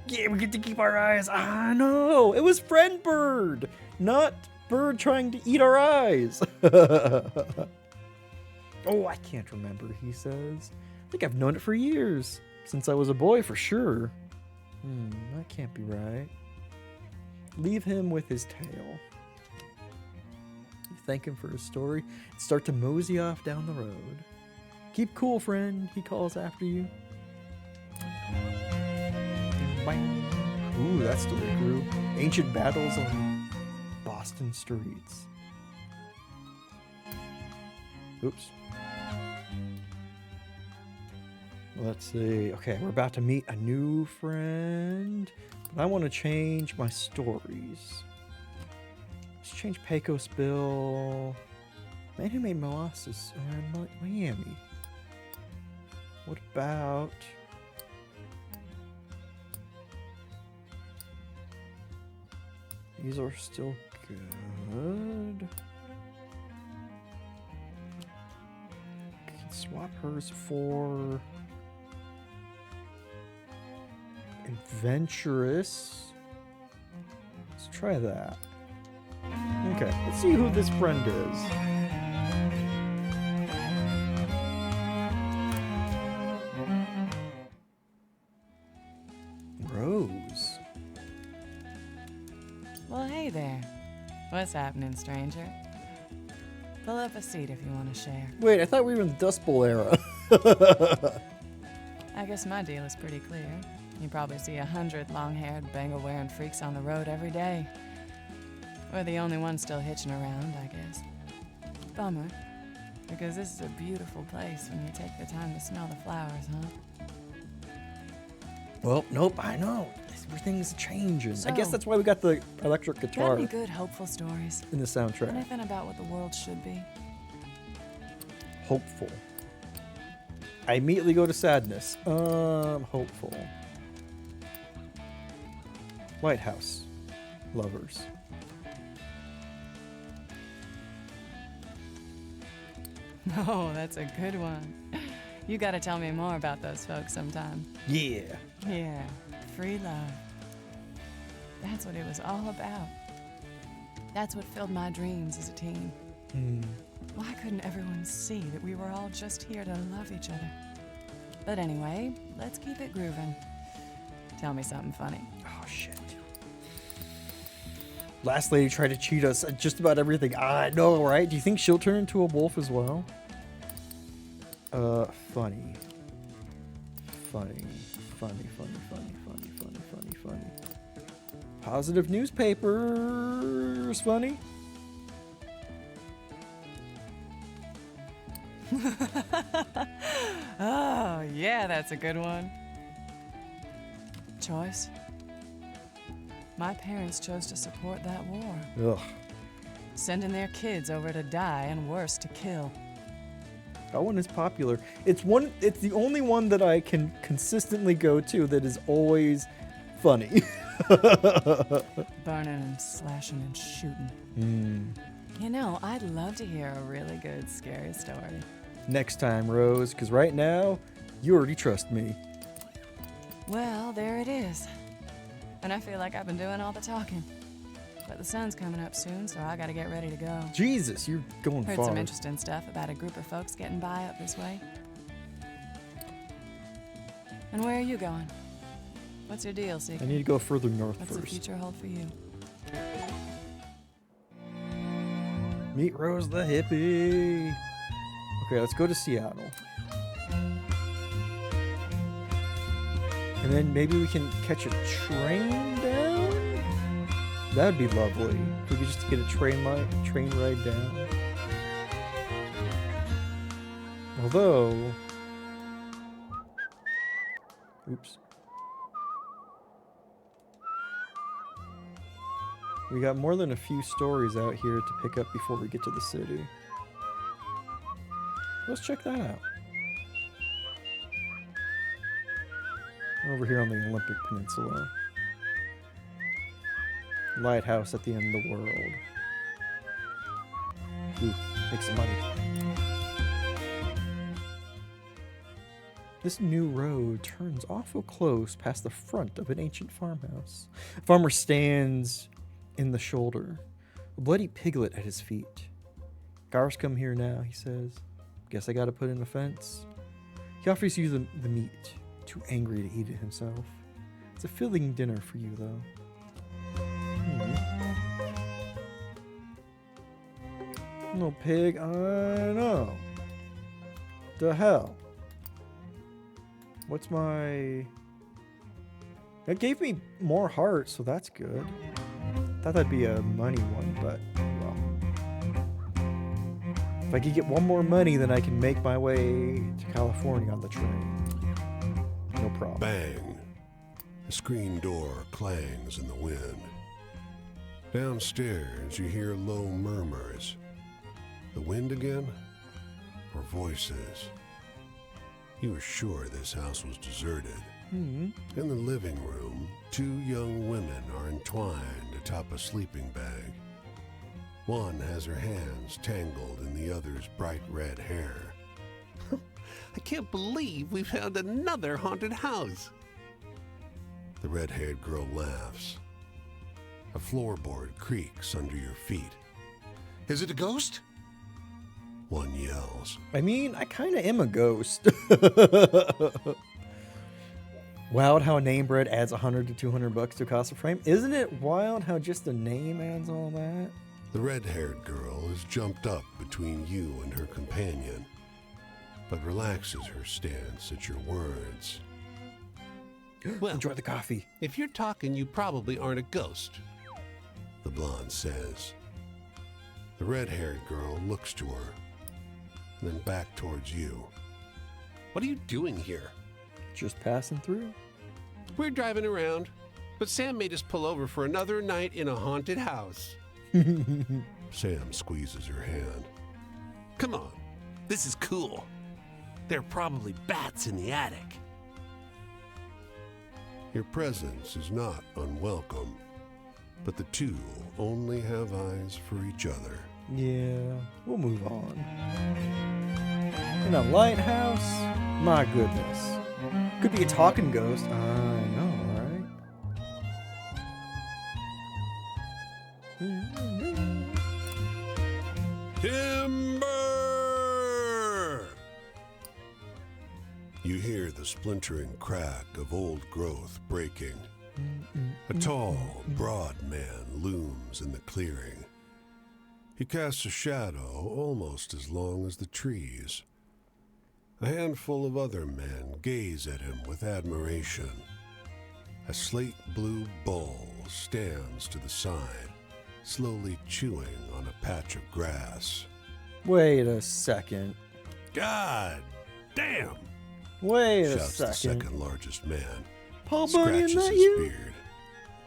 Yeah, we get to keep our eyes. Ah, no, it was Friend Bird, not Bird trying to eat our eyes. Oh, I can't remember, he says. I think I've known it for years. Since I was a boy, for sure. That can't be right. Leave him with his tail. You thank him for his story and start to mosey off down the road. Keep cool, friend, he calls after you. Bang. Ooh, that story grew. Ancient battles on Boston streets. Oops. Let's see. Okay, we're about to meet a new friend. But I want to change my stories. Let's change Pecos Bill. Man who made molasses around Miami. What about... These are still good. I can swap hers for adventurous. Let's try that. Okay, let's see who this friend is. Rose. Well, hey there. What's happening, stranger? Pull up a seat if you want to share. Wait, I thought we were in the Dust Bowl era. I guess my deal is pretty clear. You probably see 100 long-haired, bangle-wearing freaks on the road every day. We're the only ones still hitching around, I guess. Bummer, because this is a beautiful place when you take the time to smell the flowers, huh? Well, nope, I know. Everything's changing. I guess So- that's why we got the electric Got guitar any good, hopeful stories? in the soundtrack. Anything about what the world should be? Hopeful. I immediately go to sadness. Hopeful. Lighthouse. Lovers. Oh, that's a good one. You gotta tell me more about those folks sometime. Yeah. Yeah, free love. That's what it was all about. That's what filled my dreams as a teen. Why couldn't everyone see that we were all just here to love each other? But anyway, let's keep it grooving. Tell me something funny. Oh, shit. Last lady tried to cheat us at just about everything. I know, right? Do you think she'll turn into a wolf as well? Funny. Funny. Positive newspapers. Funny. Oh, yeah, that's a good one. Choice. My parents chose to support that war, Ugh. sending their kids over to die and worse, to kill. That one is popular. It's the only one that I can consistently go to that is always funny. Burning and slashing and shooting. You know, I'd love to hear a really good, scary story. Next time, Rose, because right now, you already trust me. Well, there it is. And I feel like I've been doing all the talking. But the sun's coming up soon, so I gotta get ready to go. Jesus, you're going Heard far. some interesting stuff about a group of folks getting by up this way. And where are you going? What's your deal, Seeker? I need to go further north What's the first. future hold for you? Meet Rose the hippie. Okay, let's go to Seattle. And then maybe we can catch a train down? That'd be lovely. If we could just get a train ride down. Although... Oops. We got more than a few stories out here to pick up before we get to the city. Let's check that out. Over here on the Olympic Peninsula. Lighthouse at the end of the world. Ooh, make some money. This new road turns awful close past the front of an ancient farmhouse. A farmer stands in the shoulder, a bloody piglet at his feet. Gar's come here now, he says. Guess I gotta put in a fence. He offers you the meat, too angry to eat it himself. It's a filling dinner for you, though. No pig, I know. The hell? What's my... It gave me more hearts, so that's good. Thought that'd be a money one, but well. If I could get one more money, then I can make my way to California on the train. No problem. Bang. The screen door clangs in the wind. Downstairs, you hear low murmurs. The wind again? Or voices? You were sure this house was deserted. In the living room, two young women are entwined atop a sleeping bag. One has her hands tangled in the other's bright red hair. I can't believe we found another haunted house. The red-haired girl laughs. A floorboard creaks under your feet. Is it a ghost? One yells. I mean, I kind of am a ghost. Wild how a name brand adds $100 to $200 to cost of frame. Isn't it wild how just the name adds all that? The red-haired girl is jumped up between you and her companion, but relaxes her stance at your words. Well, enjoy the coffee. If you're talking, you probably aren't a ghost. The blonde says. The red-haired girl looks to her, then back towards you. What are you doing here? Just passing through. We're driving around, but Sam made us pull over for another night in a haunted house. Sam squeezes her hand. Come on, this is cool. There are probably bats in the attic. Your presence is not unwelcome, but the two only have eyes for each other. Yeah, we'll move on. In a lighthouse? My goodness. Could be a talking ghost. I know, right? Timber! You hear the splintering crack of old growth breaking. A tall, broad man looms in the clearing. He casts a shadow almost as long as the trees. A handful of other men gaze at him with admiration. A slate-blue bull stands to the side, slowly chewing on a patch of grass. Wait a second. God damn! Wait a Shouts the second. second largest man. Paul Bunyan, Scratches that his you? beard.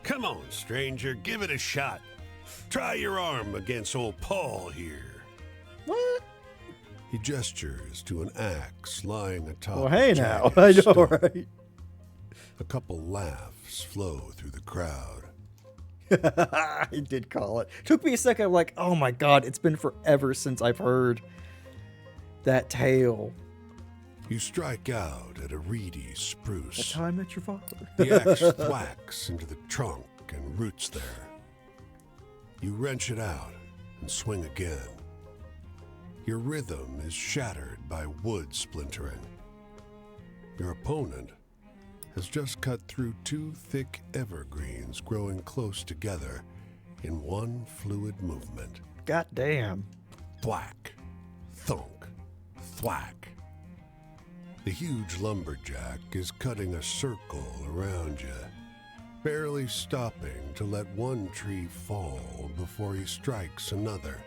Come on, stranger, give it a shot. Try your arm against old Paul here. What? He gestures to an axe lying atop Well, hey a now. jagged I know, stone. right? A couple laughs flow through the crowd. I did call it. Took me a second. I'm like, oh my god, it's been forever since I've heard that tale. You strike out at a reedy The spruce. time I met your father. The axe thwacks into the trunk and roots there. You wrench it out and swing again. Your rhythm is shattered by wood splintering. Your opponent has just cut through two thick evergreens growing close together in one fluid movement. God damn. Thwack, thunk, thwack. The huge lumberjack is cutting a circle around you, barely stopping to let one tree fall before he strikes another.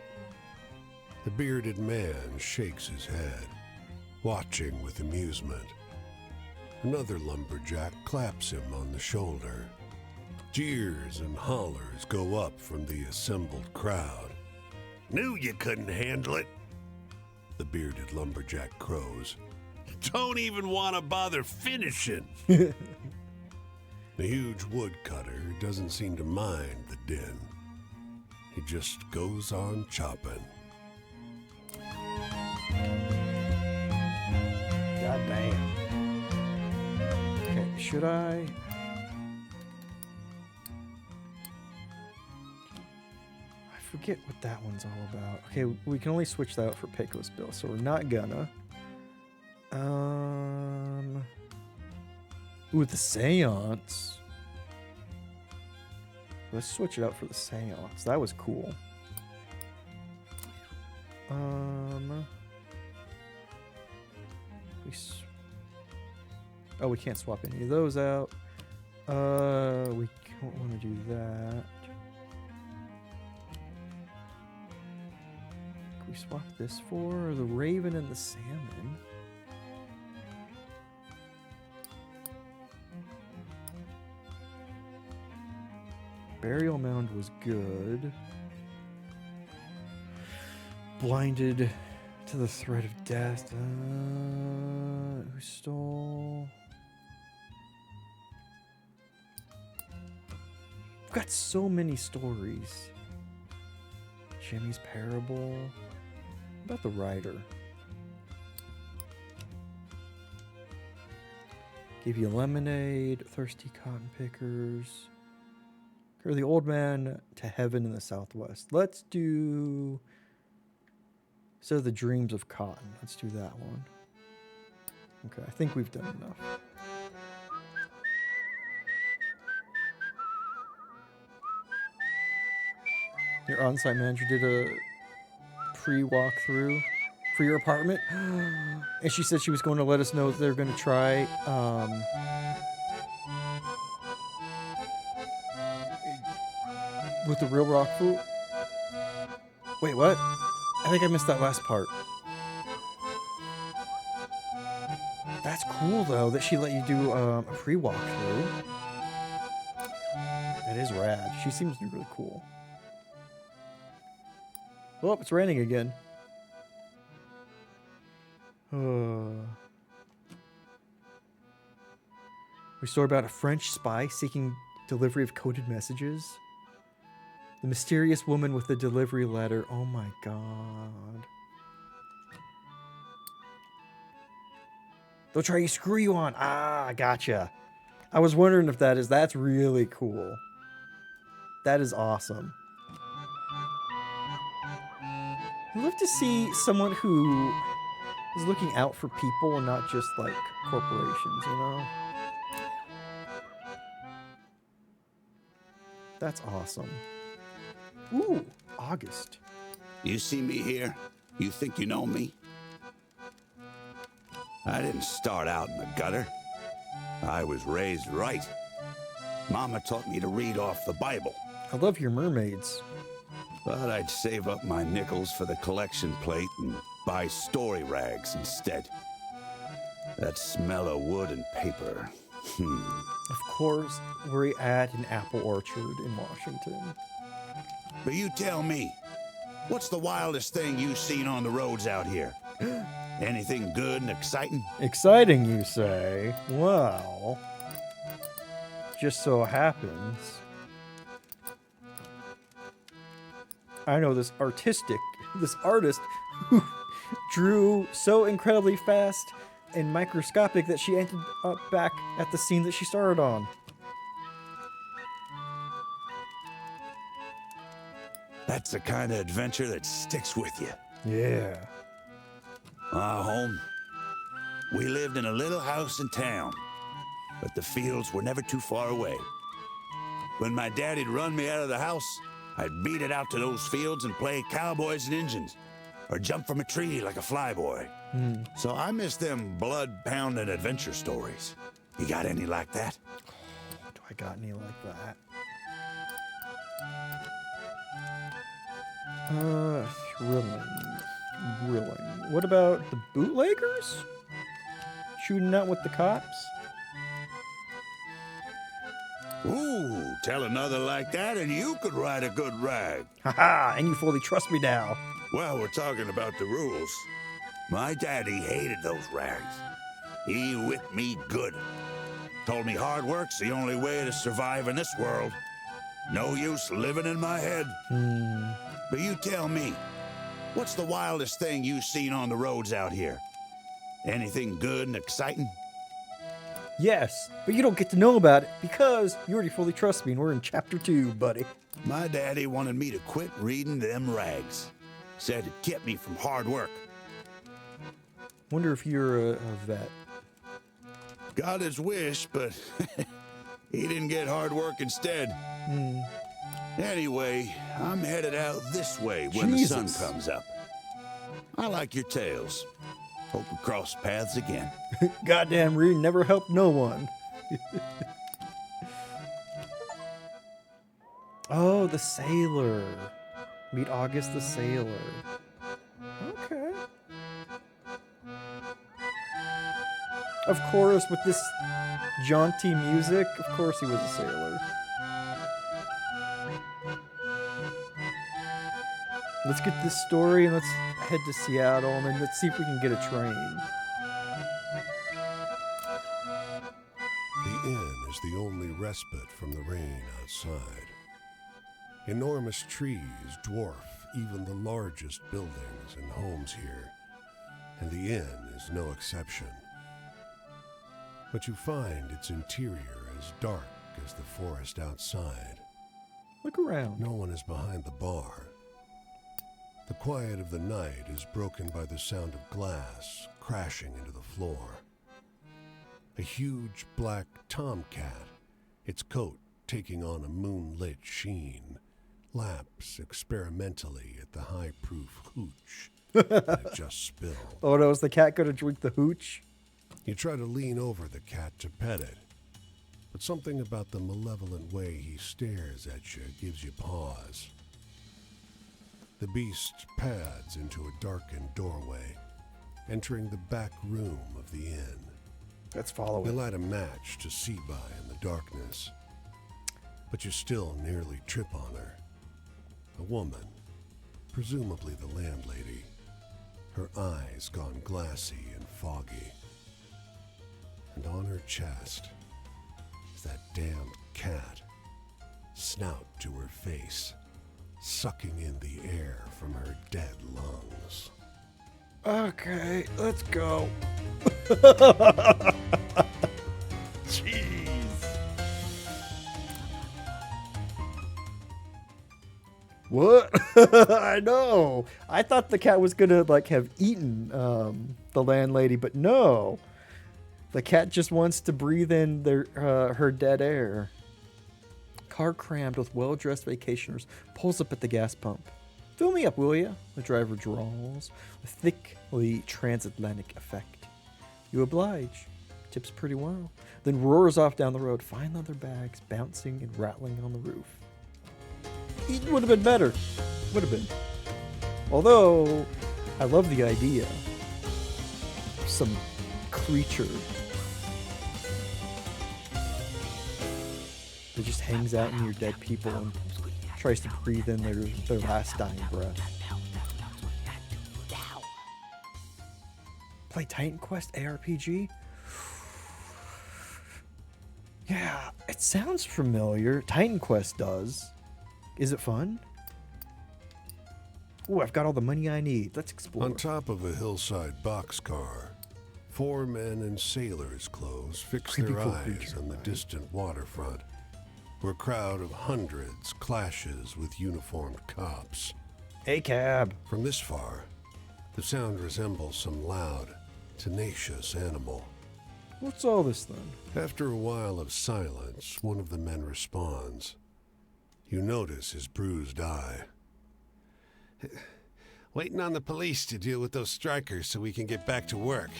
The bearded man shakes his head, watching with amusement. Another lumberjack claps him on the shoulder. Jeers and hollers go up from the assembled crowd. Knew you couldn't handle it, the bearded lumberjack crows. Don't even want to bother finishing. The huge woodcutter doesn't seem to mind the din. He just goes on chopping. God damn. Okay, should I? I forget what that one's all about. Okay, we can only switch that out for Pecos Bill, so we're not gonna. Ooh, the seance. Let's switch it out for the seance. That was cool. Oh, we can't swap any of those out. We don't want to do that. Can we swap this for the raven and the salmon? Burial mound was good. Blinded to the threat of death. Who stole? We've got so many stories. Jimmy's Parable. What about the writer? Give you lemonade, thirsty cotton pickers. Carry the old man to heaven in the southwest. Let's do... So the dreams of cotton. Let's do that one. Okay, I think we've done enough. Your on-site manager did a pre-walkthrough for your apartment, and she said she was going to let us know that they're going to try with the real rock fruit. Wait, what? I think I missed that last part. That's cool, though, that she let you do a pre-walkthrough. That is rad. She seems to be really cool. Oh, it's raining again. We saw about a French spy seeking delivery of coded messages. The mysterious woman with the delivery letter. Oh my god. They'll try to screw you on. Ah, gotcha. I was wondering if that's really cool. That is awesome. I'd love to see someone who is looking out for people and not just like corporations, you know? That's awesome. Ooh, August. You see me here? You think you know me? I didn't start out in the gutter. I was raised right. Mama taught me to read off the Bible. I love your mermaids. But I'd save up my nickels for the collection plate and buy story rags instead. That smell of wood and paper. Of course, we're at an apple orchard in Washington. But you tell me, what's the wildest thing you've seen on the roads out here? Anything good and exciting? Exciting, you say? Well, just so happens, I know this artist who drew so incredibly fast and microscopic that she ended up back at the scene that she started on. That's the kind of adventure that sticks with you. Yeah. Our home, we lived in a little house in town, but the fields were never too far away. When my daddy'd run me out of the house, I'd beat it out to those fields and play cowboys and Injuns, or jump from a tree like a flyboy. So I miss them blood-pounding adventure stories. You got any like that? Do I got any like that? Thrilling. What about the bootleggers? Shooting out with the cops? Ooh, tell another like that and you could write a good rag. Haha, and you fully trust me now. Well, we're talking about the rules. My daddy hated those rags. He whipped me good. Told me hard work's the only way to survive in this world. No use living in my head. But you tell me, what's the wildest thing you've seen on the roads out here? Anything good and exciting? Yes, but you don't get to know about it because you already fully trust me and we're in chapter 2, buddy. My daddy wanted me to quit reading them rags. Said it kept me from hard work. Wonder if you're a vet. Got his wish, but he didn't get hard work instead. Anyway, I'm headed out this way when the sun comes up. I like your tales. Hope we cross paths again. Goddamn reading never helped no one. Oh, the sailor. Meet August the sailor. Okay. Of course, with this jaunty music, of course he was a sailor. Let's get this story and let's head to Seattle and then let's see if we can get a train. The inn is the only respite from the rain outside. Enormous trees dwarf even the largest buildings and homes here, and the inn is no exception. But you find its interior as dark as the forest outside. Look around. No one is behind the bar. The quiet of the night is broken by the sound of glass crashing into the floor. A huge black tomcat, its coat taking on a moonlit sheen, laps experimentally at the high-proof hooch that it just spilled. Oh no, is the cat going to drink the hooch? You try to lean over the cat to pet it, but something about the malevolent way he stares at you gives you pause. The beast pads into a darkened doorway, entering the back room of the inn. Let's follow You it. light a match to see by in the darkness, but you still nearly trip on her. A woman, presumably the landlady, her eyes gone glassy and foggy. And on her chest is that damned cat, snout to her face, sucking in the air from her dead lungs. Okay, let's go. Jeez. What? I know. I thought the cat was gonna like have eaten the landlady, but no. The cat just wants to breathe in her dead air. Car crammed with well-dressed vacationers pulls up at the gas pump. Fill me up, will ya? The driver drawls, a thickly transatlantic effect. You oblige. Tips pretty well. Then roars off down the road, fine leather bags bouncing and rattling on the roof. It would have been better. Would have been. Although, I love the idea. Some creature that just hangs out near dead people and tries to breathe in their last dying breath. Play Titan Quest ARPG? Yeah, it sounds familiar. Titan Quest does. Is it fun? Ooh, I've got all the money I need. Let's explore. On top of a hillside boxcar, 4 men in sailors' clothes fix Creepy their cool eyes creature, on the right? distant waterfront, where a crowd of hundreds clashes with uniformed cops. Hey, cab. From this far, the sound resembles some loud, tenacious animal. What's all this then? After a while of silence, one of the men responds. You notice his bruised eye. Waiting on the police to deal with those strikers so we can get back to work.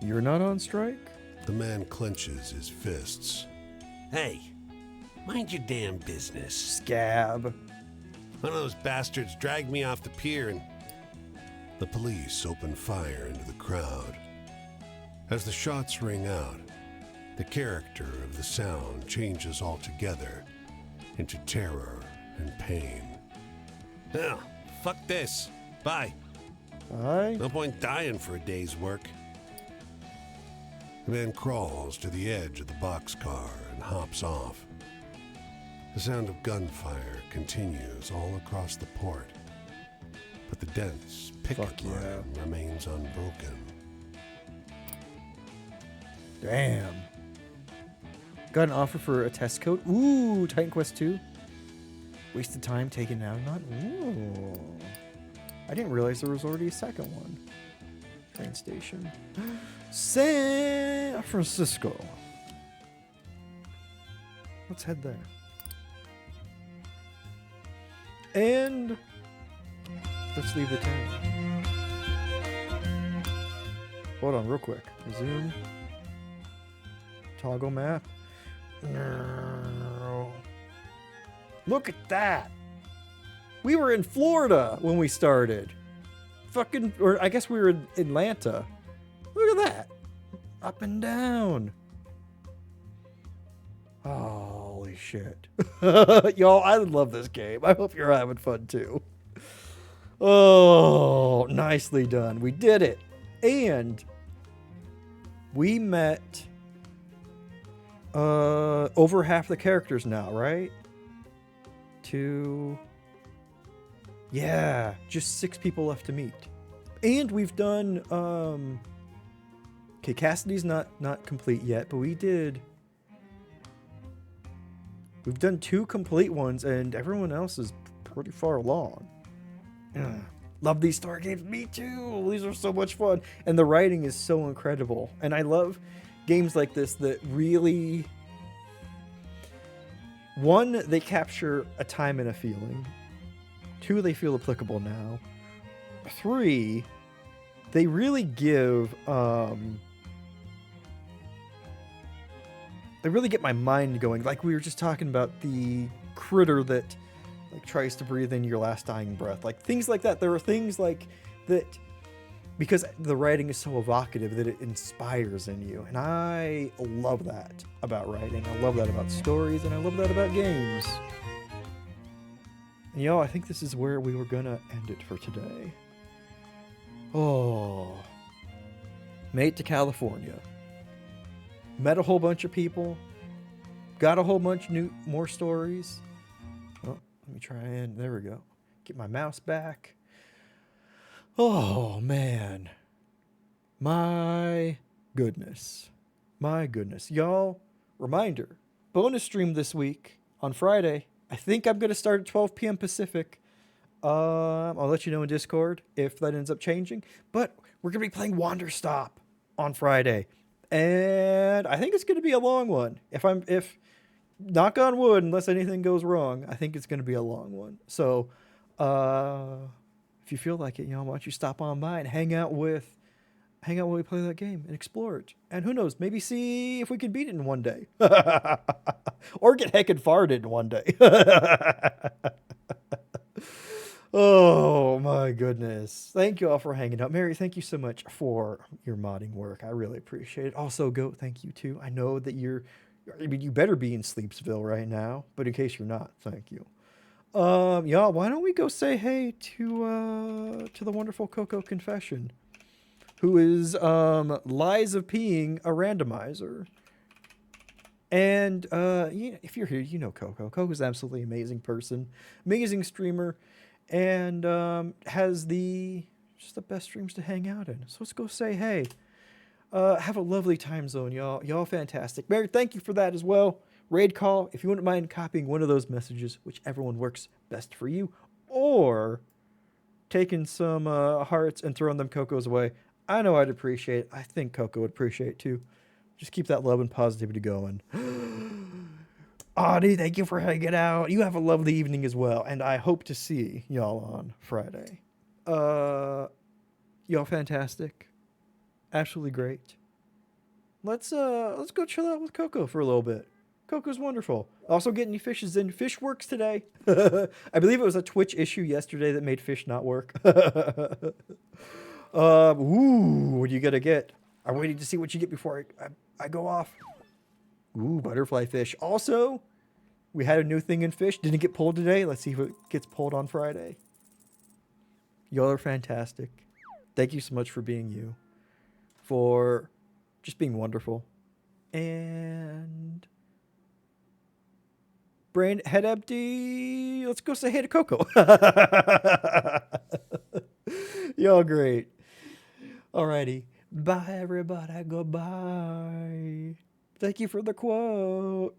You're not on strike? The man clenches his fists. Hey, mind your damn business. Scab. One of those bastards dragged me off the pier and... The police open fire into the crowd. As the shots ring out, the character of the sound changes altogether into terror and pain. Hell, fuck this. Bye. Bye. No point dying for a day's work. The man crawls to the edge of the boxcar and hops off. The sound of gunfire continues all across the port, but the dense picket line remains unbroken. Damn. Got an offer for a test code. Ooh, Titan Quest 2. Wasted time taken out. Not. Ooh. I didn't realize there was already a second one. Train station. San Francisco. Let's head there. And let's leave the town. Hold on, real quick. Resume. Toggle map. No. Look at that. We were in Florida when we started. Fucking, or I guess we were in Atlanta. Look at that. Up and down. Holy shit. Y'all, I love this game. I hope you're having fun too. Oh, nicely done. We did it. And we met over half the characters now, right? Yeah, just 6 people left to meet. And we've done okay, Cassidy's not complete yet, but we've done 2 complete ones, and everyone else is pretty far along. Ugh. Love these story games. Me too. These are so much fun. And the writing is so incredible. And I love games like this that really... 1, they capture a time and a feeling. 2, they feel applicable now. 3, they really give... they really get my mind going. Like we were just talking about the critter that like tries to breathe in your last dying breath. Like things like that. There are things like that because the writing is so evocative that it inspires in you. And I love that about writing. I love that about stories, and I love that about games. And I think this is where we were gonna end it for today. Oh. Made it to California. Met a whole bunch of people. Got a whole bunch more stories. Oh, let me try and there we go. Get my mouse back. Oh man. My goodness. My goodness. Y'all, reminder. Bonus stream this week on Friday. I think I'm gonna start at 12 p.m. Pacific. I'll let you know in Discord if that ends up changing. But we're gonna be playing Wander Stop on Friday. And I think it's going to be a long one. If knock on wood, unless anything goes wrong, I think it's going to be a long one. So, if you feel like it, why don't you stop on by and hang out while we play that game and explore it. And who knows, maybe see if we can beat it in one day. Or get heckin' farted in one day. Oh my goodness. Thank you all for hanging out. Mary, thank you so much for your modding work. I really appreciate it. Also, Goat, thank you too. I know that you better be in Sleepsville right now, but in case you're not, thank you. Y'all, why don't we go say hey to the wonderful Coco Confession, who is Lies of Peeing a randomizer. And if you're here, you know Coco. Coco's an absolutely amazing person, amazing streamer. And has just the best streams to hang out in. So let's go say hey. Have a lovely time zone, y'all. Y'all fantastic. Mary, thank you for that as well. Raid call, if you wouldn't mind copying one of those messages, whichever one works best for you, or taking some hearts and throwing them Coco's away. I know I'd appreciate it. I think Coco would appreciate it too. Just keep that love and positivity going. Audie, thank you for hanging out. You have a lovely evening as well, and I hope to see y'all on Friday. Y'all fantastic. Absolutely great. Let's go chill out with Coco for a little bit. Coco's wonderful. Also getting you fishes in. Fish works today. I believe it was a Twitch issue yesterday that made fish not work. What do you gotta get? I'm waiting to see what you get before I go off. Ooh, butterfly fish. Also, we had a new thing in fish. Didn't get pulled today. Let's see if it gets pulled on Friday. Y'all are fantastic. Thank you so much for being you. For just being wonderful. And brain head empty. Let's go say hey to Coco. Y'all great. Alrighty. Bye everybody. Goodbye. Thank you for the quote.